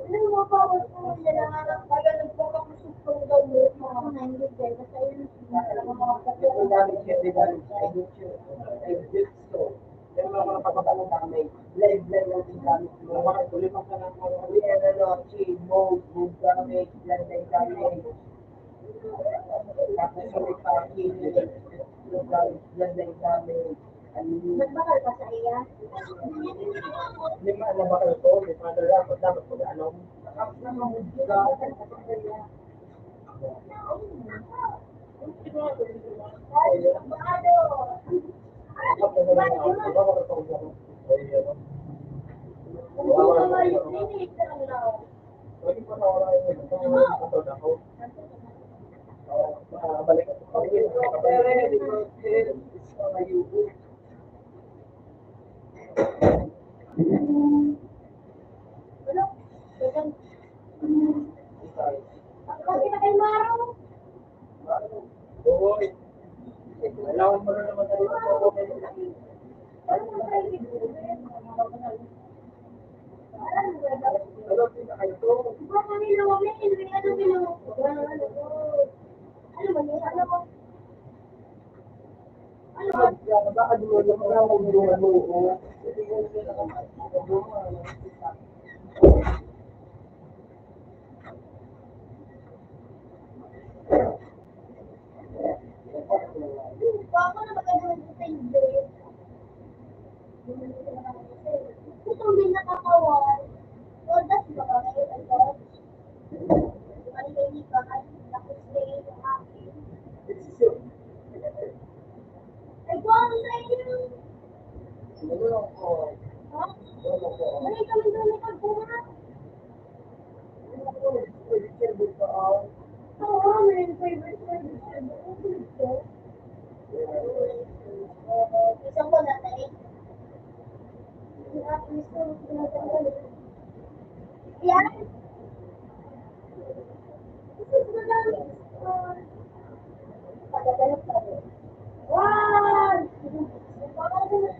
Alam mo ba, wag mo nilalangan kaya nagpapakasusong daw mo. Ako na hindi Jay, basta yun. Ang dami siya, di ba? Edit so. Pero ako napapagano kami. Live lang din kami. Mga tuloy pa sa We have ano, change, mode kami, live kami. Tapos kami parking, live kami. Nagmahal ka sa iya? lima na ba kayo to? Lima na lang. Dapat mag-ano? Tapos na mahusga. Dapat na lang ako. Dapat na lang ako. Lagi pa na wala yun. Ito na ako. Balik ako. Baka di mo lang lang magbungan mo. Baka na magagawin sa favorite. Itong din nakakawan. Well, that's ba kayo? Ano yung iba? Tapos stay yung akin. Ay, kung ano sa inyo? Ha? Dali kami doon sa pagbuhat. Oo, may favorite ko. Isang ko na tayo. Yan. Pagkagalap pa rin. Wow! Baka ko na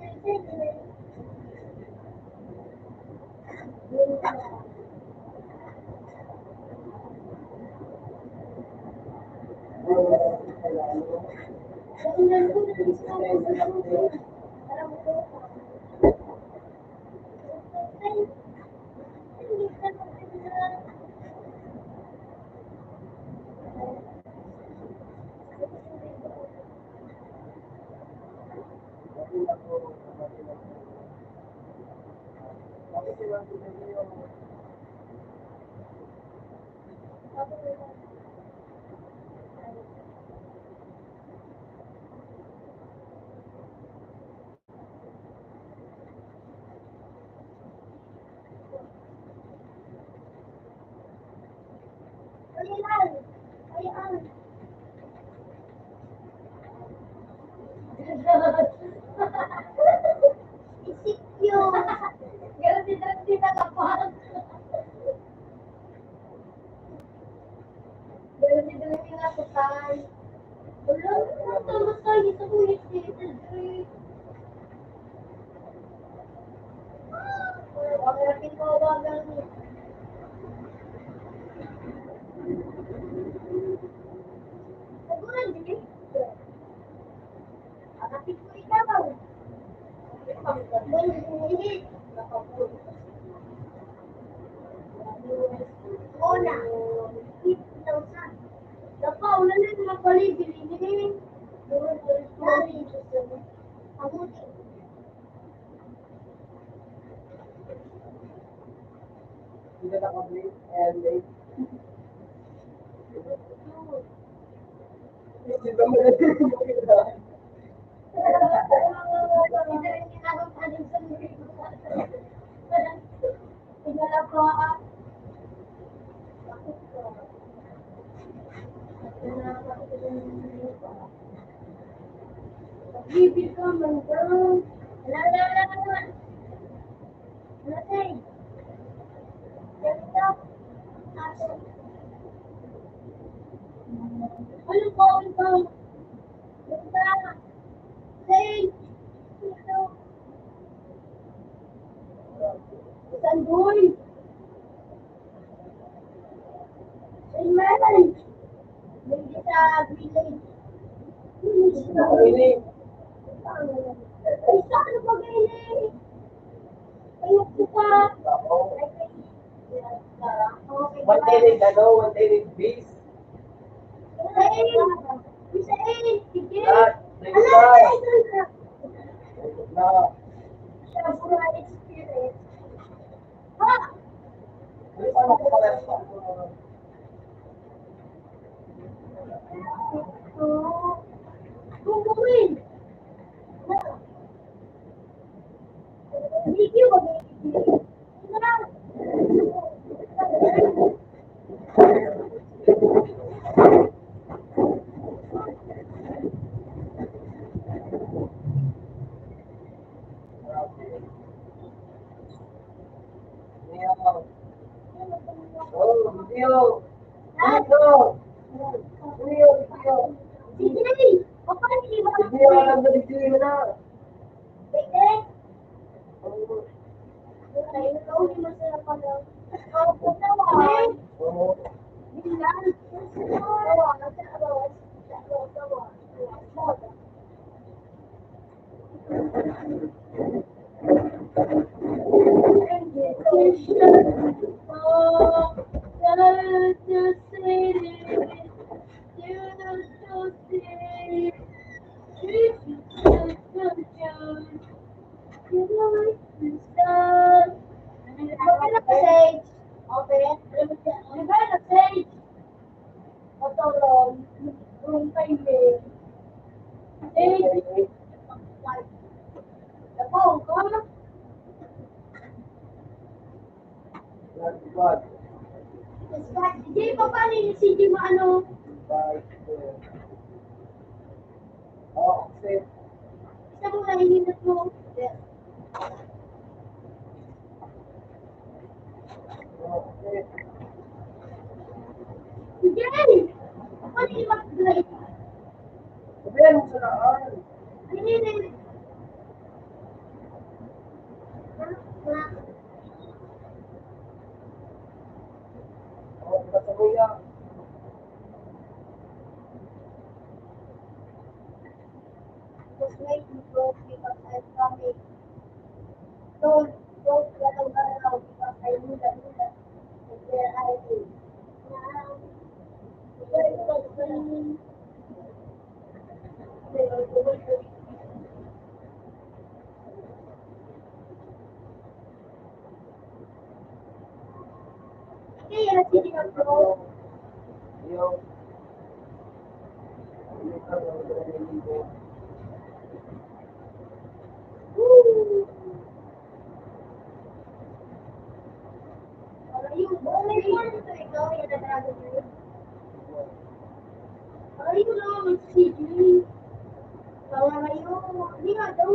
Ona. Dapat ulan na mga paligid ini. Hindi na complete and late. Hindi ba Bibig ka man daw. Wala. Wala tayo. Ganito. Ano po? Basta. Say. Ito. Sandoy. Say, Mel. Hindi sa village. Really? Ay, saan na pag-inig? Ayok ko pa. One day they one day they beast. Na. Hindi pa ako pala sa video. Video lang ba dito yun na? Sage. Okay. Nagana Sage. Patulong. Yung kayo. Sage. Ako, kung Hindi pa paano yung CD mo ano? Oh, okay. Isa mo nahihinat mo. Okay. Sige! Paano yung mag-drive? Sabihan mo sa naan. Hindi. Oh, basta kuya. Just make me go because I'm coming. Don't let them run out because I need that. And where I live. Now, where is the sun? Kaya sige na bro. Yung yung kagawin na niligo. Woo! Ayun, may form ito ikaw yung nadragon mo. Ayun lang, sige. Bawa kayo. Hindi nga daw.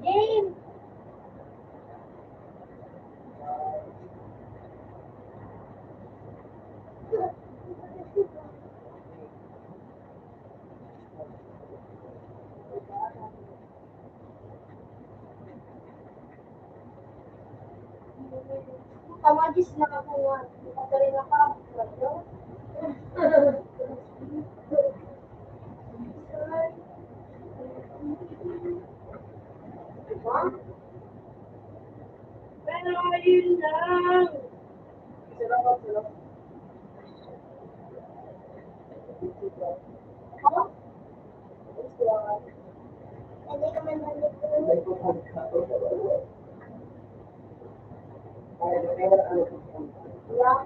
Game! Tamagis na ako nga. Pagkali na ka. Pero yun lang. Sila ba sila? Ako? Hindi ka man nalito. May pupunta ka. Ay, kaya ano pupunta? Yeah.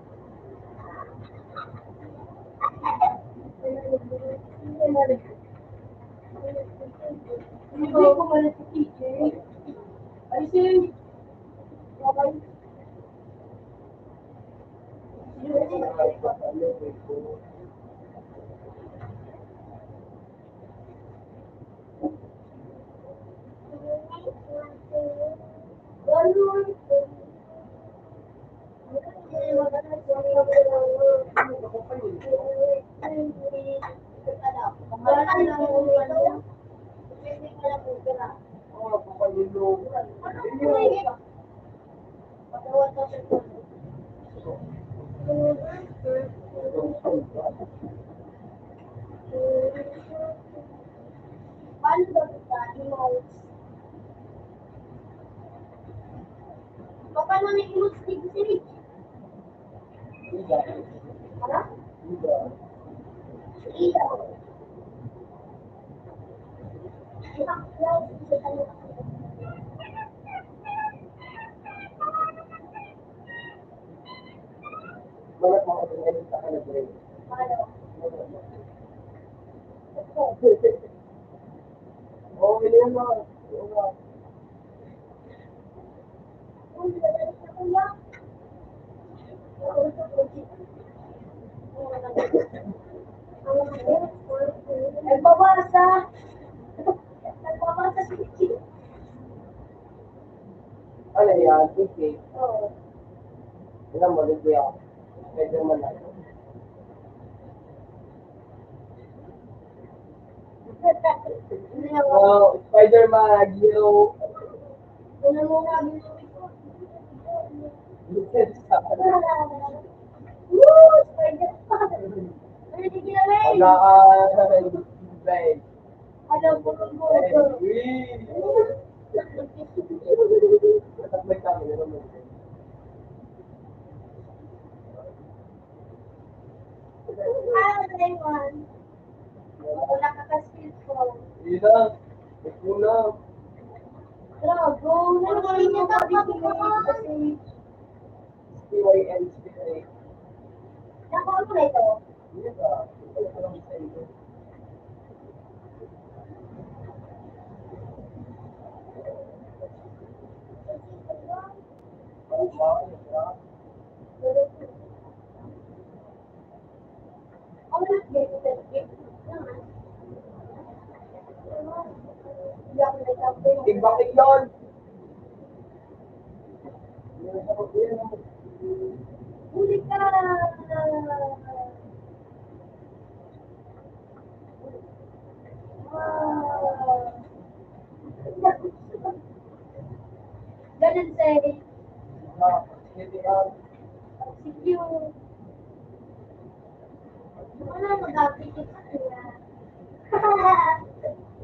Hindi ko malit sa TJ. Ay, sige. Okay. Paano ba ito? Emotes. Paano na emotes dito si Rich? Ano? Ida. Bakit mga pinagin sa kanila rin? Oh, hindi yan mga. Nagbabasa. Nagbabasa si Rich. Ano yan? Okay. Oo. Alam mo, hindi ako. Medyo man Spider-Man, you Ano mo nga binuwi ko? Woo! Spider-Man! Ano di ginawin? Ben. Alam ko kung mo. May kami na naman. Raymond. Wala ka ka-skill ko. Hindi na. Ito na. Grago. Nalagay niya dapat ko kasi CYN. nakuha mo na ito. Hindi ka. Ito lang sa iyo. Tigbakit yun. Huli ka! Ganun say. Sige yung wala mag-application niya.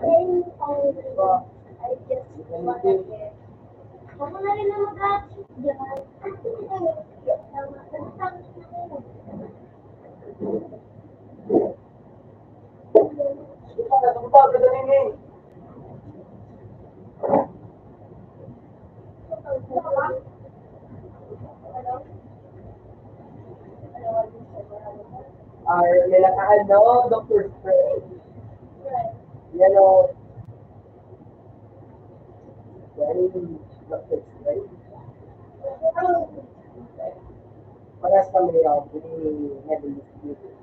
Then, I just wanna get. Ako na rin na mag-application dyan. May nakaan, no? Dr. Strange. Yan o. Yan Dr. Strange. Parehas kami yung heavily disputed.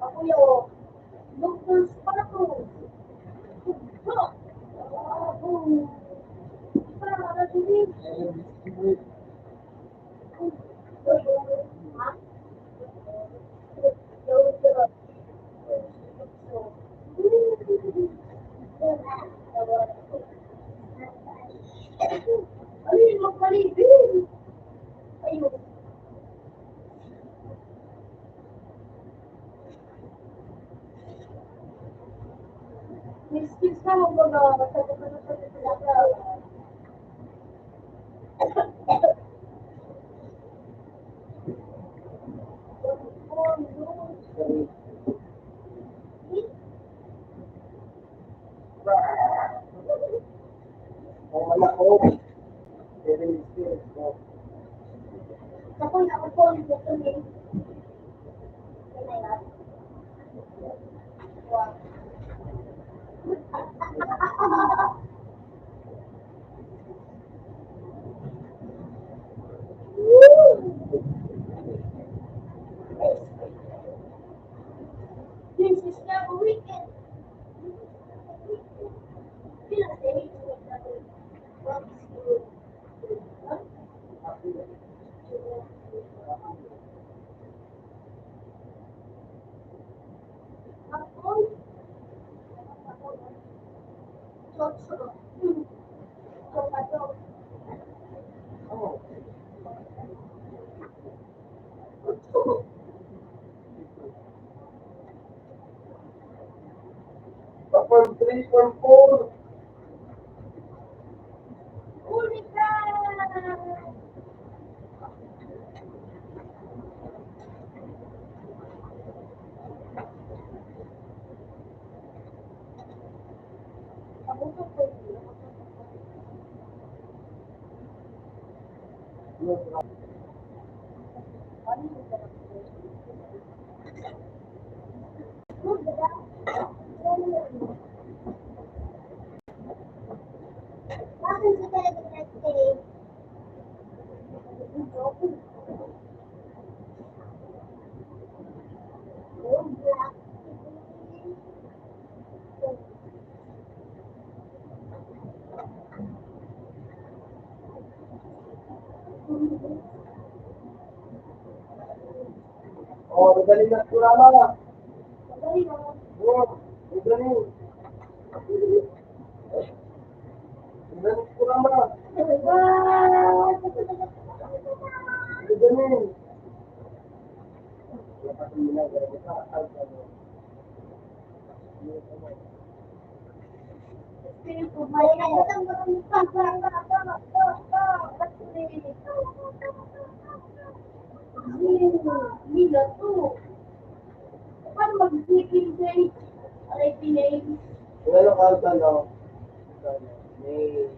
Ako yung Dr. Sparkle. Ayun, magkalibin. Ayun. May skills na mo ba Ang anak ko, heavily disputed. Ako yung ako po yung tuloy. Wow. This is the weekend. Form 3, Form 4. Huli ka! Ako po po. Bakit Oh, magaling na kurama. Madali naman. Oh, magaling. Magaling kurama. Magaling. Dapat mo na gawin ka. Nila to. Paano mag-sleeping day? Aray, pinay. Kung ano ka ano, may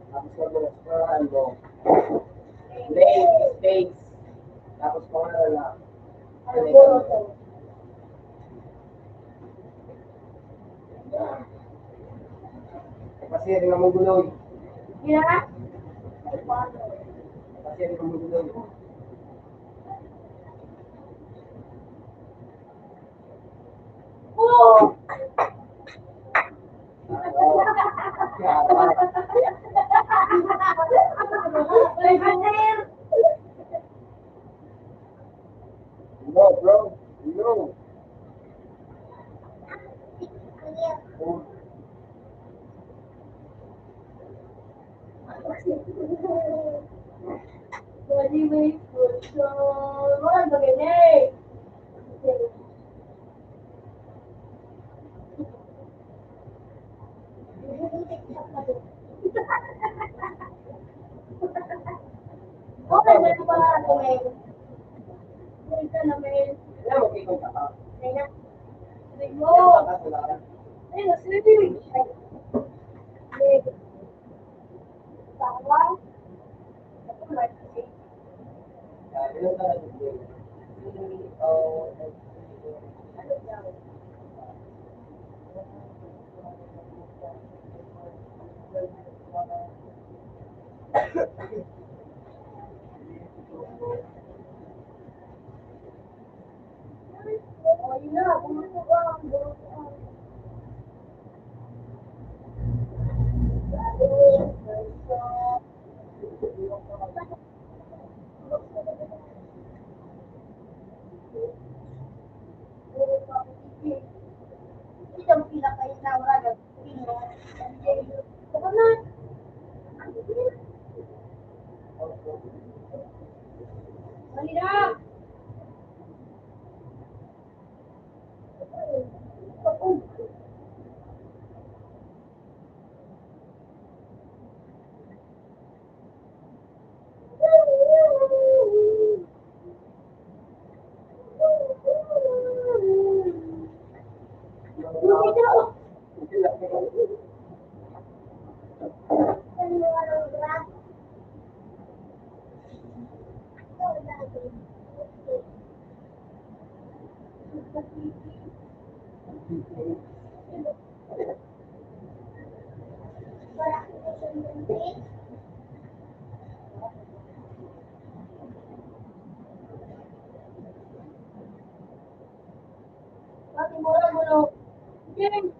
tapos na mo na mo. Name, space. Tapos kung ano na. Kasi rin ang maguloy. Gina? Kasi rin ang maguloy. Oh! No, bro. No. Body weight control. Wala ba ganyan? Okay, meron pa nga ako ngayon. Meron ka na, Mel. Kaya magkikong ka. Ayun na. Sabi mo. Kaya magkakasala ka. Ayun na, sinabi mo. Ay. Bawang. Ako, marketing. Ilan ka na dito? Oh, Ano daw? Oh, yun na. Bumuto ka. Bumuto ka. Ito ang pinaka-inawagan. Saka na. Mahirap. Bakit mo lang mo? James,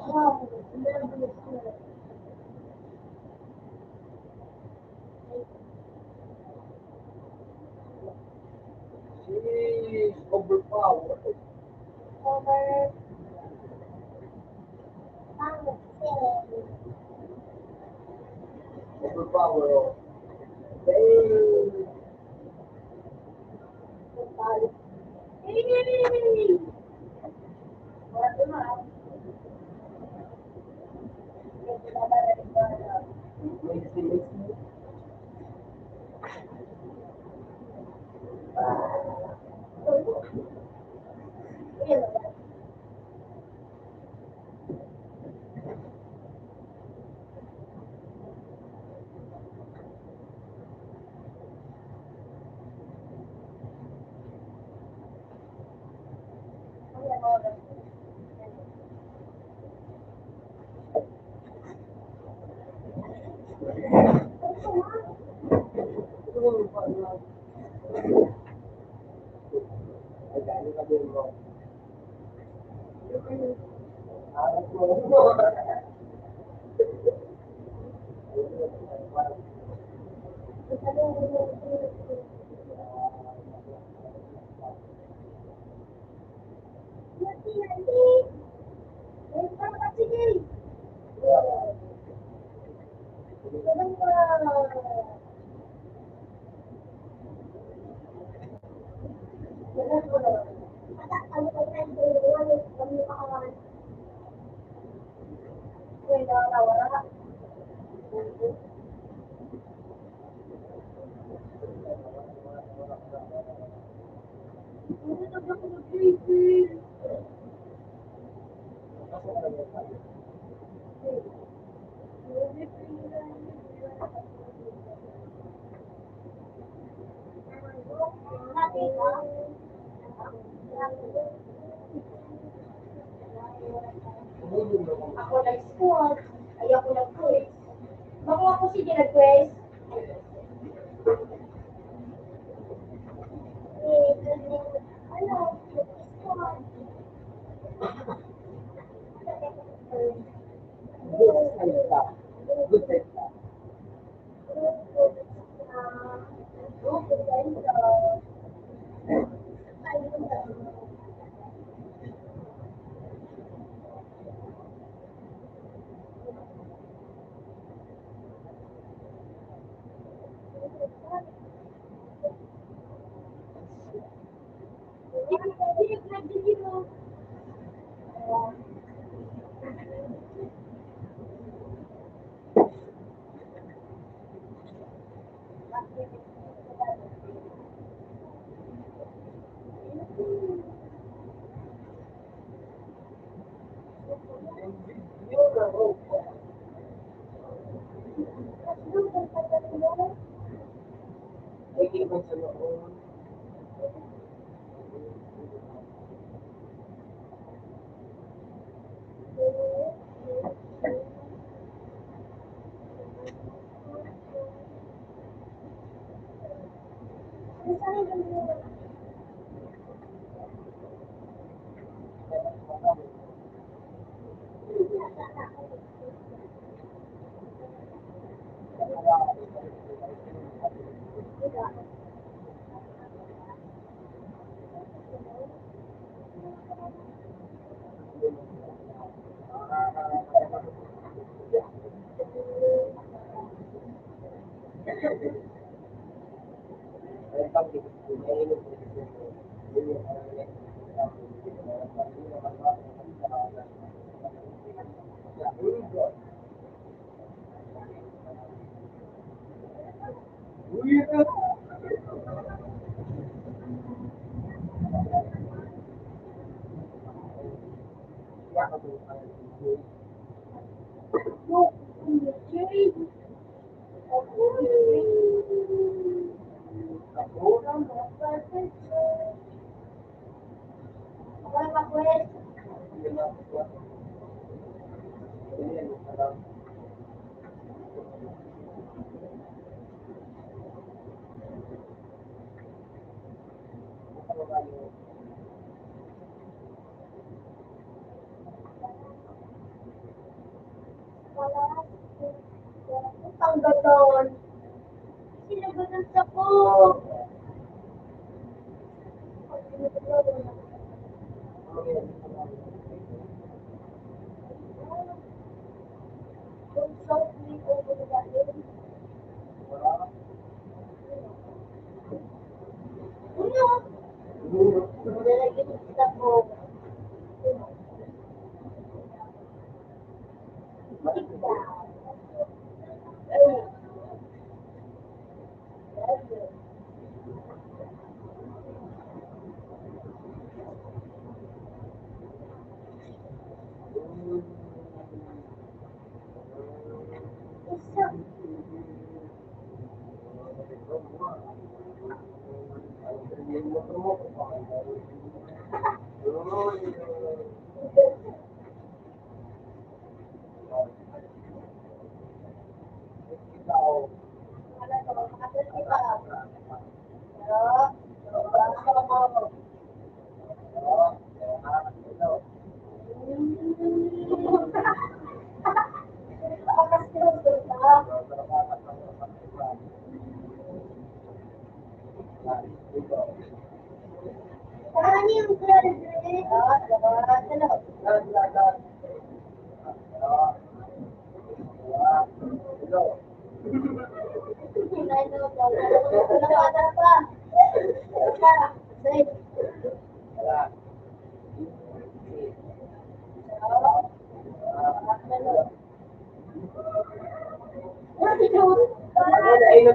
Wow, marvelous smell. She's overpowered. Over, say, Overpowered. They hey! What am I? Ako nag-squat, ay ako nag-quiz. Bako ako si nag-quiz. Ano, nag-squat. good salita. Making mo sa noon.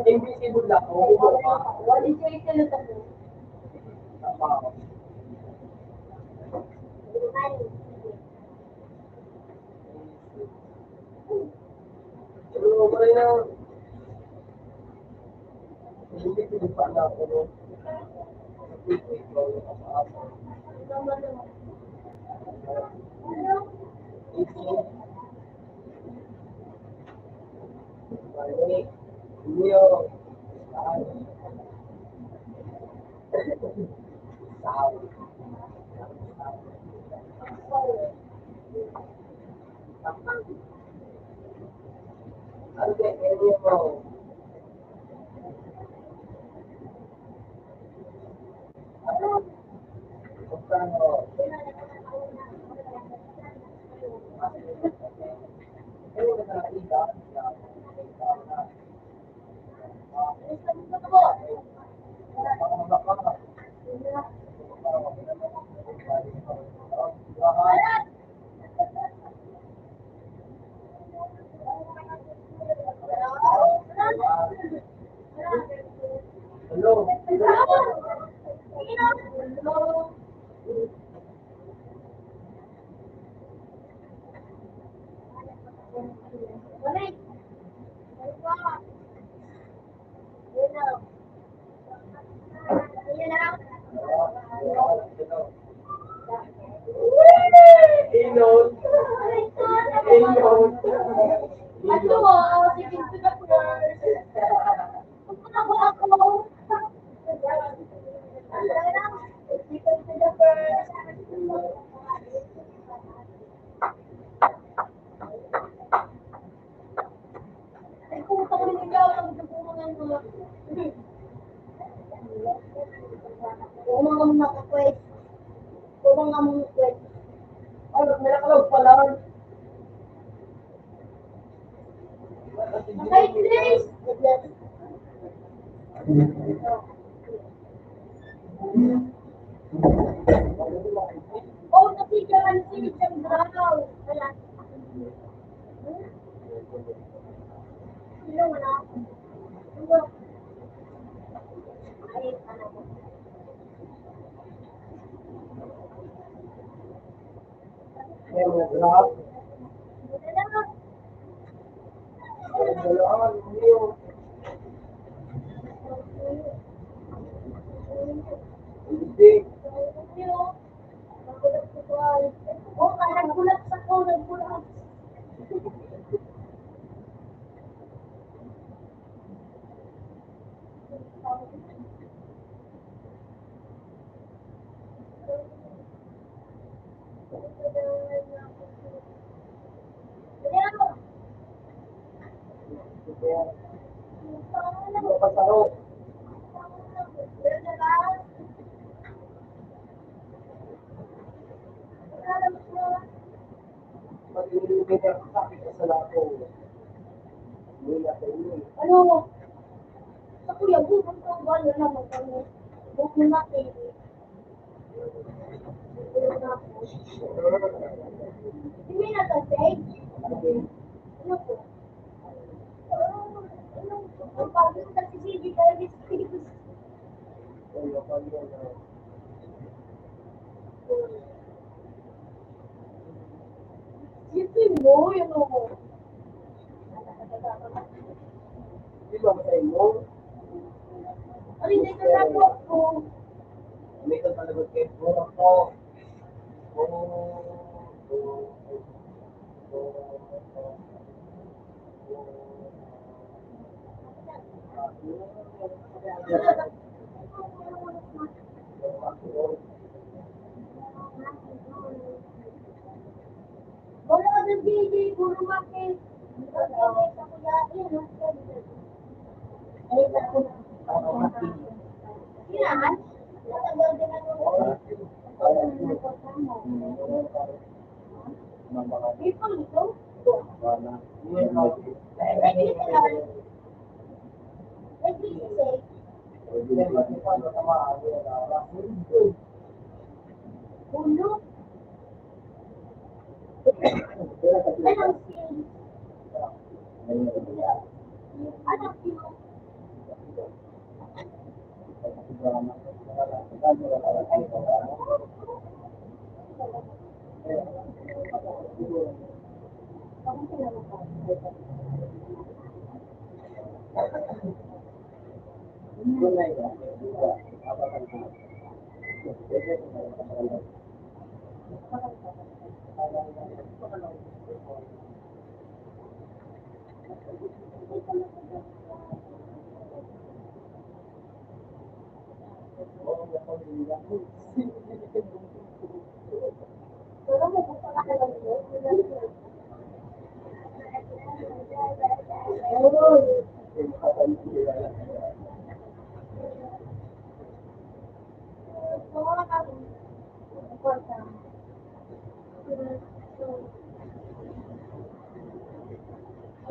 Invisible lang. What is your itinutubo? Pero wala na. Hindi ko pa na ako. Hello. Inon. Ano, nalakalog pala. May mga graph. Dalaan, yung hindi. Nagbulat sa ko, nagbulat. Pasaro. Kaya sabi ko sa lahat ko, hindi na sa inyo. Ano? Sa kuya, bukod ko ba yun naman kami? Bukod na kayo. Hindi na tatay. Ano po? Ang pagod na si Bibi kaya biscuits. Isipin mo, yun o. Di ba sa inyo? Ano hindi ka na po ako? May ito talaga kayo. Mura ko. Wala ka ng DJ, puro makin. Pagkakay sa kuya, yun o. Ay, ako na. Yan. Natagal din ako. People ito? Like this lang. Like this say. Ulo. Anong skill? Anong skill? Pero may gusto ka na lang yun.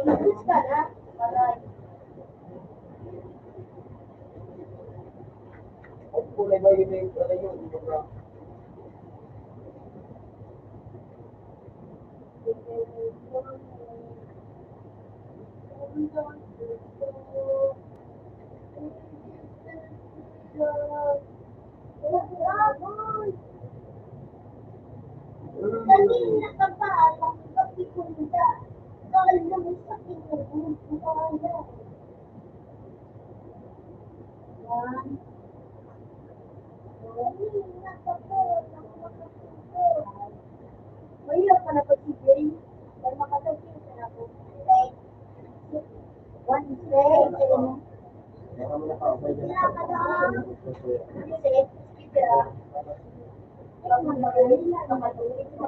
Ulit ka na. Malay. Kulay ba yun yung kulay yun? Kanina ka pa, pagpipunta. Kala mo sa pinagod ko kaya. Yan. Kanina ka pa, nakapagpunta. Mahirap ka na pa si Jay. Dahil makasagin ka na po. One day. Nakakadaan. Kasi, kita. Ang magaling na, magaling na.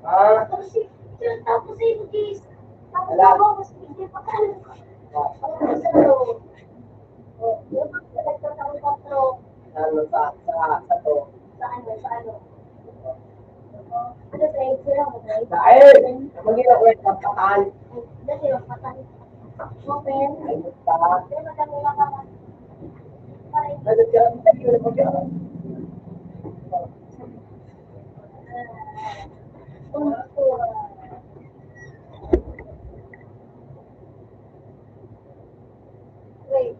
Tapos yung case, tapos ako, mas hindi pa ka. Tapos ano, yung nagtatawag ka to, Sa to. sa ano. Ano sa ito lang, okay? Dahil, magiging ko yung kapatan. Dati yung patay. Open. Ayun pa. Hindi, madami lang ka. Parang, Nagagyan, tayo na magyan. wait.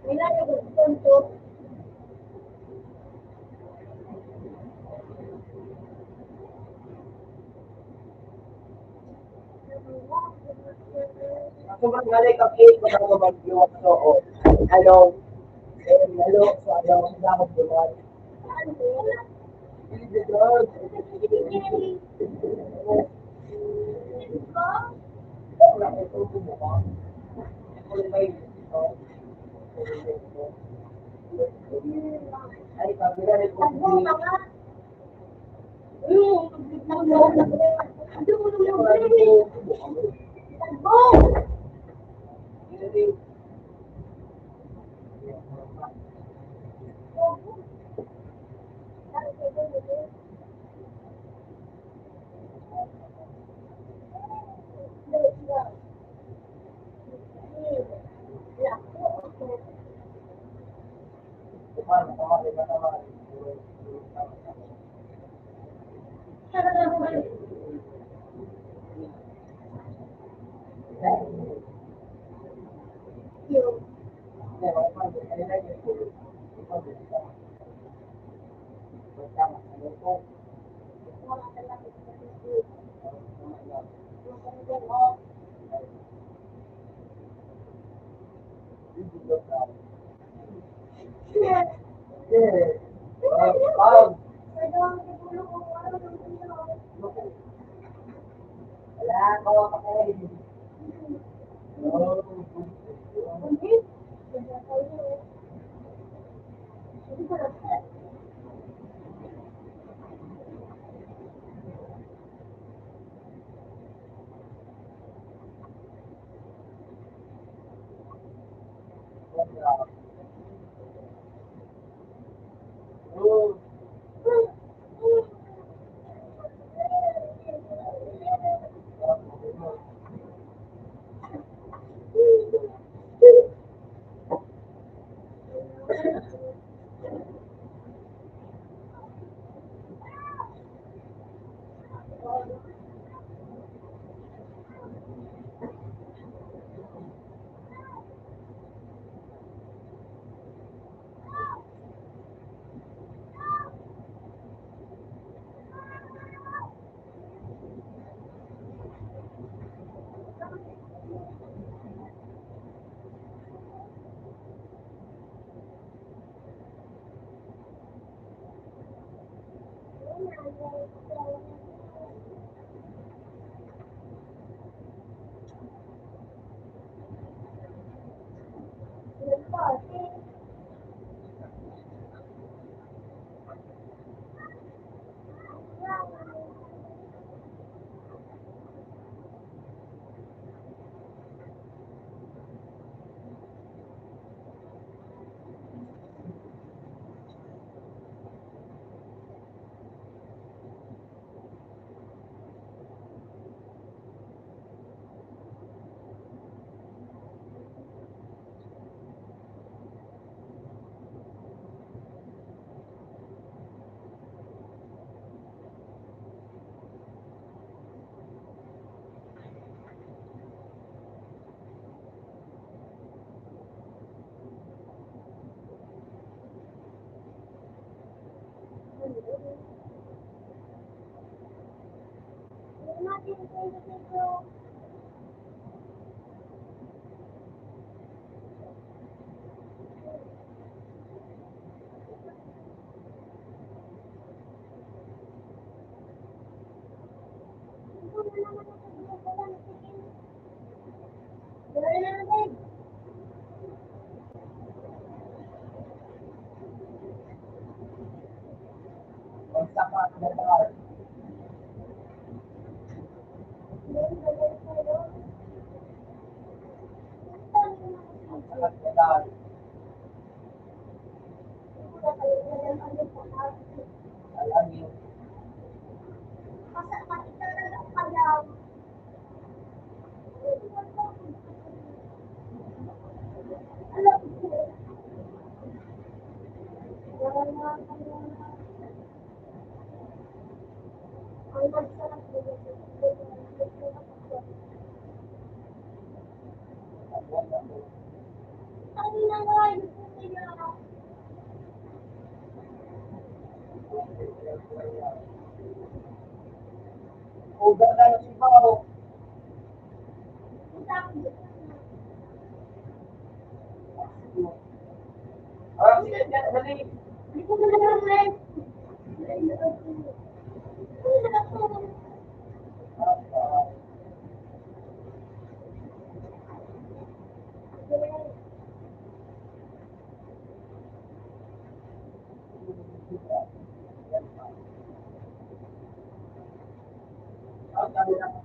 Mira, yung punto. Sobrang galing ang cake ko ng bagyo at soon. Ano? Hello, so ayaw ko na ako duman. Hindi doon. Ano? wala ko ito bumuka. Kung may ito, ay, pagbigalit ko Tagbo ka nga. Tagbo. Tagbo.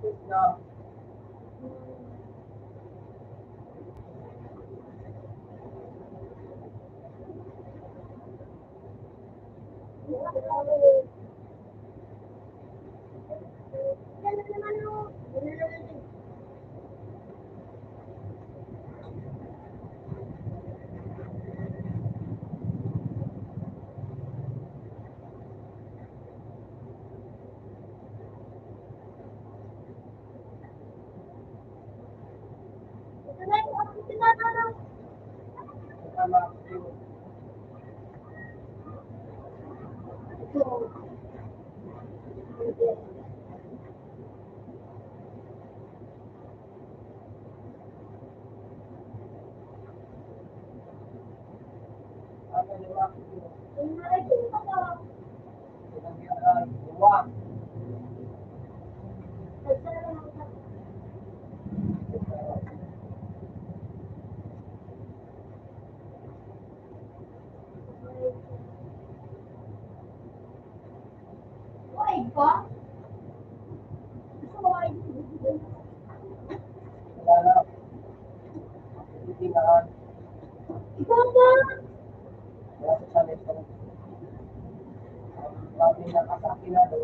practice na. Tama ako. Ako lima. Lima. Why ba? Why? Wala na. Titingaan. Ikaw ba? Wala sa salit ko. Babi na kasakinado.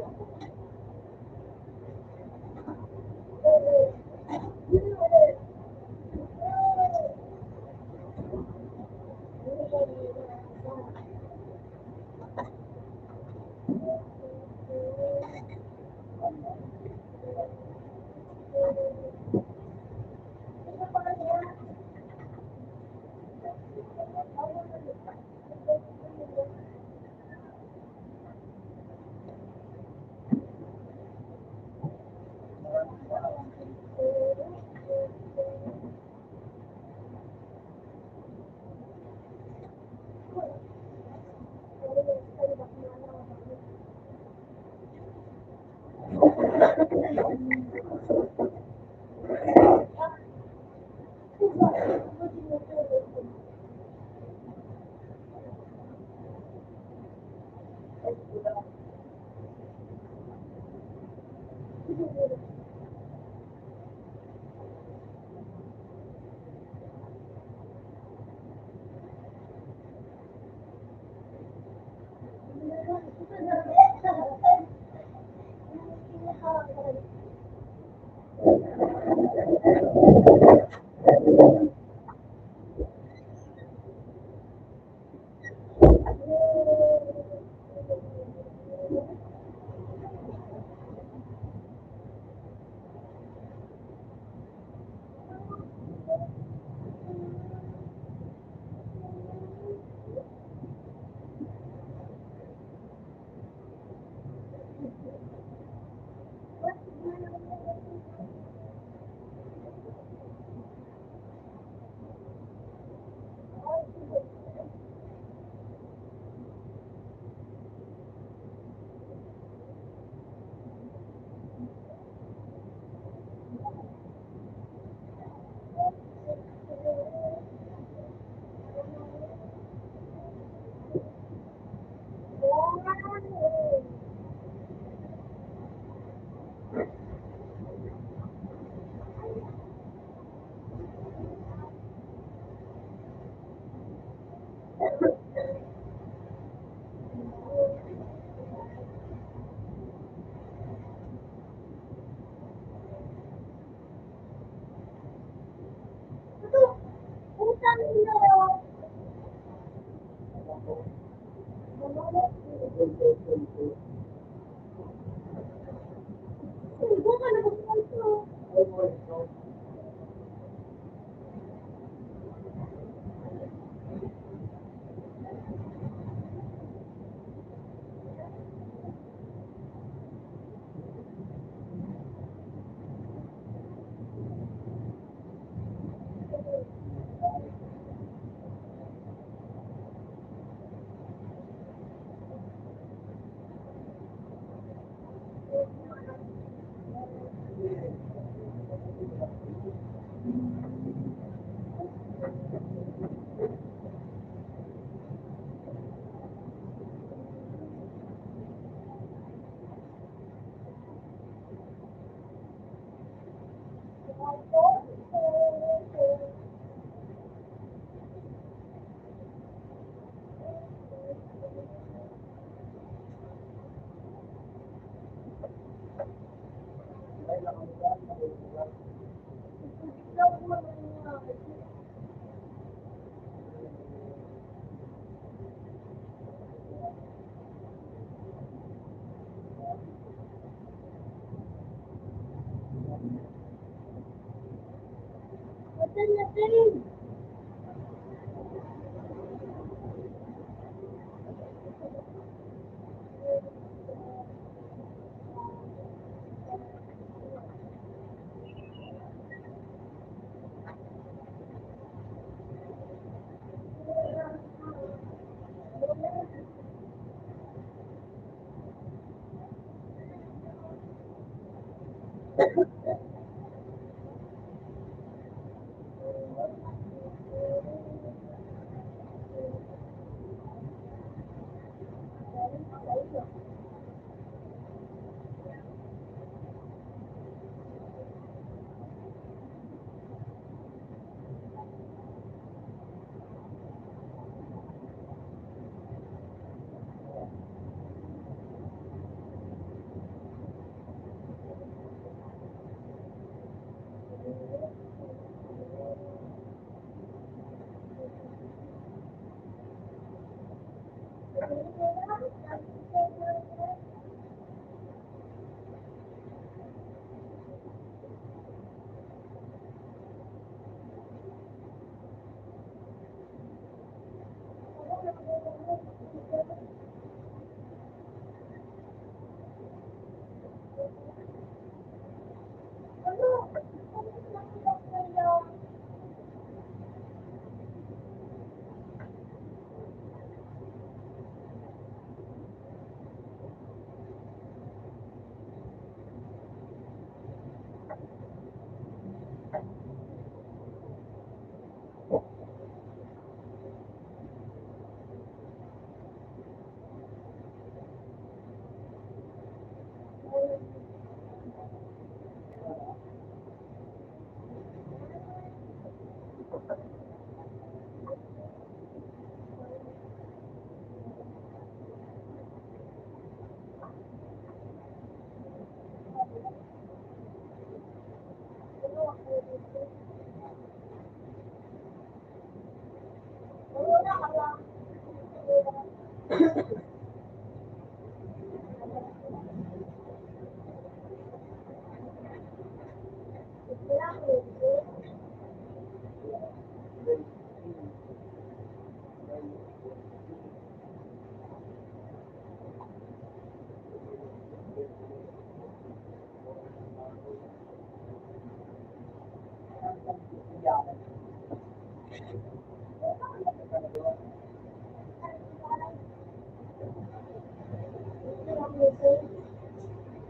din.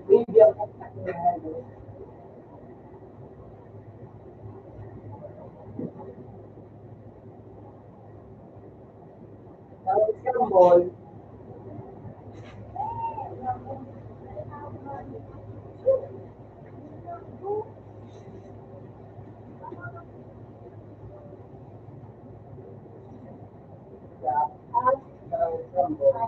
Medium. Tapos scramble. Scramble.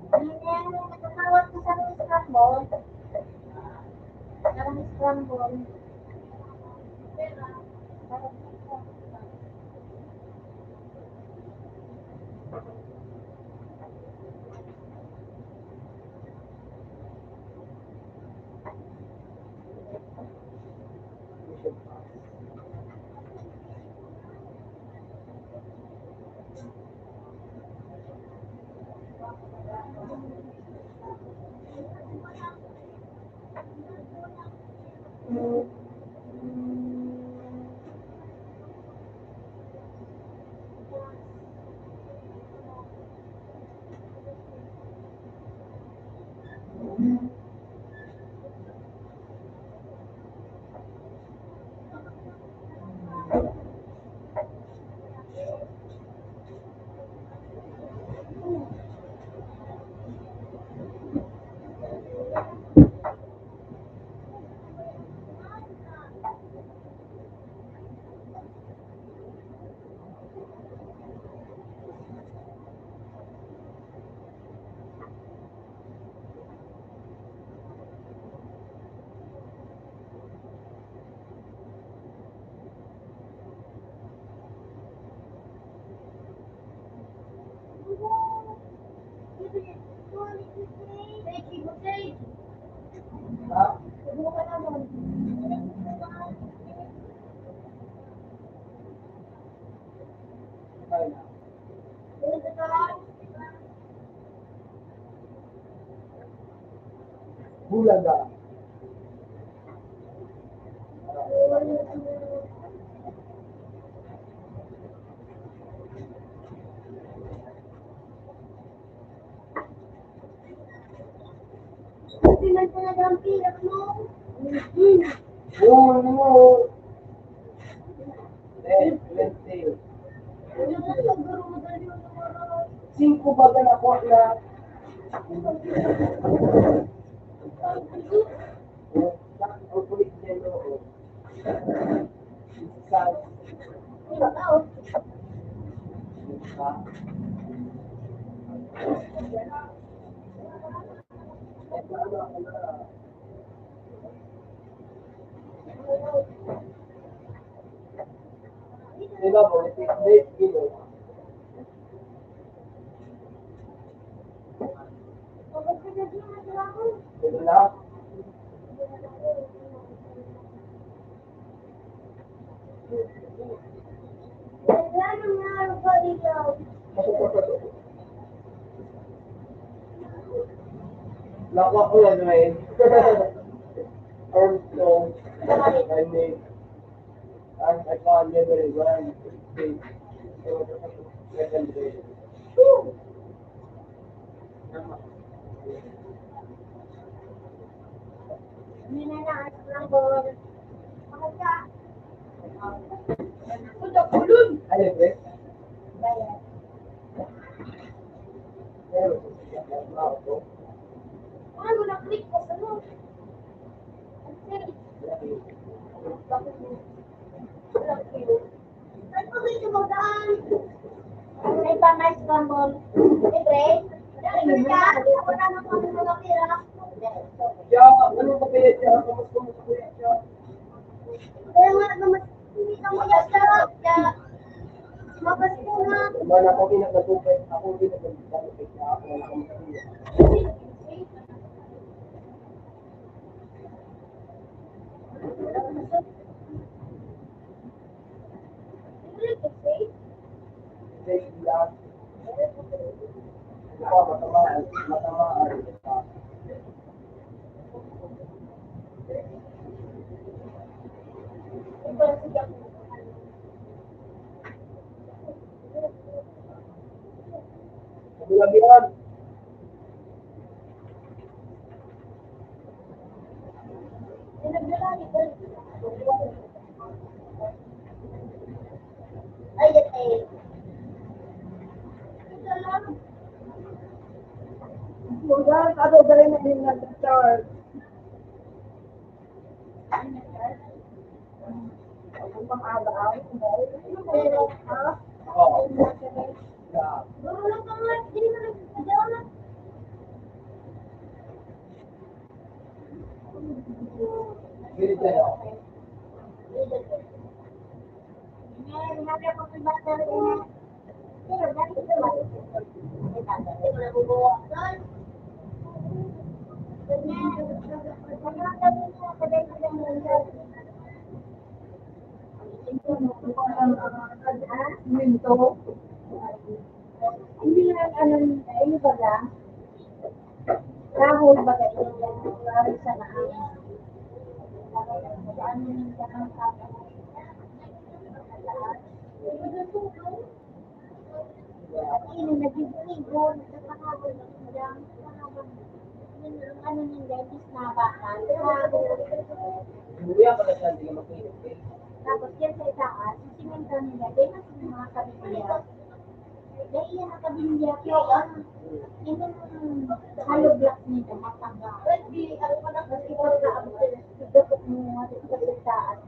Nakakawat ko sa scramble. Parang scramble. Bulaga. Pinan talaga ang pilak mo. Oo, ano mo? 10, 20. Ano na, pagduro mo dali yung numero. 5 ba na ako na? Ang kulit niya noon. Isa. Ikaw. Isa. Diba po, date kilo. Kapag pinagin na sila ko. Diba na? Ano nga ang balilaw? Nakuha ko yan, Wayne. Armstrong. I made. I found the other one. Second grade. Hindi na naas lang bol. Bakit ka? Punta ko dun. Ano, Greg? Bayan. Pero, ako. Ano na-click ko sa no? Kasi, bakit mo? Bakit mo? Saan ko dito magdaan? Ay, pangay scramble. Eh, Greg? Ano ka? Ako na naman ang mga pira. Siya, ano ba kaya siya? Kamusta mo sa kuya siya? Kaya nga naman, hindi ka mo yan sarap. Kaya, mabas ko nga. Man, ako pinagkatupay. Ako pinagkatupay siya. Ako na kamusta. Greg, lang. Ako, matamaan. Matamaan. Kabilang. Ay, yan eh. Mungkin ada dari mana nag-start. Ako pang-araw. Oo. Yeah. Really good. Minto. Hindi lang ano ba na? Rahul ba kayo? Rahul sa naan. Ano yung ganang ini nag-ibo, nagpapangawan ng madami. Ano yung dentist na bakal. Hindi ako na hindi makinig. Tapos yan sa itaas, sisimento nila, dahil mas yung mga kabibilya. Dahil yan ang kabibilya, kaya ang yung hollow block nito, matangga. Kasi ano pa na, kasi ito na ang dukot mo sa itaas,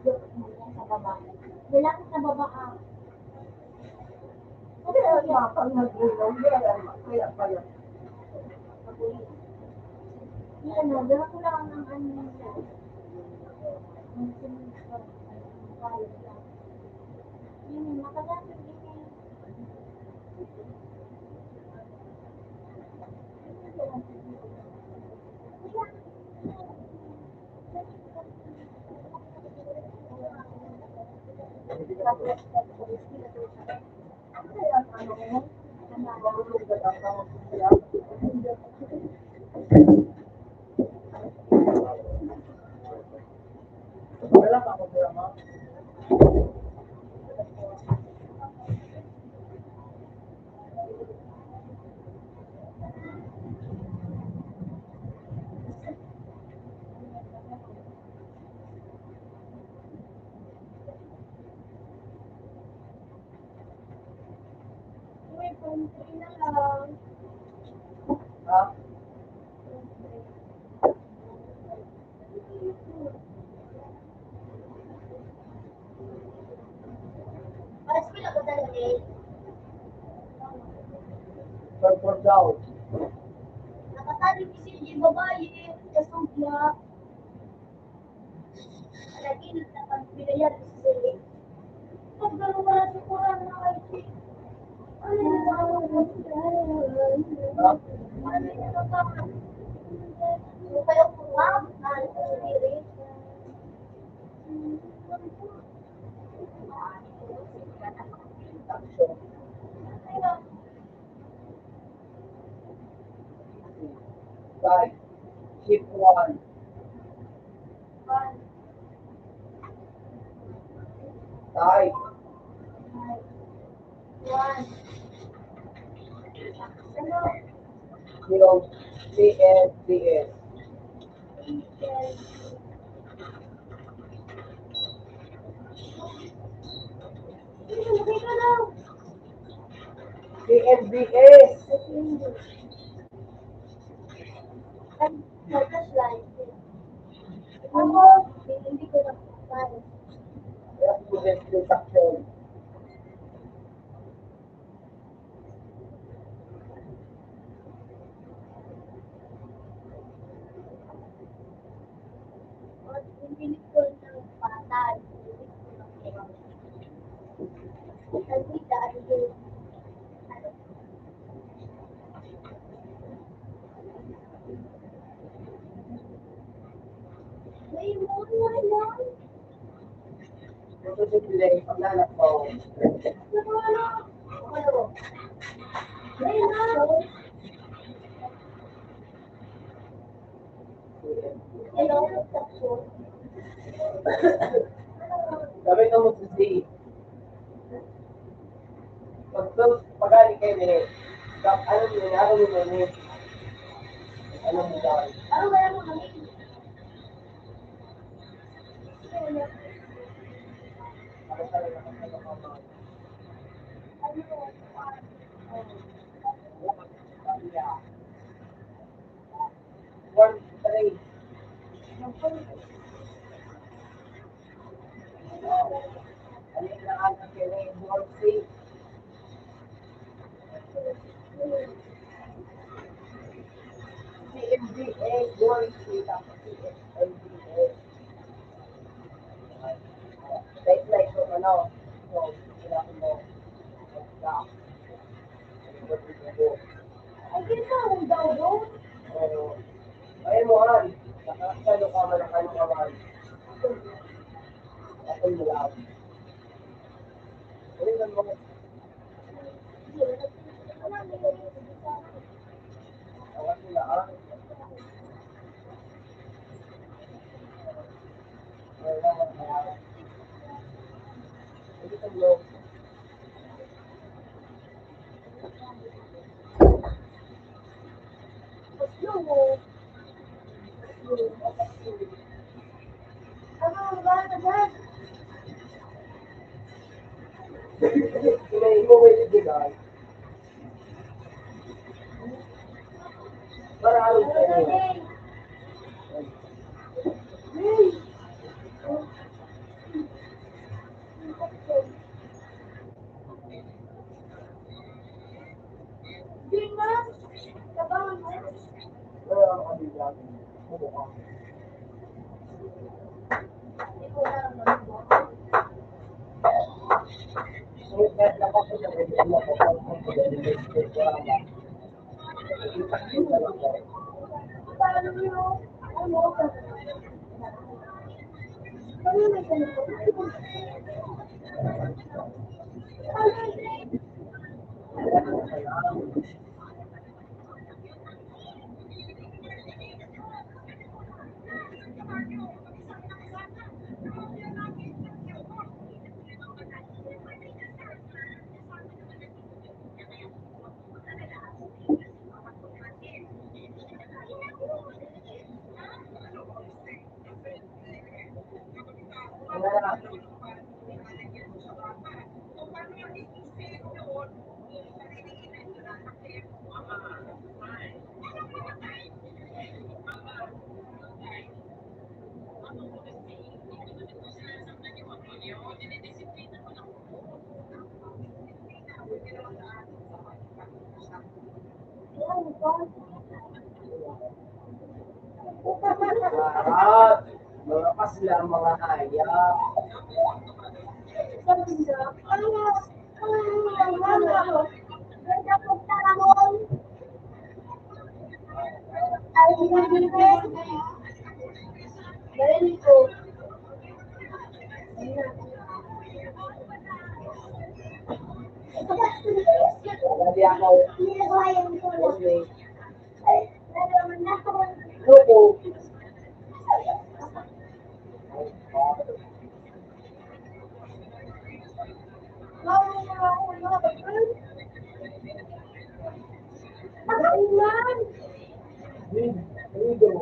dukot mo yan sa baba. Lalaki sa baba ang Kaya mapang nag-ulang, kaya pala. yan na, dala ko lang ang ano nila. Ang sininto, ang hollow block. Yun yung makagamit din yan. Wala pa ako drama. May country na lang. Ha? Alas ko lang ko talaga eh. For daw. Nakatali ko si yung babae. Kasong niya. Lagi na pagpinayan ko sila. Pag gano'n wala sa kurang na kayo. Ano yung mga Ha? ano yung mga yung kayo kumam, ano ko sila. Action. Right. Keep one. Right. Yung CSDS. CSDS. Ako, hindi ko na kumain. Student Protection. Hindi ko ng patay. Kasi dahil yun. May mga lang. Ito si Pilay, paglalak ko. Ano? May mga. Hello, section. Sabi ko mo si D. Pag-ali kayo ni, ano mo ni, ano mo daw. Ano ba yung mga Ano sa rin ako sa mga one, three. Ano yung nakakang kayo ni, one, three. CMDA, one, three, tapos CMDA. Like, so, ano, so, kailangan mo, mag-stop. Ay, kinahon daw doon. Pero, ayun mo, Han, nakakasalo ka man ang kanyang kawan. Ako yung lang. Ayun mo, awan nila, Han. Ayun naman, kaya, hindi ka mo, Ano ba na dyan? kinain mo, wait, ibigay. Para alam sa inyo. Di ba? Kabangan mo. Pero ang kabilang, mukha. Hindi ko alam na mo. Ngunit kahit ako sa mga mo, kapag ako sa mga programa, kita lang ko. Paano yun? Ano? Ano may ganito? Ano yun? na lang. Harap. Malakas sila ang mga hayop. Hindi ako. Muslim. Loko. Lido.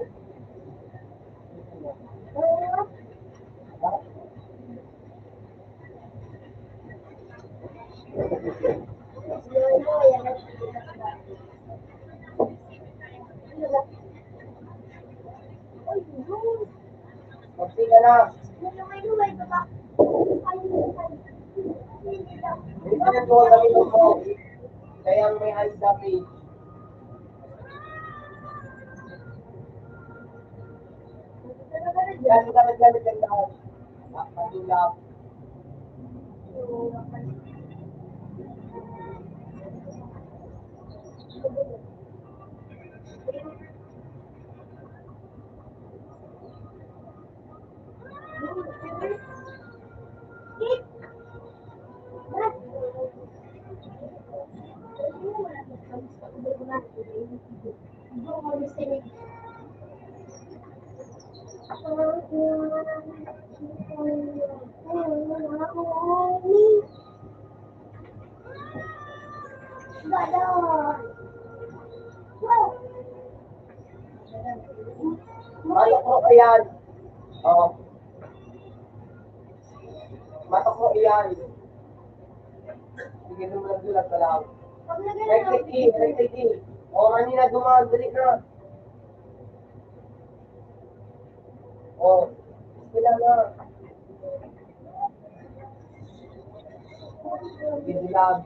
Magsi ka na. Hindi ka na tuwa kami mo. Kaya may hands dami. Gamit ang tao. Pagulap. Matok mo ko yan. Oo. Matok mo yan. Sige, dulag ka lang. Right click. O, kanina dumaan, dali ka. O, sila na. Sige, dulag.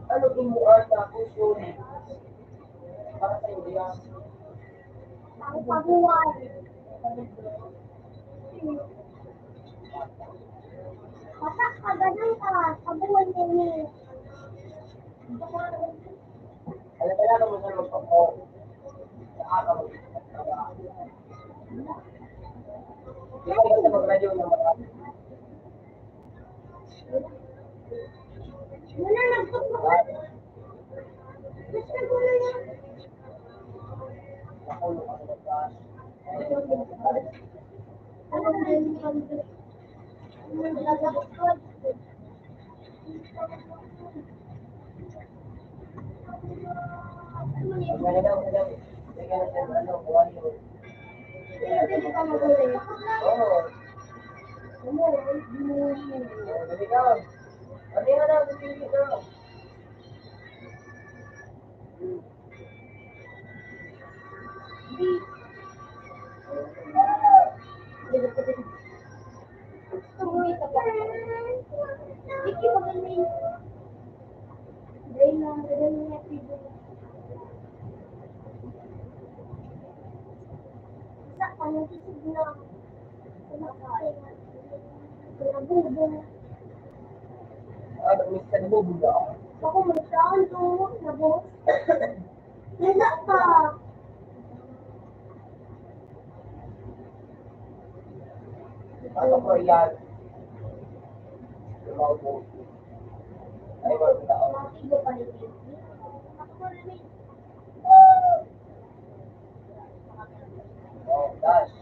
Ano imuan na puso? Para sa iyo yan. Ang pabuwan. Matak ka ganun ka. Pabuwan nini. Alam ka mo sa magpapao. Nakaka mag-isip. Di ba gusto mag-radio ng mga? Muna nagpapakot. Gusto ko na yan. Nakulong ka sa labas. Ano na yun? Nagpapakot. Maganda. Sige na sa ano, kuha yun. Pwede ka magulit. Oo. Dali ka. Dali ka na, dali ka. Umuwi ka ba? Hindi ko magaling. Dahil lang, dahil niya pido. Sa panasisig na. Kumakain. Pinabubong. Miss ka na bubula. Ako magsaan to. Nabos. Nasa ka. Ano ko yan? Lumaw mo. Ay, wala tao. Matigo pa rin. Ako rin. Oh, dash.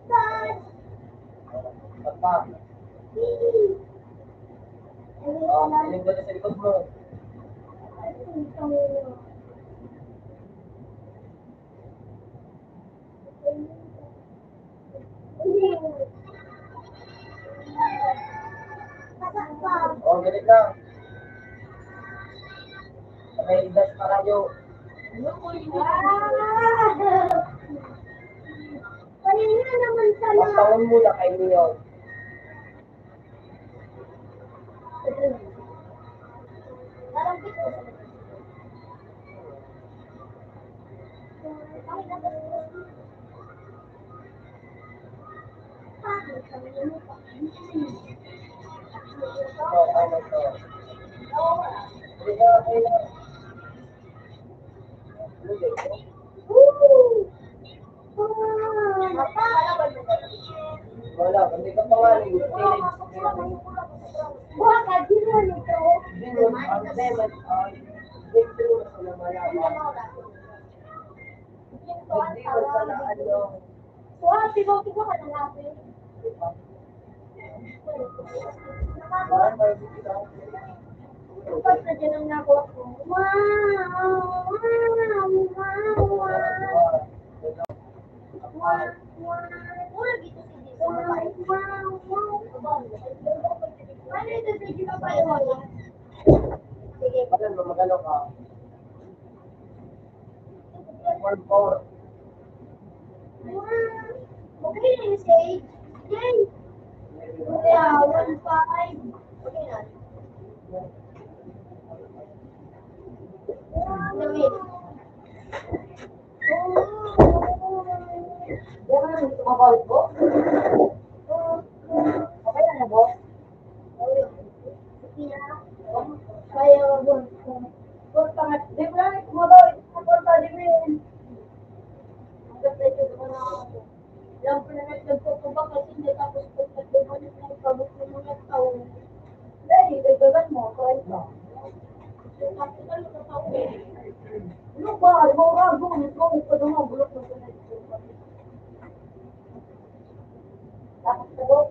Dad! Pagpa. Oh, sinig ko na sa likod mo. para yung Ano ko yung Kaya nga naman sana. magtaon muna kay Leon. Parang pito. So, ano to? Hindi na, okay na. Ano dito? Wala, hindi ka pa nga rin. Buha ka, di mo nito. Buha, tigo-tigo ka na natin. Tapos na dyan ang nakuha ko. Wow! Wow! Wow! Wow! Wow! Wow! Dito si Dito. Wow! Wow! Ano ito sa Dito pa yun? Sige. Magano ka? 1-4. Wow! Okay na yung stage. Yay! Yeah, 1-5. Okay na. Dawid. Diyan na gusto mabawit ko? Okay na na, boss? Kaya wag. Boss, pangat. Di ba lang mabawit? Boss, di ba yun? Lang ko na nagpapaba kasi hindi tapos pagpapaba na nagpabot mo mga tao. Dahil, dagdagan mo. Kaya ito. Tapos ano ka tao? Ano ba? Maurago. Ito pa doon ang bulok ng tunay. Tapos na doon.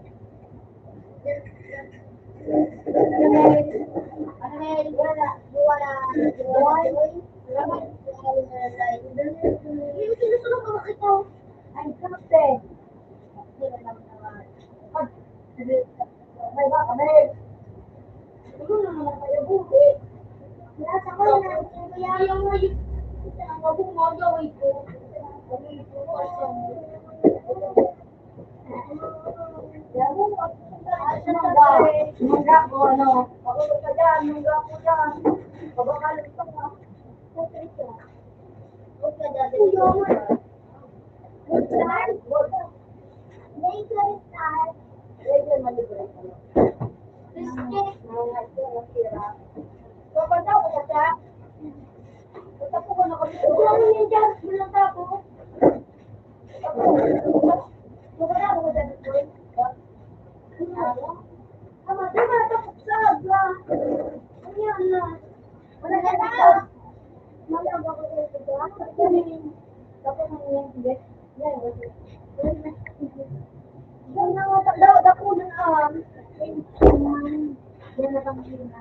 Ay, kamusta? May ba kami? Ano na naman kayo buhi? Mangga ko ano? Ako ka dyan, mangga ko dyan. Pabakalit ka na. Regular malibre ka na. Papantaw ko ka siya. Pagtapo ko na kami. Wala niya dyan. Walang tapo. Wala ako dyan. Tama, tama. Tapos sa agla. Ano yan na? Wala ka na. Wala ba ko dyan sa dyan? Tapos ano yan? Hindi. Yan. Yan na nga. Dako na ah. Yan na kami na.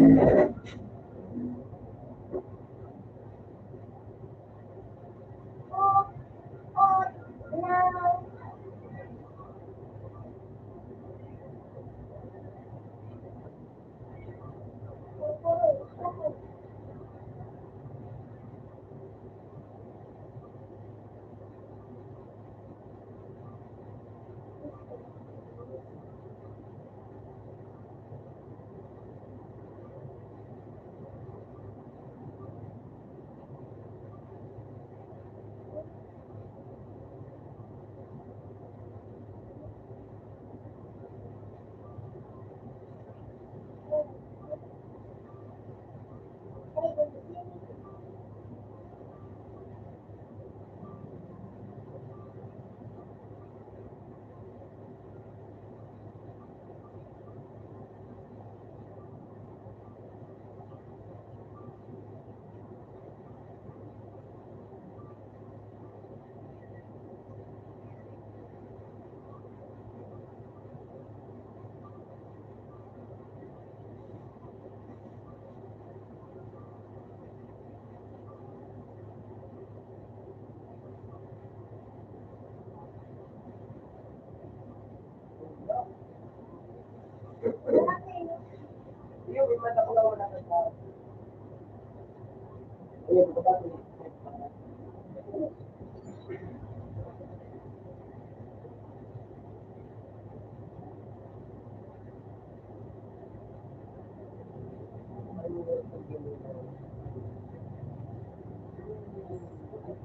Oh, now. Yung may mata ko lang wala ka sa... Ayun, baka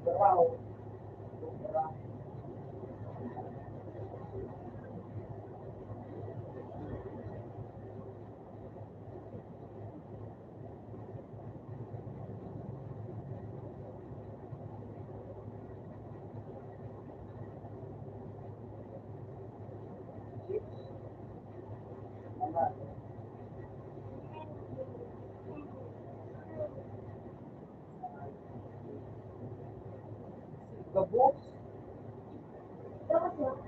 Wow. Gabos. Gabos.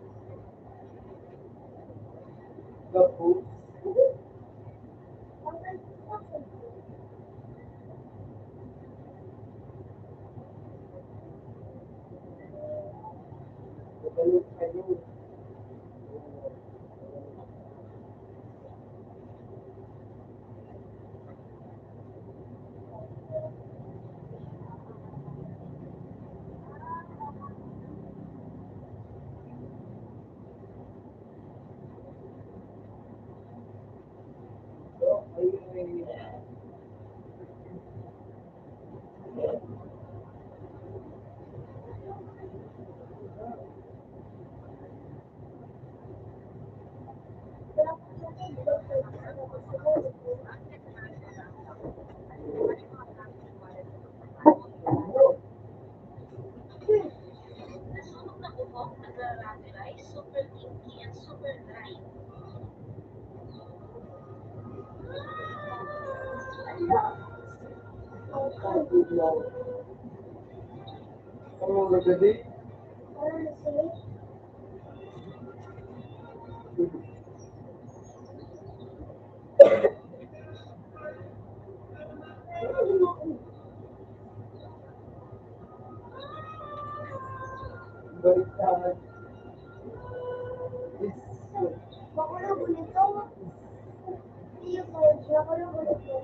Gabos kayo. Ano ang gagawin? Baliktad. Makulong bulito. Iyo po, makulong bulito.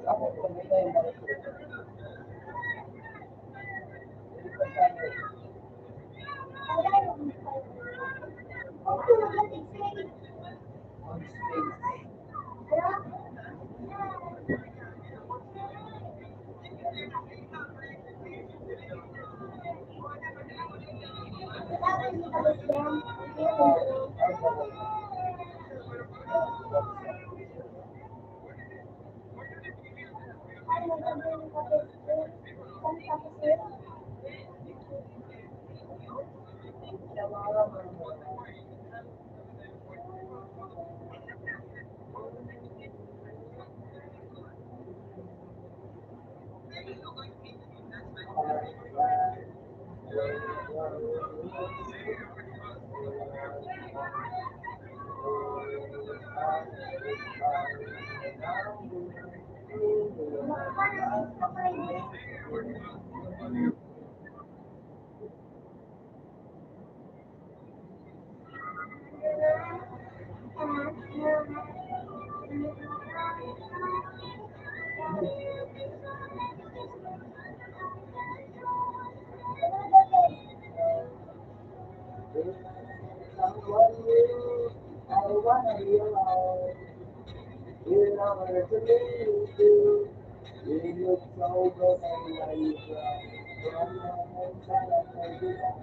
Ako, kung may tayo balik ko. On space. Someone new, I wanna realize you know where to lead to. You look so good and now you cry. One man said I can do that.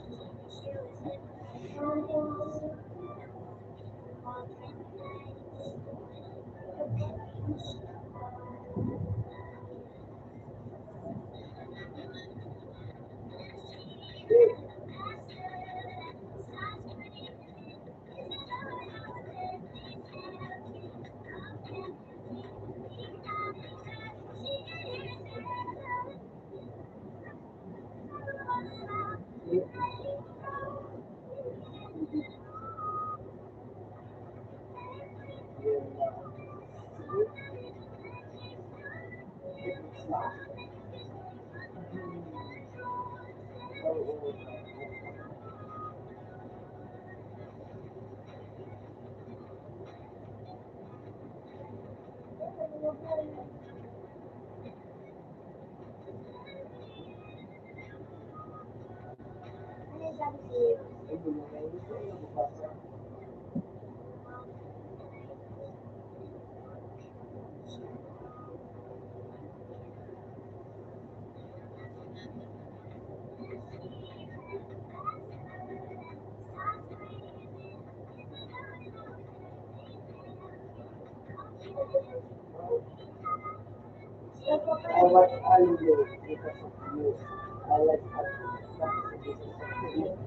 I watch Hallelujah because of you. I like Hallelujah because of you.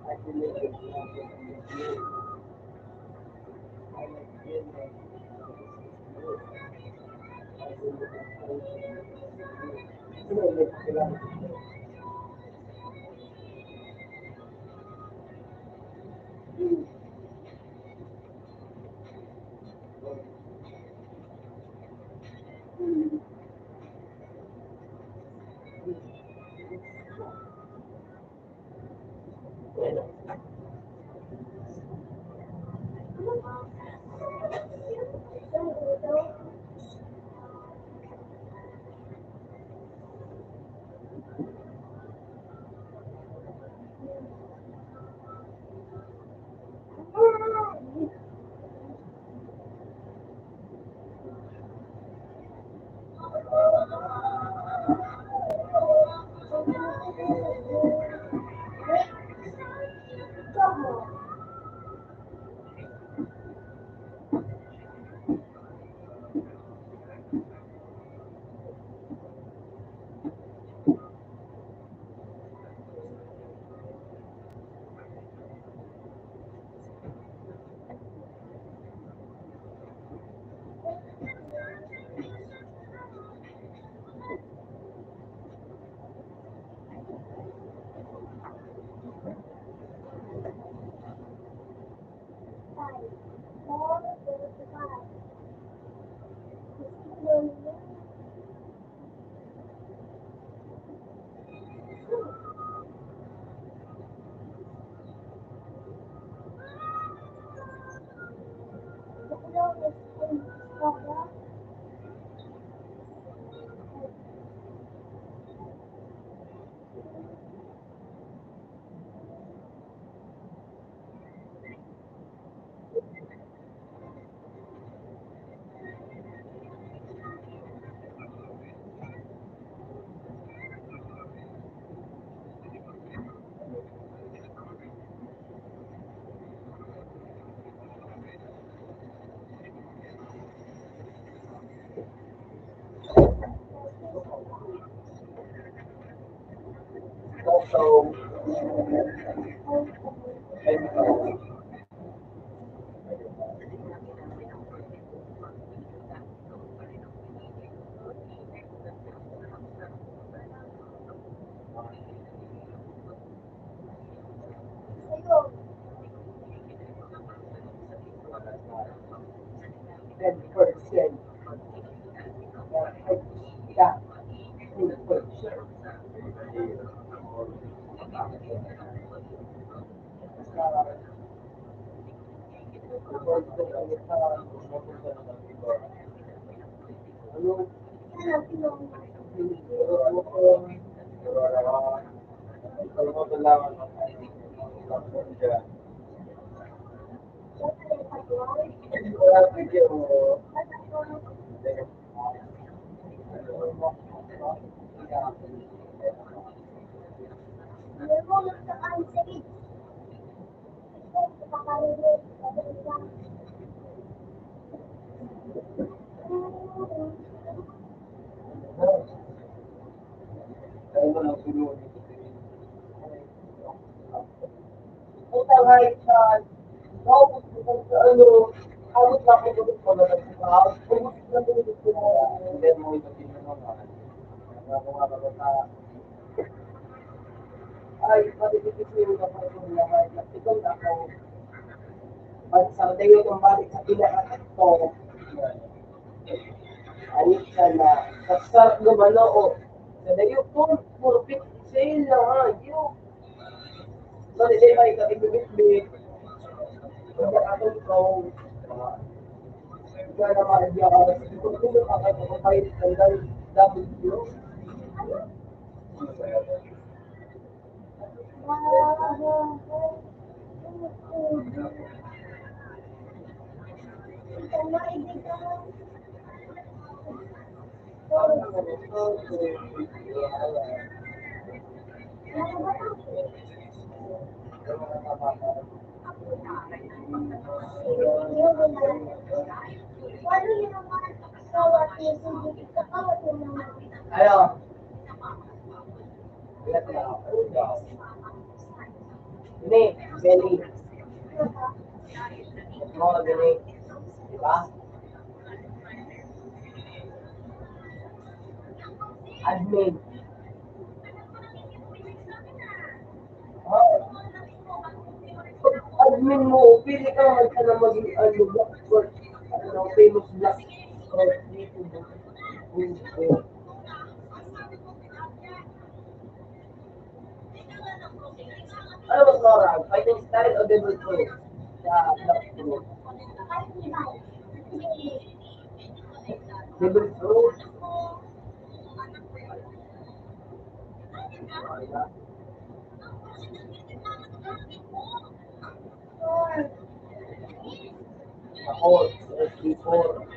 I believe in love with you. I like you because of you. I believe in friendship because of you. You know, like, So, and Sa'yo. 10%. Yeah, 10%. Ano, Ano, pinong. Nalulunod sa cancer. Ito, nakakalimutan. puta kahit sa naubos ko sa ano, abot na ako dito ko na nagsigaw. Ubus na dito ko na. Hindi mo ito tinanong. Ako nga ba sa ay, pati-piti yung kapag ko na kahit nagsigaw na ako. Pag sa dayo itong balik sa pinakatakto, ayos ka na. Kasarap gumano o. Sa dayo po, puro 50 sale lang ha. Yung Sorry, di ba ikaw ibibit-bit? Hindi ako ikaw. Ikaw na maadya ka. Kung sino ka kayo kapayit ng W. Ano yun naman? Kawat yung hindi ka kawat yung naman. Ano? Ini, Benny. Mga Benny. Diba? Admin. Admin mo, pili ka man ka na maging ano, black sport. Ano, famous black sport dito. Ano mas marang? Fighting style o devil pro? Sa black sport. Devil pro? Ako, SP4.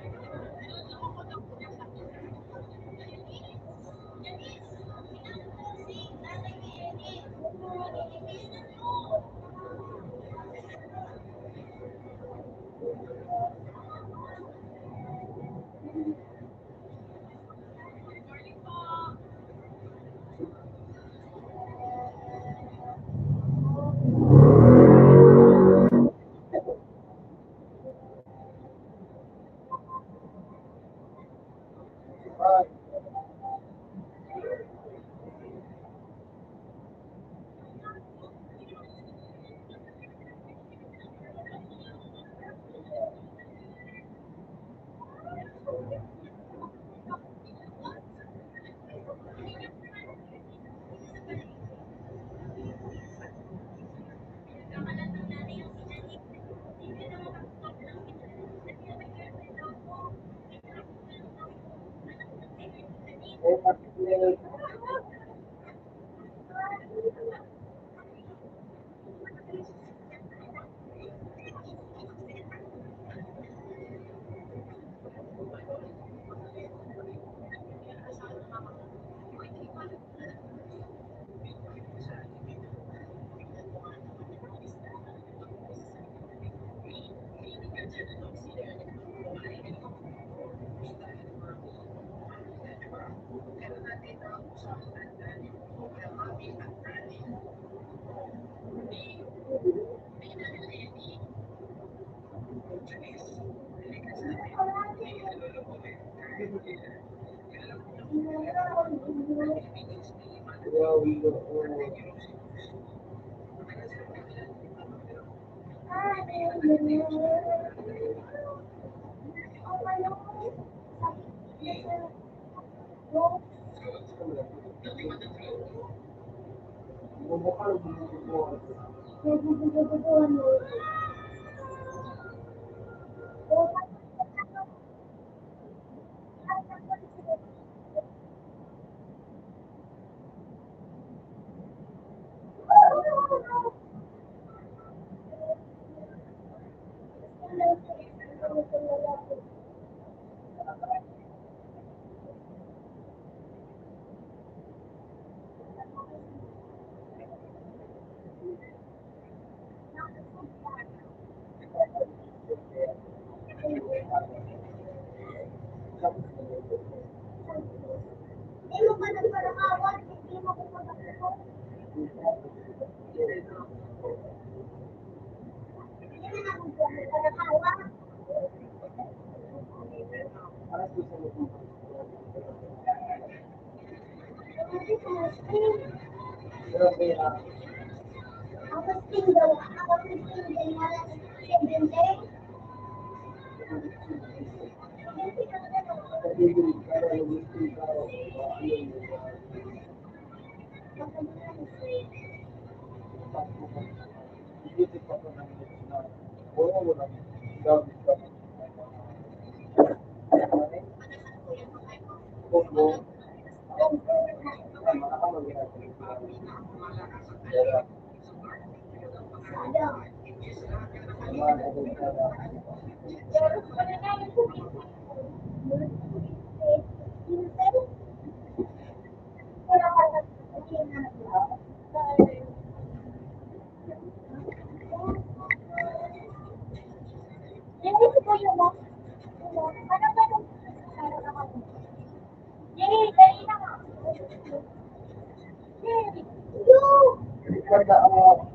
Kaya ulo ko. Bumukal, bumukal. Hindi mo pa nagparahawan, hindi mo ko pagkakot. Hindi mo nagparahawan. Alas gusto mo kung Hindi ko masking. pero kaya Ang masking daw, ang masking day, wala na 7 days. nagiging para gusto ka ano mo isip pa ko ng na wala mo lang gamit ka kung mo makakamagyan kada ako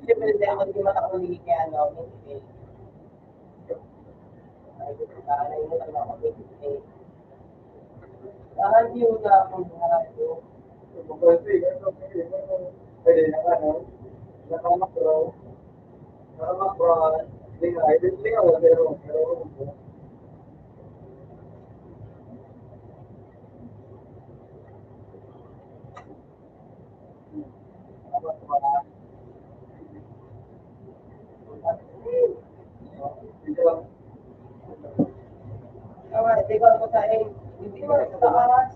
Siyempre, hindi ako hindi matakuligin kaya ano, hindi. Ay, naimutan ako, hindi. Lahat yung na akong radio. Pwede na ka, no? Nakamakro. Nakamakro. Hindi nga, wala pero tama, hindi ko alam sa hindi mo sa taas.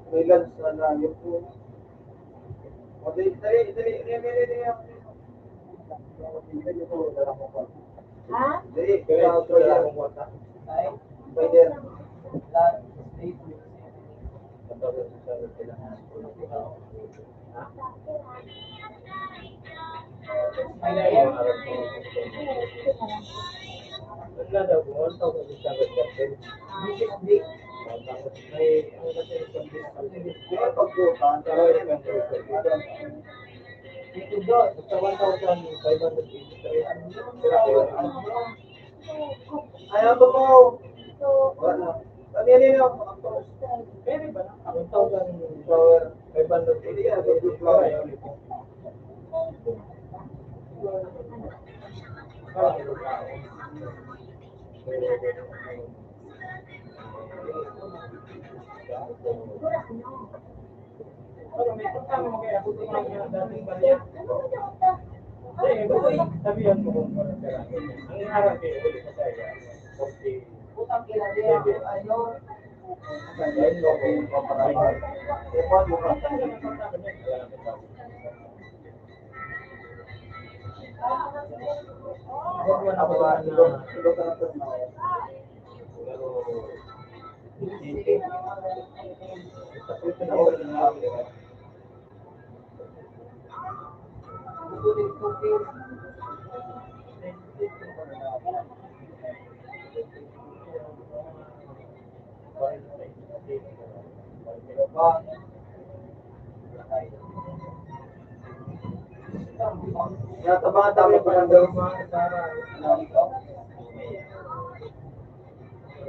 Kailan sana yun po. O, dali. Ha? Dali, kaya ako kwarta. Ay, pwede. Last state. Wala daw, kung ano ko sa sagot. Tapos may ang kasi sabi Kaya pagbukan, pero ito daw, sa 1,583. ayaw ba mo? Wala. Kanina lang, Pwede ba? 1,583. Pero may kasama mo kaya kung tumawag ng dating baliya. Sabihan mo kung parang karami. Ang harap kayo ulit sa tayo. putang ina niya, ano? Ayun, okay, paparay. Ipon mo ka. Huwag mo na ako na Ilo ka na ito na. Natabangan tayo pa ng dalawang mga kasama.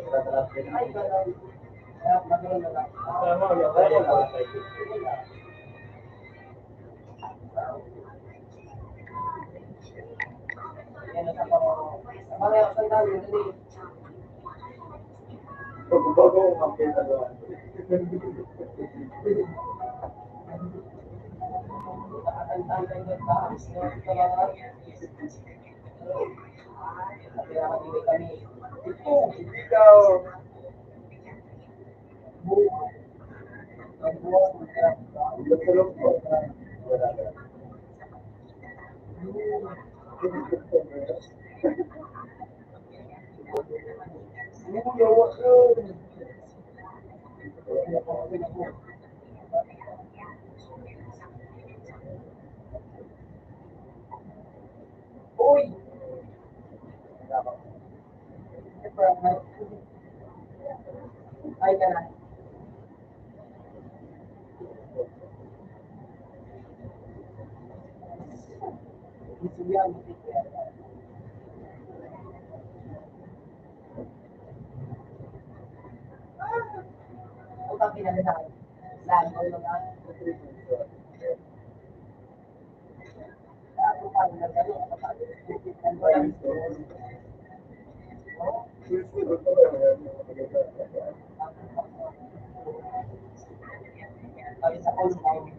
Ay, ganun. Kaya magano'n na lang. Yan na sa mga salita yun, hindi. Bago ang kapit na doon. Nakatantay na taas. Kaya hindi kami. Ikaw. Ang buwan. Lutulog po. Isubihan mo dito yan. Ang tapin na nila. Lahat ko yung mga ako pa rin na gano'n. Kami sa kulong ako.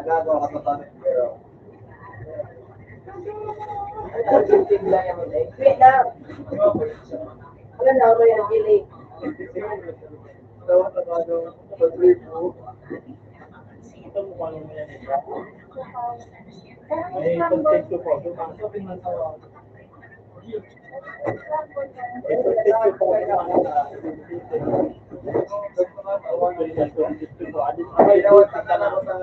Nagagawa ka sa tanong pero Wait lang. Wala na ako yung gilig. daw sa trip mo. Ito mo kung ano mo yan. May contexto po. Sabi man sa Ay, daw sa tanong sa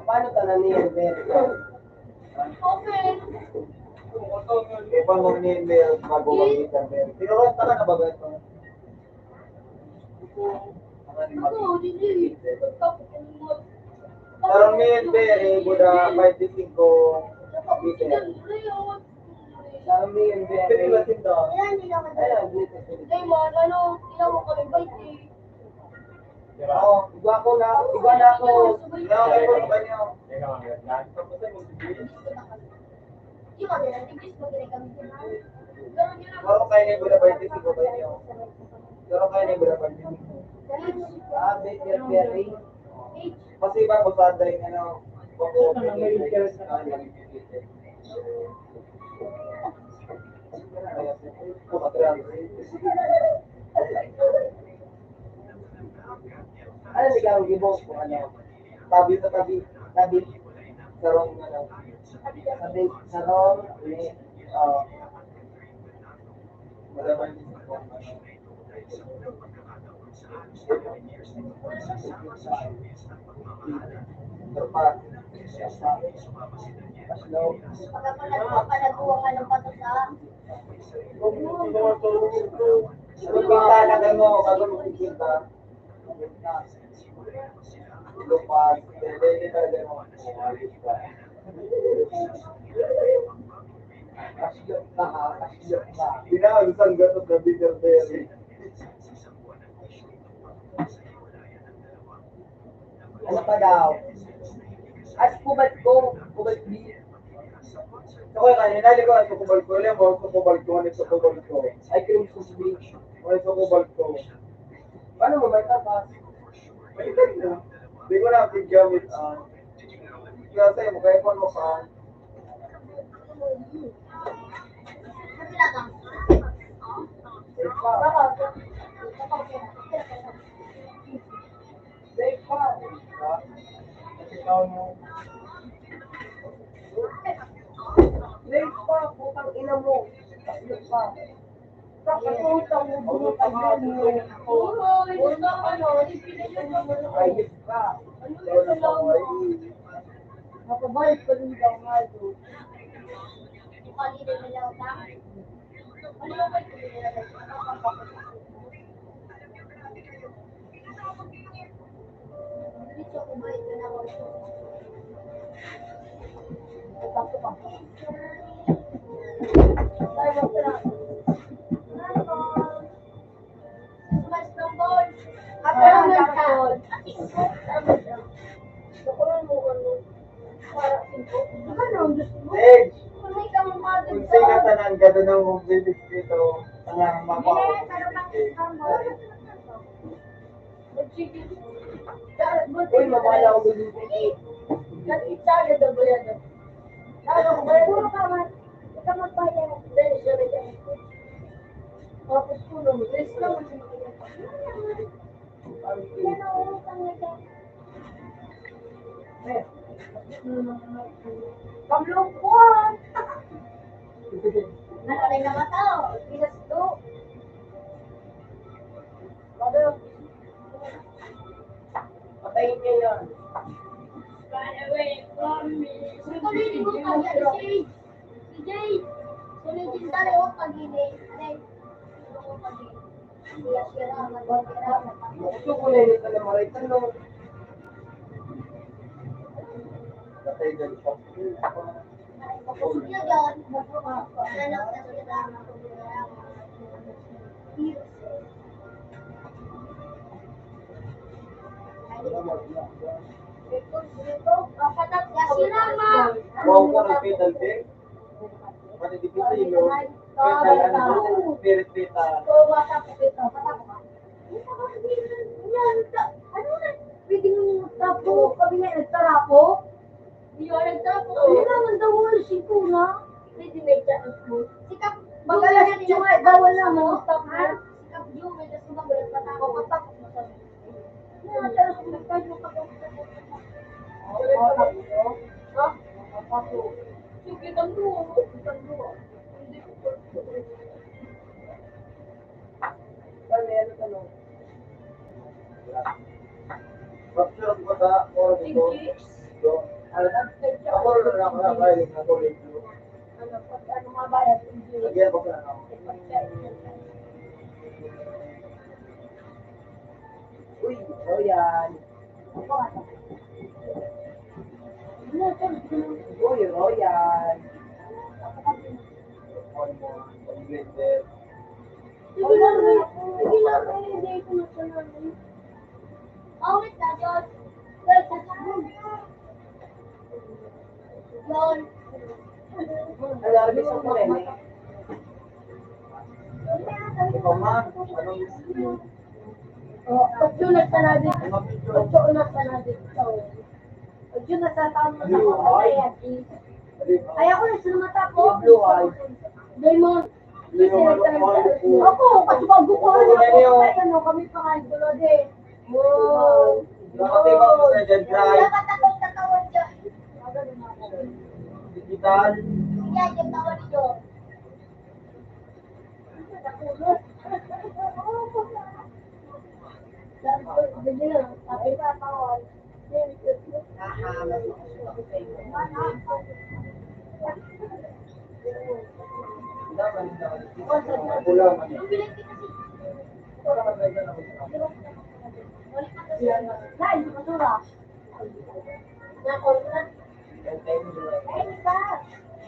Paano tanan niya, Ben? Iba mo ni-email bago mag-email. Tinuruan ka na ba ba ito? Parang ni-email, buda 25 Peter. Sabi mo yung Ben. Pwede ba tinda? Ayun, dito. Oo, igwa ko na, igwa na ako. Tinawag ko na ba niyo? Pero kayo ni buda 25 ba niyo? Pero kayo ni buda 25. Ah, Baker Perry. Kasi iba mo sa yung ano, bako, Ano di ka ang gibos ko, ano? tabi sa tabi. Sabi, Sarong ano. sabi, sarong, ni, Wala ba yung Terpas. Mas low. Pagka ko nagpapalaguha ka ng pato sa Magpinta na kayo mo, bago magpinta. Lupas, dede talaga mo. Kasyok ka ha, kasyok ka. Pinakagusan gatot na bitter-berry. Ano pa daw? As kubad ko, kubad B. Ako kanina, hindi ko ang sukubal ko. Alam mo, sukubal ko, ano sukubal ko. Ay, cream sauce B. Ano sukubal ko. Paano mo may tapas? May ilan na. Hindi ko na gamit ang... Kaya sa'yo, kaya ko ano pa. kabila ka. Safe pa. Safe pa. Kasi ikaw mo. Safe pa, putang ina mo. Safe pa. Putang mo, bumutang mo. Ayos ka. Nakabayad pa rin daw nga doon. Kanina nila ka. Ano ba kayo nila ka? Dito ko ba ito na ako? Tapos pa. Tayo mo sila. Mas nombor. Kapag nagkaon. Nakulang mo ano. Para simpo. Ano? Gusto mo? Edge! May kamamagod Kung sinasanan ka doon ng magbibig dito, ang mapa ako. Uy, mabala ako bibigay. Puro ka man. Ikaw magbayad. Tapos po naman, tres naman. Yan ang utang na dyan. Kamlungkuhan! Nakalay na mata, pinas do. Patayin niya yan. Sulitin mo pag si Jade. Si Jade. Sulitin tayo o pag-ini. Alay. Siya sira, mag-sira. Gusto ko na yun na maray tanong. Patay doon pa. Kapag niya yan, nanak na sila. Kapatak ya sila ma. Wow ko ng pedal din. Pati di pisilo. Pedal ano, spirit pedal. So, wata po ito. Patak ba? Ano na? Pwede mo yung magtapo. Kami nga nagtarapo. Hindi ako nagtapo. Hindi naman daw wala si Kuna. Pwede may dyan po. Sikap. Magalas yung bawal na mo. Sikap yung may kasi magulat patako. Patako mo sa pero kung nagtayo ka pa. Ha? Sige, tanduwa. Tanduwa. Hindi ko pa. Ano yan ang tanong? Fracture ko sa oras ko. Ano na? Ako rin na ako nakakain na tuloy. Ano nga ba yan? Nagyan ko na ako. Uy, Royan. Uy, Royan. One more. Complete there. Sige lang, Ray. Sige lang, Ray. Hindi ko na sa namin. Awit na, John. Wait, sasabihin. John. Alarmis ako rin eh. Ikaw ma, anong gusto mo? Pag yun nagsanadit, pag yun nagsanadit, pag yun nagsataan mo sa kaya, ay ako na sila matako. Blue eye. Diamond. Ako, kasi bago ko ano, kami pa nga ito din. Wow. Nakatiba ko sa dyan, drive. Dapat akong tatawan dyan. Digital. Yan, yung tawa niyo. Pulot. Tapos, bigla lang, sabi pa tawag. Mas makasunod sa iyo. Dapat hindi ako Kulang man yan. Bilang kita si Para maganda na ako. Lain, masura. Nakol na. Ay, di ba?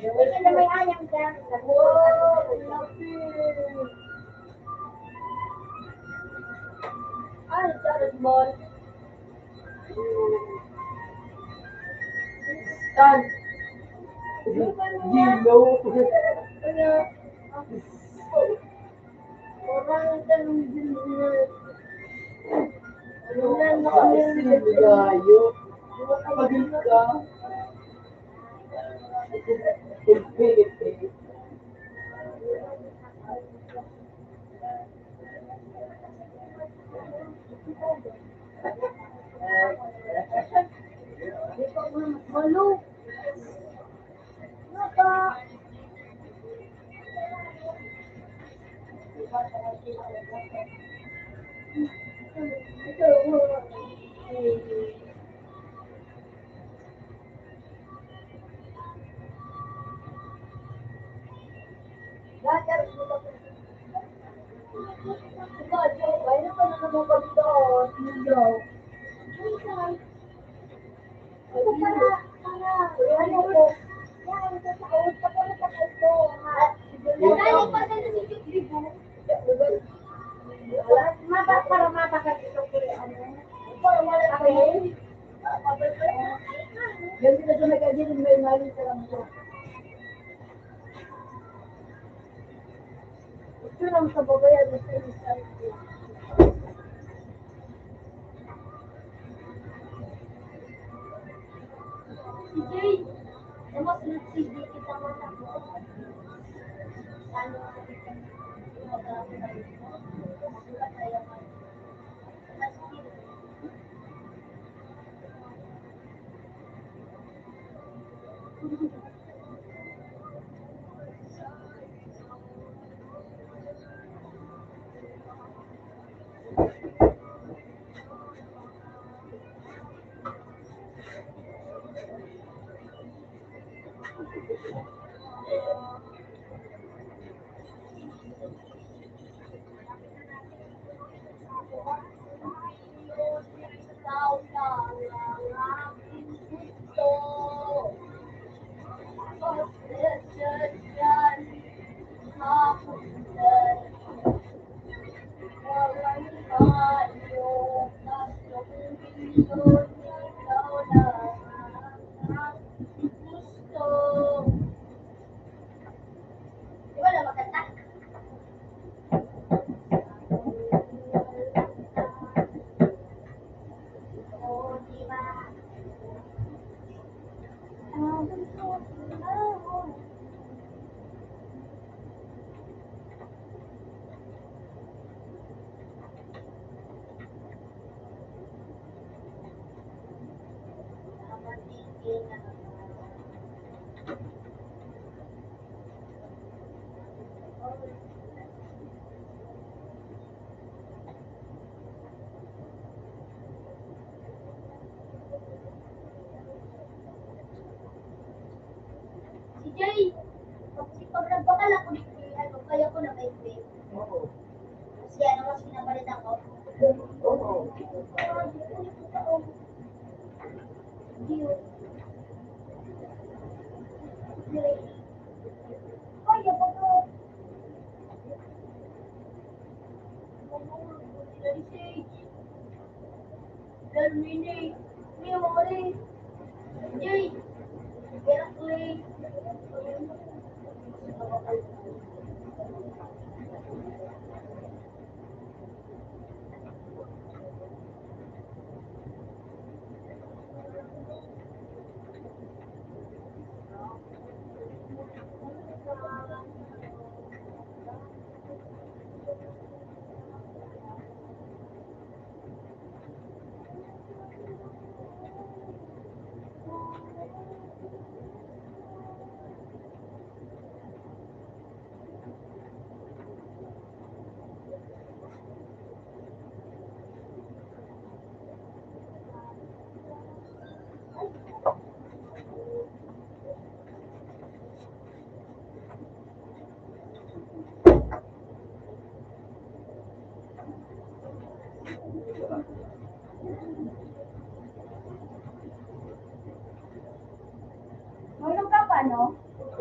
Hindi na may ayang dyan. Wow, laki. Ay, Jared Ball. Tan! Gilo! Kaya, orang tanong din na. Ano na nakalimutan? Gayo! Pagil ka! Infinity! Di pa malo. Naka. Gagar mo ba? Diba, Joe? Ay, naman na naman kami doon. Joe. Ito ano ko? Yan, ito sa out pa ko na sa ito. Galing pa sa nasikikibo. Para matakas ito ko ano. Para malaki. Yan kita sa nagkajin, may mali sa lang ko. Ito lang sa babayan, ito yung sa ito. Si Jay, naman sunod si Jay kita matakot. Ano? Di ba na maganda? Oo, di ba? Si Jay, pag nagpakala ko ni ano, kaya ko na may faith. Oo. Kasi ano mas pinapalitan ko. Oo. Kaya pa ko. Terminate. Ni Mori. Jay. Berkeley.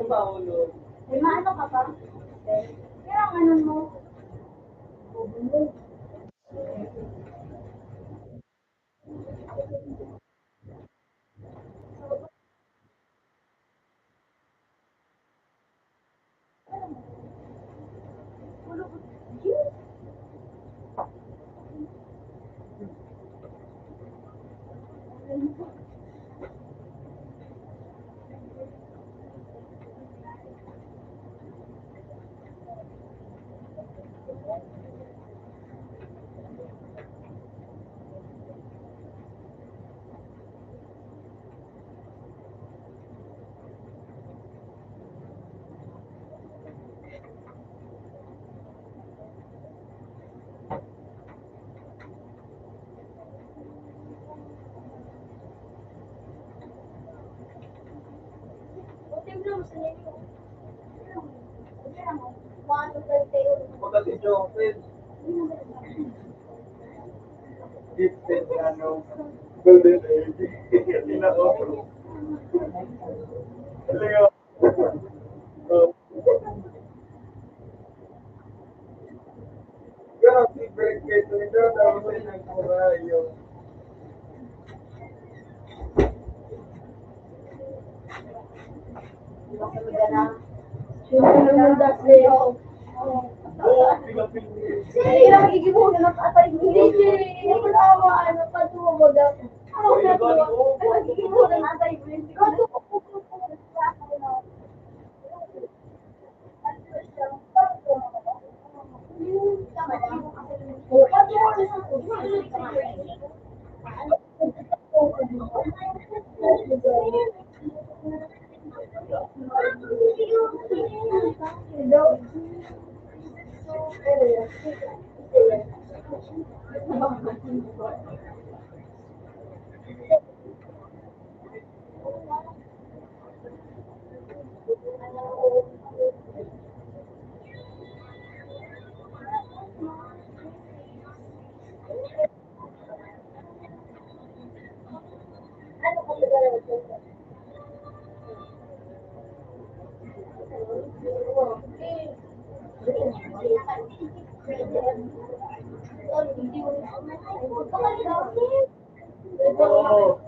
Paulo. May maano ka pa? Kaya ang ano mo? Pagka si Jopel. Gifted, golden age. Hindi na ako. Talaga. Pero si Brett Keto nito, tapos ay nagmura yung Sino naman dati? Philippines. Hindi na magiging na atay. Hindi ko na ano, patuwa mo daw. Ako na to. Ay, magiging na atay. Oo.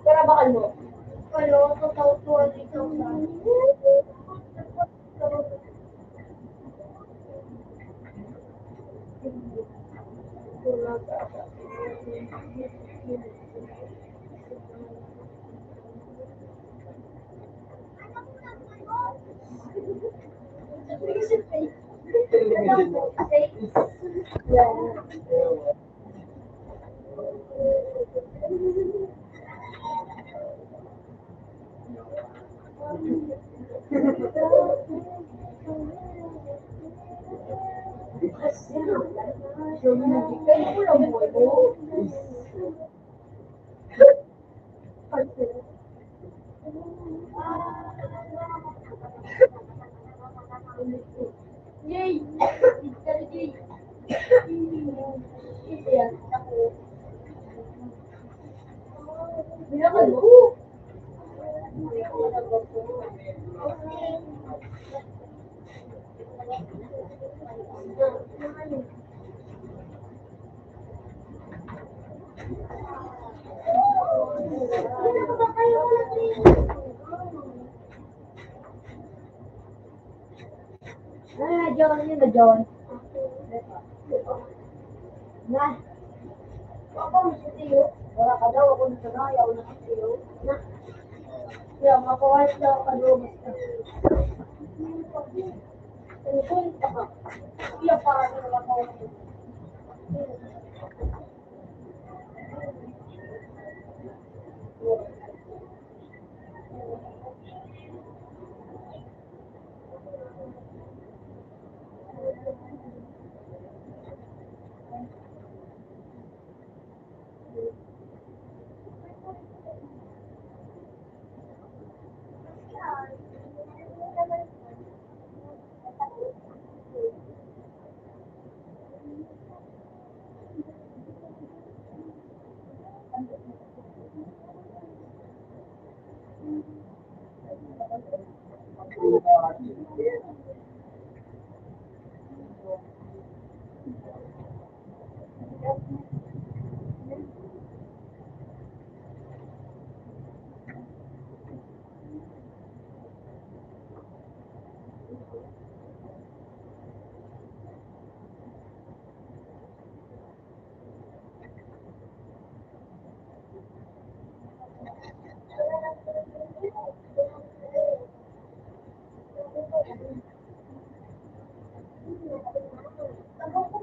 Pero bakal mo? Ano, 2,000. Yay! Yay! Yan. Binakal mo. John, yun na John. Na. Ako, may tiyo. Wala ka daw, ako nito na, ayaw na sa'yo. Na. Kaya, makuha daw ka doon. Tungkol ka ba? Kaya, parang wala ko. Tapos,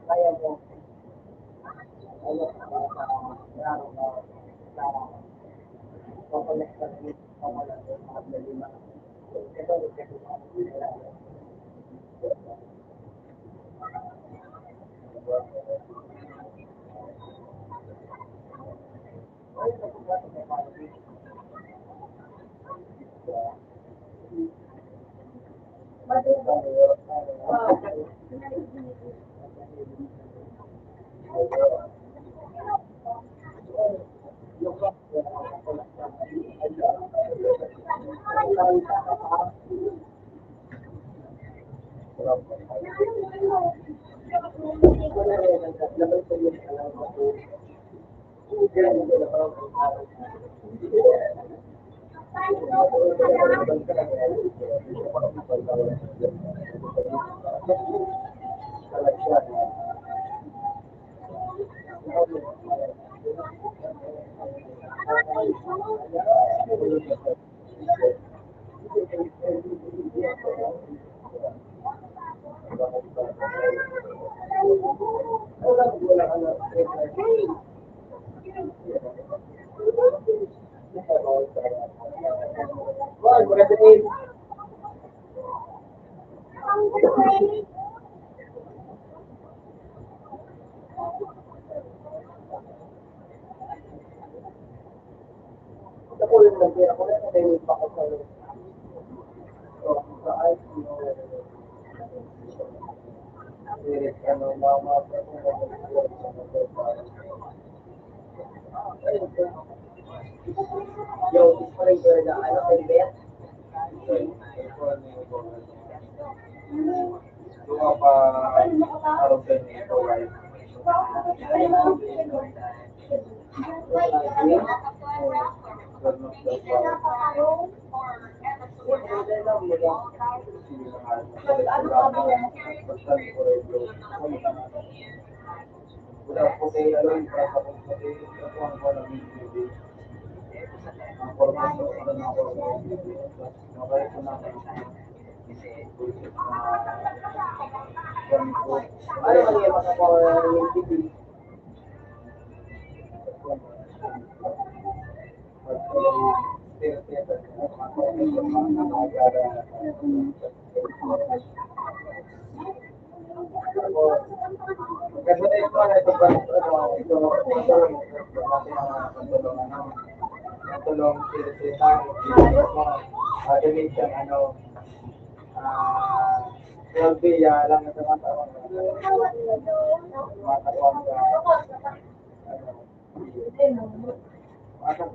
kaya mo, Yung sprinkler na ano, helmet. Yung pa araw din ito ay udah putih lalu berapa putih itu ang walang video ang format ng makaya ko na Ano man yung makakuha yung TV? Kasi ito na ito pa ito tulong sila admit yung ano Silvia lang na tumatawag tumatawag masang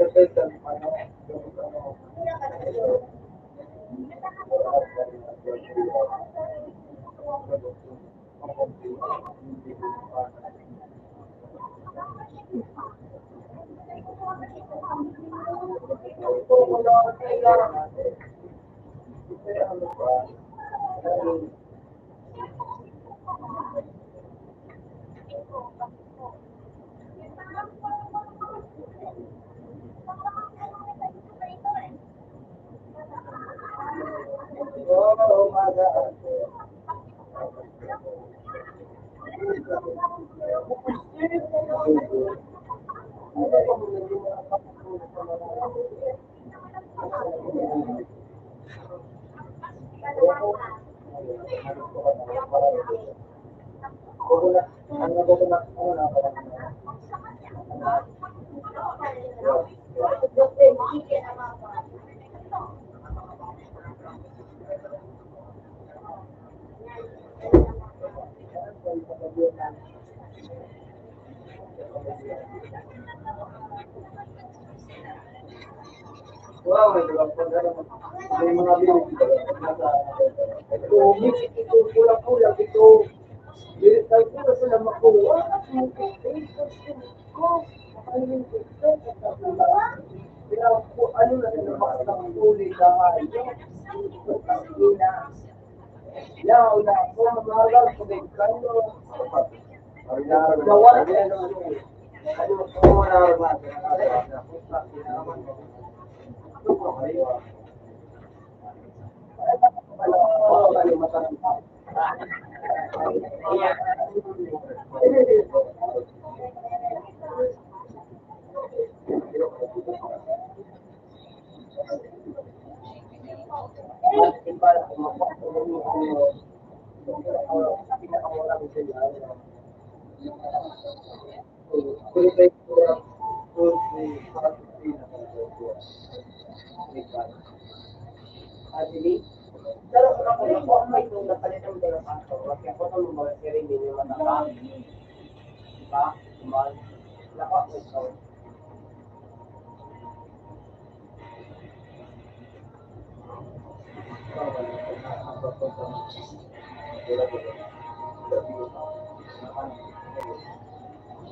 wow, may mga bilis ito kulang-kulang ito bilis tayo puro sila makuha ano na sila makakapuli dahil yaw na po mahal ko may kano gawa na ano po na Pero ako may nung napalitan mo din ang pato. Kaya ko nung mga sirin din yung mataka. Diba? Tumal. Nako, ito.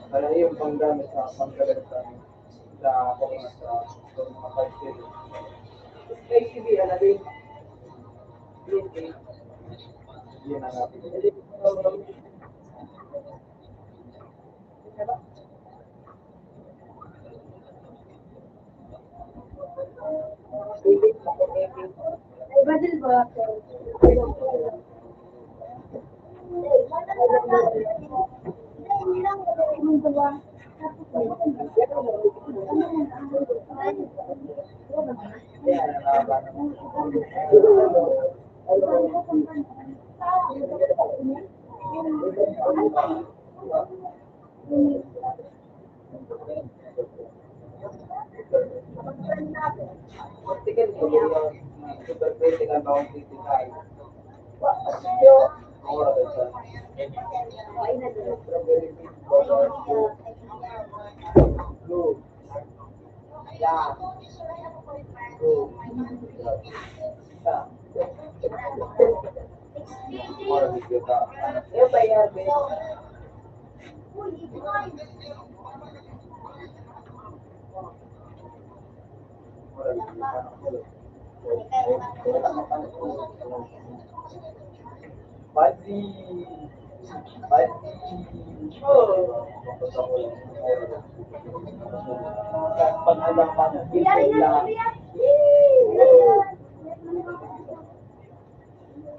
Kaya yung panggamit sa panggalantan sa mga sa mga fighter. ACB, ano din? Green tea. Yan ang natin. Ay, badal ba? Hindi lang yung dalawa. Tigan ko yung super critical bound critical. Ora ba siya? Strawberry beef color blue. Yeah. Blue. Yeah. Ora dito. Yung bayar, babe. Ora dito. Pati Pag-alaman, Yari bigay na, lang.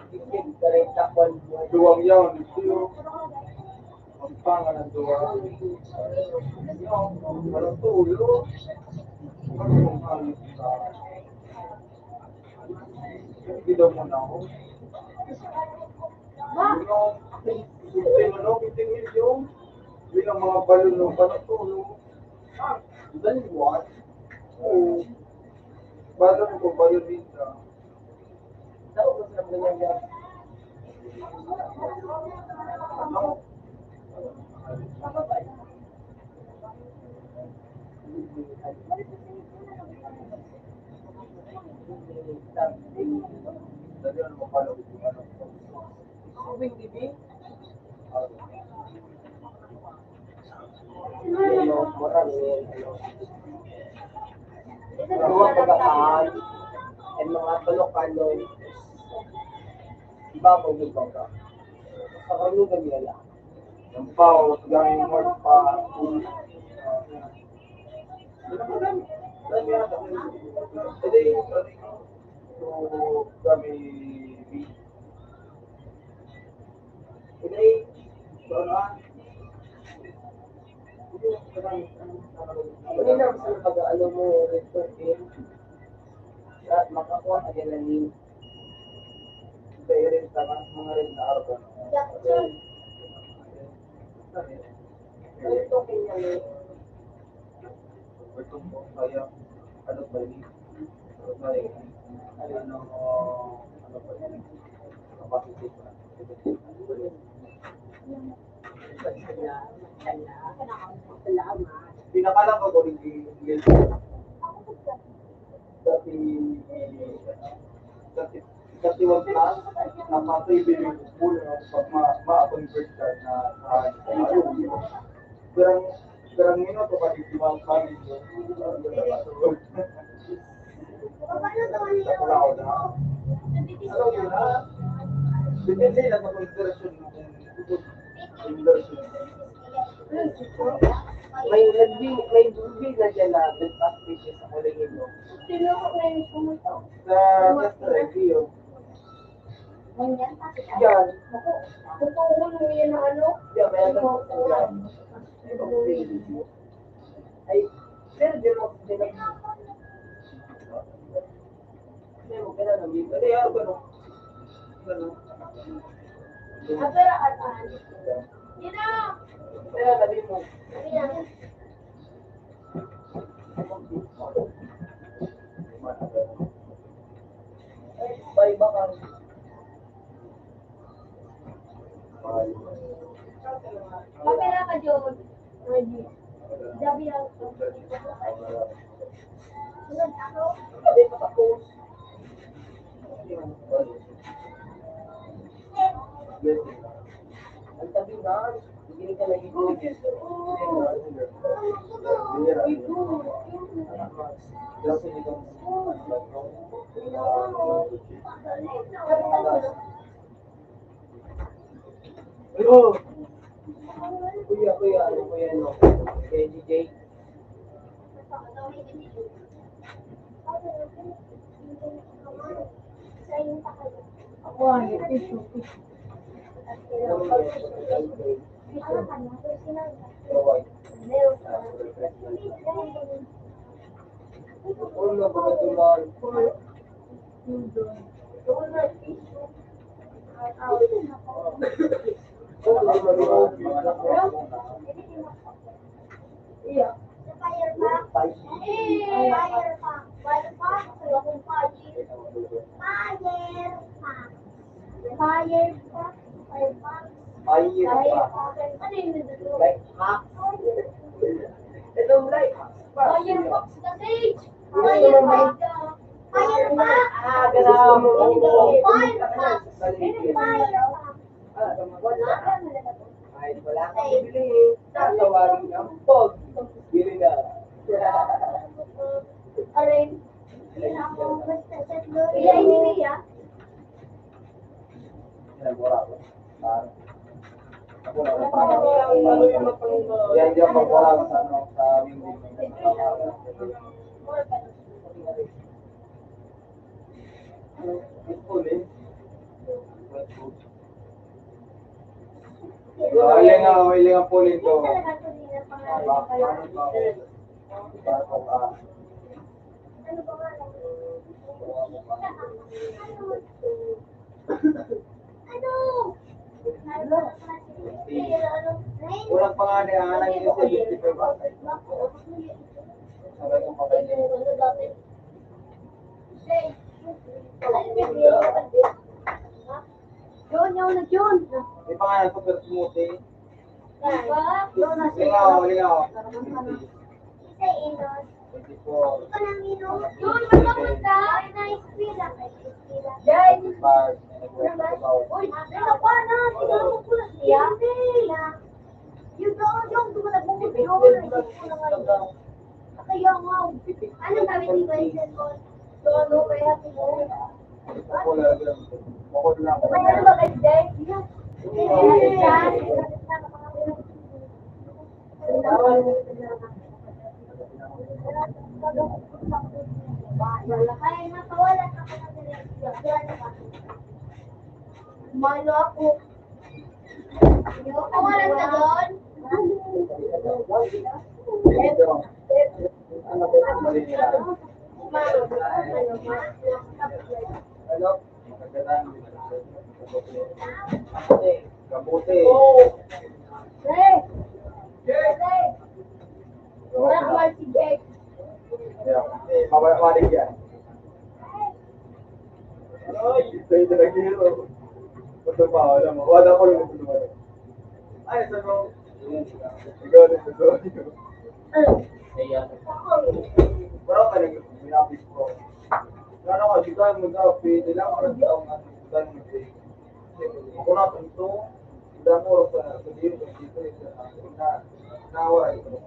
Bigay ka rin takwan mo. duwang yawn ito ang pangan ng duwang ano tulo ano halos sa gidaw mo na ako yung bitin yung bilang mga balon ng panatulo Daliwan. oo balon ko balon dito Saan ko sa ganyan yan? dali ano mapalo ano Ubing TV? Mga pagkakaan at mga tulokano, iba po yung bangka. Sa kanugan nila. yung pao gaming mo pa kami Today, hindi na sa pag-aalo mo report in at makakuha ka din ng kaya rin sa mga rin na araw ito kanya itong kaya ano ba yun ano ba yun ano ba yun capacity pinakalang ko rin yung kasi wag na napatay bilhin ko po pag ma-convert ka na Berang minuto ka di limang kami wala ko na alam mo na depende lang sa conversion mo kung conversion may bubig na dyan na breakfast dishes sa kulingin mo. Sino ko na yung pumunta? sa review Ganyan. Yan. Totoo ko nung yan na ano? Yan, may ano yan. Ay, pero dyan mo, dyan mo. Dyan mo, kailan namin. Ano yan, ano? Ano? Pero at Dino! Kaya namin mo. Ano yan? Ay, bye, baka. Kamera ka, John. Ready. Sabi lang. Sunod ako. Hindi pa tapos. Ang tabi na. Hindi ka lagi ko. Hello. Kuya, ano kuya, no? Kuya DJ. Ako, tissue. Ano ba ito man? Iya. Like hack. Itong like hack. Firefox kasi. Firefox. Ganun mo. Kahit wala kang bibili, tatawagin ang pog. Bili na. Arin. Iya, ini ya. Yan, hindi ako wala sa ano, sa window. Iling ang pulin ko. Ulang pa nga niya, anang yung 75 ba? Sabi ko pa kayo. John, yaw na John. May pangalan ko pero smoothie. John na Lingaw. 24. John, magkapunta. Jay. Uy, ano pa na? Siguro mo pula siya. Yung doon, yung tumatagmumot yun. Kaya nga. Anong sabi ni Vincent ko? So, ano kaya siguro? Ako lang. Ako lang. Ano ba kay Jay? Malo ako. Kawalan ka doon? Ano ko ang mali nila? Ano? Magandang. Kabuti. Jay! Jay! Wala ka man si Jay. Mabalik yan. Ay, sa'yo na nag-hero. Ito pa, alam mo. Wala ko lang ito naman. Ay, sa mo. Ikaw na sa doon. Parang ka nag-apis ko. Ano ka, di tayo mag-apis. Kailangan ka nag-apis ako nga. Di tayo mag-apis. Ako na ito. Hindi mo oras na sa dito. Dito na nawala ito.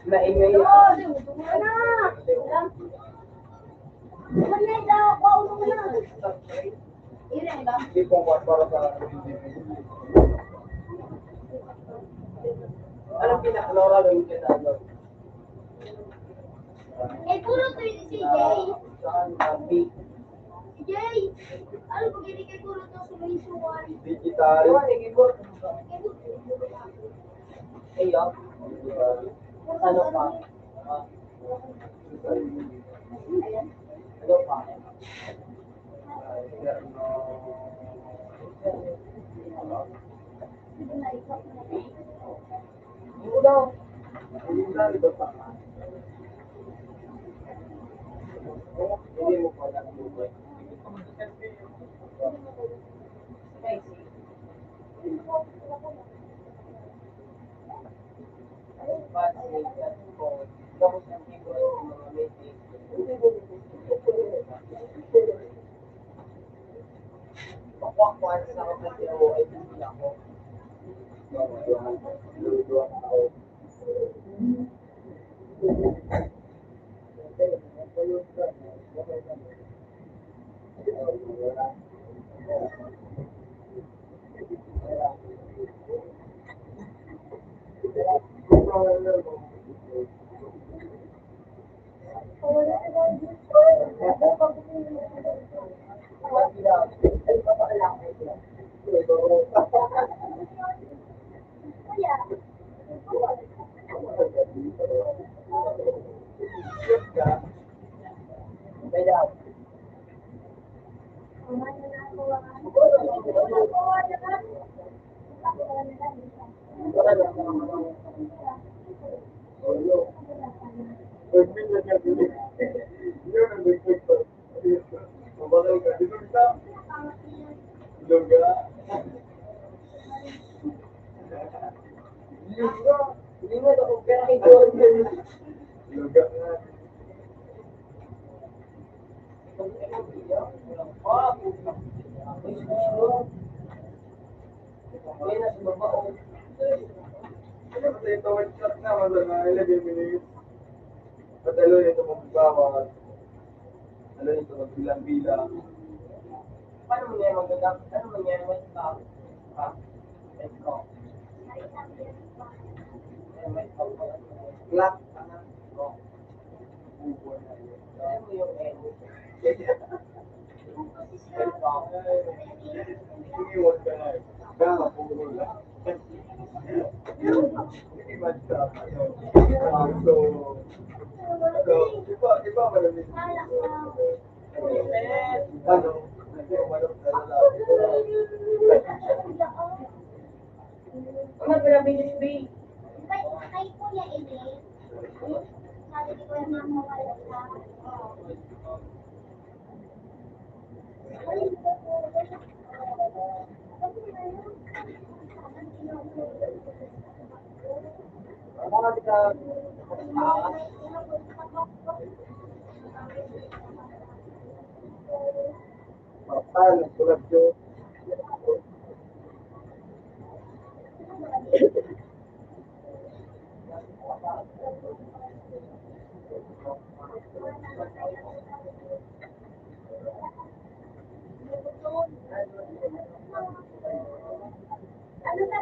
Naingay Oo, yan. ano? Ano daw? Paulo mo na. Ilan ba? Hindi kong para sa Anong pinakalora ng kinalo? Puro to si Jay. Saan sabi? Si Jay. Ano pag hindi kay puro to si May Suwan? digital. Diba, nag-ibor? Ayo. Ano pa? Ano pa? Ano daw? Hindi na ito pa. Hindi mo pa lang buhay. Patalo nito magbawas. Ano nito magbilang-bilang. Paano mo niya magagamit? Ano mo niya may stock? Ha? May stock. May stock pa. Clock. Oh. Bubo na yun. Ano mo yung N? May stock. Iniwan ka na eh. Kaya puro lang. Hindi man siya. Iba malamig. Ano? Malamig na lalaki. Ano pala bilis B? Kay Kuya Elaine, sabi ni Kuya Mama wala ka. Ano kasi ka taas? Papal, tulad yun. Ano na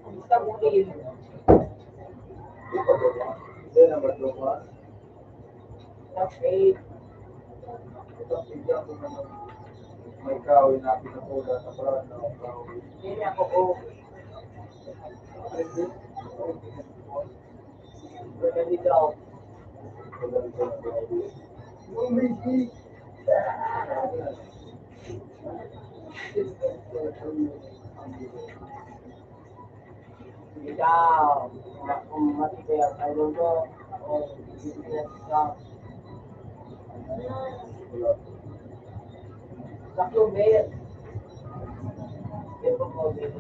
Isang kill. Hindi na matuwa. Isang 8. Isang bigyan ko naman. May kahoy na pinapula sa parang na kahoy. Hindi ako O. Pwede daw. Ikaw, kung matibay ang ano mo, o business ka. Sakto, Bet. Ito po, Bet.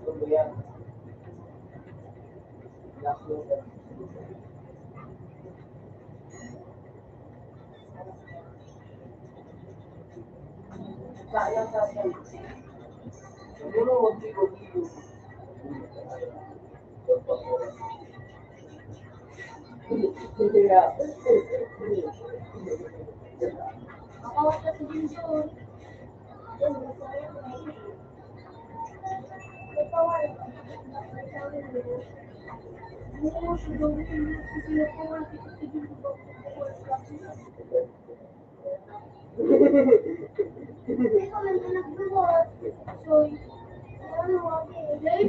Ito ba yan? Sakto, Bet. Sayang sa akin. Siguro mag-igo-igo. Yeah. Makawat ka sa Jinjun. Hindi ko lang nagbuhat. So, ano, okay.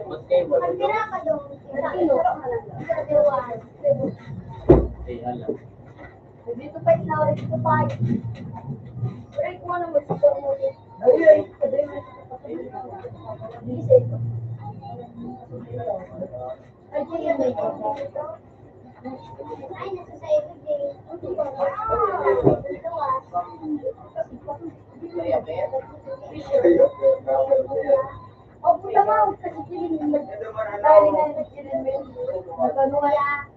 Mas kayo ba? Ang tira ka doon. Alam. Dito pa ikaw, dito pa. Break mo na mag-score mo din. Ay, kaya may ay, nasa sa iyo din. O, puta ka, huwag ka sisilin mo. Dahil nga nagsilin mo yun. Natanungan.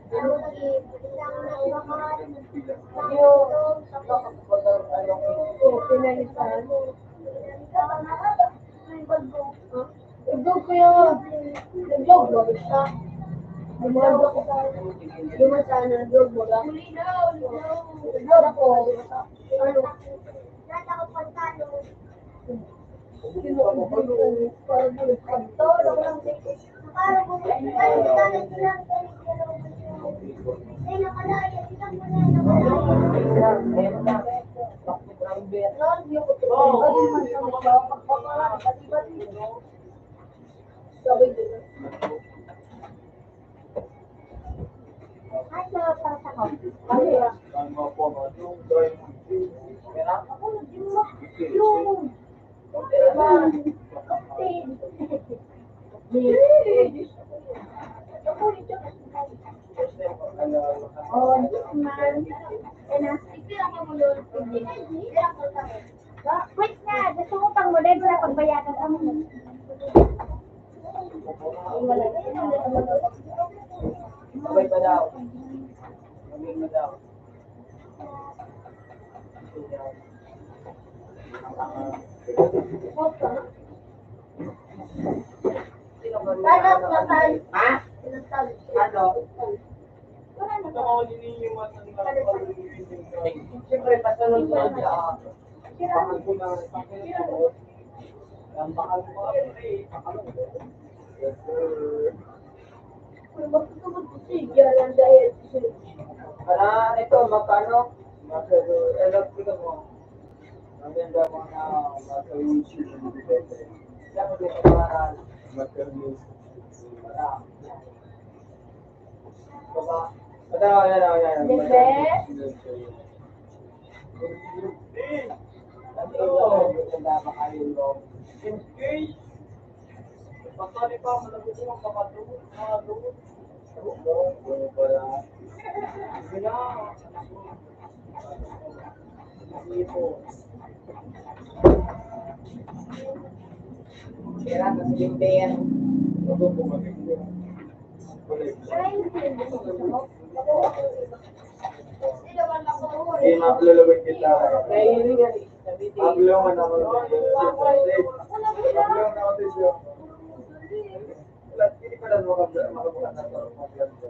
Ano lagi? Isang nagmamahal. Pinalitan. Nag-vlog ko yun. Nag-vlog mo siya. Nag-vlog ko tayo. Yung masana, nag-vlog mo lang. Nag-vlog ako. Ano? Natakot pagkano. Parang wait na, gusto ko pang model na pagbayaran ka mo. Sabay pa daw. Sabay pa daw. Tanak na tayo. Ha? Ano? Wala na Ito ako niniiwan ng Siyempre, pasunod mo siya. bakal ko na sakit. Ang bakal mo. Yes, sir. Para ito, magkano? Nasa electrical mo. Maganda mo na nasa YouTube yung dito. Siya mo dito para Nasa news. para. Baba. Ito, yan. Kasi ito, maganda ba kayo yung Pasali pa, malagot mo ang pakatulog. Oo, pala. Sige na. Dito. Kaya kasi yung bear. Ako po magiging okay, maplulubin kita. Nahihiling nga sabi din. Maplulungan ako. Maplulungan ako sa iyo. Wala, hindi pa lang makabukan na ito.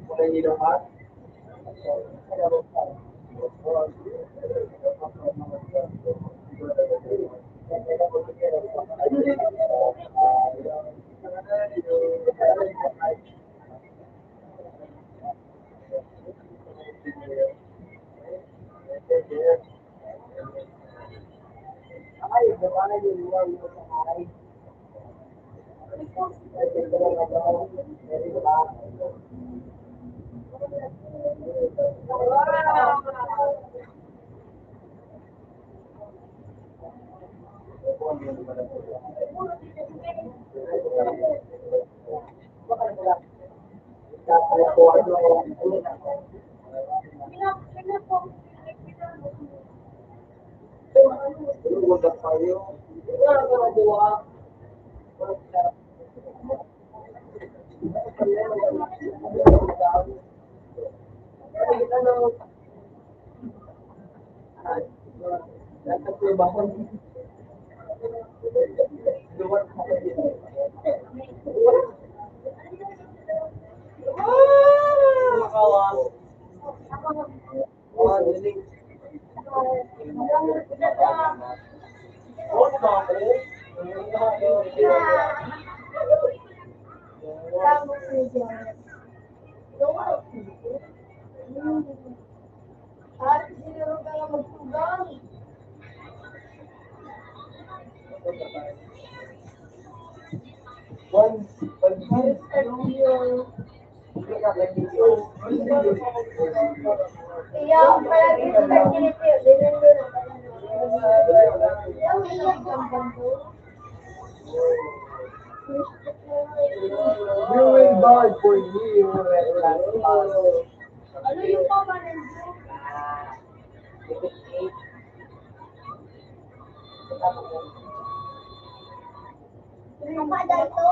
Mulai di depan. Ay, gimana yung lugar yung sa ay? Maganda tayo. Wala ka na buwa. Wala ka. You will buy for me. Ano yung permanent group? Ang bada ito.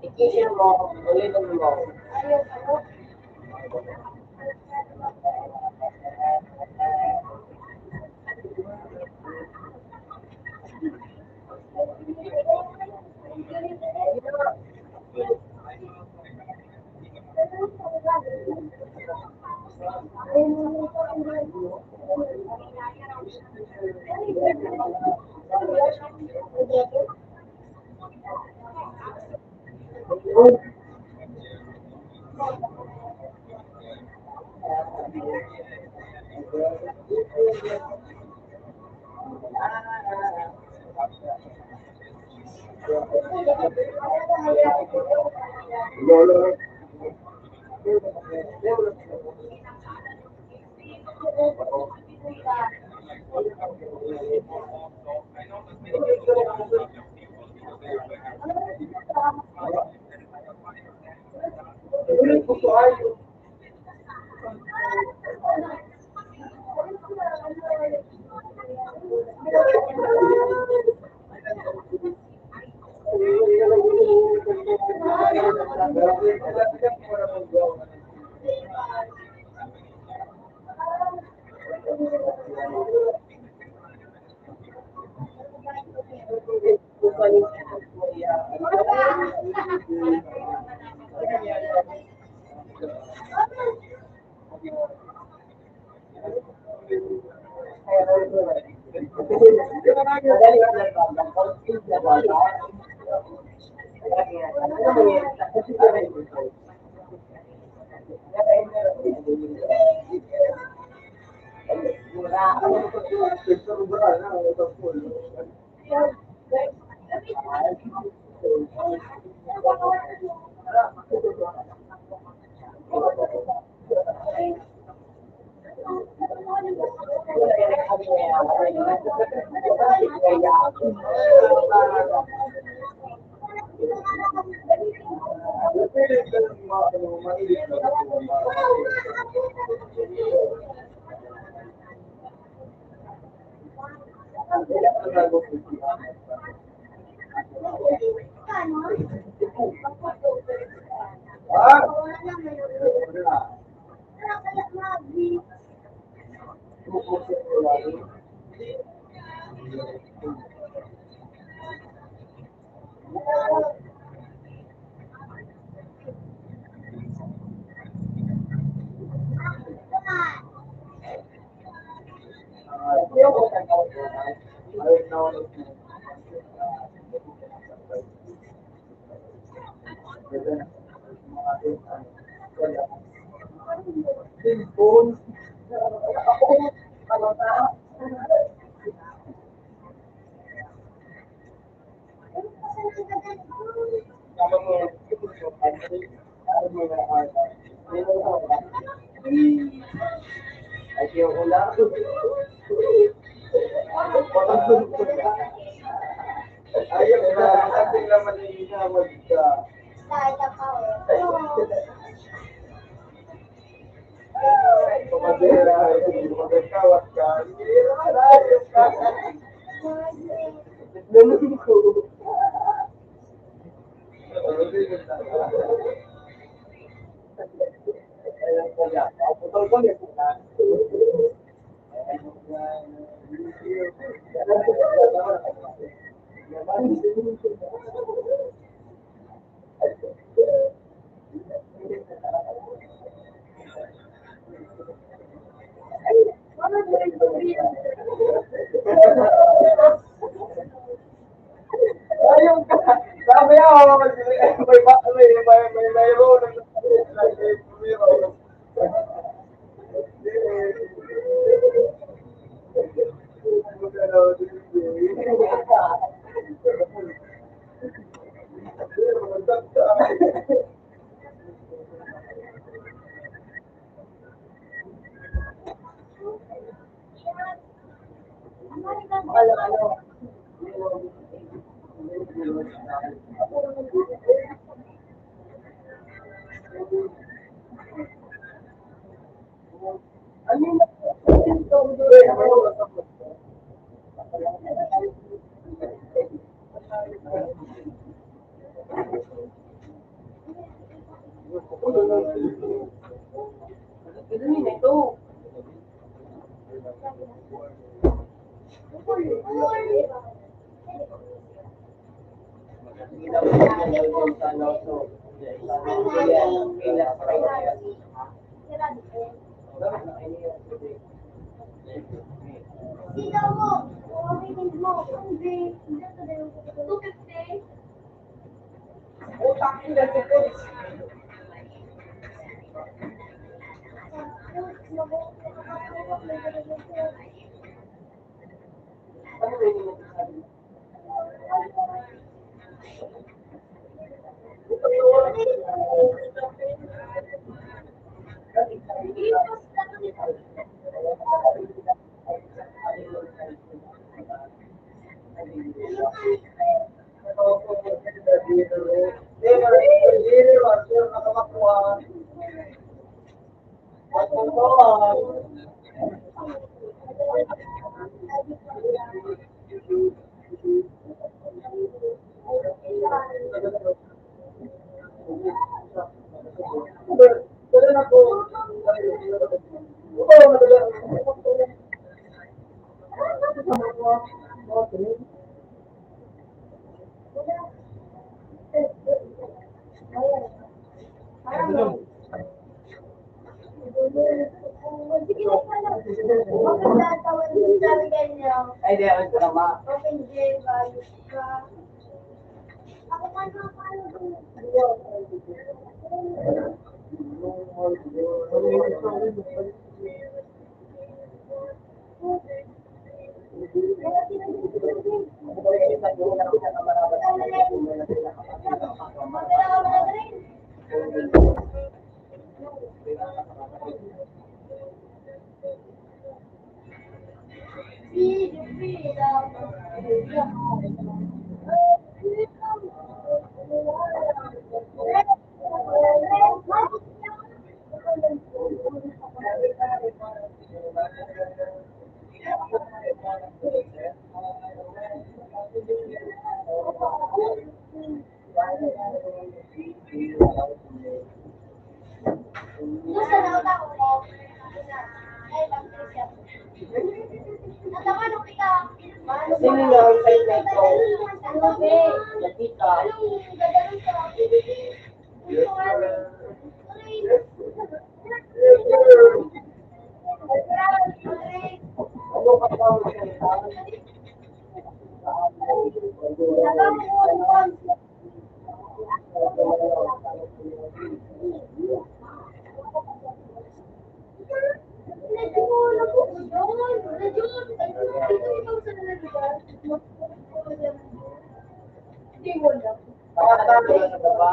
Ikisin mo, ulitin mo. Lolo. Ulit ko po ayo. Ayaw na, ating naman yung inamag ka. Pamadera, magkawat ka. Hindi naman, ayaw ka. Nanong ko. Ayaw ka. Sabi ako, may mayroon. Sino mo? Pumipin mo. Hindi. Hindi ka din. 250. Utang ina ko. Ano Nagtatawan din sabi ganyan. Ay, di ako drama. Open J, values ka. Ako man mga paano dun. Magkala ka mga rin. Gusto na utak ko. Ay, pag-isip. Nataman ako kita. Sino na ang side na ito? Ano, be? Nakita. Anong gagawin ko? Gusto nga rin. Ano ka ba ang salita? Nakatalo na sa baba.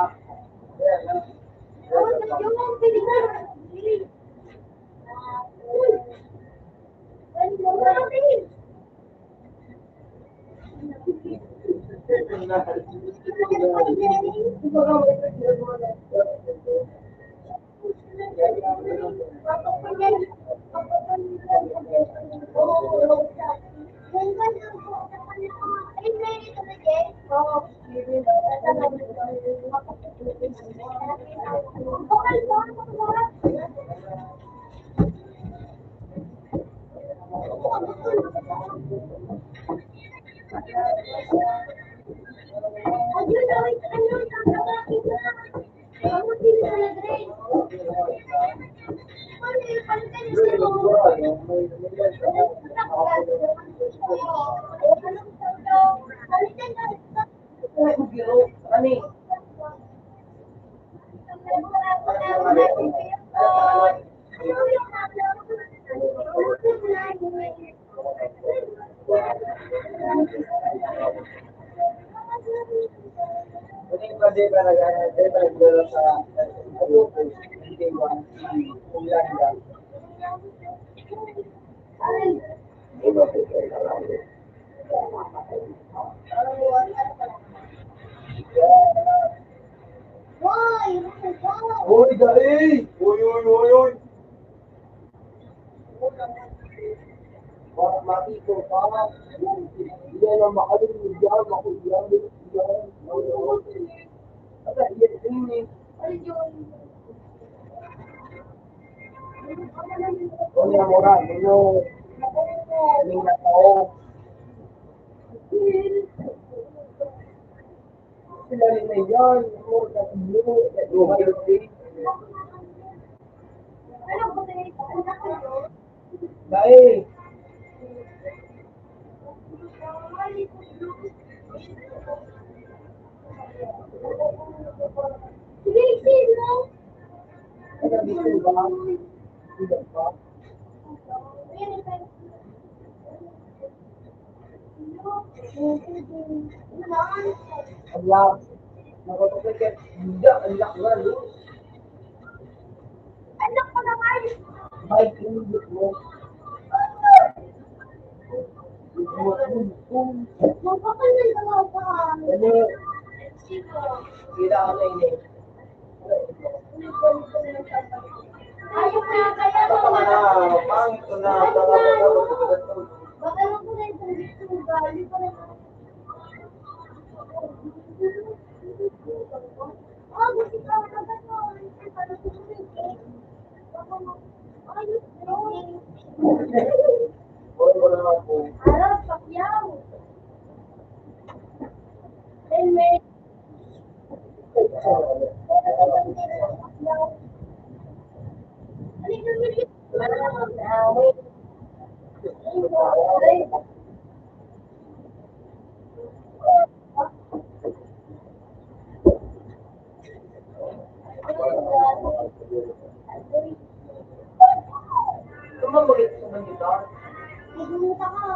Uy, dali! Uy! Matito pa. Hindi na makalimig yan. Makuliyan. Ata, ini. Ano yung mura? Ano? Hindi na tao. Sila rin na yan. Ano? Dahil. Ano dito ba? Dito ba? Allah. Nakapagkakit. Hindi. Ang lakwan. Anak ko naman! Bike in mo. Magpapalit ka lang pa. Ano? Sino? Kira ka na ini. Ayaw na, kaya Baka naman. na, pangit ko na. Baka lang ko na yung dito. Gali ko na. Ah, buti ka na ba ito? Para sumunod eh. Baka ayos yun. Wala na ako. Harap, pakyaw. Helmet. Tumabagay sa mga dito. Nagmuta ka.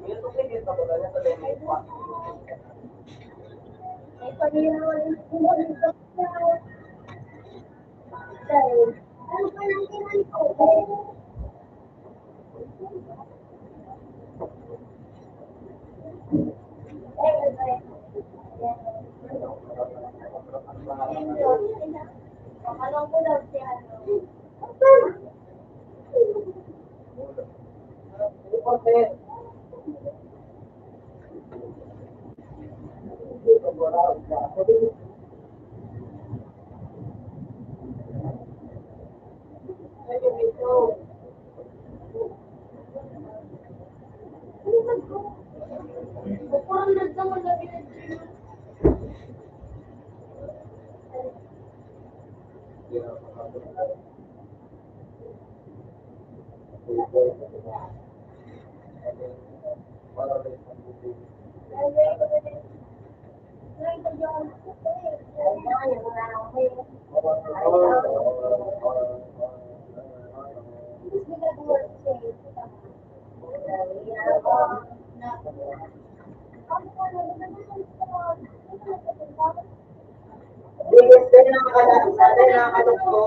Yung tubig sa baga niya sa may pa. Ay, panilawan mo dito sa... Sorry. Ano pa lang kinan ko? Alam ko daw si ano. Parang nagdamag na pinag-dream. Bilis din nakakalok ko.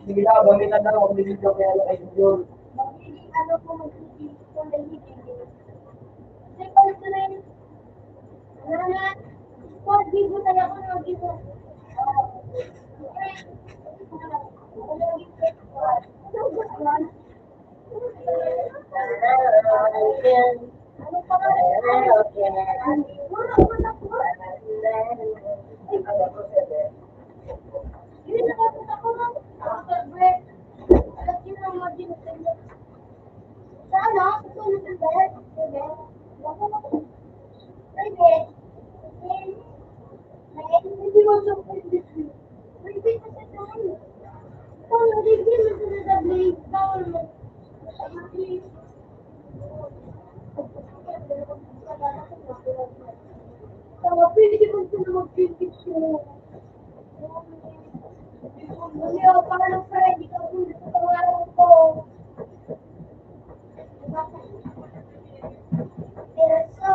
Sige na, gamitan na ako ng video kaya lang kayo yun. Ano po mag-ibig ko na hindi. Kasi pala ito na yun. Ano na? Squad gibo tayo ako na gibo. Ano pa ba? Yun nakapit ako na. After break. Alam yun ang mag-ibig tayo. Sana, susunod ang bed. Bebe. Bebe. Hindi mo siya pwede. Bebe, kasi tayo. Kung nagiging mo sila sa blade, bawal mo. Ayun, please. Tama, pwede mo sila mag-picture. Leo, paano Freddy ka kung sa pangalan ko? So,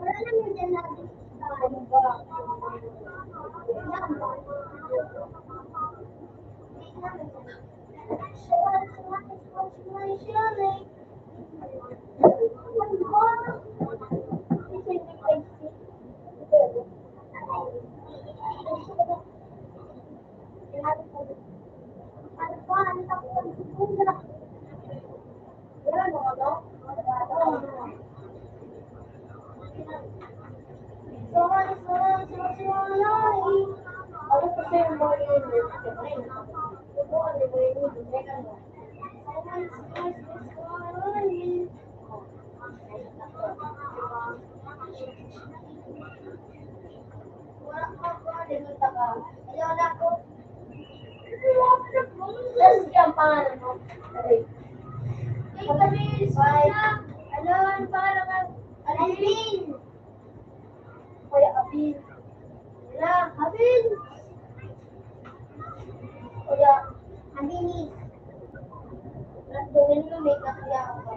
wala naman dyan natin sa ano ba? Alvin! Kuya Abin. Wala, Abin! Kuya, Abini. Gawin mo makeup niya ako.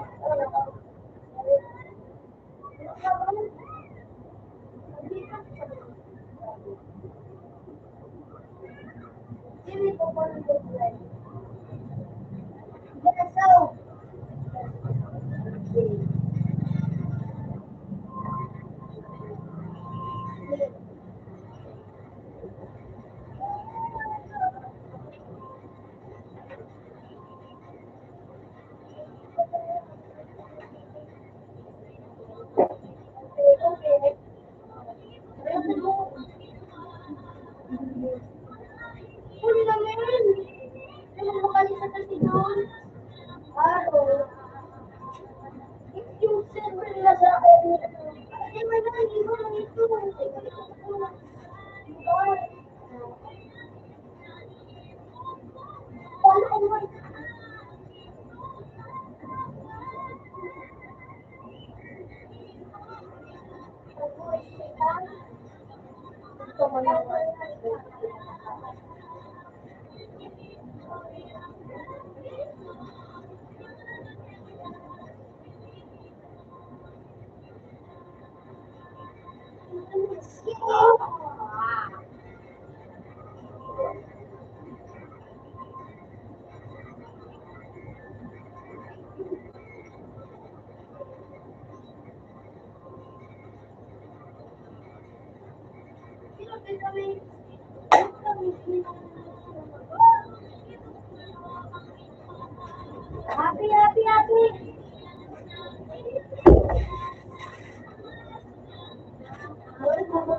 Happy, happy, happy.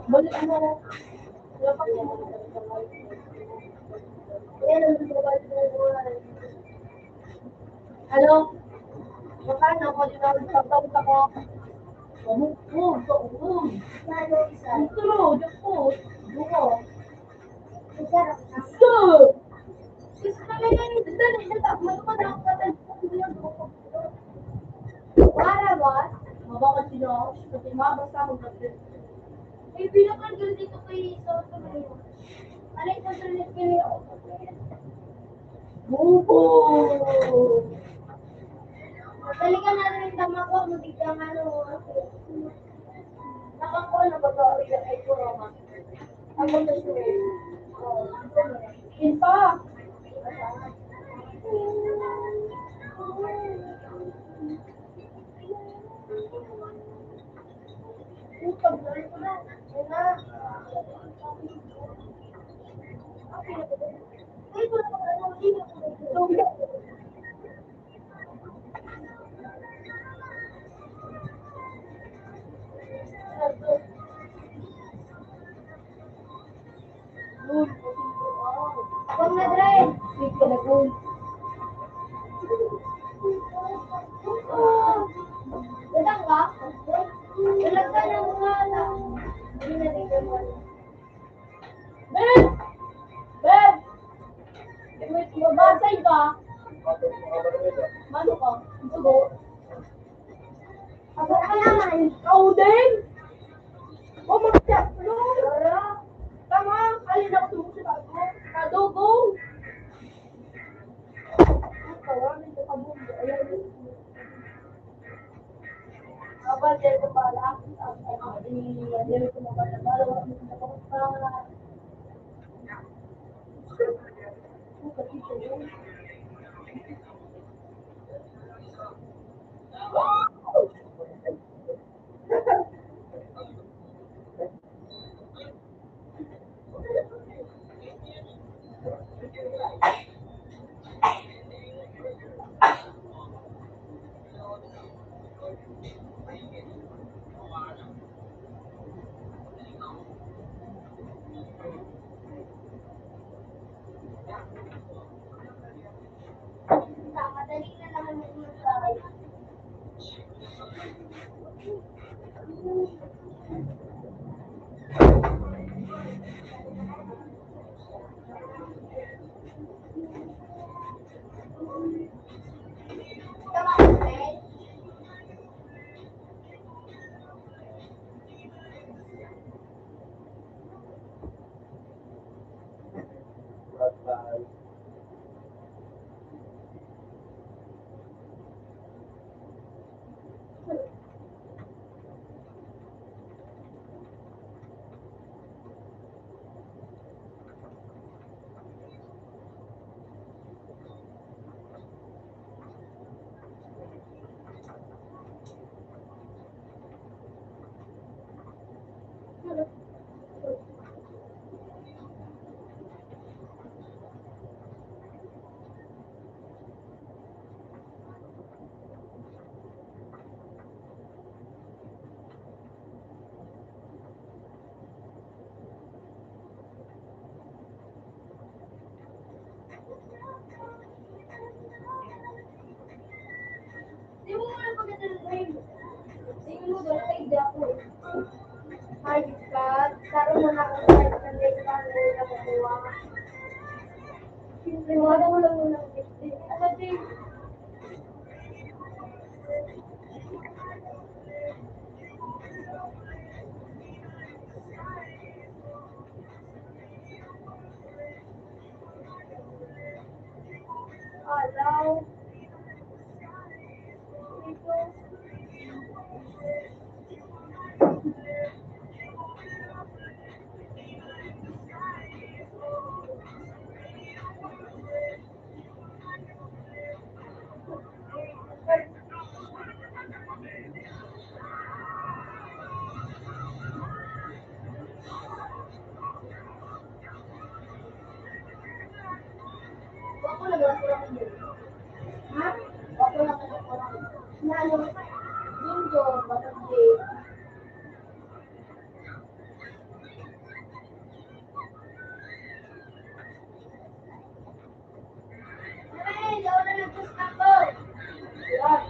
Balik mo. Hello? Makano ko din ako sa tawag ako. Umukod, umukod. Lalo isa. Ito, Diyos Duko. Masarap na. So, isa kami na yung dali. Magpapad ako Para ba? mabakad sila. Kasi mabasa ako kasi. Eh, pinakagul dito kay Soto ngayon. Ano yung control kay ako? Buko! Madali ka na rin tama ko. Mabigyan ano. Nakako na ba ito? Ay, kuroma. Ako na siya. Inpa! Huwag na drive. Datang ka? Dalag ka ng mga Hindi na rin mo. Ben! Ben! Mabasay ka? Mano ka? Sugo? Ako ka naman. Ikaw din? O mag-chat no? Tama, alin ako sugo sa bago. Kadugong! Kawamin ko ka bundo. Ayan. Abang din ko pala. Hindi ko mabala. Wala mo sa kapag Madali na naman yung drive. Tama ka, Ben? Tawagan mo lang muna. Ano din? Hello? Ako na ba? Ha? Ako na ba? Nalo. Bingo. Bakit? Ay, daw na nag-post ako. Yan.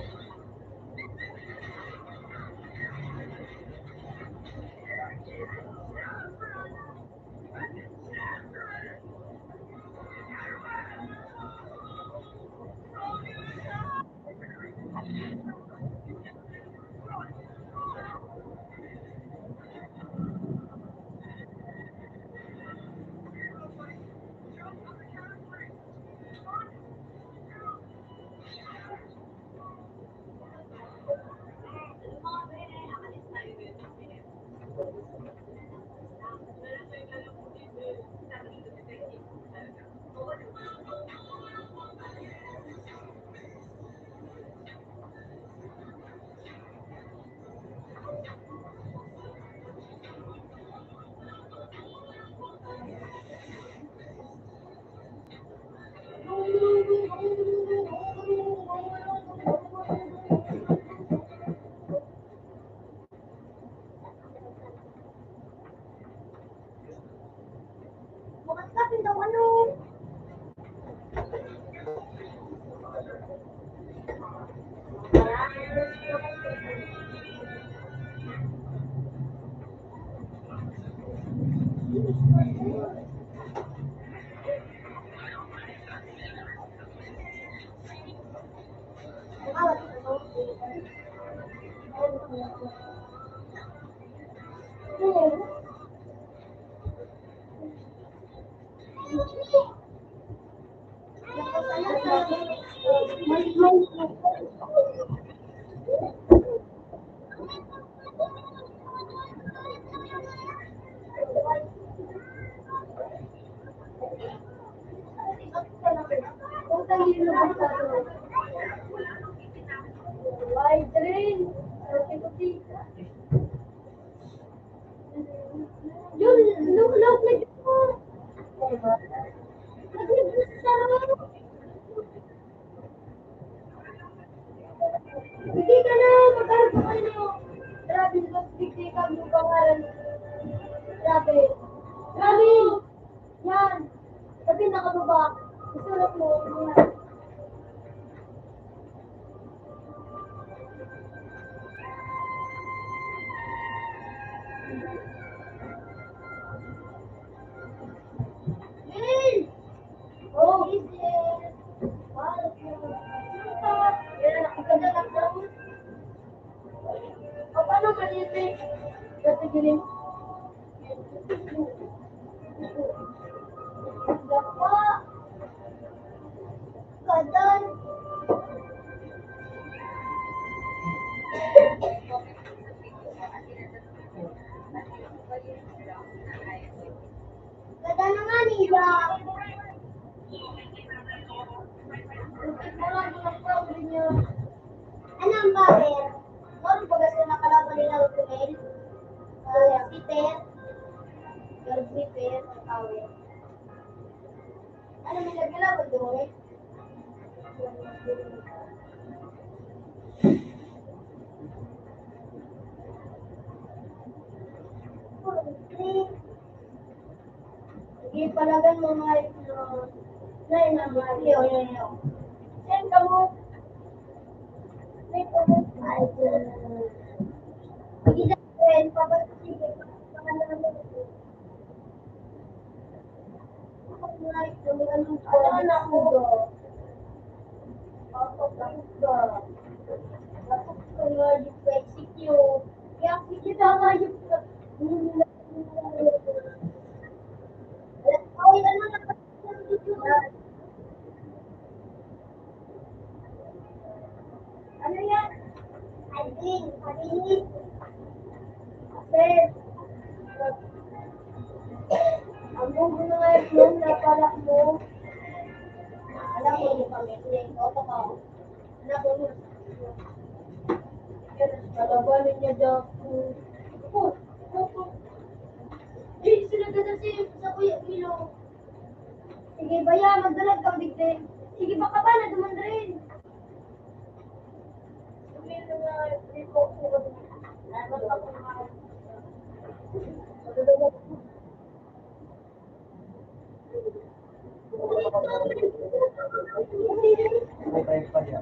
Bukas ka, daw ano? Ay, Trin! Yun, lulog na yun! Hindi ka na, magkaroon pa kayo. Grabe, bigti ka yung pangalan. Grabe. Grabe! Yan! Sabi nakababa. Isulat mo. Yan. Yun! Oh, is it? Wow. Yan, nakaganda lang. O, paano maliit? Kasi giling. Dapa. Kadan. Kadan na nga nila. Ano ang bakit? Meron ba kasi nakalaban nila Rukumel? Peter. Peter. Awit. Ano may naglaban doon? Sige, palagan mo mga nai na mga yun. Send ka mo. May pagod. Ay, hindi na rin. Sige. Pangalan mo. Ano anak ko? Pasok ka. Pasok ka nga yung execute. Kaya kita nga yung ay, ano na ano yan? Ading, ading. Sir, ang buong mga yung napala mo. Alam mo yung pamilya ko, baka anak ko yun. Nalabanan niya daw. Eh, sinagat na sa Kuya Milo. Sige, baya, magdalag kang bigtin. Sige, baka ba, naduman rin. Sige, nga, report ko. Ano pa kung May tayo pa niya.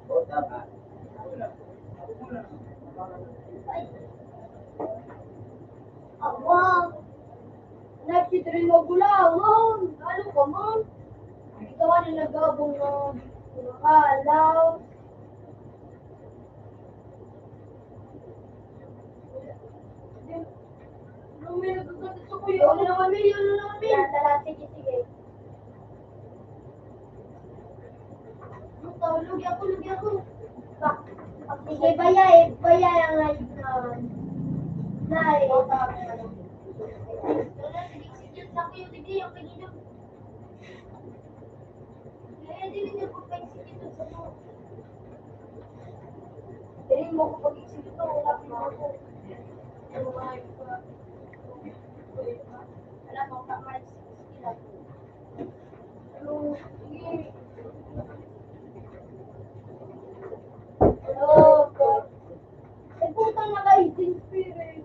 O, tama. Awang! Nagtitrin mo gulangon! Ano ka, ma'am? Ikaw ang nagabong ng kalaw. Lumili ka kasi sa kuya. Ano naman, milyon na naman, milyon. Tara, sige, sige. Lugi ako, lugi ako. Sige, baya ang Nay. Sige, sa kuya, sige, yung kagino. Dili niyo po pag-execute sa mo. Dili mo ko pag-execute, wala pa ako. Ano nga yung alam mo, ka-execute ako. Ano, sige. Hello, eh, putang naka-18 spirit.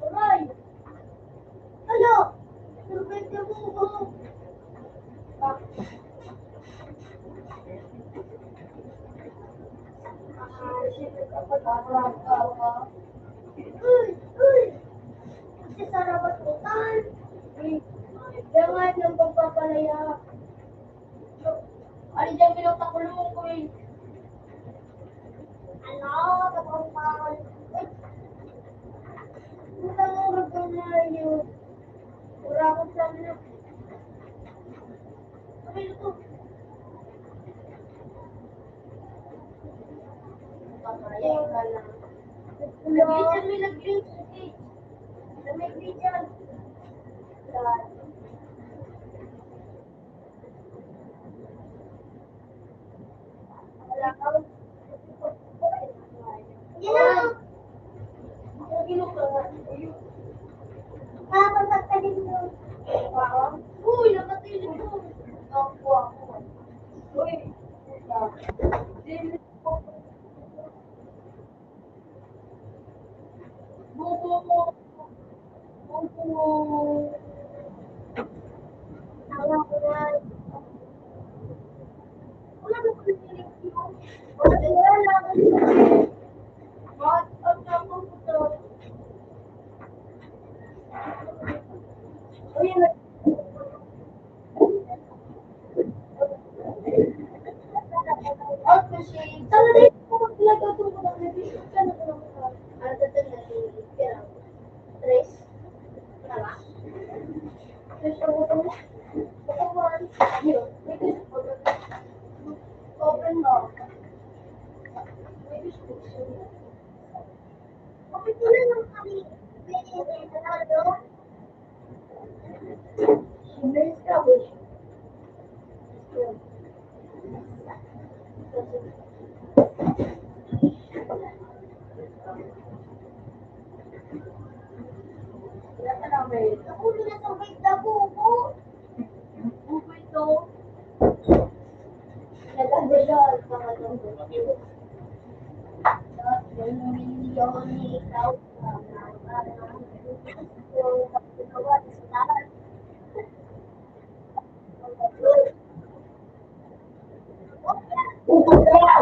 Aray! Ano? Surprise mo ko. Uy! Uy! Kasi sa rabat utan. Jangan ng pagpapalaya. Ano dyan pinagpakulong ko eh. Ano? Kapag punta mo kapag na yun. Ura ko sa amin na. Ano ito? Papaya ka lang. Nag-glitch may nag-glitch. Nag-glitch yan. Wala ka. Yan na. Nakapagpagtalim mo. Uy, nakatilim mo. Ako. Uy. Buko mo. Buko mo. Tawa ko na. Wala mo ko nililig yun. Wala ko nililig. Bakit ang tapos ko? Uy, out machine. Talaga yung kung talaga ito ko ng nabisip ka na ko ng ano ito na nililig ka lang. Tres. Tama? Tres ang ito mo. Pagkakuhan. Yun. Open mo. Okay, ko na lang kami. Pwede na ito. Bilis ka, wish. Ako na sa wait na buko. Buko ito. to. Nag-abulol ka nga doon. Mag-iwan. 2 milyon ikaw. So, pagkagawa sa lahat. Upo ka!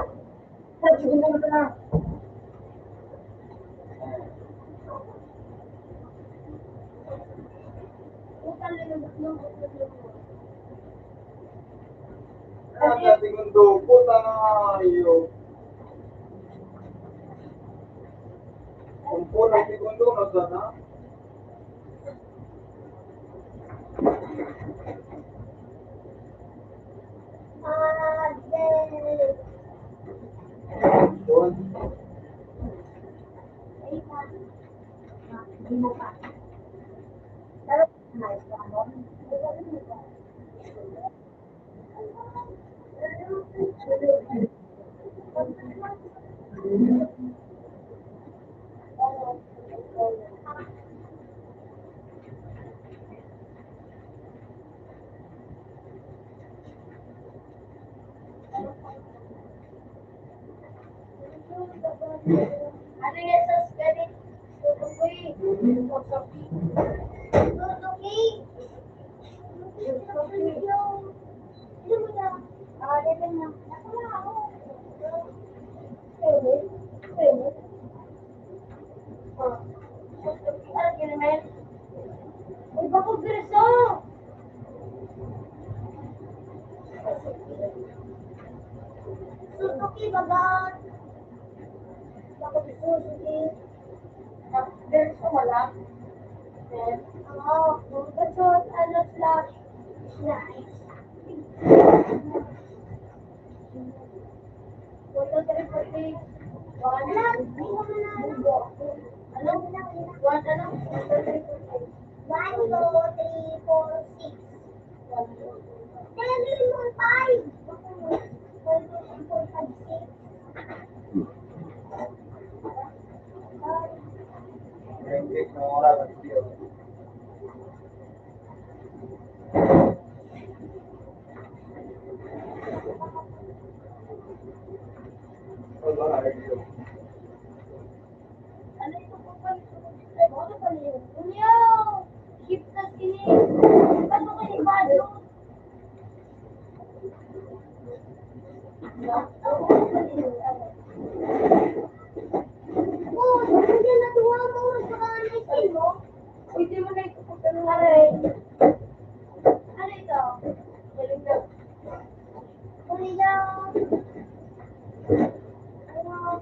Sige na. Utang na yung tatlong Ano natin kung do, puta na iyo. Kung po na segundo na sana. Doon. Hindi mo pa. Pero, nice ka mo. Ano yan sa ganit? Tutukoy. Suzuki. Ano mo na? Level na. Nasa na ako. Pwede. Ano ginamen? Uy, bakit direso? Suzuki, bagaan. Bakit Suzuki? Direso wala. Oo, bukod ano slash. Nice. 1, 2, 3, 4, 6. Wala, hindi ko manalo. Ano? 1, ano? 1, 2, 3, 4, 5. 1, 2, 3, 4, 6. Kaya hindi mo 5. 1, 2, 3, 4, 5, 6. Rengkik na oras ang video. Wala na video. Ano ito po pa? Ay, ano pa niyo? Unyo! Shift na sini. Paano kayo ibado? Oh, hindi na tuwa mo. Saka nice mo. Pwede mo na itupunta ng aray. Ano ito? Galing na. Huli lang. Ano?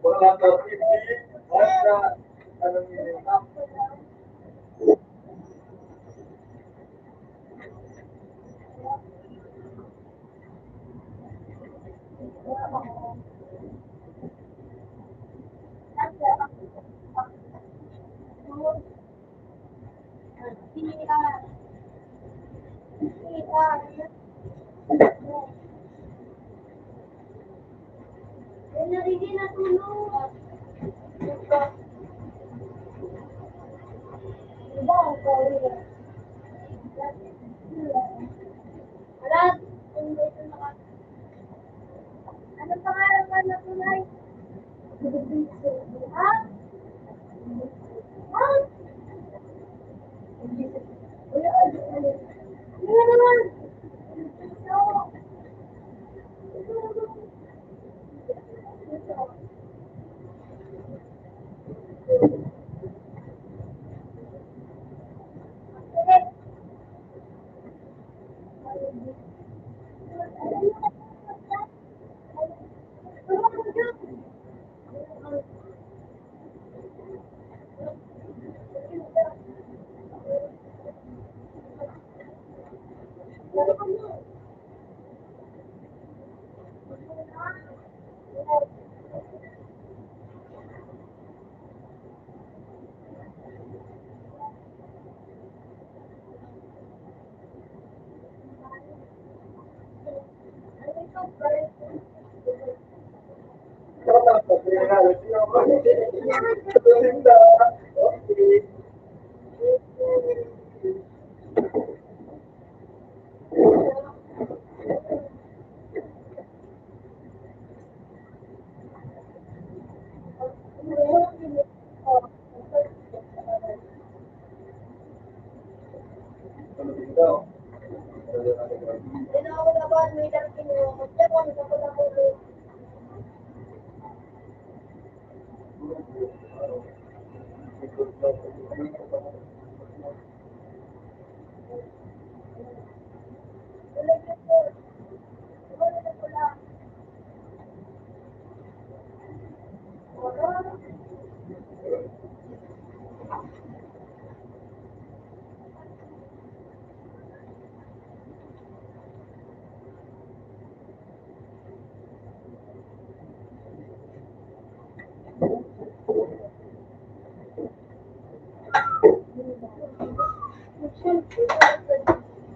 Wala na 50. Wala. Anong meaning? Narinig na tulog. Diba ang Korea? Wala. Ano pangalan ka na tunay? Ha? Ha? Ano naman?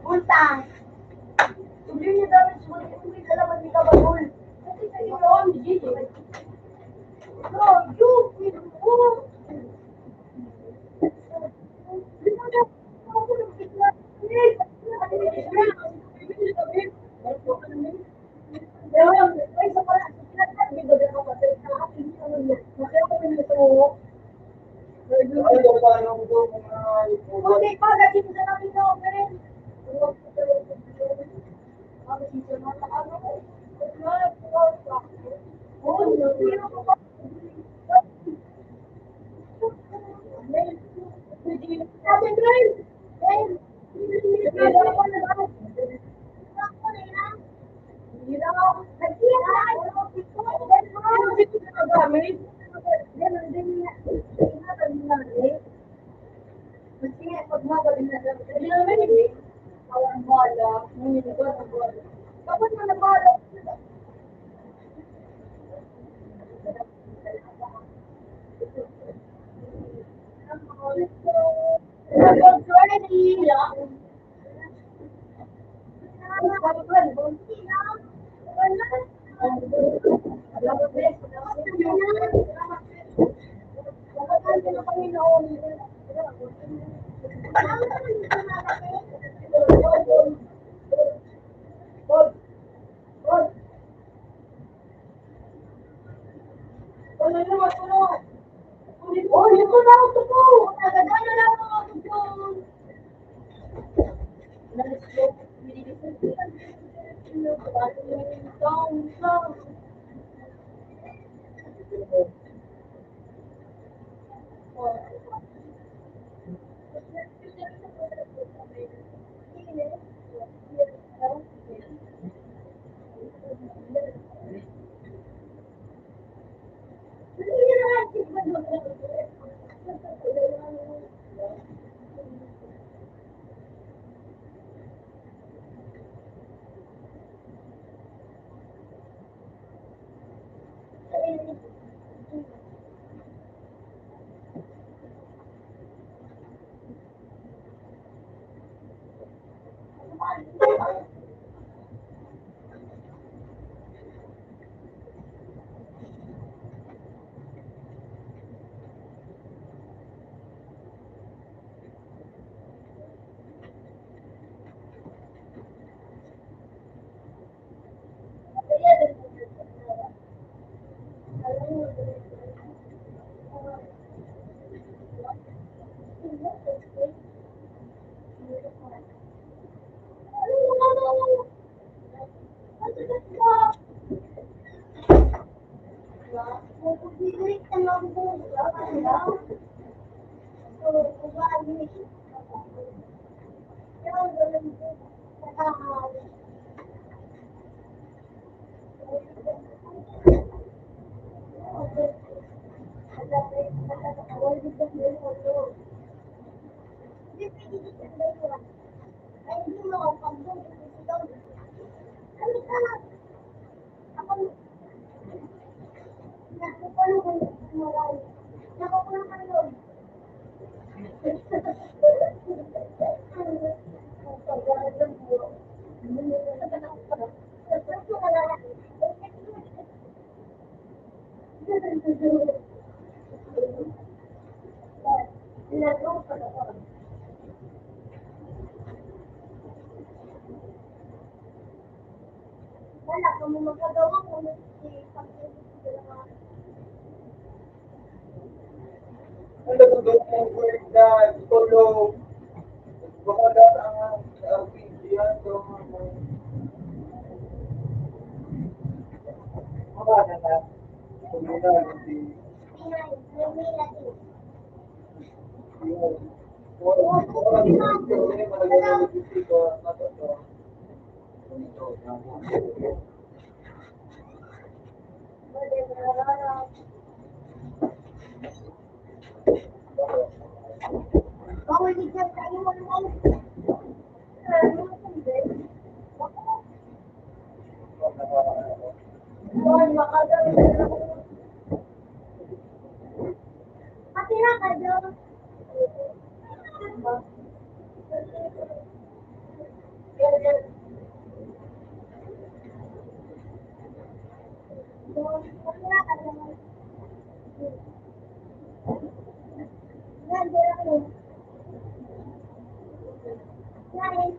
Utang. Hindi niya dapat sulit kung may kalaban ni Kabagul. Kasi sa iyo yun, Gigi. No, you will move. Hindi pa, ganito na namin na open. Kapag na nabala, Oh, ito na ako po. Nagagano lang ako po. wala ka mo magagawa kung si Ang nagudok ng word na tulog. Baka lahat ang RPG yan. So, mga na kumuna, hindi. Yun. Bawal di dyan tayo mo. Bawal makagawin na lang. Matira ka dyan. Matira ka dyan. Yan, dyan ako. Yan.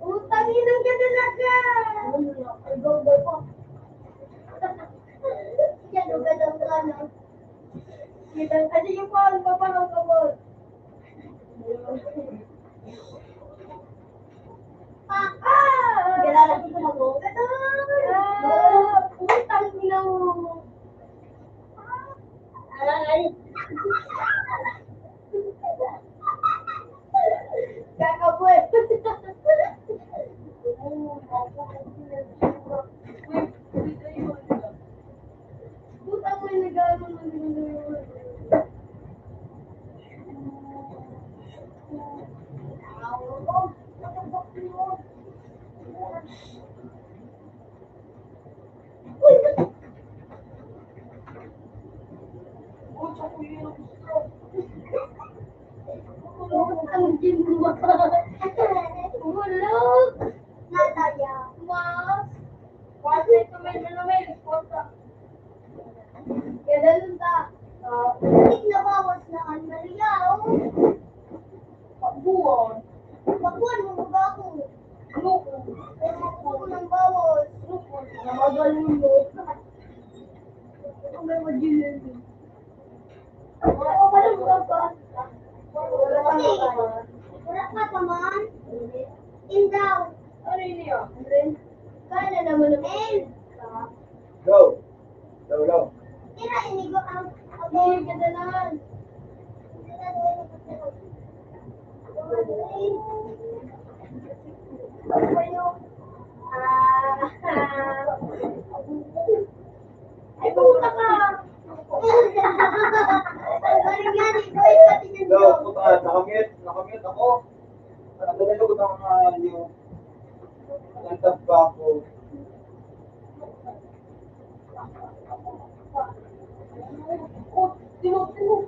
Utangin ang ka talaga! Yan, ugadang ka na. Kasi yung paano pa parang kabol. Kilala ko na mo? Utang na mo. Ay. Kakabuet. Utang mo yung nagano mo. Ang ginagawa. Ulog. Nataya. Mas. Kasi tumay na may responsa. Kaya lang ta. Hindi na bawas na ang naliyaw. Pagbuwan. Pagbuwan mo mabago. Luko. Luko ng bawas. Luko. Namagalulog. Ang may magilin. Oo, parang mga pa. Wala ka naman. Indaw. Ano yun yun? Kaya na naman naman. Go. Go. Kira, inigo ang Hindi ka dalan. Ay, pumunta ka. Go. Puta, nakamute ako. Nakamute ko ng yung lantas pa ako. Oh, tinutulog.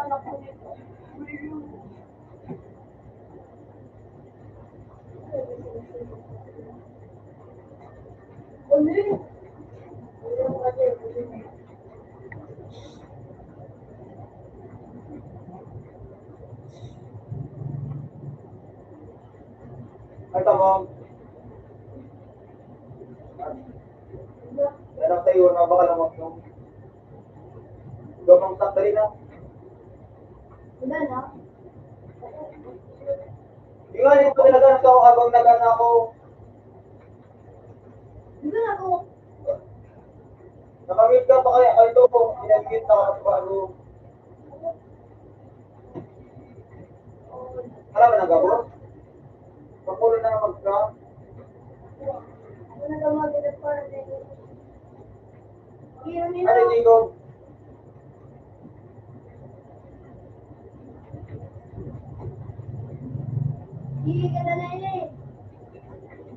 anak ko nito. Uli. Ay, tama. Yan ang tayo na baka lamang yung gamang sandali na. Wala na. Yung nga, hindi ko nilagyan ako habang nagana ako. Di ba ako? Nakamit ka pa kaya kayo ito. Pinag-meet na ako bago. Alam mo na gabo? Papulo na naman ka. Ano na gumagana para din? Hiro nila. Ano yung Jigo? Hindi ka na eh.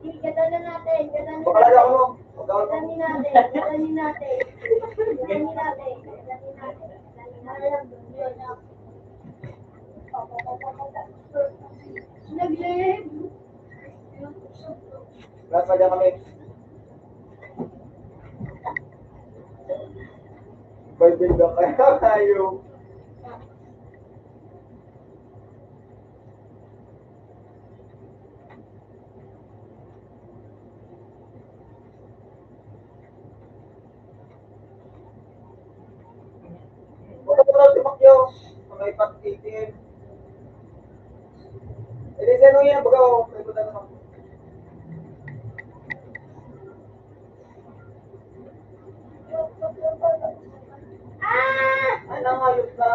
Hindi ka na natin. Pakalaga ko mo. Gadanin natin. Gadanin natin. Gadanin natin. Gadanin natin. Nag-live. Lahat pa dyan kami. Bye-bye na kaya tayo. Wala ko lang si Makyo. May pag-itin. Eh, di sino yan? Baga, may buta na ako. Ay, nangayos na.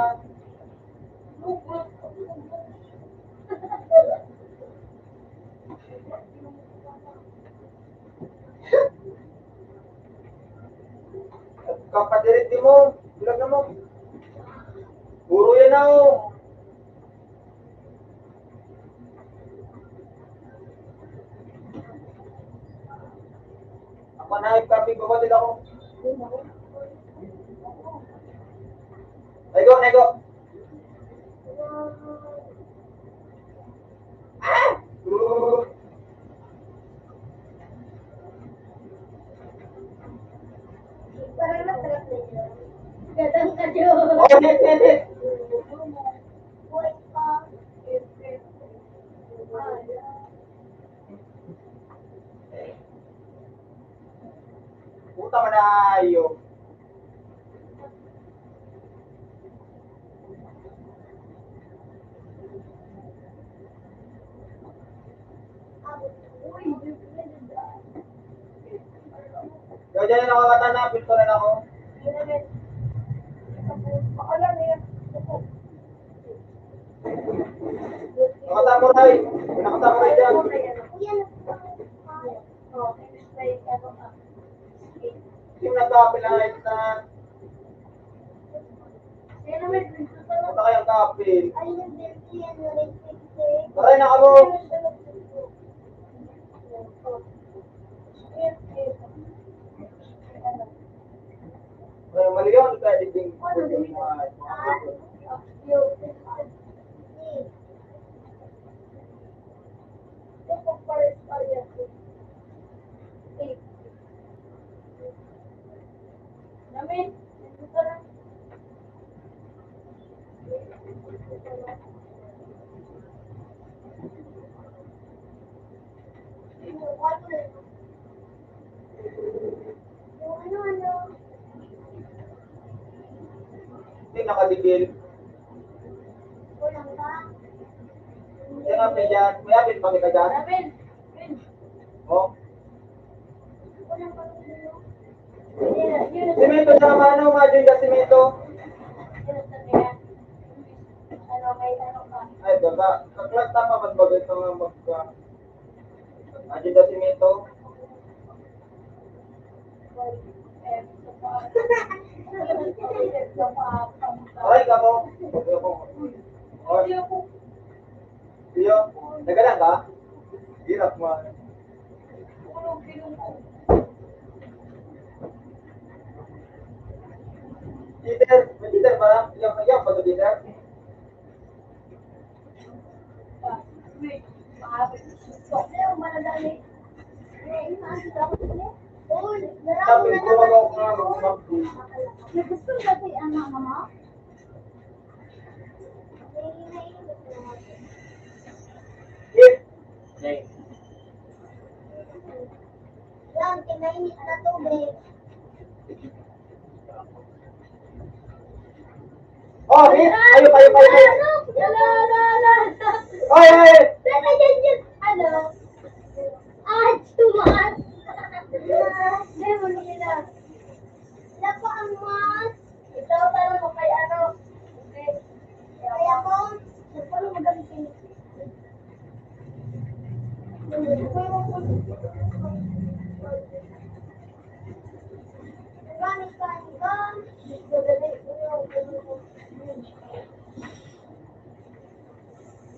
At kapadirit mo. Bilag na mo. Puro yan na oh. Ako na, copy ko ba nila ko? Nego, nego. Ah! Parang natrap na yun. Gadang ka dyan. Oh, net. Buhay ka. Puta man na ayo. Yo, dyan na nakakatana. Pinto na ako. Pakalan na yan. Nakasamuray. Nakasamuray dyan. Yung nagkapilahit na. Punta kayong kapil. Maray na kamo. Mali yun. Kaya ding Namin, hindi nakadigil. Yan ang may dyan. May apit pa ka dyan. namin, Oh. yun, Simento sa mano. Majin ka simento. ano, may ano ka. Ay, baka. Kaklat tama man ba ito nga magka. Majin ka simento. Ay, kamo. Ay, Tiyo. Nagalang ka? Hirap mo. Peter, may Peter ba? Yung pag-Peter? Ano, maladali. Uy, Sabi ko, wala ko nga mag-mag-do. Gusto kasi anak mo? If, Yan, kinainit na tubig. oh, Miss, ayun. Ay, ay, Ano? Ah, tumaas. Lemon nila. Lapa ang mas. Ikaw tayo mo kay ano? Kaya mo, Paano magamitin? Spanish ka.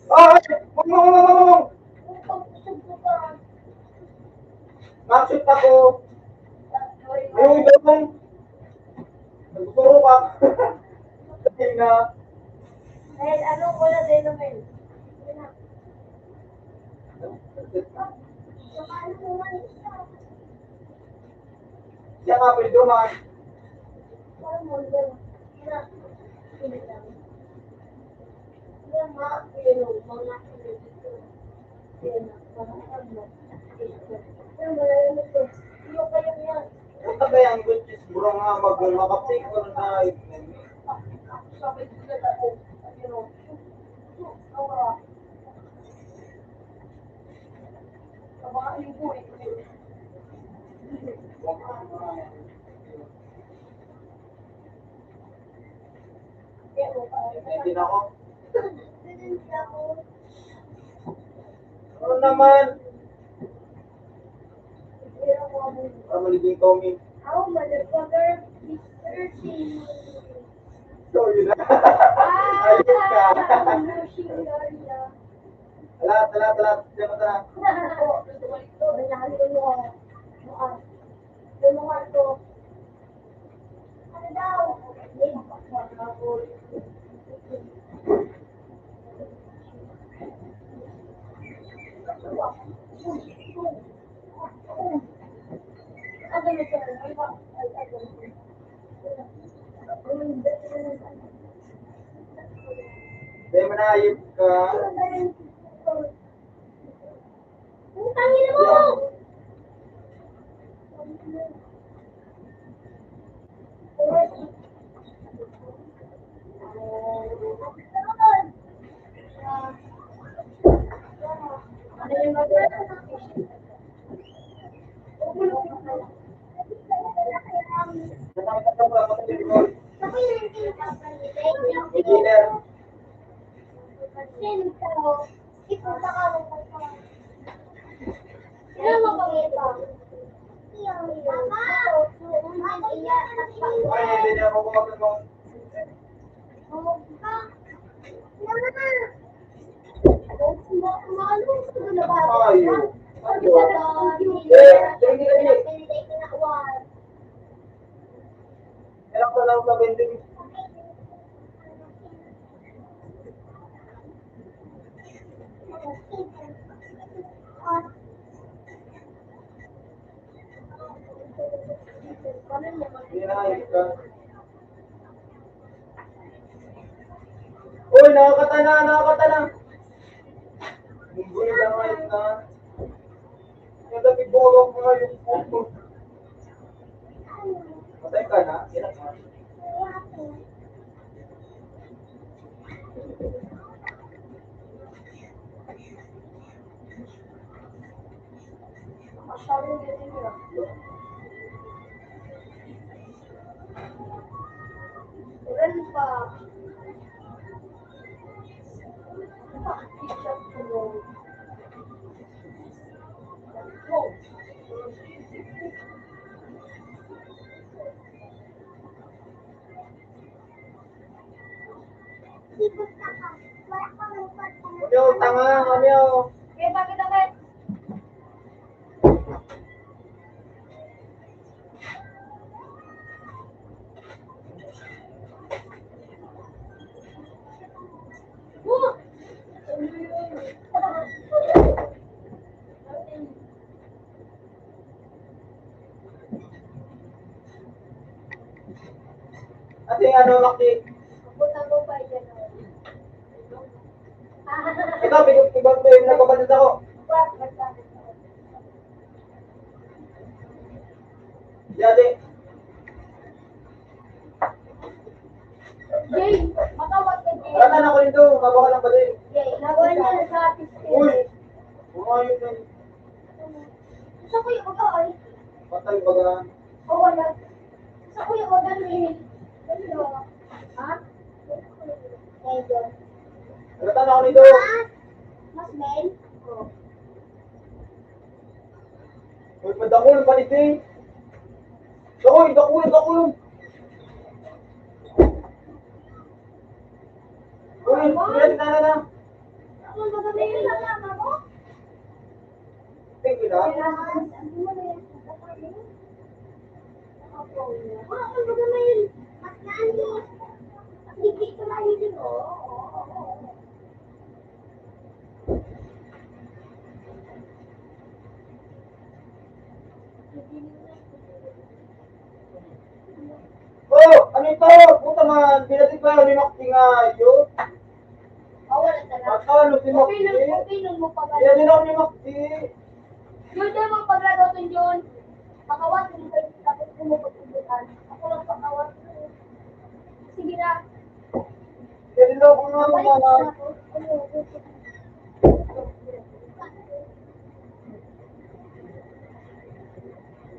oh, mong. Naksit ako. Ayun daw. Nagturo ka. Sabi na. Eh, ano ko na din naman? Siya nga pwede man. Parang mo din. Punta ba yung good cheese? Buro nga makapsik ko na hindi na ako. Ano naman? Para maliging Tommy. Oh, motherfucker, he's searching. So, yun na. Ayun ka. Talat. Diyan ka na. Dahil manayip ka. Tangin mo! Nakakatawa ka sa likod. May dinner. Ay, hindi niya ako kumakas mo. Ayaw. Kailan ko lang sa vending. Hinahayip ka. Uy, nakakata na. Munggulo lang ayos na. Yung dati bumagak mo nga yung puto. Patay ka na? Yan ang Kamyo, tanga, kamyo. Eh, bakit ako? Ate, ano, Maki? Punta mo ba yan? Ikaw, ibang yung nagpapalit ako. Yate. Jay, makawag ka, Jay. Karatan ako nito, bago ka lang pala eh. Jay, nagawa niya na sa atin. Uy! Bumayos na. Sa kuya, mag-aay. Patay ba ka? O wala. Sa kuya, mag-aay. Ha? Medyo. Karatan ako nito. Mas men? Oo. Uy, padakul, palit eh. Dakul. Uy, pinatitana na. Ano ba kami yung lalama mo? Thank you na. Ano mo na yan? Ano ba kami yun? Mas nani. Hindi ko lang yun. Oh, ano ito? Puta man, pinatit ba yung Makti nga yun? Wala talaga. Matalo si Makti. Pinon mo pa ba? Yan din ako ni Makti. Yun din mo pag-graduate yun. Pakawas, hindi kayo tapos mo pag-ubutan. Ako lang pakawas. Sige na. Yan din ako nga Balik mga... na ako.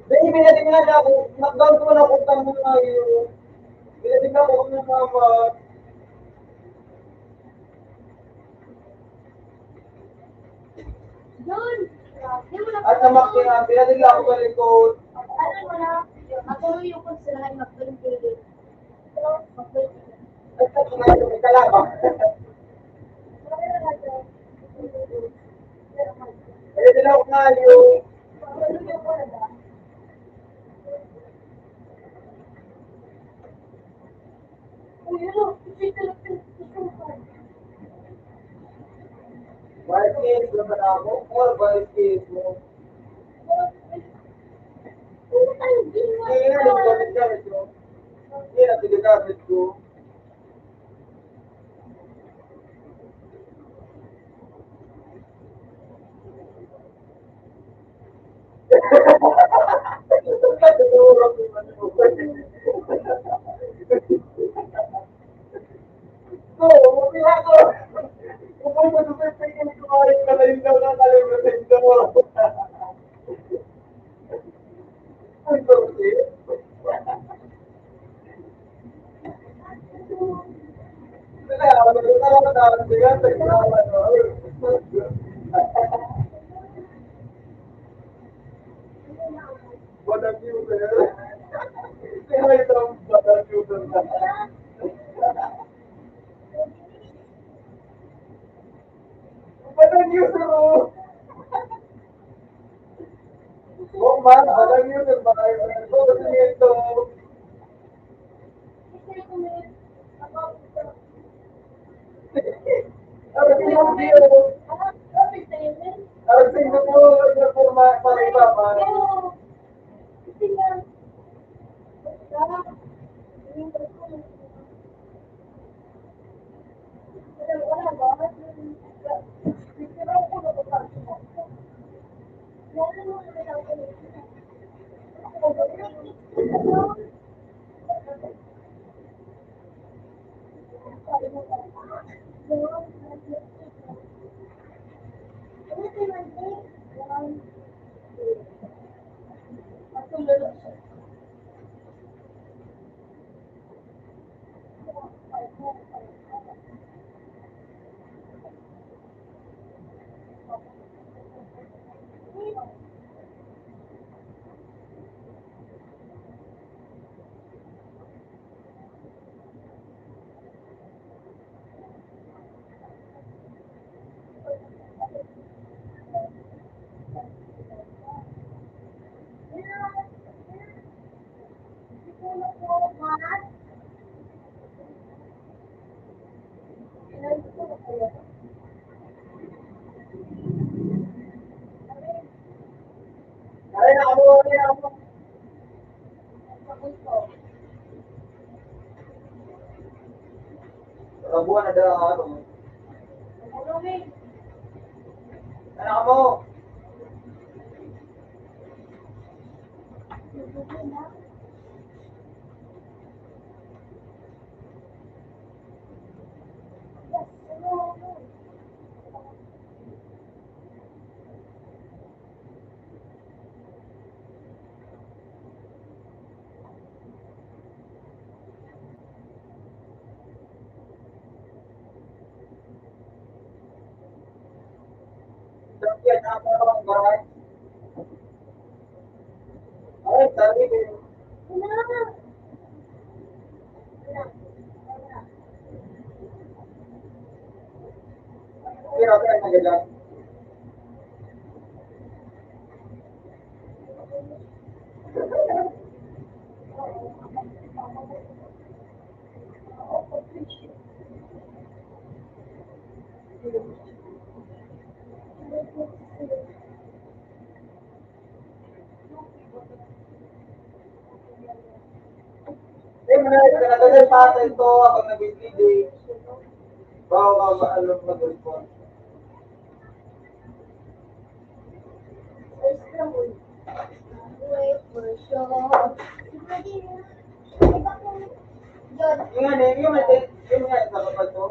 Dahil pinatit nga na ako, knockdown ko na punta mo nga yun. Pinatit nga ako ng mama. Yun. Di mo na At sa Makti nga, pinatit nga ako sa likod. Ano mo na? Ako yung konsilahan mag-20. So, mag-20. At sa nga yun, may kalabang. Pinatit ako nga yun. Wild case naman ako. Or wild case mo. Hindi nga, naggamit ko. Hindi na, tinagamit ko. Oo, mabila ko. Kung mo sa pwede ko kain ka na yung daw na kalimutan ko. Ay, sorry. Kaya, magkakaroon na siya, Walang user. Kaya ito ang walang user na. Walang user mo. Oh man, walang user ba kayo? Ito, kasi ito. Ang video. Ang video mo, ito po ma-iba. Kabuan na dala ano. Ano, may? Anak mo! Yan, ako ang bahay. Ay, tari ko. Pero okay, maganda. Eh, manayos ka na doon pata ito habang nabibili. Bawa ka ano mag-respond. Wait for sure. Yun. Yung ano, yung nga, sa kapal to.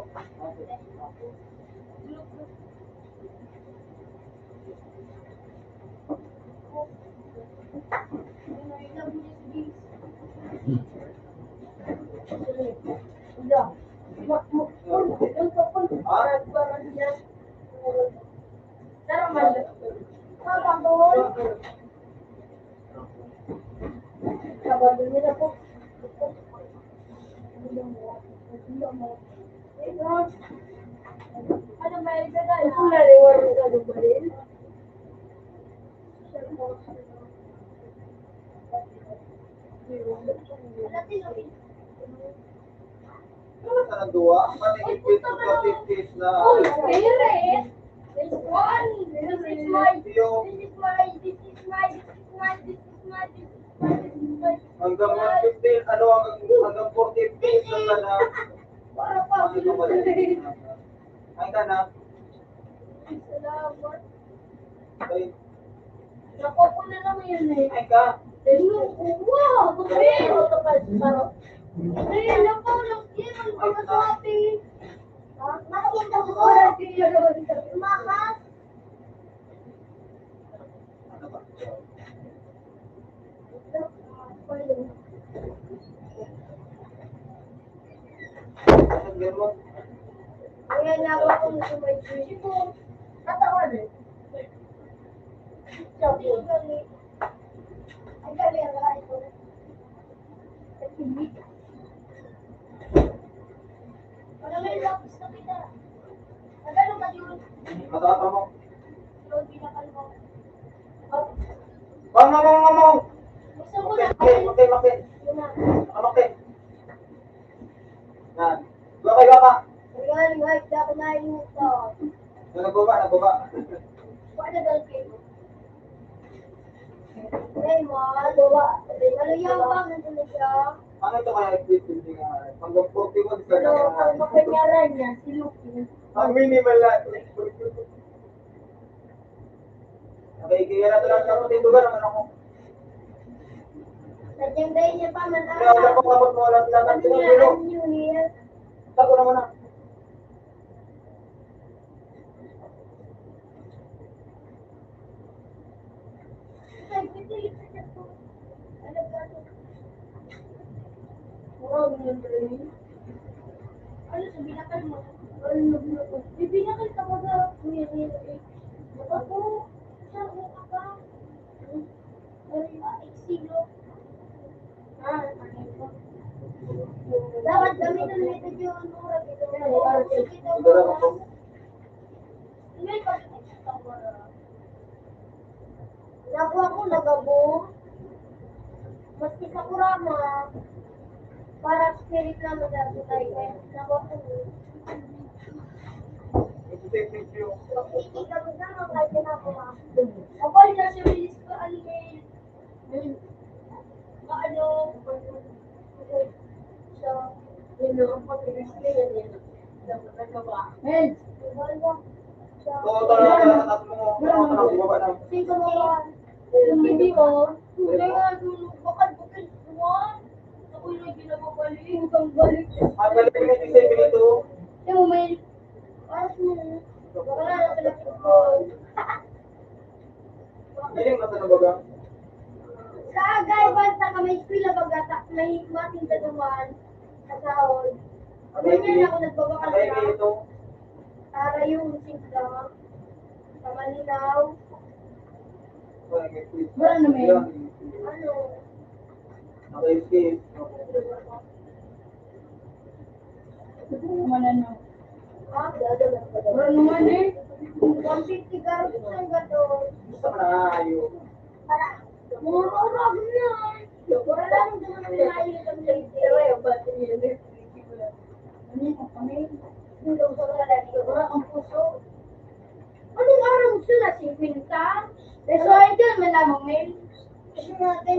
Ano ba yung gagawin? Ito na reward na gano'n ba rin? Ano ka na duwa? Manigipit ko sa 50s na. Oh, spirit! This one! This is my, this is my, this is my, this is my, this is my, this is my, this is my. Hanggang 150, ano hanggang 40 pesos na na. Para pa, Ano ito ba? Ay ka na. salamat. Ay, Nakuha na lang yun eh. ay ka. Wow! Kapit! Ay, naku, lagyan ang mga sabi. Makita ko. Mahal. Ano ba? Hanggang mo. Ayan na ako sa may sipon. Katawan eh. Sabi ko gali. Ay gali ang lahat ko. Wala may lapis na kita. Nagano ka yun? Matata mo. Yun, binakal mo. Mamang! Gusto mo na. Makit. Yun na. Makit. Yan. Dua kayo ka. Ayan, guys, ako na yung ito. Nagbaba. Wala dal kayo. Ay, mahal. Bawa. Ano yan ba? Nandun na siya. Ano ito kaya exit building nga? Hanggang 41 ka Ano, ang na. makanyaran niya, si Lucky. Ang minimal lang. Okay, kaya na lang ako tindugan naman ako. Sadyang dahil niya pa man Kaya wala ko kapot mo lang lang Ano ang niya, tindulo. ang New Year? Tago naman na. Ay, pitilit na siya po. Ano ba ito? Wow, ganyan pala yun. Ano, sa binakal mo? Ano, binakal? May binakal ka ba sa New Year eh? Ako, siya, ka pa. Ano, eksilo. Ah, ano ba? Dapat gamitin mo ito yung mura. Ito Siguro ako. May pagkakita ka ba? Nakuha ko nagabo. Maski sa kurama. Para spirit na magagawa tayo. Kaya nakuha ko. Ito sa video. Ikaw na mga kahit nakuha. Ako, nasa release ko, ano may, ano, so, yun ang pag-release ko, yan. Mel, Taas mo. Bumaba na. Sino mo? hindi ko. Hindi nga, bakal-bakal naman. Ako yung ginababalik. Utang balik. Ang galing na yung sa'yo dito. Yung mo, Mel. Oras mo. Wala na pala ko. Galing na sa baga. Sa agay, basta ka may school na bagata, may mating kaduman, kasahod. Ganyan ako nagbabakal Kaya na. dito. Para yung sigla, sa Malinaw, Wala na, Mel. ano, Naka-escape. Naman ano. dadalas ko Wala naman eh. 150 garos ang gato. Gusto ko na ayaw. Para, mga maurag na. Wala lang naman ang nalayo ng lady. Ano yung kami? Yung sa lalaki. Wala ang puso. Anong araw gusto na? 50? So, ay dyan, may lamang, Mel. Kasi natin,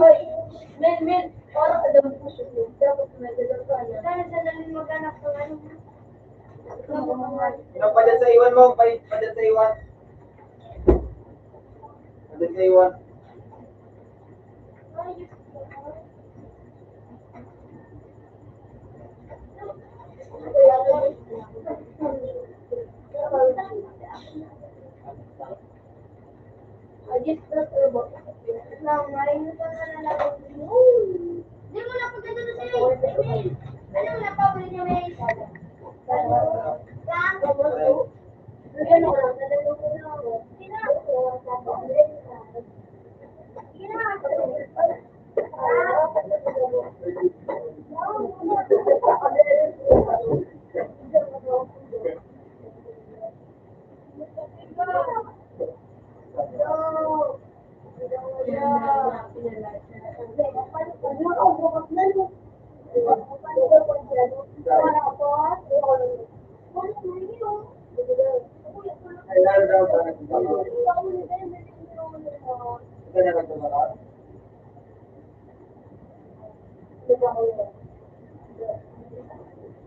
Mel. Para ka daw puso mo. Dapat may dalang ka na. sana sanaling maghanap ng ano. Yung pa dyan sa iwan mo, pa dyan sa iwan. Pa dyan sa iwan. Hindi mo na pagkata na sa'yo. Email. Ano mo na paborito niyo, May? Kailan daw ba nagbabago? Kaya nagbabago?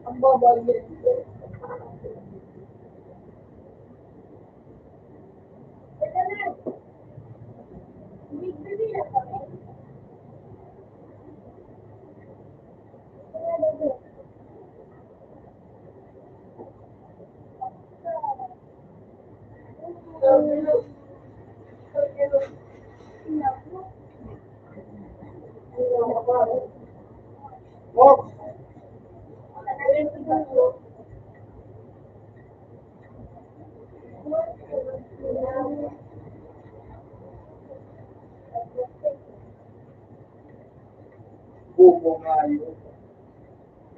Ang babal yun. Oh! Bubo nga yun.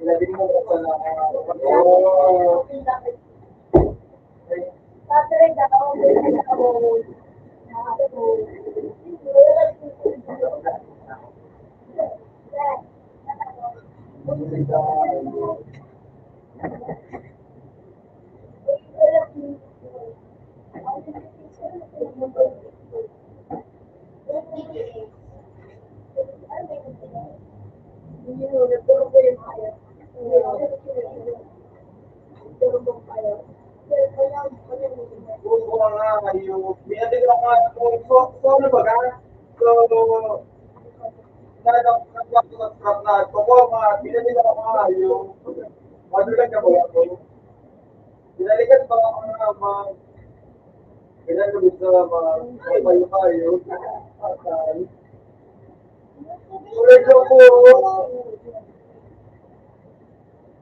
Ilagin mo ko pala mga oh. Bubo nga yun. Binabig ako nga so ano ba ka? So, nagpapasarap na ito ko mga binabig ako nga yun. Madulag na ba ako? Binalikan ba ako nga mga binalubog sa mga kayo. Ulit ako.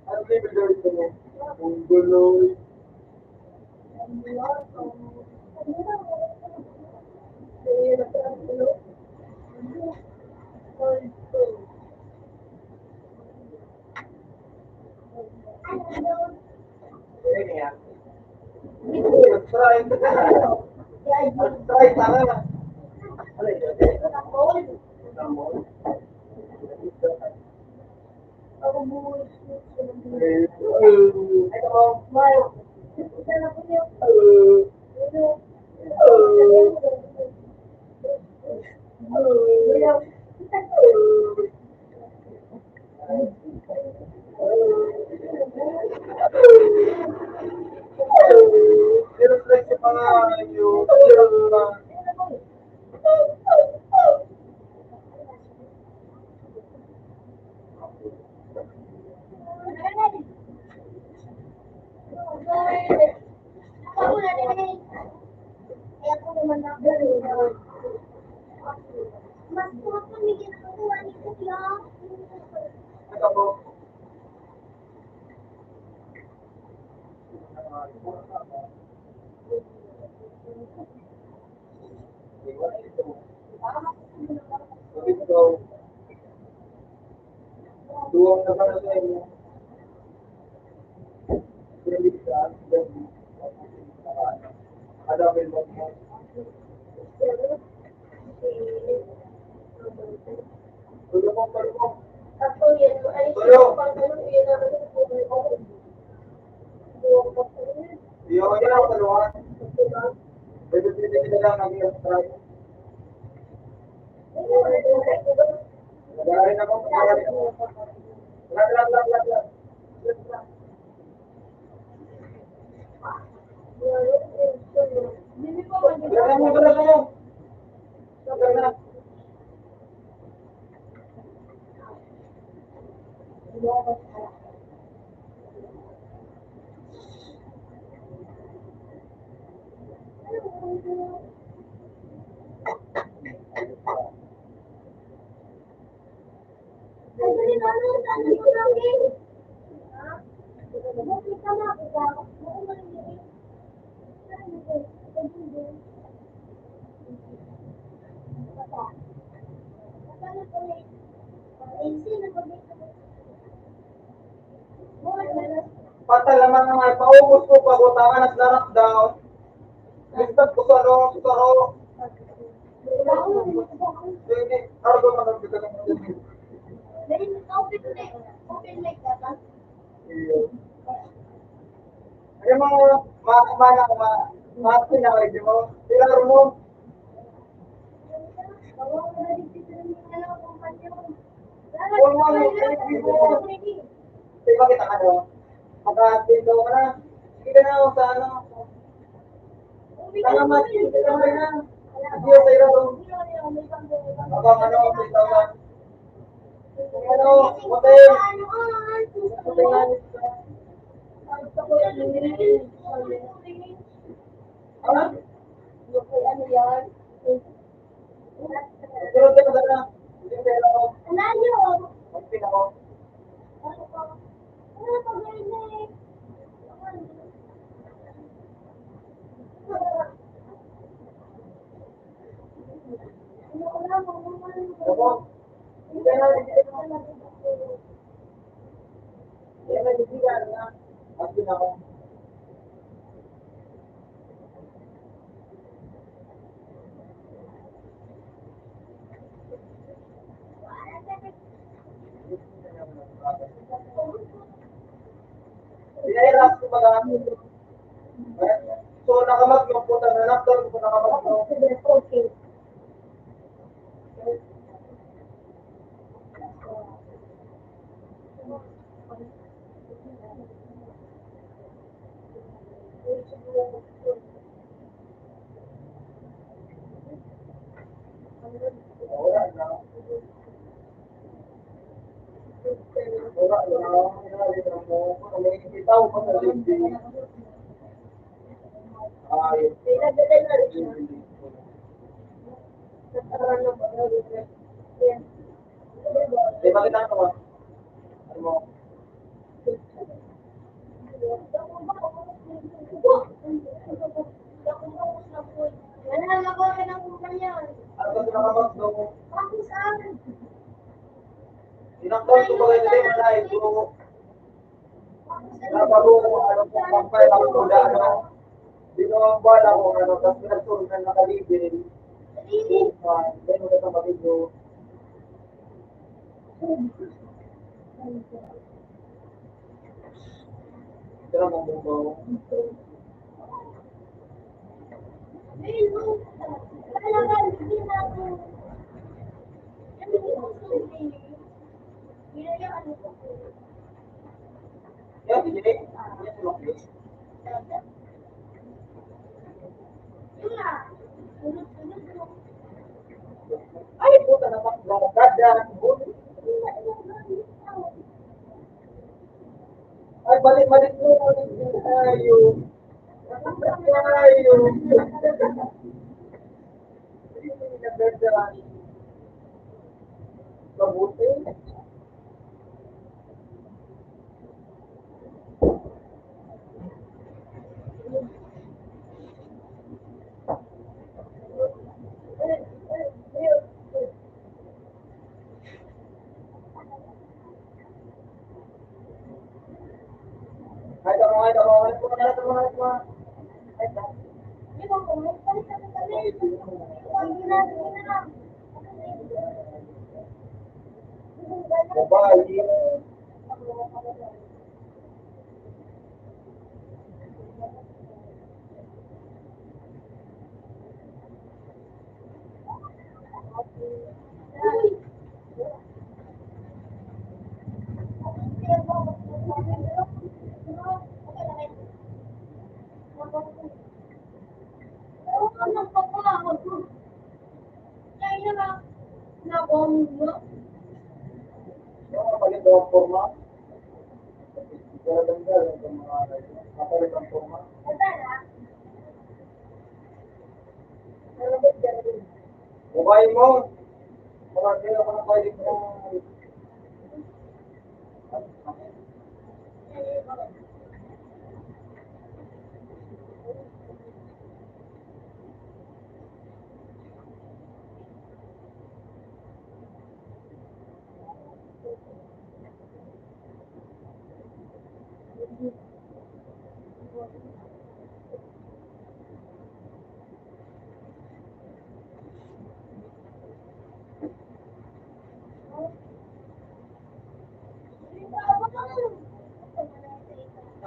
Ano ba yung gawin ko mo? Ang guloy. Try. Try, tama. Ano yun? Duwang na para sa inyo. Ada film mo. Tulo mo, tulo mo. Ako yan, ay, Tulo. pang ano, yun na ano, buwang pa po yun. Di ako yan ako taluhan. Pwede na lang nag-iwas tayo. Nagarin ako. Lag. Hindi po, hindi Lag mo. Lag na. Ay, dali na, ano ko lagi? Ha? Bakit ka na ako ba? Bakit mo rin yun? Saan mo din? Saan mo din? Bata. Bata na kami. Sino kami? Patalaman na nga, paubos ko pa ko, tangan at larak down. Listat ko sa ro. Hindi, araw ko magagbitan ng mga. Open like that, ha? Ay mo, makamana ko, maasin na kayo mo. Tilaro mo. Sige, bakit ang ano? Magkakito ka na. Sige ka na sa ano. Tanga mas, sige ka na. Sige ka sa ro. Abang ano, sa itaw ano, hotel. Hotel. Ha? ano yan? Pero teka ba na? Hindi ka ako. Ano? Magpin ako. Ako. Hindi na, hindi na. Hindi na. Magpin ako. Pinahirap ko ba lang? So, nakamag yung puta na laptop ko nakamag yung Okay. wala na. Wala na. Kung may ikitaw pa sa LinkedIn. Ay, Pinadala na rin siya. Nataran na ba? Yan. di ba kita naman? Ano mo? Nalala ko rin ang kumpanya. Ano ka nakamag daw mo? Bakit sa akin? Inaktan ko ba kayo na yung malay ko? Nabago ko ano kung pampay ako tula ano. Di ko ang bala ko ano, tapos nagsunod na nakalibin. Then mo sa mabigyo. Tira mo bubaw. Yan, hindi. Yan, tulog. Ay, puta naman. Gada. Ay, balik-balik mo. Ayo. Ayo. Mabuti. Kahit ako, kahit ako, kahit ako, kahit ako, kahit ako. Di ba kung may palit na kami? Hindi na, hindi na. Babae. Kapalit daw ang forma. Galatanggal ang mga kapalit ang forma. Babae mo. Marami ako na pwede mo.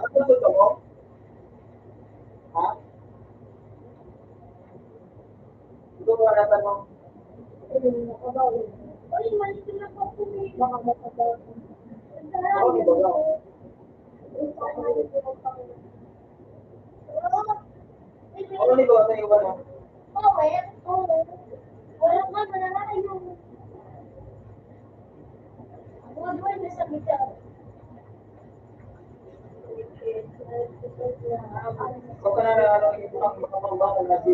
Ano gusto mo? Ha? Gusto mo na tanong? Ako di ba daw? Ano di ba sa iyo ba no? Kung ka na ano ito ang makamambangan na si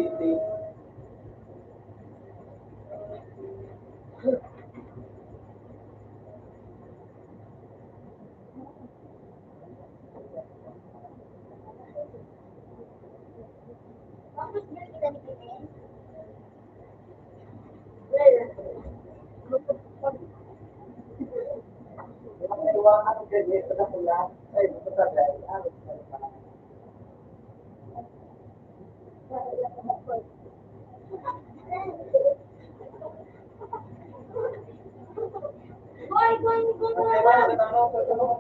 Iwangan ang ganyan sa pula. Ay, gusto sa dahil. Kaya ba nagtatanong sa tanong?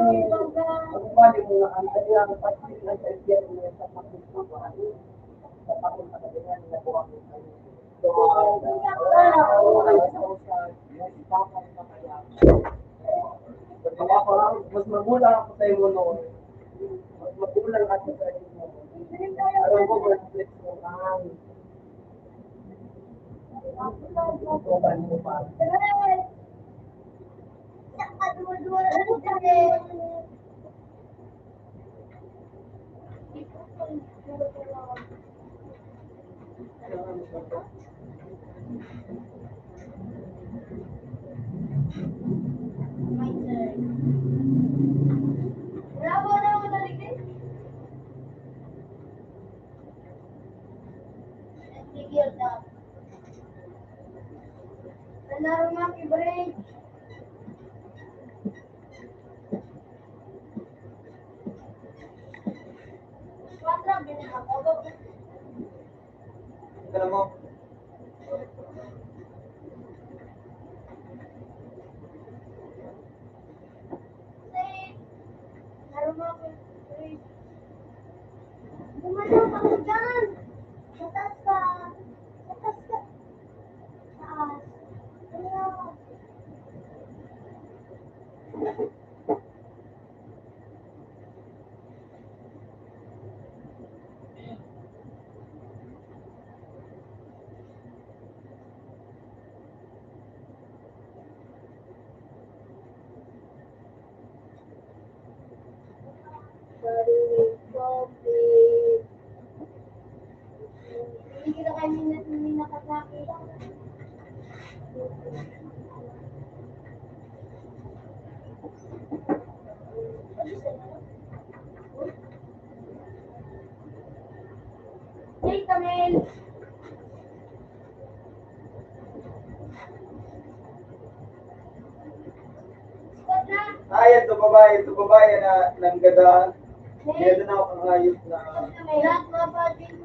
Pagpapali mo na ang kanyang pagpapali ng kanyang niya sa pagpapali sa pagpapali na po ang so, mas magulang ako sa iyo noon. Mas magulang ako sa iyo noon. Alam ko, mas flex mo lang. Tutukan mo pa. Break. Alam mo, Bumalik ako dyan. Matas ka. Matas ka. Taas. Ano? Hindi kita kayo nakasakit. Balik kami. Stop na. Ito babae na nanggadahan. Hindi na ako ang ayos na. Lahat mga bagay mo.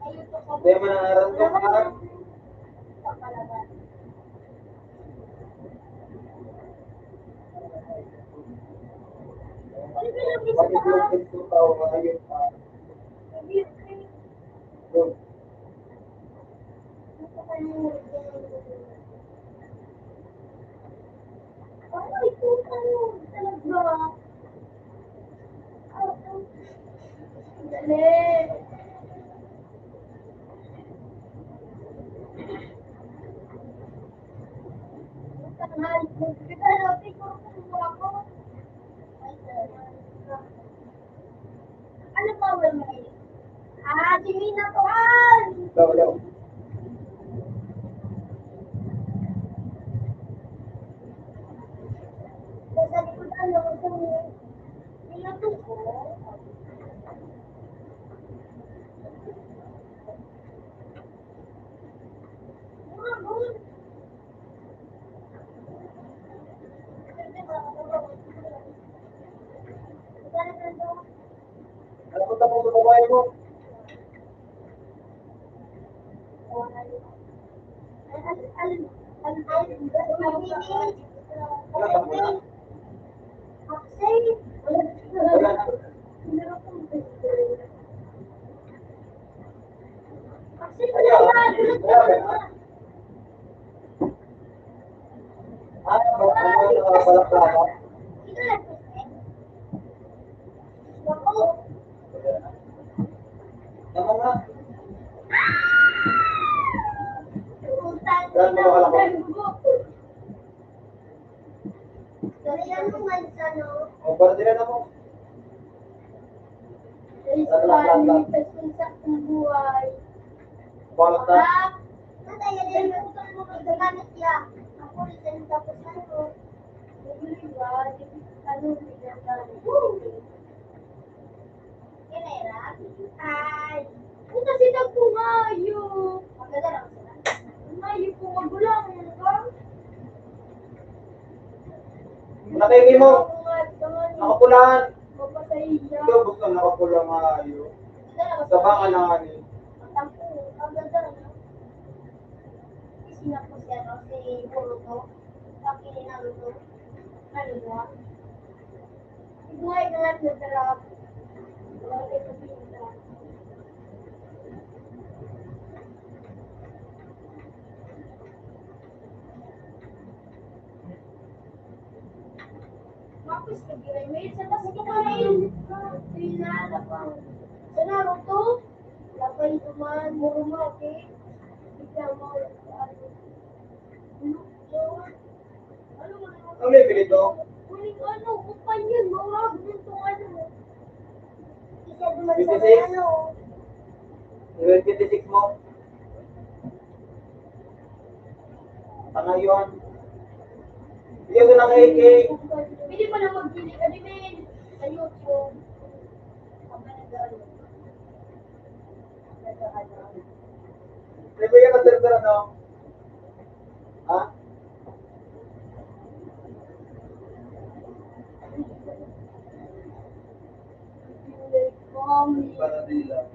Ayun to ko. Hindi mo nangaran ko ka. Papalaban. Ano ba lang isa Bakit yung gusto tao ayos pa? Doon. Ay, puta mo. Talaga. Dali. Tanghal. Kita natin kung ako. Ano pa wala mo? Ah, si Mina to. Daw. Sa likod ano ko. Minuto ko. Ano ko tapos sa babae mo? Wala na. Nakabalak-balak. Naman nga. O, para sila na mo. Balak na. Puta sila po ngayo. Ngayo po magulang. Nakaingi mo. Nakapulaan. Mapatay niya. Ikaw gusto nakapula nga ayo. Sabangan na nga ni. Ang ganda, no? Sino po siya, no? Si Boruto. Taki ni Naruto. Ano ba? Buhay na lang na sarap. Wala kayo pinta. Mapis ka gilay. May isa tas kinain. Pinala pa. Sa Naruto, lapay duman, murumati. Bigla mo, ano. Ano mo naman? Ang level ito? Kuling ano, kumpanyan, mawag din itong ano. Isa duman sa 56? ano. Level 56 mo. Tanga yun. Iyo ko na kay Pili mo na magpili ka din sa YouTube. Ang nag-ano. Level yan ang server ano? Ha? Para dila.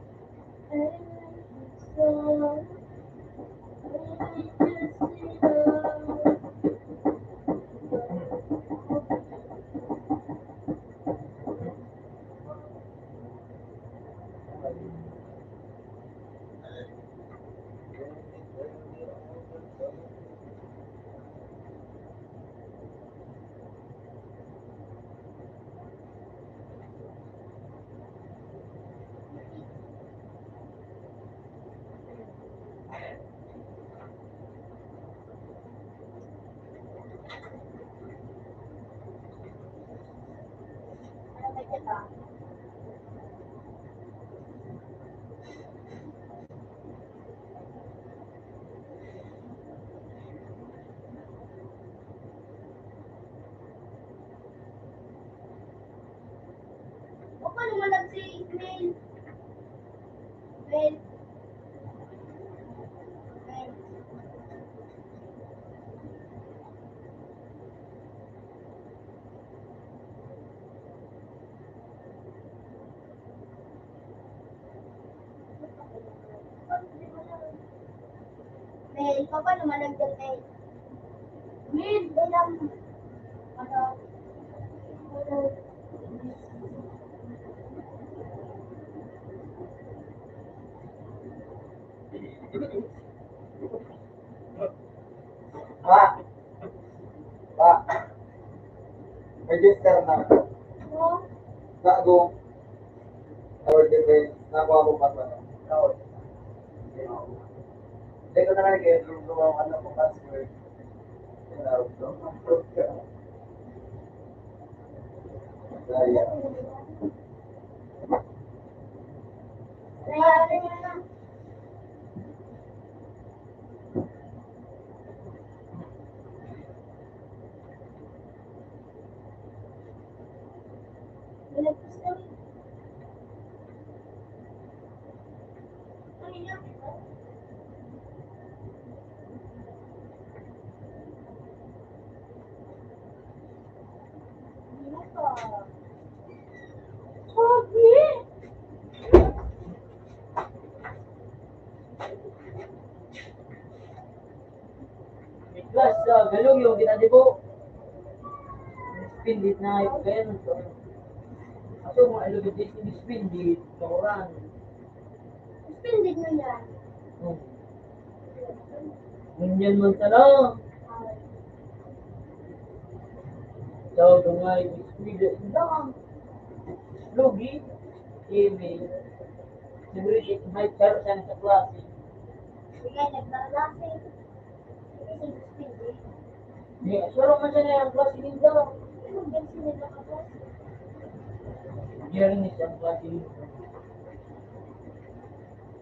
O paano malag si Grail? Well, well, Mel, ikaw pa lumalag dyan, Mel. Mel, bilang, ano, ano, Ha? Pa? Register na. ano, Gago. Our defense. Nakuha ko pa ba? Ikaw. Hindi ko na lang kayo kung gumawa ka ng password. Tinarap ko. Daya. nangyari mo na. Nilagpas na rin. Ano yan? Ano ka? Sabi! May class sa galong yung ginadi po. Spindit na yung kaya nun. Ako mga ilubit yung spindit. Kakuran. Spindid mo yan. Ngunyan man sana. So, dungay spindit. Dang. Lugi. Email. Siyempre, may pero siya sa klase. Sige, naglalaki. Sige, spindid. Pero man siya na yung klase nila. Ano ba sila nakapos? Diyan ni siya ang klase nila.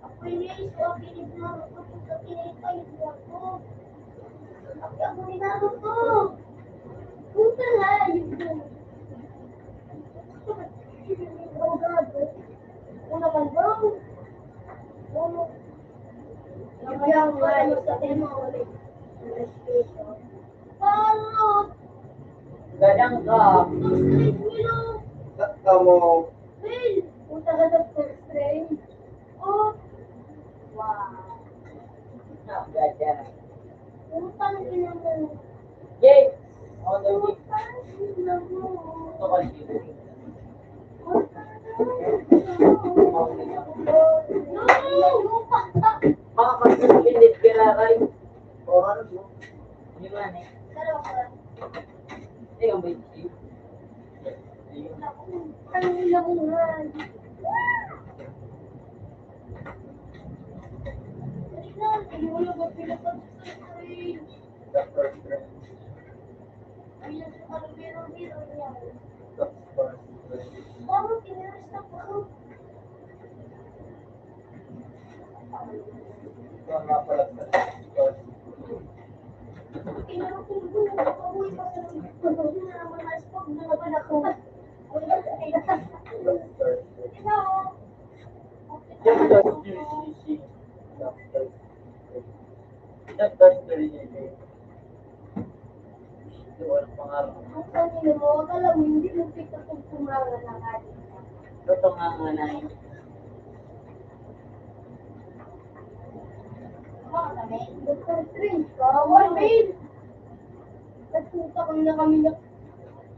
Ako yung so kinid na ako sa kinitay ako. Ako ninalo ko. Puta na yun ko. Oh God. Una man bro. Ano? Yung nga sa tema ulit. Parot. Gadang ka. Straight nilo. Kamu. Well, punta ka sa first train. Oh. Wow. Gadang. Utang ina mo. Yay! On the week. Utang ina mo. Ito kasi. Mga magsaspindit kiraray. O ano mo? Di ba ni? Hindi yung may chip. Doctor Strange. Doctor Strange. Ito nga pala sa Doctor Doctor Doctor Strange. Doctor Doctor Strange. Ito walang pangarap. Ito nga nga na yun. Dr. Strange, kawan, babe. Nagpunta kami na kami na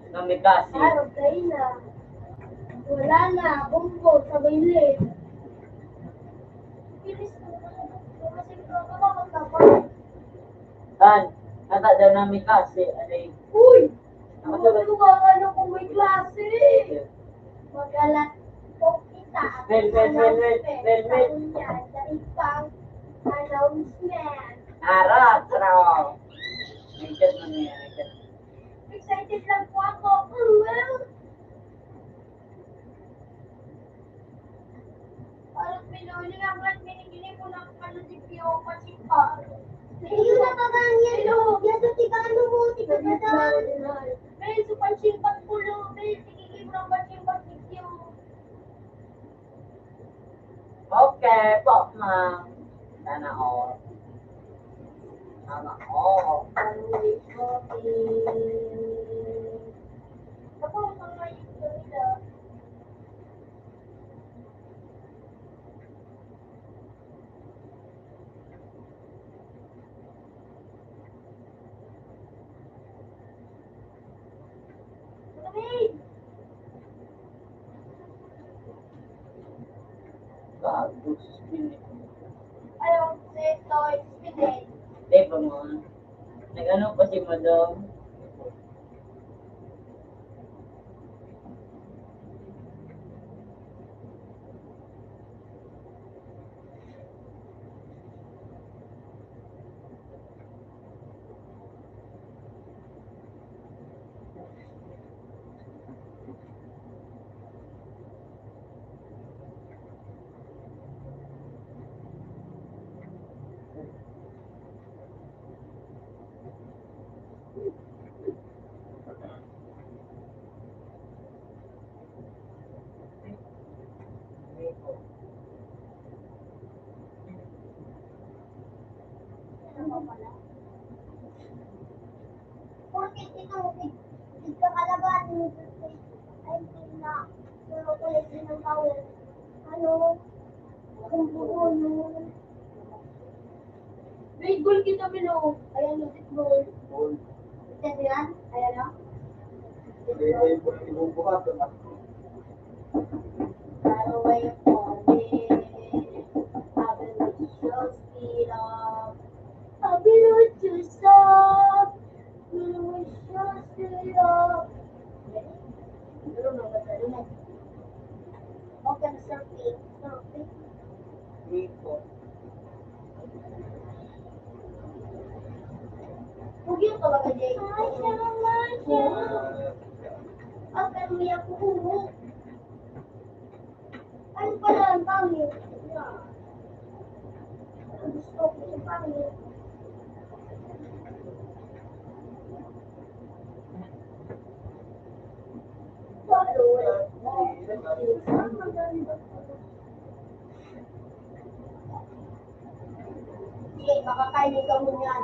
Kami kasi. araw tayo na. Wala na, bumbo, sabay lit. Bilis ko na kasi kapag Kan, kata daw namin kasi. Ano uy! Nakasagot. Ano kung may klase? Magalat po kita. Well. Dari pang announcement. Arat, raw. Ikat na niya. Ikat. Excited lang po ako. Well, parang pinuling ang lahat minigili ko ng palutipyo kasi pa. Iyo na tagang yan. Yan sa tigano mo, tigagadaan. May supansimpat pulo. May tigigil ng pansimpat tigyo. Okay, ma'am. Sana all. Sana all. Always shopping. Ako, mga ito nila. Sabi! Gago, suspindi. Ayaw, ito, expedite. Di ba mo? Nag-ano pa si madam? Porkit ito, nagkakalaban mo ay na kulit din ng tawel. Ano? Kung buo yun. Wait, goal kita Milo. Ayan yung goal. Goal. Ito yan? Ayan na. Ay, ibubuhat na. Far away from me. I will show speed up. I will to stop. We will show speed up. Okay, surfing. Surfing. Rico. Huwag ka ba ka, Jay? Ay, siya naman siya. Okay, may ako uho. Ano pala ang pangit? Gusto ko yung pangit. Sige, makakainin ka mo yan.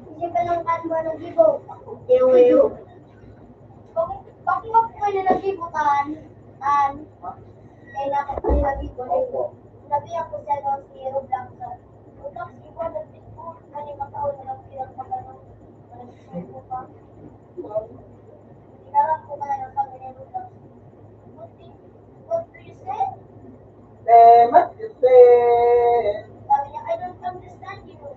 Hindi ka lang kanba ng gibo. Ew. Bakit mo po na nagibutan? Kaya nakit ko nagibo. Sabi ako sa mga zero lang sa Roblox, iba na tipo, kani makaon na lang silang magano. Nag-share pa. Hinarap ko kaya ng sabi ni Roblox. What do you say? What you say? Sabi niya, I don't understand you.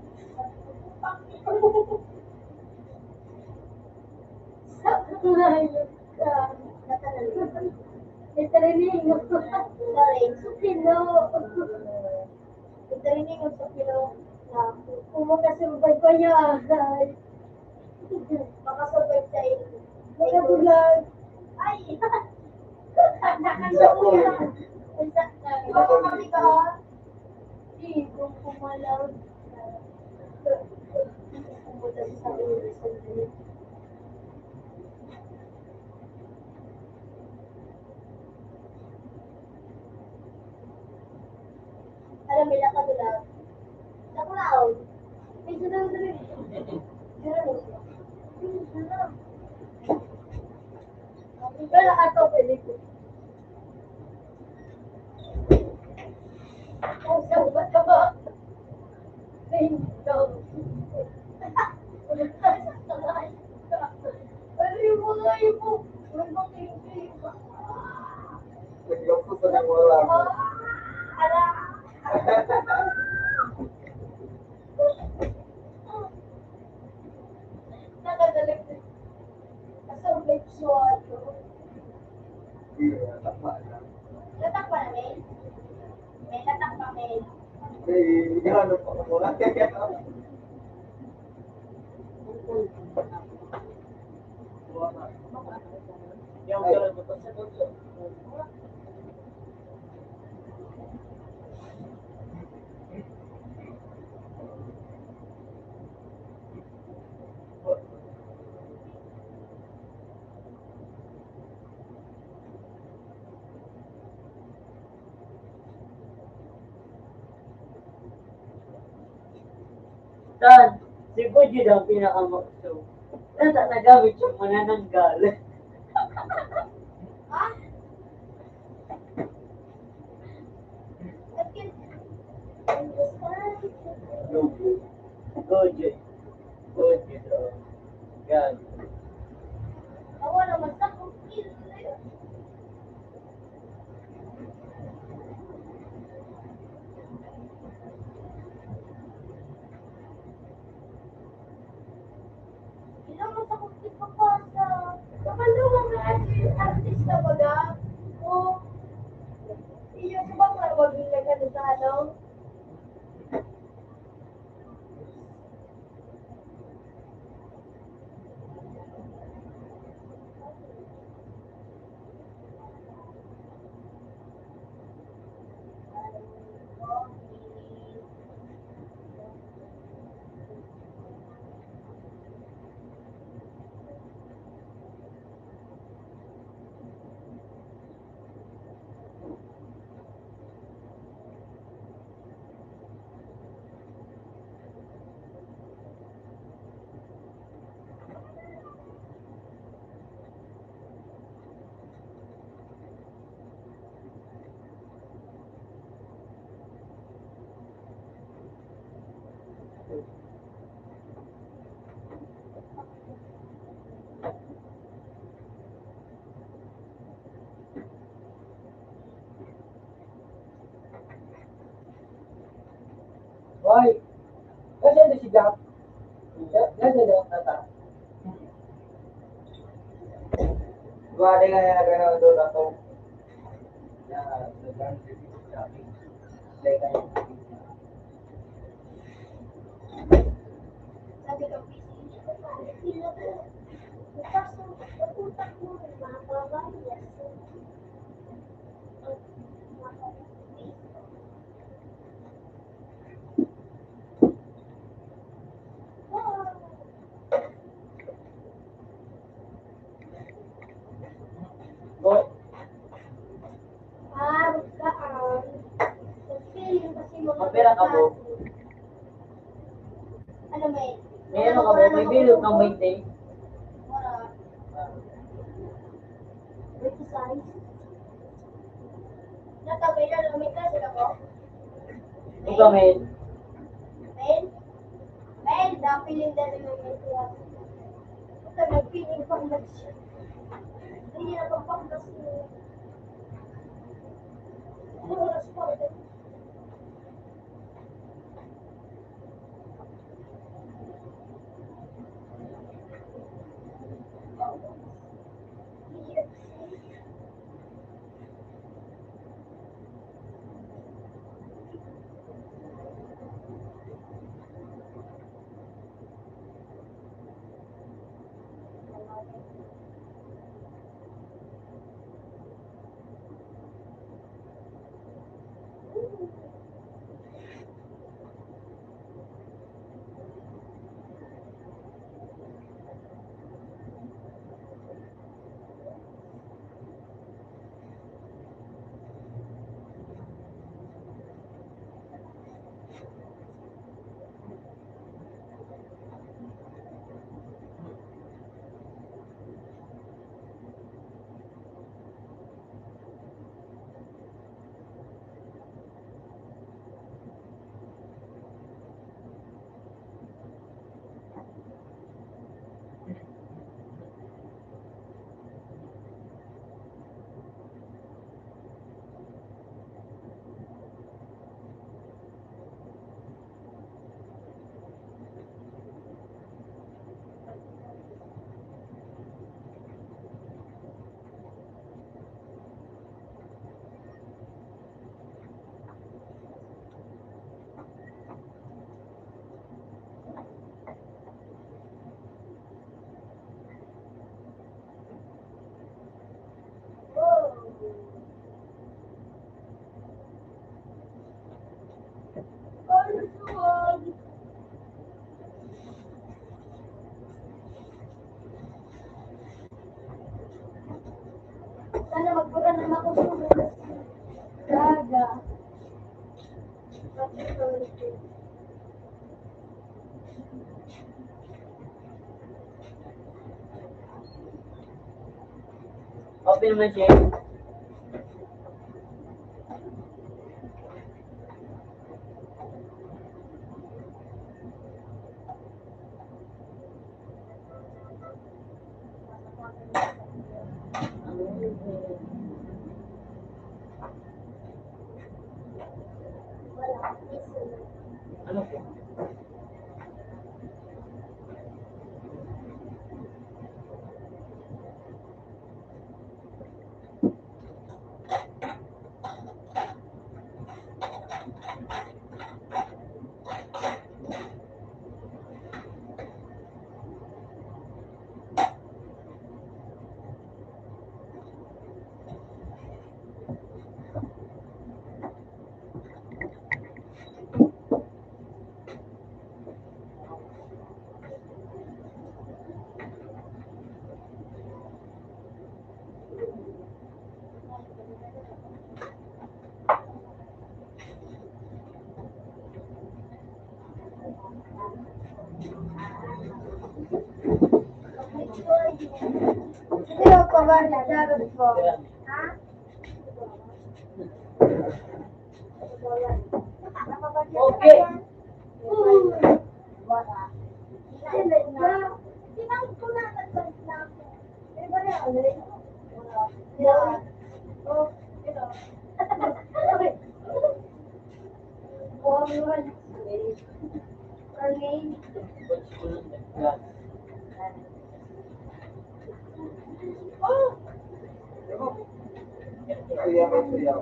Sabi ko na yun. Itarinig mo. Sorry, supilo. Itarinig mo supilo. Kumakasubay ko niya. Makasubay sa iyo. Nakabulag. Ay! Nakabulag. Makakami ka ha? Hindi, kung pumalag. Pumalag sa iyo. Alam nila ka nila. Sa cloud. May sunod na rin. Pero ato pwede ko. Ang sabat ka ba? Thank you. Ano mo nga yun mo? May makinig. Naglapo sa nang wala. Ala. Nakadalag din. Asal may suwayo. Tama na. Latak pa namin? May latak pa namin. Hanap ako muna. Yung girl mo sa dulo. Tan, si Bujid ang pinakamakso. Nasa nagamit yung manananggal. Ha? I can understand. Bujid. Bujid, oh. Yan. Ako naman sa kukil. Ilang mo sa kukil pa pa sa... Kapalungan na artista ba ga? O... Iyo sa bang maging nagkano sa ano? Hoy! Kasi ito si Jack. Yan na tata. Gua ada yang ada doon ako. Ya, sedang sabi. Teka. Sabi ko, hindi ko pa. Sila ko. Kaso, naputak mo ng mga kabayas. Hoy! Magkaan. Nag-feeling kasi mga... Mapera ka po. Ano may? Meron ka ba? May bilog ng 20. Wala. May design. Natagay na lang. May kasi ako. Ito gamit. Men? Men, dapiling na rin yung may kaya. Ito, nag-feeling pang nag-siya. Hindi na pagpanggas niya. Oras pa rin. naman siya. Ano po? Pero pa ba nagsabi ko? Ha? Okay. Wala. Sila na. Tinang ko na nagsabi. Pero ba yan? Wala. Oh, ito. Oh, yun. Her name? Oh! Kaya kaya.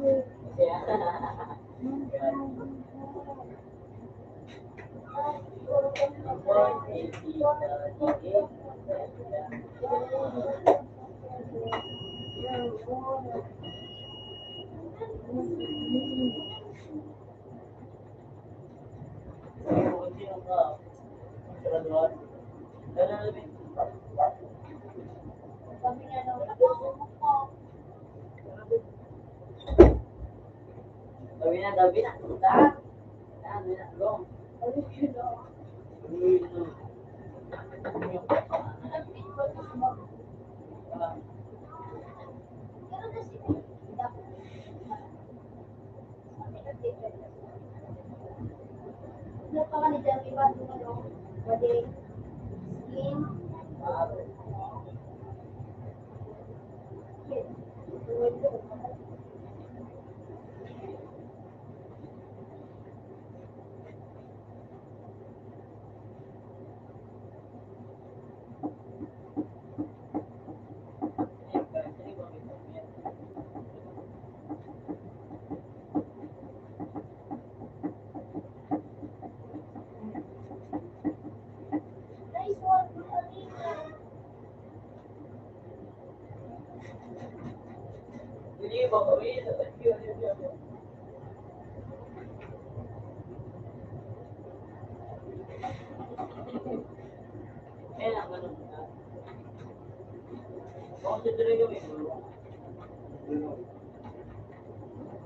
Sabi niya daw, ako ko. Sabi na, sabi na. Saan? Sabi na, long. Sabi niya daw. Pero kasi, ano pa ka ni Jeremy ba? Ano? Wedding? Slim? Nice one, Alina. Hindi ba kami? Eh, ang ganun na. Bakit sa dali kami?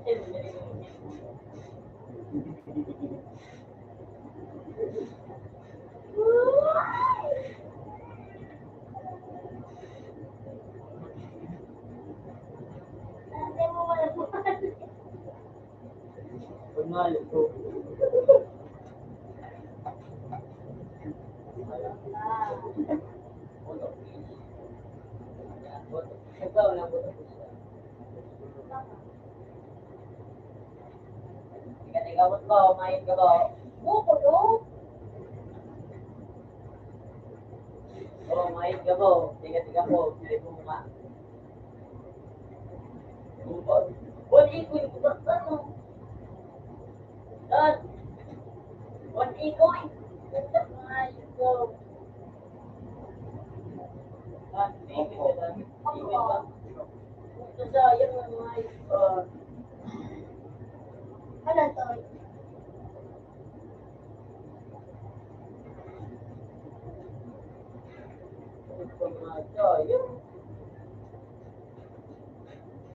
Eh, dali kami. Hindi mo wala po. Pagmalo ko. Ikaw lang po tapos siya. Tiga-tigawat ba? Umayin ka ba? Buko, no? Oo, umayin ka ba? Tiga-tiga po. Pili po mukha. One equal. Ano? Dan. One equal. Ayos ko. Dan, equal ka dan. Equal ba? Ito sayang ang ayos. Ano to? Sayang.